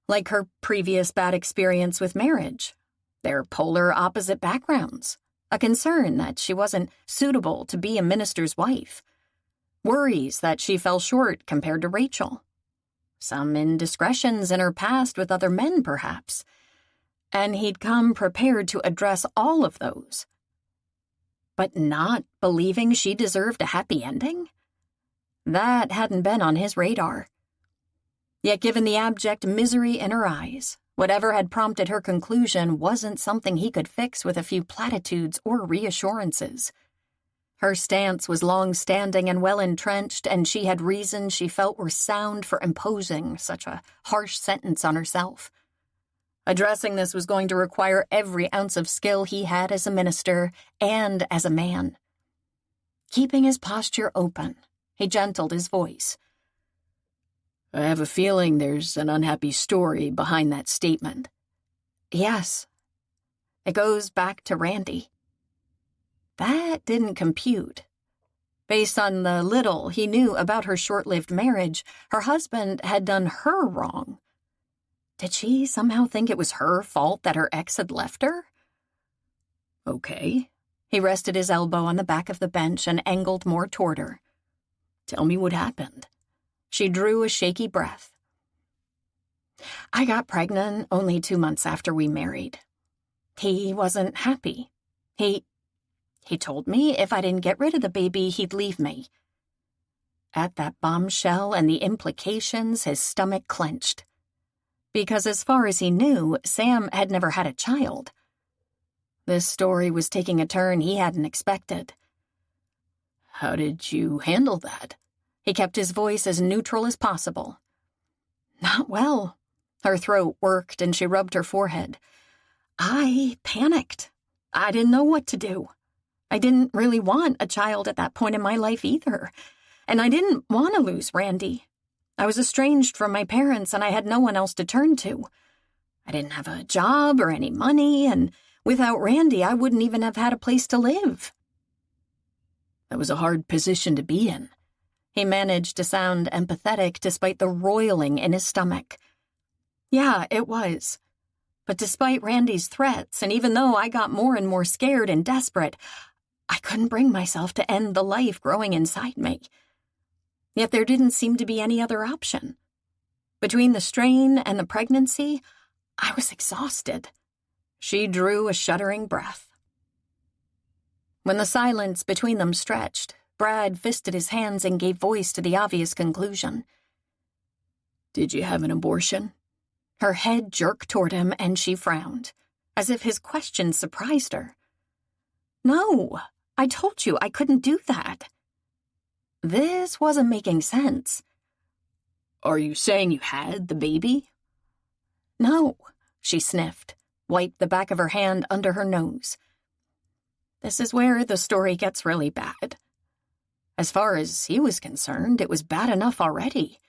like her previous bad experience with marriage, their polar opposite backgrounds, a concern that she wasn't suitable to be a minister's wife, worries that she fell short compared to Rachel, some indiscretions in her past with other men, perhaps, and he'd come prepared to address all of those. But not believing she deserved a happy ending? That hadn't been on his radar. Yet given the abject misery in her eyes, whatever had prompted her conclusion wasn't something he could fix with a few platitudes or reassurances. Her stance was long-standing and well-entrenched, and she had reasons she felt were sound for imposing such a harsh sentence on herself. Addressing this was going to require every ounce of skill he had as a minister and as a man. Keeping his posture open, he gentled his voice. "I have a feeling there's an unhappy story behind that statement." "Yes. It goes back to Randy." That didn't compute. Based on the little he knew about her short-lived marriage, her husband had done her wrong. Did she somehow think it was her fault that her ex had left her? "Okay." He rested his elbow on the back of the bench and angled more toward her. "Tell me what happened." She drew a shaky breath. "I got pregnant only 2 months after we married. He wasn't happy. He told me if I didn't get rid of the baby, he'd leave me." At that bombshell and the implications, his stomach clenched. Because as far as he knew, Sam had never had a child. This story was taking a turn he hadn't expected. "How did you handle that?" He kept his voice as neutral as possible. "Not well." Her throat worked and she rubbed her forehead. I panicked. I didn't know what to do. I didn't really want a child at that point in my life either, and I didn't want to lose Randy. I was estranged from my parents, and I had no one else to turn to. I didn't have a job or any money, and without Randy, I wouldn't even have had a place to live. That was a hard position to be in. He managed to sound empathetic despite the roiling in his stomach. Yeah, it was. But despite Randy's threats, and even though I got more and more scared and desperate, I couldn't bring myself to end the life growing inside me. Yet there didn't seem to be any other option. Between the strain and the pregnancy, I was exhausted. She drew a shuddering breath. When the silence between them stretched, Brad fisted his hands and gave voice to the obvious conclusion. Did you have an abortion? Her head jerked toward him, and she frowned, as if his question surprised her. No, I told you I couldn't do that. This wasn't making sense. Are you saying you had the baby? No, she sniffed, wiped the back of her hand under her nose. This is where the story gets really bad. As far as he was concerned, it was bad enough already.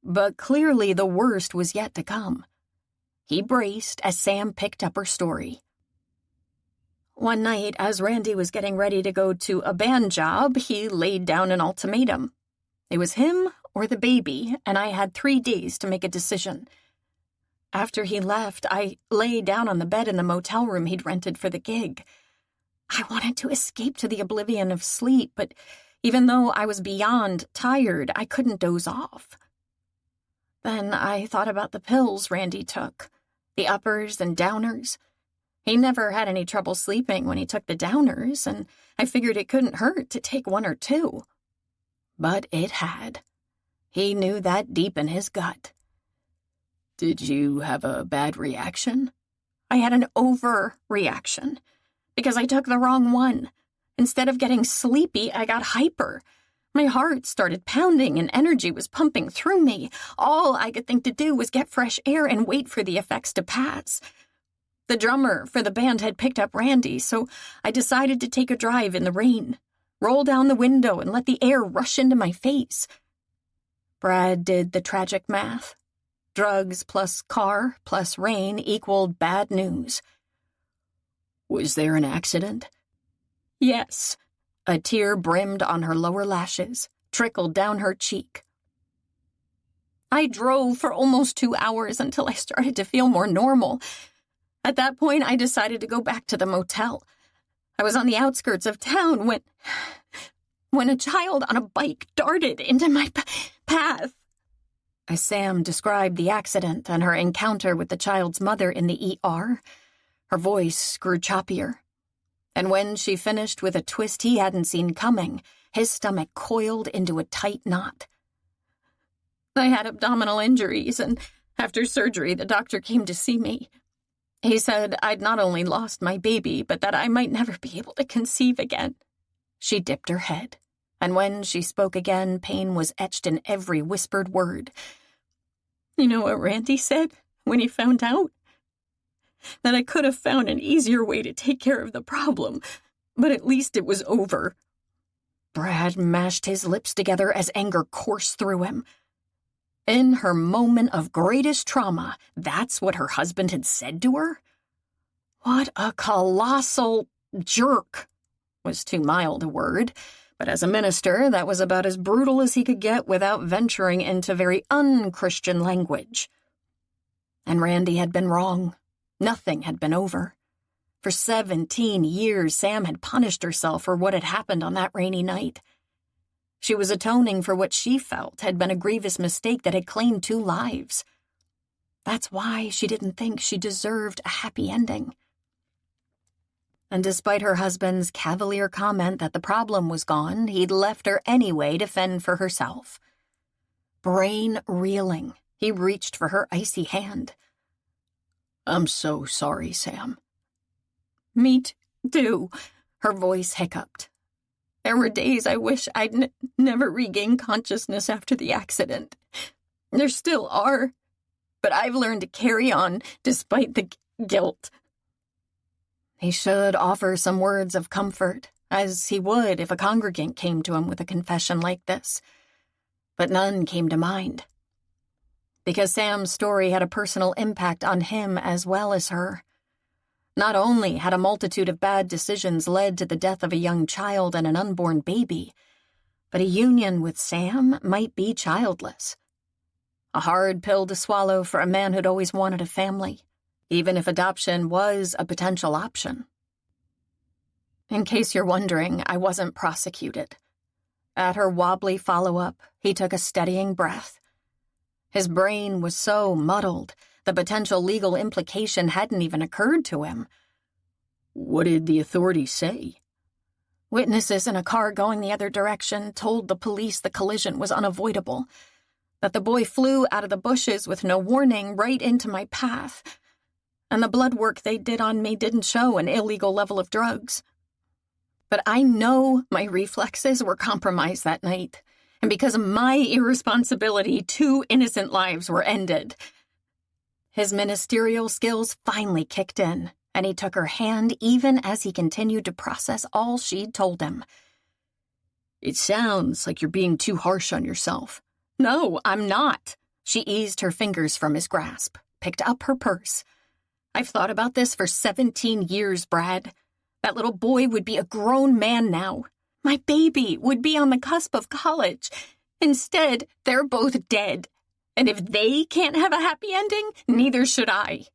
But clearly the worst was yet to come. He braced as Sam picked up her story. One night, as Randy was getting ready to go to a band job, he laid down an ultimatum. It was him or the baby, and I had 3 days to make a decision. After he left, I lay down on the bed in the motel room he'd rented for the gig. I wanted to escape to the oblivion of sleep, but even though I was beyond tired, I couldn't doze off. Then I thought about the pills Randy took, the uppers and downers. He never had any trouble sleeping when he took the downers, and I figured it couldn't hurt to take 1 or 2. But it had. He knew that deep in his gut. Did you have a bad reaction? I had an overreaction, because I took the wrong one. Instead of getting sleepy, I got hyper. My heart started pounding and energy was pumping through me. All I could think to do was get fresh air and wait for the effects to pass. The drummer for the band had picked up Randy, so I decided to take a drive in the rain, roll down the window and let the air rush into my face. Brad did the tragic math. Drugs plus car plus rain equaled bad news. Was there an accident? Yes. A tear brimmed on her lower lashes, trickled down her cheek. I drove for almost 2 hours until I started to feel more normal. At that point, I decided to go back to the motel. I was on the outskirts of town when a child on a bike darted into my path. As Sam described the accident and her encounter with the child's mother in the ER, her voice grew choppier. And when she finished with a twist he hadn't seen coming, his stomach coiled into a tight knot. I had abdominal injuries, and after surgery, the doctor came to see me. He said I'd not only lost my baby, but that I might never be able to conceive again. She dipped her head, and when she spoke again, pain was etched in every whispered word. You know what Randy said when he found out? That I could have found an easier way to take care of the problem, but at least it was over. Brad mashed his lips together as anger coursed through him. In her moment of greatest trauma, that's what her husband had said to her? What a colossal jerk, was too mild a word, but as a minister, that was about as brutal as he could get without venturing into very unchristian language. And Randy had been wrong. Nothing had been over. For 17 years, Sam had punished herself for what had happened on that rainy night. She was atoning for what she felt had been a grievous mistake that had claimed 2 lives. That's why she didn't think she deserved a happy ending. And despite her husband's cavalier comment that the problem was gone, he'd left her anyway to fend for herself. Brain reeling, he reached for her icy hand. I'm so sorry, Sam. Me too, her voice hiccuped. There were days I wish I'd never regained consciousness after the accident. There still are, but I've learned to carry on despite the guilt. He should offer some words of comfort, as he would if a congregant came to him with a confession like this. But none came to mind. Because Sam's story had a personal impact on him as well as her. Not only had a multitude of bad decisions led to the death of a young child and an unborn baby, but a union with Sam might be childless. A hard pill to swallow for a man who'd always wanted a family, even if adoption was a potential option. In case you're wondering, I wasn't prosecuted. At her wobbly follow-up, he took a steadying breath. His brain was so muddled, the potential legal implication hadn't even occurred to him. What did the authorities say? Witnesses in a car going the other direction told the police the collision was unavoidable, that the boy flew out of the bushes with no warning right into my path, and the blood work they did on me didn't show an illegal level of drugs. But I know my reflexes were compromised that night, and because of my irresponsibility, 2 innocent lives were ended. His ministerial skills finally kicked in, and he took her hand even as he continued to process all she'd told him. It sounds like you're being too harsh on yourself. No, I'm not. She eased her fingers from his grasp, picked up her purse. I've thought about this for 17 years, Brad. That little boy would be a grown man now. My baby would be on the cusp of college. Instead, they're both dead. And if they can't have a happy ending, neither should I.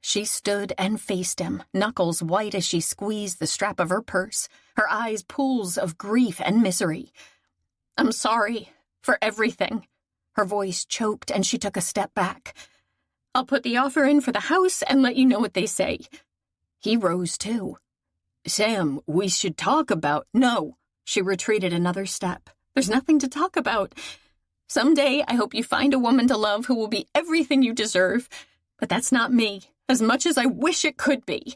She stood and faced him, knuckles white as she squeezed the strap of her purse, her eyes pools of grief and misery. I'm sorry for everything. Her voice choked and she took a step back. I'll put the offer in for the house and let you know what they say. He rose too. Sam, we should talk about— No, she retreated another step. There's nothing to talk about. Someday I hope you find a woman to love who will be everything you deserve. But that's not me, as much as I wish it could be.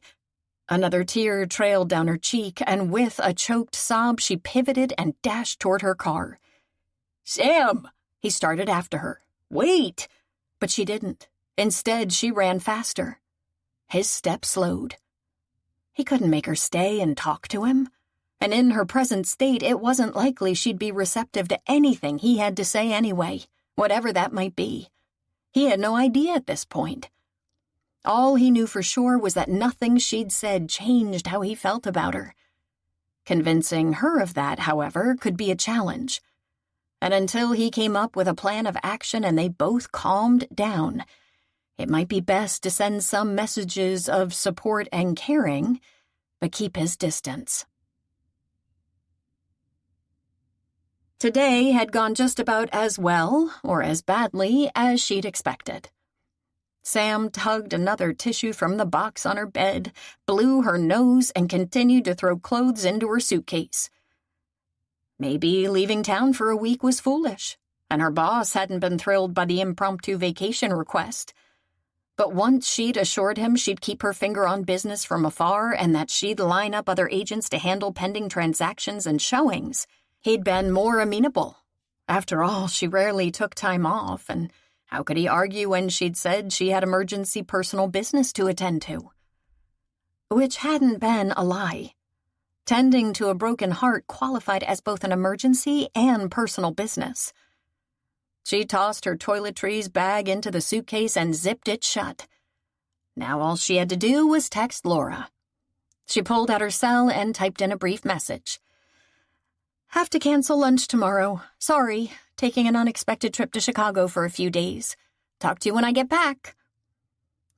Another tear trailed down her cheek, and with a choked sob, she pivoted and dashed toward her car. Sam! He started after her. Wait! But she didn't. Instead, she ran faster. His step slowed. He couldn't make her stay and talk to him. And in her present state, it wasn't likely she'd be receptive to anything he had to say anyway, whatever that might be. He had no idea at this point. All he knew for sure was that nothing she'd said changed how he felt about her. Convincing her of that, however, could be a challenge. And until he came up with a plan of action and they both calmed down, it might be best to send some messages of support and caring, but keep his distance. Today had gone just about as well, or as badly, as she'd expected. Sam tugged another tissue from the box on her bed, blew her nose, and continued to throw clothes into her suitcase. Maybe leaving town for a week was foolish, and her boss hadn't been thrilled by the impromptu vacation request. But once she'd assured him she'd keep her finger on business from afar and that she'd line up other agents to handle pending transactions and showings, he'd been more amenable. After all, she rarely took time off, and how could he argue when she'd said she had emergency personal business to attend to? Which hadn't been a lie. Tending to a broken heart qualified as both an emergency and personal business. She tossed her toiletries bag into the suitcase and zipped it shut. Now all she had to do was text Laura. She pulled out her cell and typed in a brief message. Have to cancel lunch tomorrow. Sorry, taking an unexpected trip to Chicago for a few days. Talk to you when I get back.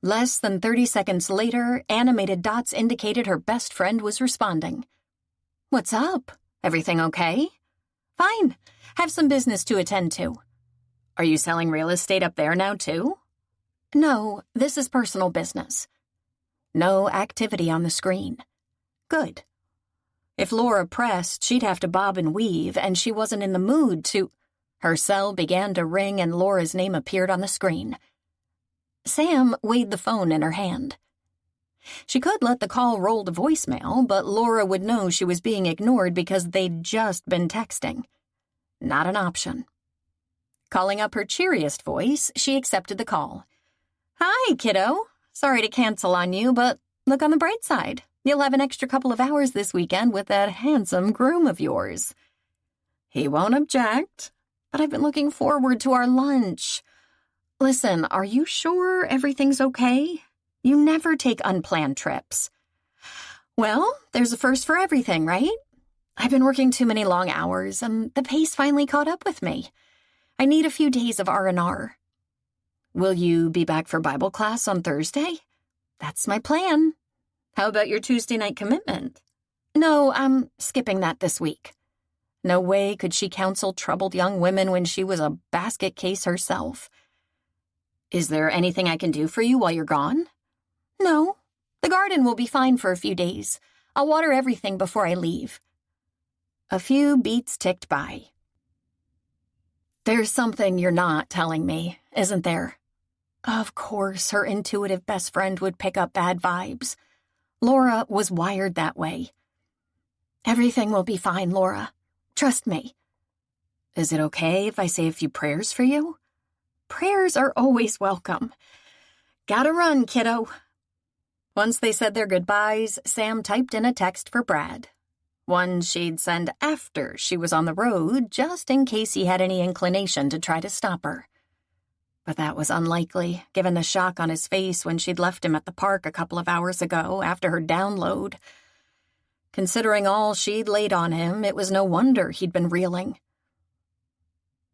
Less than 30 seconds later, animated dots indicated her best friend was responding. What's up? Everything okay? Fine. Have some business to attend to. Are you selling real estate up there now, too? No, this is personal business. No activity on the screen. Good. If Laura pressed, she'd have to bob and weave, and she wasn't in the mood to— Her cell began to ring and Laura's name appeared on the screen. Sam weighed the phone in her hand. She could let the call roll to voicemail, but Laura would know she was being ignored because they'd just been texting. Not an option. Calling up her cheeriest voice, she accepted the call. Hi, kiddo. Sorry to cancel on you, but look on the bright side. You'll have an extra couple of hours this weekend with that handsome groom of yours." "He won't object, but I've been looking forward to our lunch. Listen, are you sure everything's okay? You never take unplanned trips." "Well, there's a first for everything, right? I've been working too many long hours, and the pace finally caught up with me. I need a few days of R&R. "Will you be back for Bible class on Thursday?" "That's my plan." "How about your Tuesday night commitment?" "No, I'm skipping that this week." No way could she counsel troubled young women when she was a basket case herself. "Is there anything I can do for you while you're gone?" "No. The garden will be fine for a few days. I'll water everything before I leave." A few beats ticked by. "There's something you're not telling me, isn't there?" Of course, her intuitive best friend would pick up bad vibes. Laura was wired that way. "Everything will be fine, Laura. Trust me." "Is it okay if I say a few prayers for you?" "Prayers are always welcome. Gotta run, kiddo." Once they said their goodbyes, Sam typed in a text for Brad. One she'd send after she was on the road, just in case he had any inclination to try to stop her. But that was unlikely, given the shock on his face when she'd left him at the park a couple of hours ago after her download. Considering all she'd laid on him, it was no wonder he'd been reeling.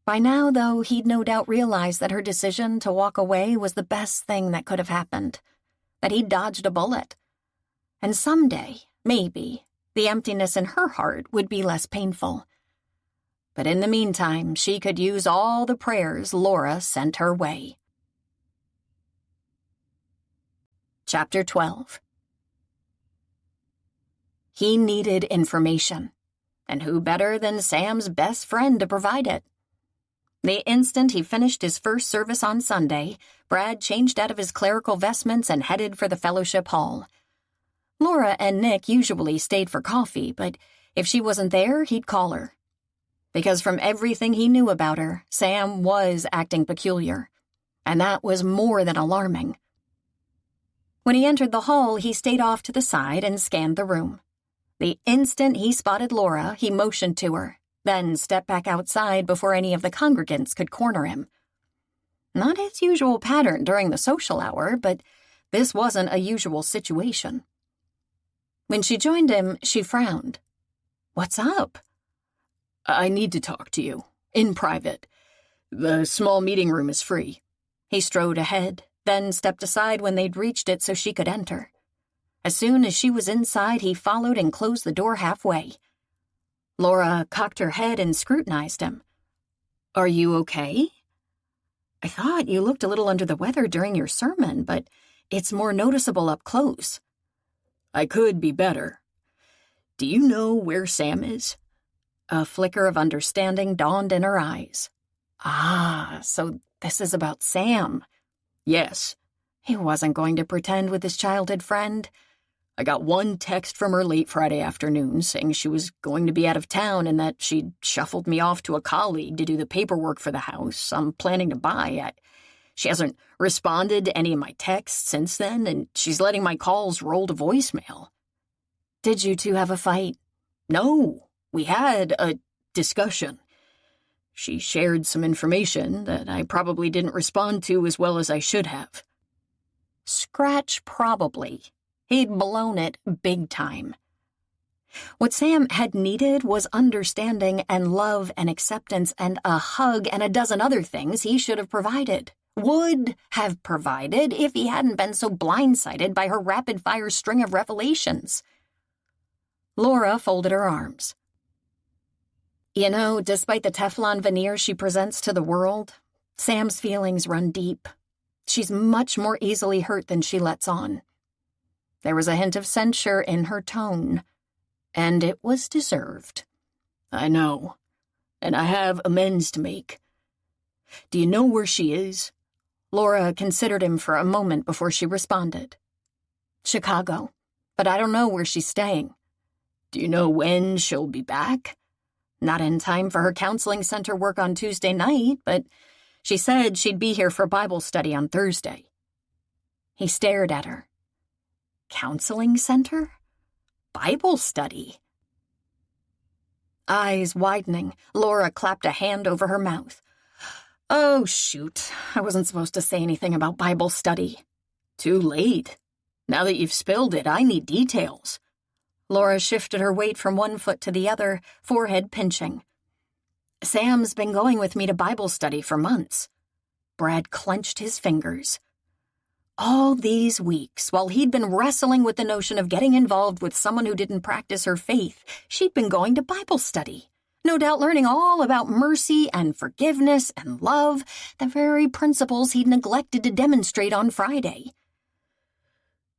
By now, though, he'd no doubt realized that her decision to walk away was the best thing that could have happened, that he'd dodged a bullet. And someday, maybe, the emptiness in her heart would be less painful. But in the meantime, she could use all the prayers Laura sent her way. Chapter 12. He needed information, and who better than Sam's best friend to provide it? The instant he finished his first service on Sunday, Brad changed out of his clerical vestments and headed for the fellowship hall. Laura and Nick usually stayed for coffee, but if she wasn't there, he'd call her. Because from everything he knew about her, Sam was acting peculiar, and that was more than alarming. When he entered the hall, he stayed off to the side and scanned the room. The instant he spotted Laura, he motioned to her, then stepped back outside before any of the congregants could corner him. Not his usual pattern during the social hour, but this wasn't a usual situation. When she joined him, she frowned. "What's up?" "I need to talk to you, in private. The small meeting room is free." He strode ahead, then stepped aside when they'd reached it so she could enter. As soon as she was inside, he followed and closed the door halfway. Laura cocked her head and scrutinized him. "Are you okay?" "I thought you looked a little under the weather during your sermon, but it's more noticeable up close." "I could be better. Do you know where Sam is?" A flicker of understanding dawned in her eyes. Ah, so this is about Sam. "Yes." He wasn't going to pretend with his childhood friend. "I got one text from her late Friday afternoon saying she was going to be out of town and that she'd shuffled me off to a colleague to do the paperwork for the house I'm planning to buy. She hasn't responded to any of my texts since then, and she's letting my calls roll to voicemail." "Did you two have a fight?" "No. We had a discussion. She shared some information that I probably didn't respond to as well as I should have." Scratch probably. He'd blown it big time. What Sam had needed was understanding and love and acceptance and a hug and a dozen other things he should have provided, would have provided if he hadn't been so blindsided by her rapid-fire string of revelations. Laura folded her arms. "You know, despite the Teflon veneer she presents to the world, Sam's feelings run deep. She's much more easily hurt than she lets on." There was a hint of censure in her tone, and it was deserved. "I know, and I have amends to make. Do you know where she is?" Laura considered him for a moment before she responded. "Chicago, but I don't know where she's staying." "Do you know when she'll be back?" "Not in time for her counseling center work on Tuesday night, but she said she'd be here for Bible study on Thursday." He stared at her. Counseling center? Bible study. Eyes widening, Laura clapped a hand over her mouth. Oh, shoot. I wasn't supposed to say anything about Bible study. Too late. Now that you've spilled it, I need details. Laura shifted her weight from one foot to the other, forehead pinching. Sam's been going with me to Bible study for months. Brad clenched his fingers. All these weeks, while he'd been wrestling with the notion of getting involved with someone who didn't practice her faith, she'd been going to Bible study. No doubt learning all about mercy and forgiveness and love, the very principles he'd neglected to demonstrate on Friday.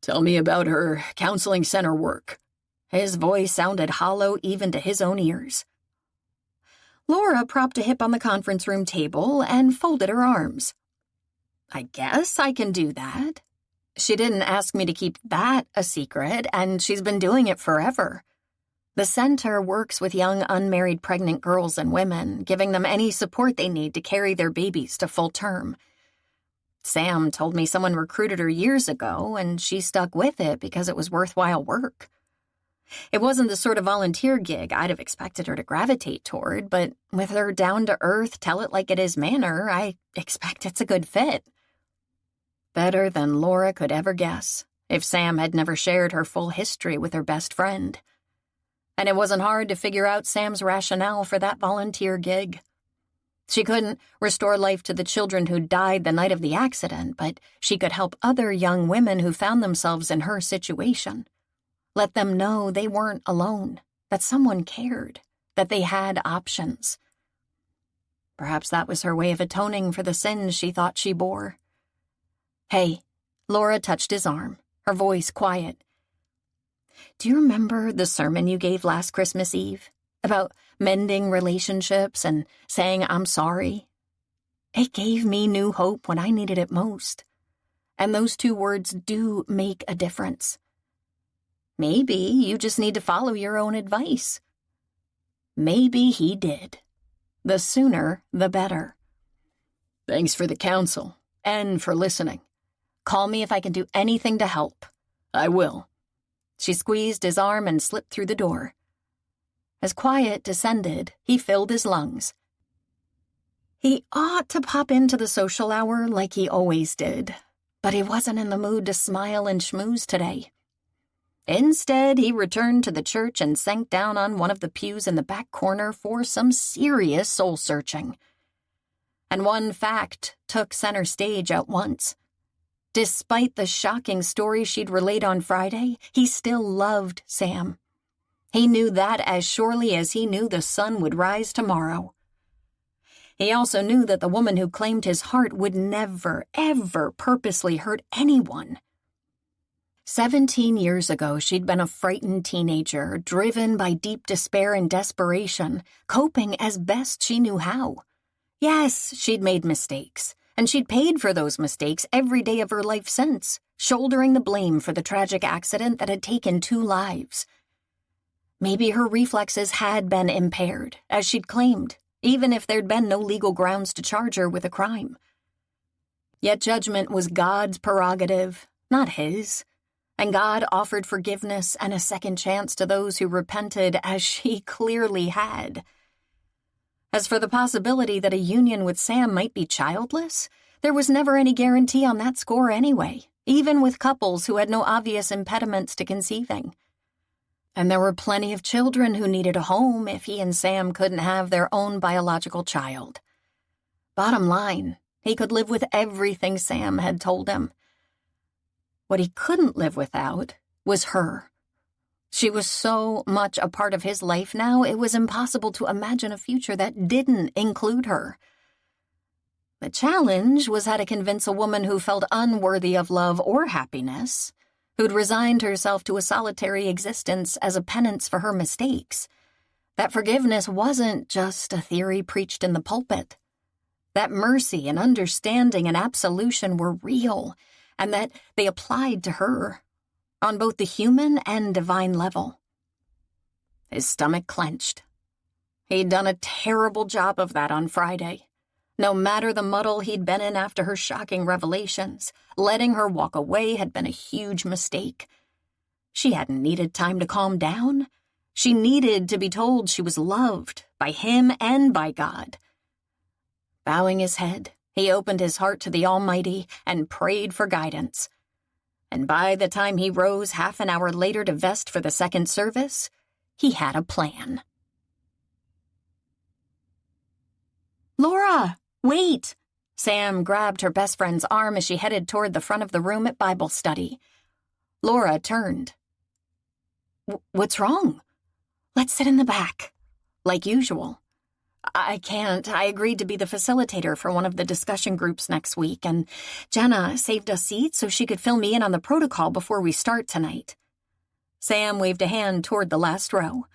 Tell me about her counseling center work. His voice sounded hollow even to his own ears. Laura propped a hip on the conference room table and folded her arms. I guess I can do that. She didn't ask me to keep that a secret, and she's been doing it forever. The center works with young unmarried pregnant girls and women, giving them any support they need to carry their babies to full term. Sam told me someone recruited her years ago, and she stuck with it because it was worthwhile work. It wasn't the sort of volunteer gig I'd have expected her to gravitate toward, but with her down-to-earth, tell-it-like-it-is manner, I expect it's a good fit. Better than Laura could ever guess, if Sam had never shared her full history with her best friend. And it wasn't hard to figure out Sam's rationale for that volunteer gig. She couldn't restore life to the children who died the night of the accident, but she could help other young women who found themselves in her situation. Let them know they weren't alone, that someone cared, that they had options. Perhaps that was her way of atoning for the sins she thought she bore. Hey, Laura touched his arm, her voice quiet. Do you remember the sermon you gave last Christmas Eve? About mending relationships and saying I'm sorry? It gave me new hope when I needed it most. And those two words do make a difference. Maybe you just need to follow your own advice. Maybe he did. The sooner, the better. Thanks for the counsel and for listening. Call me if I can do anything to help. I will. She squeezed his arm and slipped through the door. As quiet descended, he filled his lungs. He ought to pop into the social hour like he always did, but he wasn't in the mood to smile and schmooze today. Instead, he returned to the church and sank down on one of the pews in the back corner for some serious soul-searching. And one fact took center stage at once. Despite the shocking story she'd relayed on Friday, he still loved Sam. He knew that as surely as he knew the sun would rise tomorrow. He also knew that the woman who claimed his heart would never, ever purposely hurt anyone. 17 years ago, she'd been a frightened teenager, driven by deep despair and desperation, coping as best she knew how. Yes, she'd made mistakes, and she'd paid for those mistakes every day of her life since, shouldering the blame for the tragic accident that had taken 2 lives. Maybe her reflexes had been impaired, as she'd claimed, even if there'd been no legal grounds to charge her with a crime. Yet judgment was God's prerogative, not his, and God offered forgiveness and a second chance to those who repented as she clearly had. As for the possibility that a union with Sam might be childless, there was never any guarantee on that score anyway, even with couples who had no obvious impediments to conceiving. And there were plenty of children who needed a home if he and Sam couldn't have their own biological child. Bottom line, he could live with everything Sam had told him. What he couldn't live without was her. She was so much a part of his life now, it was impossible to imagine a future that didn't include her. The challenge was how to convince a woman who felt unworthy of love or happiness, who'd resigned herself to a solitary existence as a penance for her mistakes, that forgiveness wasn't just a theory preached in the pulpit, that mercy and understanding and absolution were real, and that they applied to her, on both the human and divine level. His stomach clenched. He'd done a terrible job of that on Friday. No matter the muddle he'd been in after her shocking revelations, letting her walk away had been a huge mistake. She hadn't needed time to calm down. She needed to be told she was loved by him and by God. Bowing his head, he opened his heart to the Almighty and prayed for guidance. And by the time he rose half an hour later to vest for the second service, he had a plan. "Laura, wait!" Sam grabbed her best friend's arm as she headed toward the front of the room at Bible study. Laura turned. "What's wrong?" "Let's sit in the back, like usual." "I can't. I agreed to be the facilitator for one of the discussion groups next week, and Jenna saved us seats so she could fill me in on the protocol before we start tonight." Sam waved a hand toward the last row.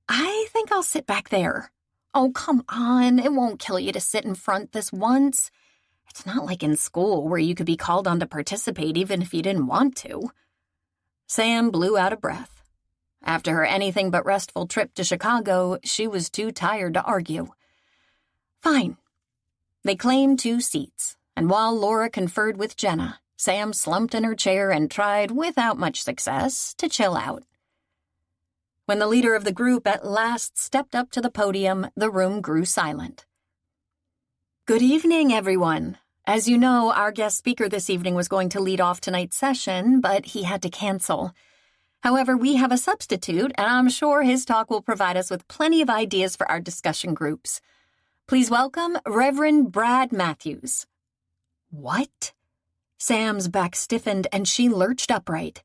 "I think I'll sit back there." "Oh, come on. It won't kill you to sit in front this once. It's not like in school where you could be called on to participate even if you didn't want to." Sam blew out a breath. After her anything but restful trip to Chicago, she was too tired to argue. Fine. They claimed 2 seats, and while Laura conferred with Jenna, Sam slumped in her chair and tried, without much success, to chill out. When the leader of the group at last stepped up to the podium, the room grew silent. "Good evening, everyone. As you know, our guest speaker this evening was going to lead off tonight's session, but he had to cancel. However, we have a substitute, and I'm sure his talk will provide us with plenty of ideas for our discussion groups. Please welcome Reverend Brad Matthews." "What?" Sam's back stiffened, and she lurched upright.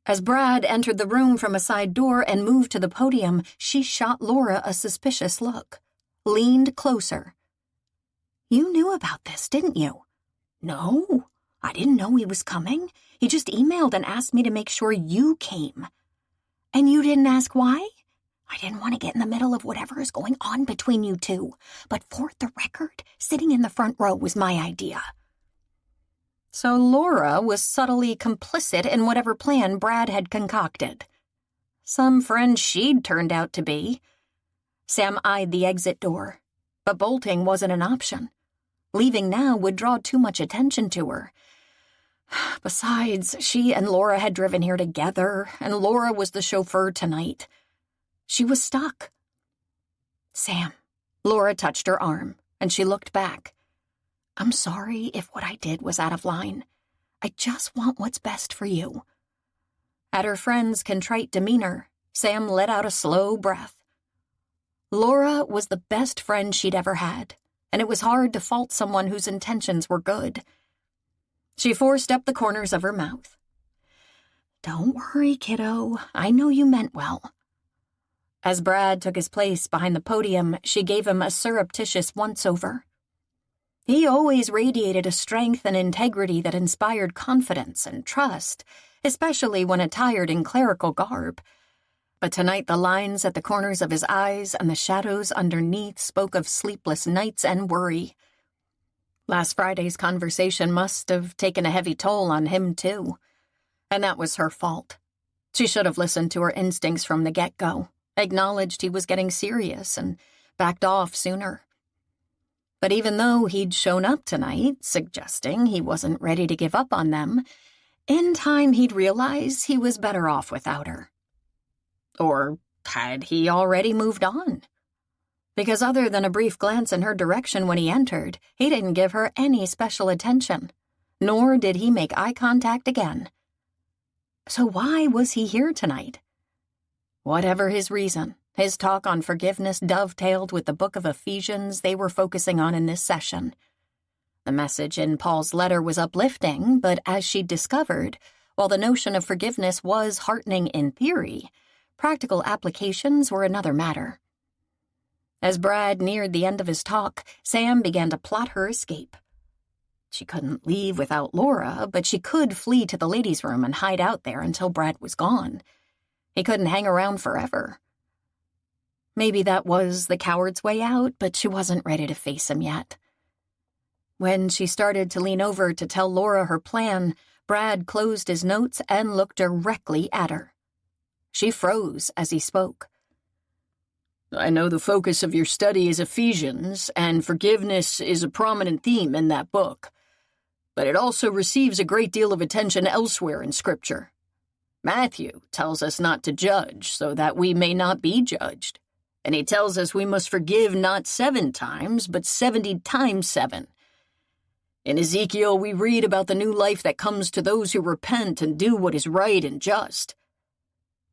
As Brad entered the room from a side door and moved to the podium, she shot Laura a suspicious look, leaned closer. "You knew about this, didn't you?" "No, I didn't know he was coming. He just emailed and asked me to make sure you came." "And you didn't ask why?" "I didn't want to get in the middle of whatever is going on between you two. But for the record, sitting in the front row was my idea." So Laura was subtly complicit in whatever plan Brad had concocted. Some friend she'd turned out to be. Sam eyed the exit door, but bolting wasn't an option. Leaving now would draw too much attention to her. Besides, she and Laura had driven here together, and Laura was the chauffeur tonight. She was stuck. "Sam," Laura touched her arm, and she looked back. "I'm sorry if what I did was out of line. I just want what's best for you." At her friend's contrite demeanor, Sam let out a slow breath. Laura was the best friend she'd ever had, and it was hard to fault someone whose intentions were good. She forced up the corners of her mouth. "Don't worry, kiddo. I know you meant well." As Brad took his place behind the podium, she gave him a surreptitious once-over. He always radiated a strength and integrity that inspired confidence and trust, especially when attired in clerical garb. But tonight the lines at the corners of his eyes and the shadows underneath spoke of sleepless nights and worry. Last Friday's conversation must have taken a heavy toll on him, too. And that was her fault. She should have listened to her instincts from the get-go, acknowledged he was getting serious, and backed off sooner. But even though he'd shown up tonight, suggesting he wasn't ready to give up on them, in time he'd realize he was better off without her. Or had he already moved on? Because other than a brief glance in her direction when he entered, he didn't give her any special attention, nor did he make eye contact again. So why was he here tonight? Whatever his reason, his talk on forgiveness dovetailed with the book of Ephesians they were focusing on in this session. The message in Paul's letter was uplifting, but as she discovered, while the notion of forgiveness was heartening in theory, practical applications were another matter. As Brad neared the end of his talk, Sam began to plot her escape. She couldn't leave without Laura, but she could flee to the ladies' room and hide out there until Brad was gone. He couldn't hang around forever. Maybe that was the coward's way out, but she wasn't ready to face him yet. When she started to lean over to tell Laura her plan, Brad closed his notes and looked directly at her. She froze as he spoke. "I know the focus of your study is Ephesians, and forgiveness is a prominent theme in that book. But it also receives a great deal of attention elsewhere in Scripture. Matthew tells us not to judge so that we may not be judged. And he tells us we must forgive not 7 times, but 70 times 7. In Ezekiel, we read about the new life that comes to those who repent and do what is right and just.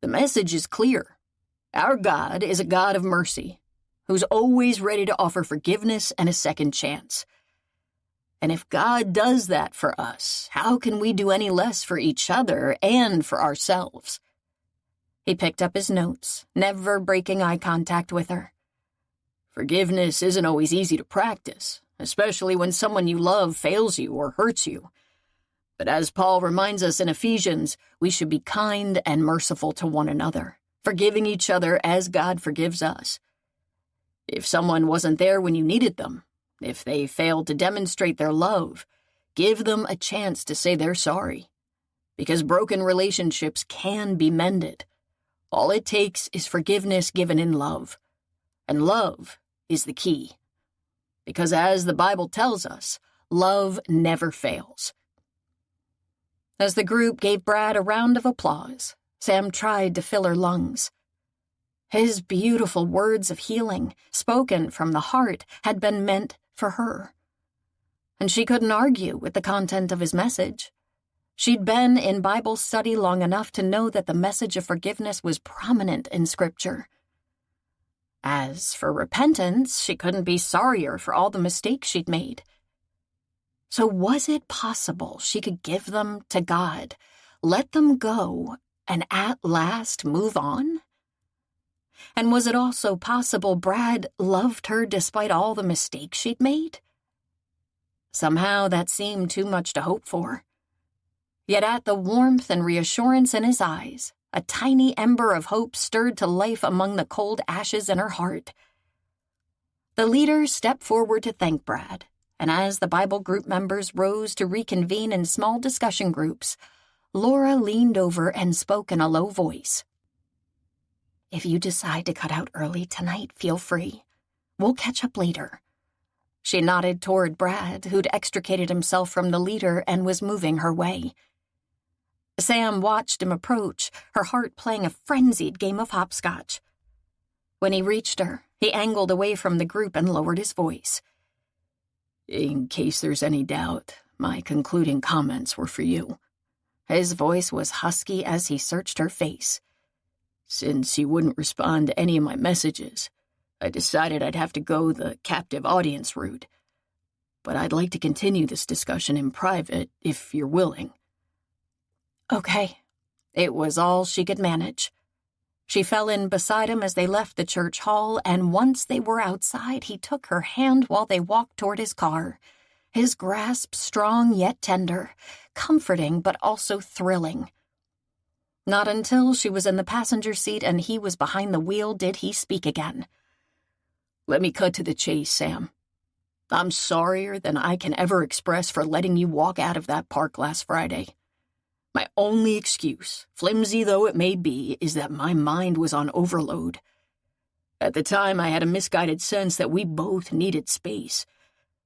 The message is clear. Our God is a God of mercy, who's always ready to offer forgiveness and a second chance. And if God does that for us, how can we do any less for each other and for ourselves? He picked up his notes, never breaking eye contact with her. Forgiveness isn't always easy to practice, especially when someone you love fails you or hurts you. But as Paul reminds us in Ephesians, we should be kind and merciful to one another, forgiving each other as God forgives us. If someone wasn't there when you needed them, if they failed to demonstrate their love, give them a chance to say they're sorry. Because broken relationships can be mended. All it takes is forgiveness given in love. And love is the key. Because as the Bible tells us, love never fails. As the group gave Brad a round of applause, Sam tried to fill her lungs. His beautiful words of healing, spoken from the heart, had been meant for her. And she couldn't argue with the content of his message. She'd been in Bible study long enough to know that the message of forgiveness was prominent in Scripture. As for repentance, she couldn't be sorrier for all the mistakes she'd made. So was it possible she could give them to God, let them go, and at last move on? And was it also possible Brad loved her despite all the mistakes she'd made? Somehow that seemed too much to hope for. Yet at the warmth and reassurance in his eyes, a tiny ember of hope stirred to life among the cold ashes in her heart. The leader stepped forward to thank Brad, and as the Bible group members rose to reconvene in small discussion groups, Laura leaned over and spoke in a low voice. "If you decide to cut out early tonight, feel free. We'll catch up later." She nodded toward Brad, who'd extricated himself from the leader and was moving her way. Sam watched him approach, her heart playing a frenzied game of hopscotch. When he reached her, he angled away from the group and lowered his voice. "In case there's any doubt, my concluding comments were for you." His voice was husky as he searched her face. "Since you wouldn't respond to any of my messages, I decided I'd have to go the captive audience route. But I'd like to continue this discussion in private, if you're willing." Okay. It was all she could manage. She fell in beside him as they left the church hall, and once they were outside, he took her hand while they walked toward his car, his grasp strong yet tender, comforting but also thrilling. Not until she was in the passenger seat and he was behind the wheel did he speak again. "Let me cut to the chase, Sam. I'm sorrier than I can ever express for letting you walk out of that park last Friday. My only excuse, flimsy though it may be, is that my mind was on overload. At the time, I had a misguided sense that we both needed space,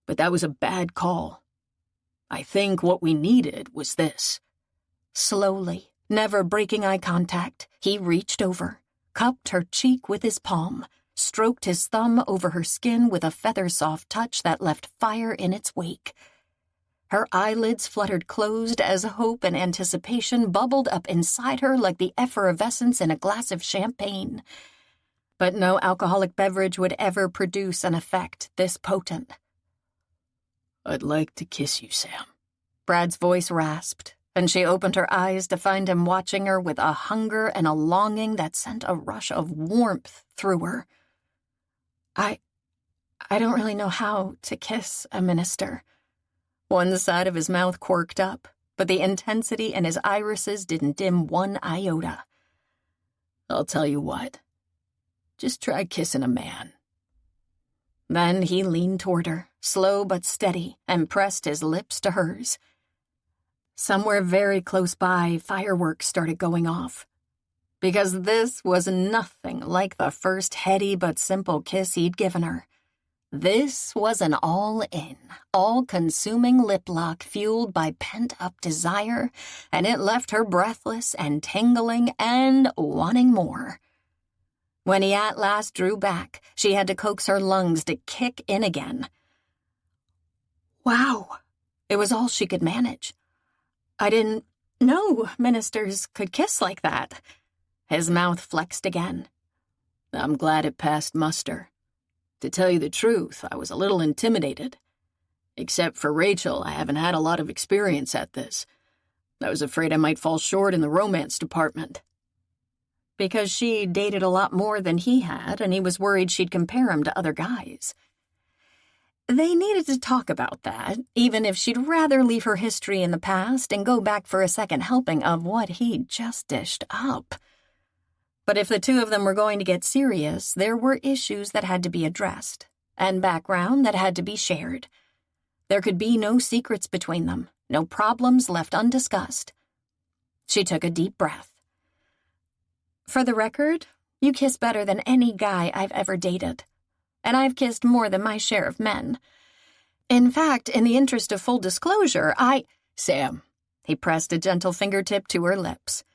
but that was a bad call. I think what we needed was this." Slowly, never breaking eye contact, he reached over, cupped her cheek with his palm, stroked his thumb over her skin with a feather-soft touch that left fire in its wake. Her eyelids fluttered closed as hope and anticipation bubbled up inside her like the effervescence in a glass of champagne. But no alcoholic beverage would ever produce an effect this potent. "I'd like to kiss you, Sam." Brad's voice rasped, and she opened her eyes to find him watching her with a hunger and a longing that sent a rush of warmth through her. I don't really know how to kiss a minister." One side of his mouth quirked up, but the intensity in his irises didn't dim one iota. "I'll tell you what. Just try kissing a man." Then he leaned toward her, slow but steady, and pressed his lips to hers. Somewhere very close by, fireworks started going off. Because this was nothing like the first heady but simple kiss he'd given her. This was an all-in, all-consuming lip lock fueled by pent-up desire, and it left her breathless and tingling and wanting more. When he at last drew back, she had to coax her lungs to kick in again. Wow, it was all she could manage. I didn't know ministers could kiss like that. His mouth flexed again. I'm glad it passed muster. To tell you the truth, I was a little intimidated. Except for Rachel, I haven't had a lot of experience at this. I was afraid I might fall short in the romance department. Because she dated a lot more than he had, and he was worried she'd compare him to other guys. They needed to talk about that, even if she'd rather leave her history in the past and go back for a second helping of what he'd just dished up. But if the two of them were going to get serious, there were issues that had to be addressed, and background that had to be shared. There could be no secrets between them, no problems left undiscussed. She took a deep breath. For the record, you kiss better than any guy I've ever dated. And I've kissed more than my share of men. In fact, in the interest of full disclosure, Sam, he pressed a gentle fingertip to her lips.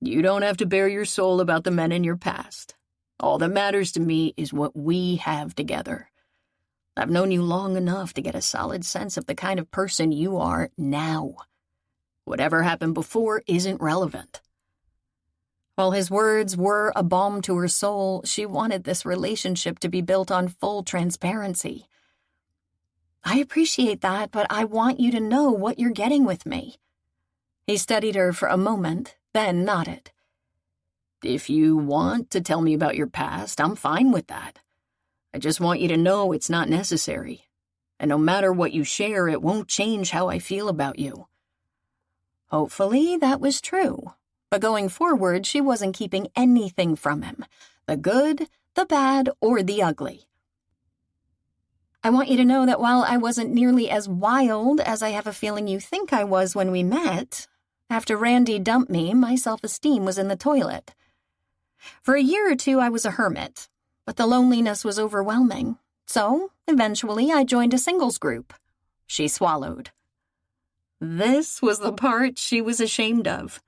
You don't have to bare your soul about the men in your past. All that matters to me is what we have together. I've known you long enough to get a solid sense of the kind of person you are now. Whatever happened before isn't relevant. While his words were a balm to her soul, she wanted this relationship to be built on full transparency. I appreciate that, but I want you to know what you're getting with me. He studied her for a moment, then nodded. If you want to tell me about your past, I'm fine with that. I just want you to know it's not necessary. And no matter what you share, it won't change how I feel about you. Hopefully that was true. But going forward, she wasn't keeping anything from him. The good, the bad, or the ugly. I want you to know that while I wasn't nearly as wild as I have a feeling you think I was when we met, after Randy dumped me, my self-esteem was in the toilet. For a year or two, I was a hermit, but the loneliness was overwhelming. So, eventually, I joined a singles group. She swallowed. This was the part she was ashamed of.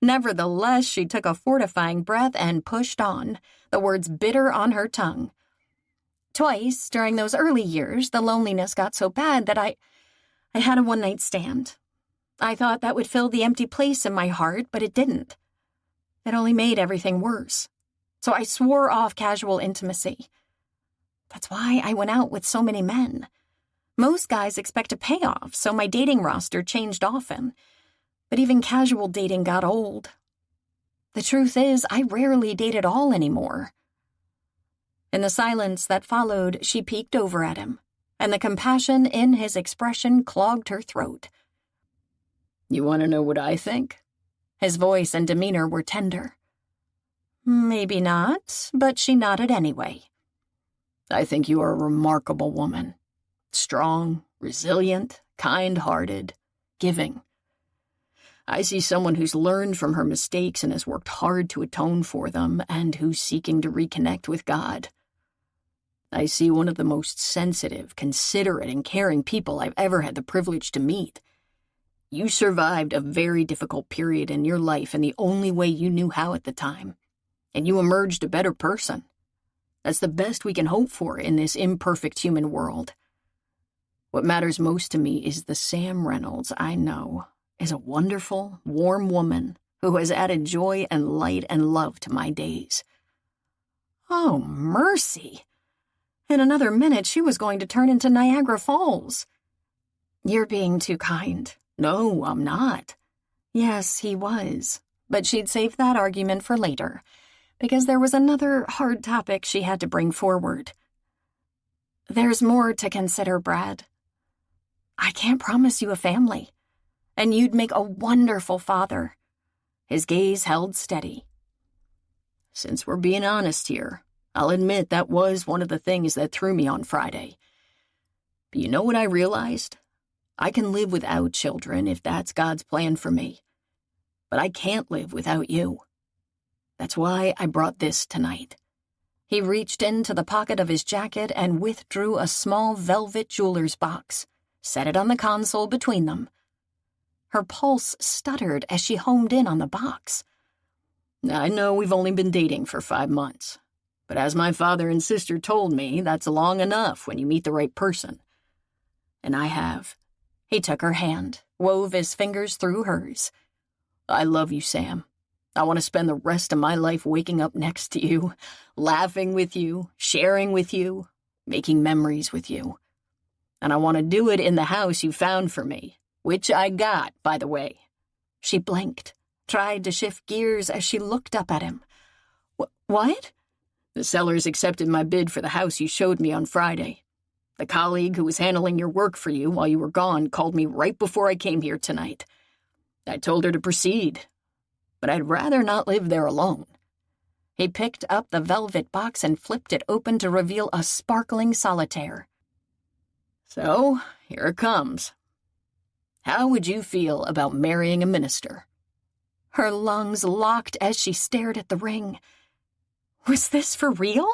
Nevertheless, she took a fortifying breath and pushed on, the words bitter on her tongue. Twice, during those early years, the loneliness got so bad that I had a one-night stand. I thought that would fill the empty place in my heart, but it didn't. It only made everything worse. So I swore off casual intimacy. That's why I went out with so many men. Most guys expect a payoff, so my dating roster changed often. But even casual dating got old. The truth is, I rarely date at all anymore. In the silence that followed, she peeked over at him, and the compassion in his expression clogged her throat. You want to know what I think? His voice and demeanor were tender. Maybe not, but she nodded anyway. I think you are a remarkable woman. Strong, resilient, kind-hearted, giving. I see someone who's learned from her mistakes and has worked hard to atone for them, and who's seeking to reconnect with God. I see one of the most sensitive, considerate, and caring people I've ever had the privilege to meet. You survived a very difficult period in your life in the only way you knew how at the time, and you emerged a better person. That's the best we can hope for in this imperfect human world. What matters most to me is the Sam Reynolds I know is a wonderful, warm woman who has added joy and light and love to my days. Oh, mercy! In another minute, she was going to turn into Niagara Falls. You're being too kind. No, I'm not. Yes, he was. But she'd save that argument for later, because there was another hard topic she had to bring forward. There's more to consider, Brad. I can't promise you a family, and you'd make a wonderful father. His gaze held steady. Since we're being honest here, I'll admit that was one of the things that threw me on Friday. But you know what I realized? I can live without children if that's God's plan for me. But I can't live without you. That's why I brought this tonight. He reached into the pocket of his jacket and withdrew a small velvet jeweler's box, set it on the console between them. Her pulse stuttered as she homed in on the box. I know we've only been dating for 5 months, but as my father and sister told me, that's long enough when you meet the right person. And I have. He took her hand, wove his fingers through hers. I love you, Sam. I want to spend the rest of my life waking up next to you, laughing with you, sharing with you, making memories with you. And I want to do it in the house you found for me, which I got, by the way. She blinked, tried to shift gears as she looked up at him. What? The sellers accepted my bid for the house you showed me on Friday. The colleague who was handling your work for you while you were gone called me right before I came here tonight. I told her to proceed, but I'd rather not live there alone. He picked up the velvet box and flipped it open to reveal a sparkling solitaire. So, here it comes. How would you feel about marrying a minister? Her lungs locked as she stared at the ring. Was this for real?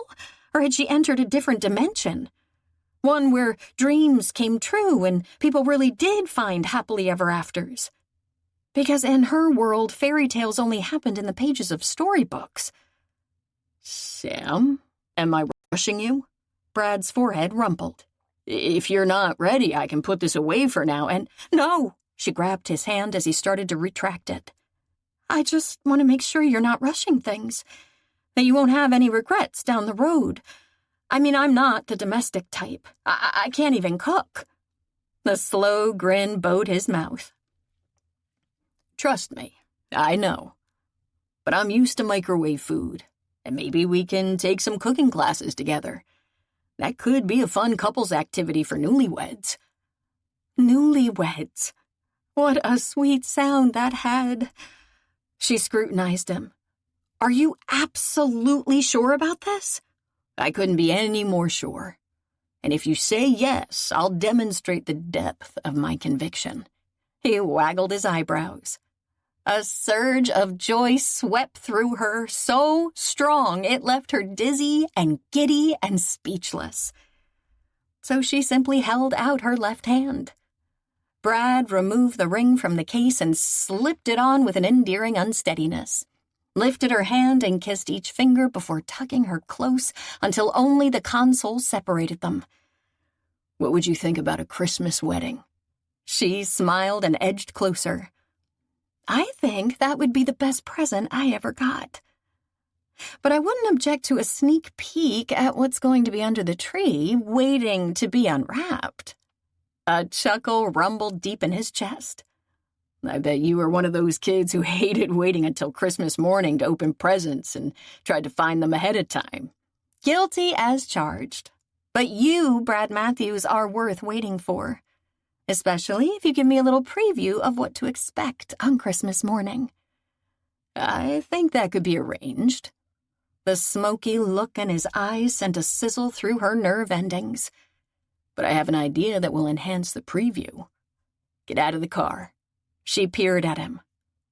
Or had she entered a different dimension? One where dreams came true and people really did find happily ever afters. Because in her world, fairy tales only happened in the pages of storybooks. Sam, am I rushing you? Brad's forehead rumpled. If you're not ready, I can put this away for now and— No! She grabbed his hand as he started to retract it. I just want to make sure you're not rushing things. That you won't have any regrets down the road. I mean, I'm not the domestic type. I can't even cook. The slow grin bowed his mouth. Trust me, I know. But I'm used to microwave food, and maybe we can take some cooking classes together. That could be a fun couples activity for newlyweds. Newlyweds. What a sweet sound that had. She scrutinized him. Are you absolutely sure about this? I couldn't be any more sure. And if you say yes, I'll demonstrate the depth of my conviction. He waggled his eyebrows. A surge of joy swept through her, so strong it left her dizzy and giddy and speechless. So she simply held out her left hand. Brad removed the ring from the case and slipped it on with an endearing unsteadiness, lifted her hand and kissed each finger before tucking her close until only the console separated them. What would you think about a Christmas wedding? She smiled and edged closer. I think that would be the best present I ever got. But I wouldn't object to a sneak peek at what's going to be under the tree, waiting to be unwrapped. A chuckle rumbled deep in his chest. I bet you were one of those kids who hated waiting until Christmas morning to open presents and tried to find them ahead of time. Guilty as charged. But you, Brad Matthews, are worth waiting for. Especially if you give me a little preview of what to expect on Christmas morning. I think that could be arranged. The smoky look in his eyes sent a sizzle through her nerve endings. But I have an idea that will enhance the preview. Get out of the car. She peered at him.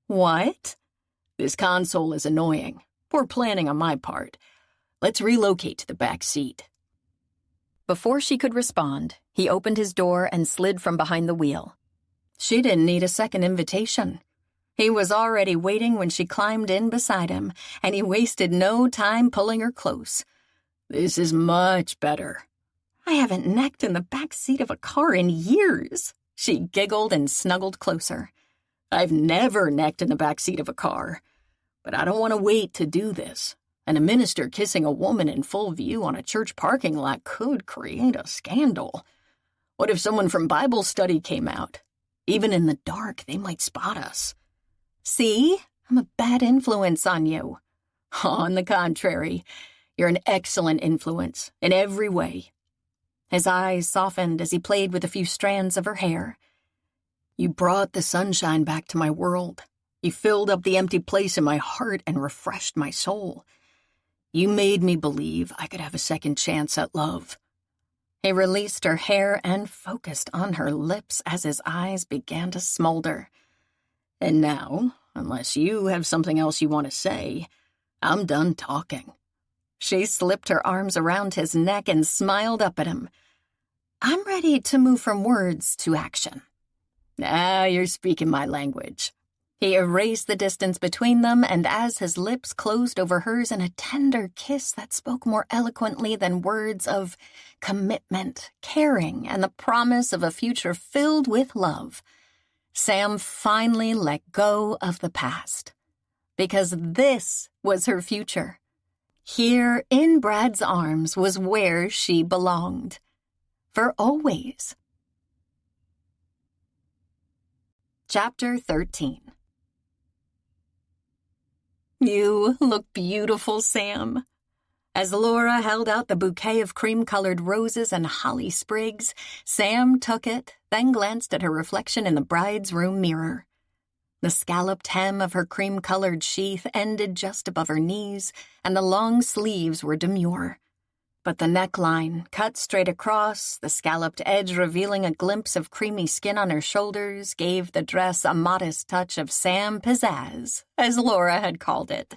What? This console is annoying. Poor planning on my part. Let's relocate to the back seat. Before she could respond, he opened his door and slid from behind the wheel. She didn't need a second invitation. He was already waiting when she climbed in beside him, and he wasted no time pulling her close. This is much better. I haven't necked in the back seat of a car in years. She giggled and snuggled closer. I've never necked in the back seat of a car, but I don't want to wait to do this. And a minister kissing a woman in full view on a church parking lot could create a scandal. What if someone from Bible study came out? Even in the dark, they might spot us. See? I'm a bad influence on you. On the contrary, you're an excellent influence in every way. His eyes softened as he played with a few strands of her hair. You brought the sunshine back to my world. You filled up the empty place in my heart and refreshed my soul. You made me believe I could have a second chance at love. He released her hair and focused on her lips as his eyes began to smolder. And now, unless you have something else you want to say, I'm done talking. She slipped her arms around his neck and smiled up at him. I'm ready to move from words to action. Now you're speaking my language. He erased the distance between them, and as his lips closed over hers in a tender kiss that spoke more eloquently than words of commitment, caring, and the promise of a future filled with love, Sam finally let go of the past. Because this was her future. Here in Brad's arms was where she belonged. For always. Chapter 13. You look beautiful, Sam. As Laura held out the bouquet of cream-colored roses and holly sprigs, Sam took it, then glanced at her reflection in the bride's room mirror. The scalloped hem of her cream-colored sheath ended just above her knees, and the long sleeves were demure. But the neckline, cut straight across, the scalloped edge revealing a glimpse of creamy skin on her shoulders, gave the dress a modest touch of Sam pizzazz, as Laura had called it.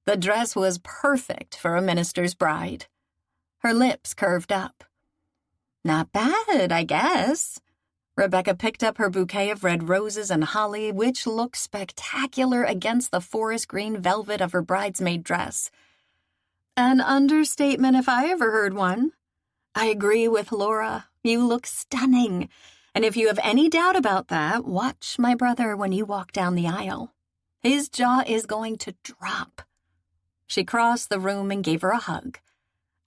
The dress was perfect for a minister's bride. Her lips curved up. Not bad, I guess. Rebecca picked up her bouquet of red roses and holly, which looked spectacular against the forest green velvet of her bridesmaid dress. An understatement if I ever heard one. I agree with Laura. You look stunning. And if you have any doubt about that, watch my brother when you walk down the aisle. His jaw is going to drop. She crossed the room and gave her a hug.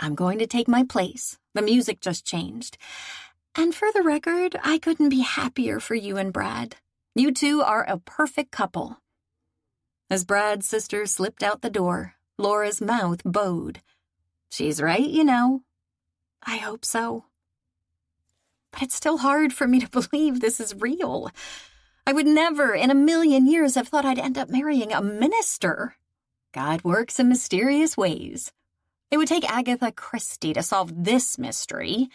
I'm going to take my place. The music just changed. And for the record, I couldn't be happier for you and Brad. You two are a perfect couple. As Brad's sister slipped out the door, Laura's mouth bowed. She's right, you know. I hope so. But it's still hard for me to believe this is real. I would never in a million years have thought I'd end up marrying a minister. God works in mysterious ways. It would take Agatha Christie to solve this mystery.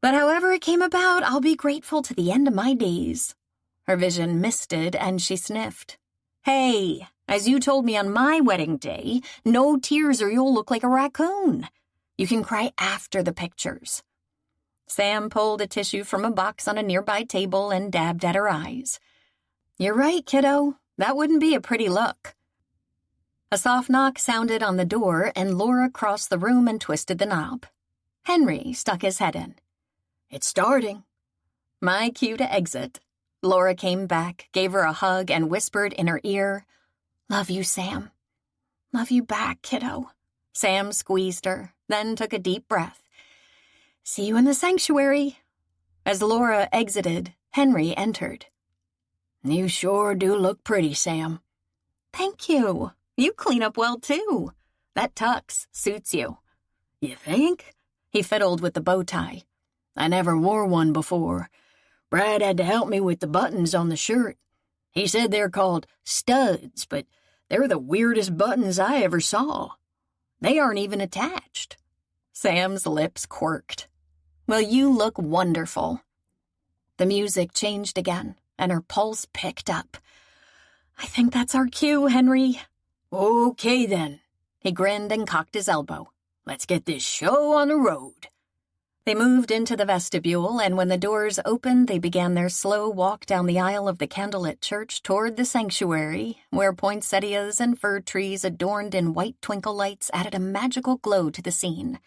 But however it came about, I'll be grateful to the end of my days. Her vision misted and she sniffed. Hey, as you told me on my wedding day, no tears or you'll look like a raccoon. You can cry after the pictures. Sam pulled a tissue from a box on a nearby table and dabbed at her eyes. You're right, kiddo. That wouldn't be a pretty look. A soft knock sounded on the door and Laura crossed the room and twisted the knob. Henry stuck his head in. It's starting. My cue to exit. Laura came back, gave her a hug, and whispered in her ear, Love you, Sam. Love you back, kiddo. Sam squeezed her, then took a deep breath. See you in the sanctuary. As Laura exited, Henry entered. You sure do look pretty, Sam. Thank you. You clean up well, too. That tux suits you. You think? He fiddled with the bow tie. I never wore one before. Brad had to help me with the buttons on the shirt. He said they're called studs, but they're the weirdest buttons I ever saw. They aren't even attached. Sam's lips quirked. Well, you look wonderful. The music changed again, and her pulse picked up. I think that's our cue, Henry. Okay, then. He grinned and cocked his elbow. Let's get this show on the road. They moved into the vestibule, and when the doors opened, they began their slow walk down the aisle of the candlelit church toward the sanctuary, where poinsettias and fir trees adorned in white twinkle lights added a magical glow to the scene.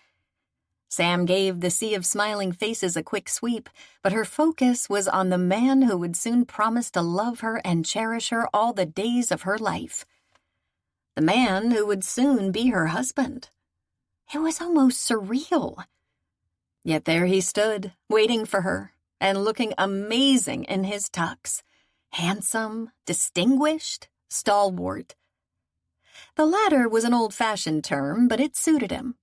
Sam gave the sea of smiling faces a quick sweep, but her focus was on the man who would soon promise to love her and cherish her all the days of her life. The man who would soon be her husband. It was almost surreal. Yet there he stood, waiting for her, and looking amazing in his tux. Handsome, distinguished, stalwart. The latter was an old-fashioned term, but it suited him.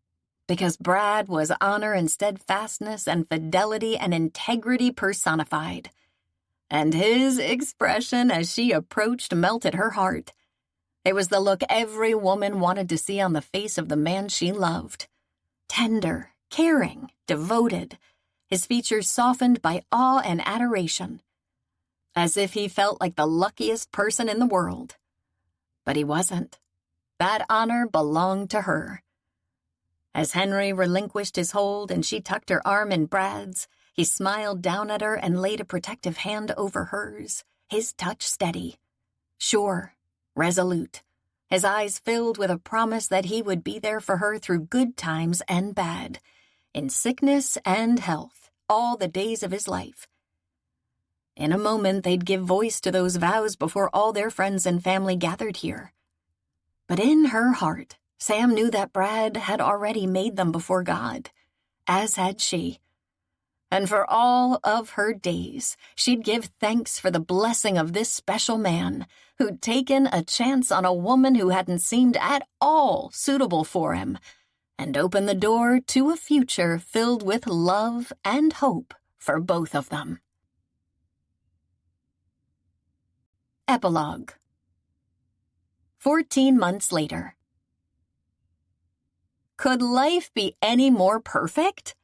Because Brad was honor and steadfastness and fidelity and integrity personified. And his expression as she approached melted her heart. It was the look every woman wanted to see on the face of the man she loved. Tender, caring, devoted, his features softened by awe and adoration. As if he felt like the luckiest person in the world. But he wasn't. That honor belonged to her. As Henry relinquished his hold and she tucked her arm in Brad's, he smiled down at her and laid a protective hand over hers, his touch steady. Sure, resolute, his eyes filled with a promise that he would be there for her through good times and bad, in sickness and health, all the days of his life. In a moment, they'd give voice to those vows before all their friends and family gathered here. But in her heart, Sam knew that Brad had already made them before God, as had she. And for all of her days, she'd give thanks for the blessing of this special man who'd taken a chance on a woman who hadn't seemed at all suitable for him, and opened the door to a future filled with love and hope for both of them. Epilogue. 14 months later. Could life be any more perfect?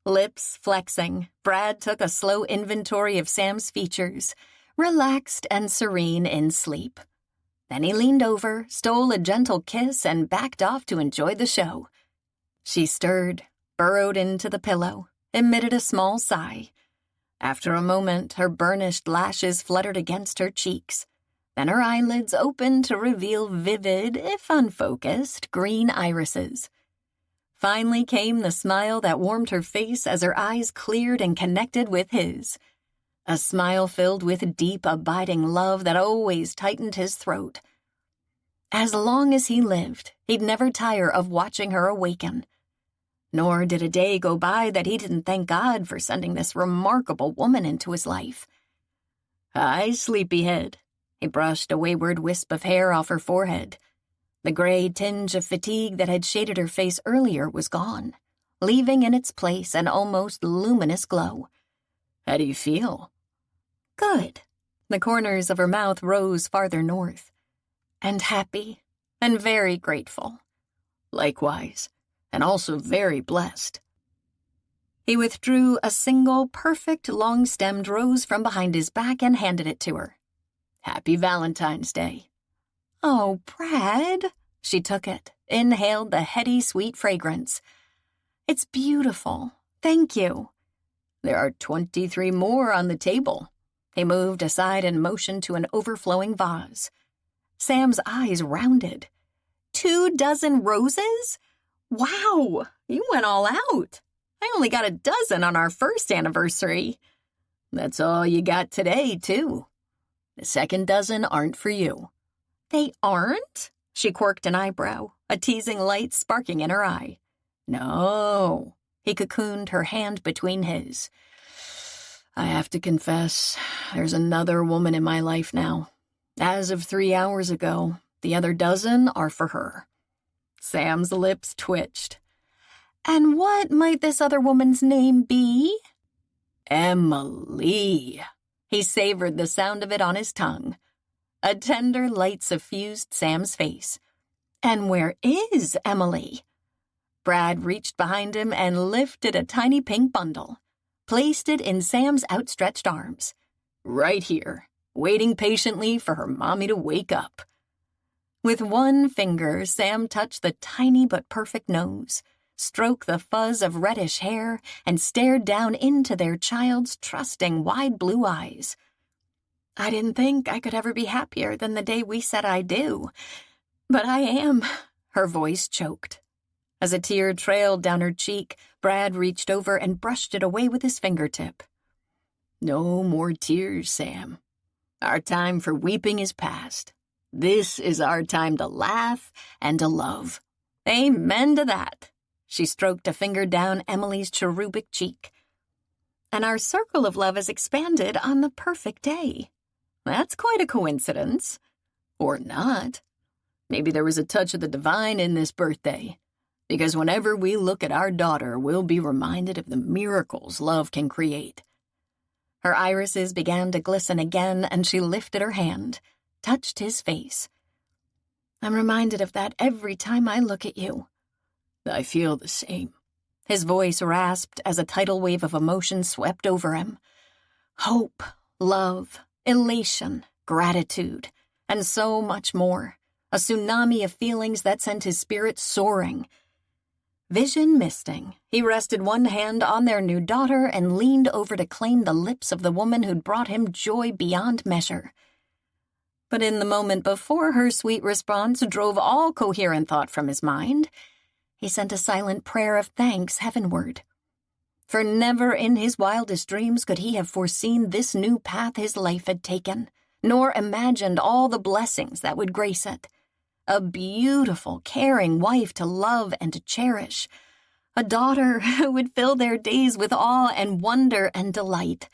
Lips flexing, Brad took a slow inventory of Sam's features, relaxed and serene in sleep. Then he leaned over, stole a gentle kiss, and backed off to enjoy the show. She stirred, burrowed into the pillow, emitted a small sigh. After a moment, her burnished lashes fluttered against her cheeks. Then her eyelids opened to reveal vivid, if unfocused, green irises. Finally came the smile that warmed her face as her eyes cleared and connected with his. A smile filled with deep, abiding love that always tightened his throat. As long as he lived, he'd never tire of watching her awaken. Nor did a day go by that he didn't thank God for sending this remarkable woman into his life. "Hi, sleepyhead." He brushed a wayward wisp of hair off her forehead. The gray tinge of fatigue that had shaded her face earlier was gone, leaving in its place an almost luminous glow. "How do you feel?" "Good." The corners of her mouth rose farther north. "And happy, and very grateful." "Likewise, and also very blessed." He withdrew a single, perfect, long-stemmed rose from behind his back and handed it to her. "Happy Valentine's Day." "Oh, Brad." She took it, inhaled the heady, sweet fragrance. "It's beautiful. Thank you." "There are 23 more on the table." He moved aside and motioned to an overflowing vase. Sam's eyes rounded. 24 roses? Wow, you went all out. I only got a dozen on our first anniversary. "That's all you got today, too. The second dozen aren't for you." "They aren't?" She quirked an eyebrow, a teasing light sparking in her eye. "No." He cocooned her hand between his. "I have to confess, there's another woman in my life now. As of 3 hours ago, the other dozen are for her." Sam's lips twitched. "And what might this other woman's name be?" "Emily." He savored the sound of it on his tongue. A tender light suffused Sam's face. "And where is Emily?" Brad reached behind him and lifted a tiny pink bundle, placed it in Sam's outstretched arms. "Right here, waiting patiently for her mommy to wake up." With one finger, Sam touched the tiny but perfect nose, stroked the fuzz of reddish hair, and stared down into their child's trusting, wide blue eyes. "I didn't think I could ever be happier than the day we said I do. But I am." Her voice choked. As a tear trailed down her cheek, Brad reached over and brushed it away with his fingertip. "No more tears, Sam. Our time for weeping is past. This is our time to laugh and to love." "Amen to that." She stroked a finger down Emily's cherubic cheek. "And our circle of love is expanded on the perfect day. That's quite a coincidence. Or not. Maybe there was a touch of the divine in this birthday. Because whenever we look at our daughter, we'll be reminded of the miracles love can create." Her irises began to glisten again, and she lifted her hand, touched his face. "I'm reminded of that every time I look at you." "I feel the same." His voice rasped as a tidal wave of emotion swept over him. Hope, love, elation, gratitude, and so much more. A tsunami of feelings that sent his spirit soaring. Vision misting, he rested one hand on their new daughter and leaned over to claim the lips of the woman who'd brought him joy beyond measure. But in the moment before her sweet response drove all coherent thought from his mind, he sent a silent prayer of thanks heavenward. For never in his wildest dreams could he have foreseen this new path his life had taken, nor imagined all the blessings that would grace it. A beautiful, caring wife to love and to cherish. A daughter who would fill their days with awe and wonder and delight.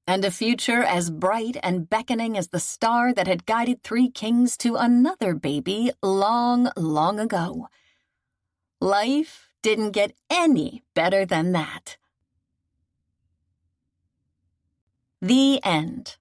And a future as bright and beckoning as the star that had guided 3 kings to another baby long, long ago. Life didn't get any better than that. The end.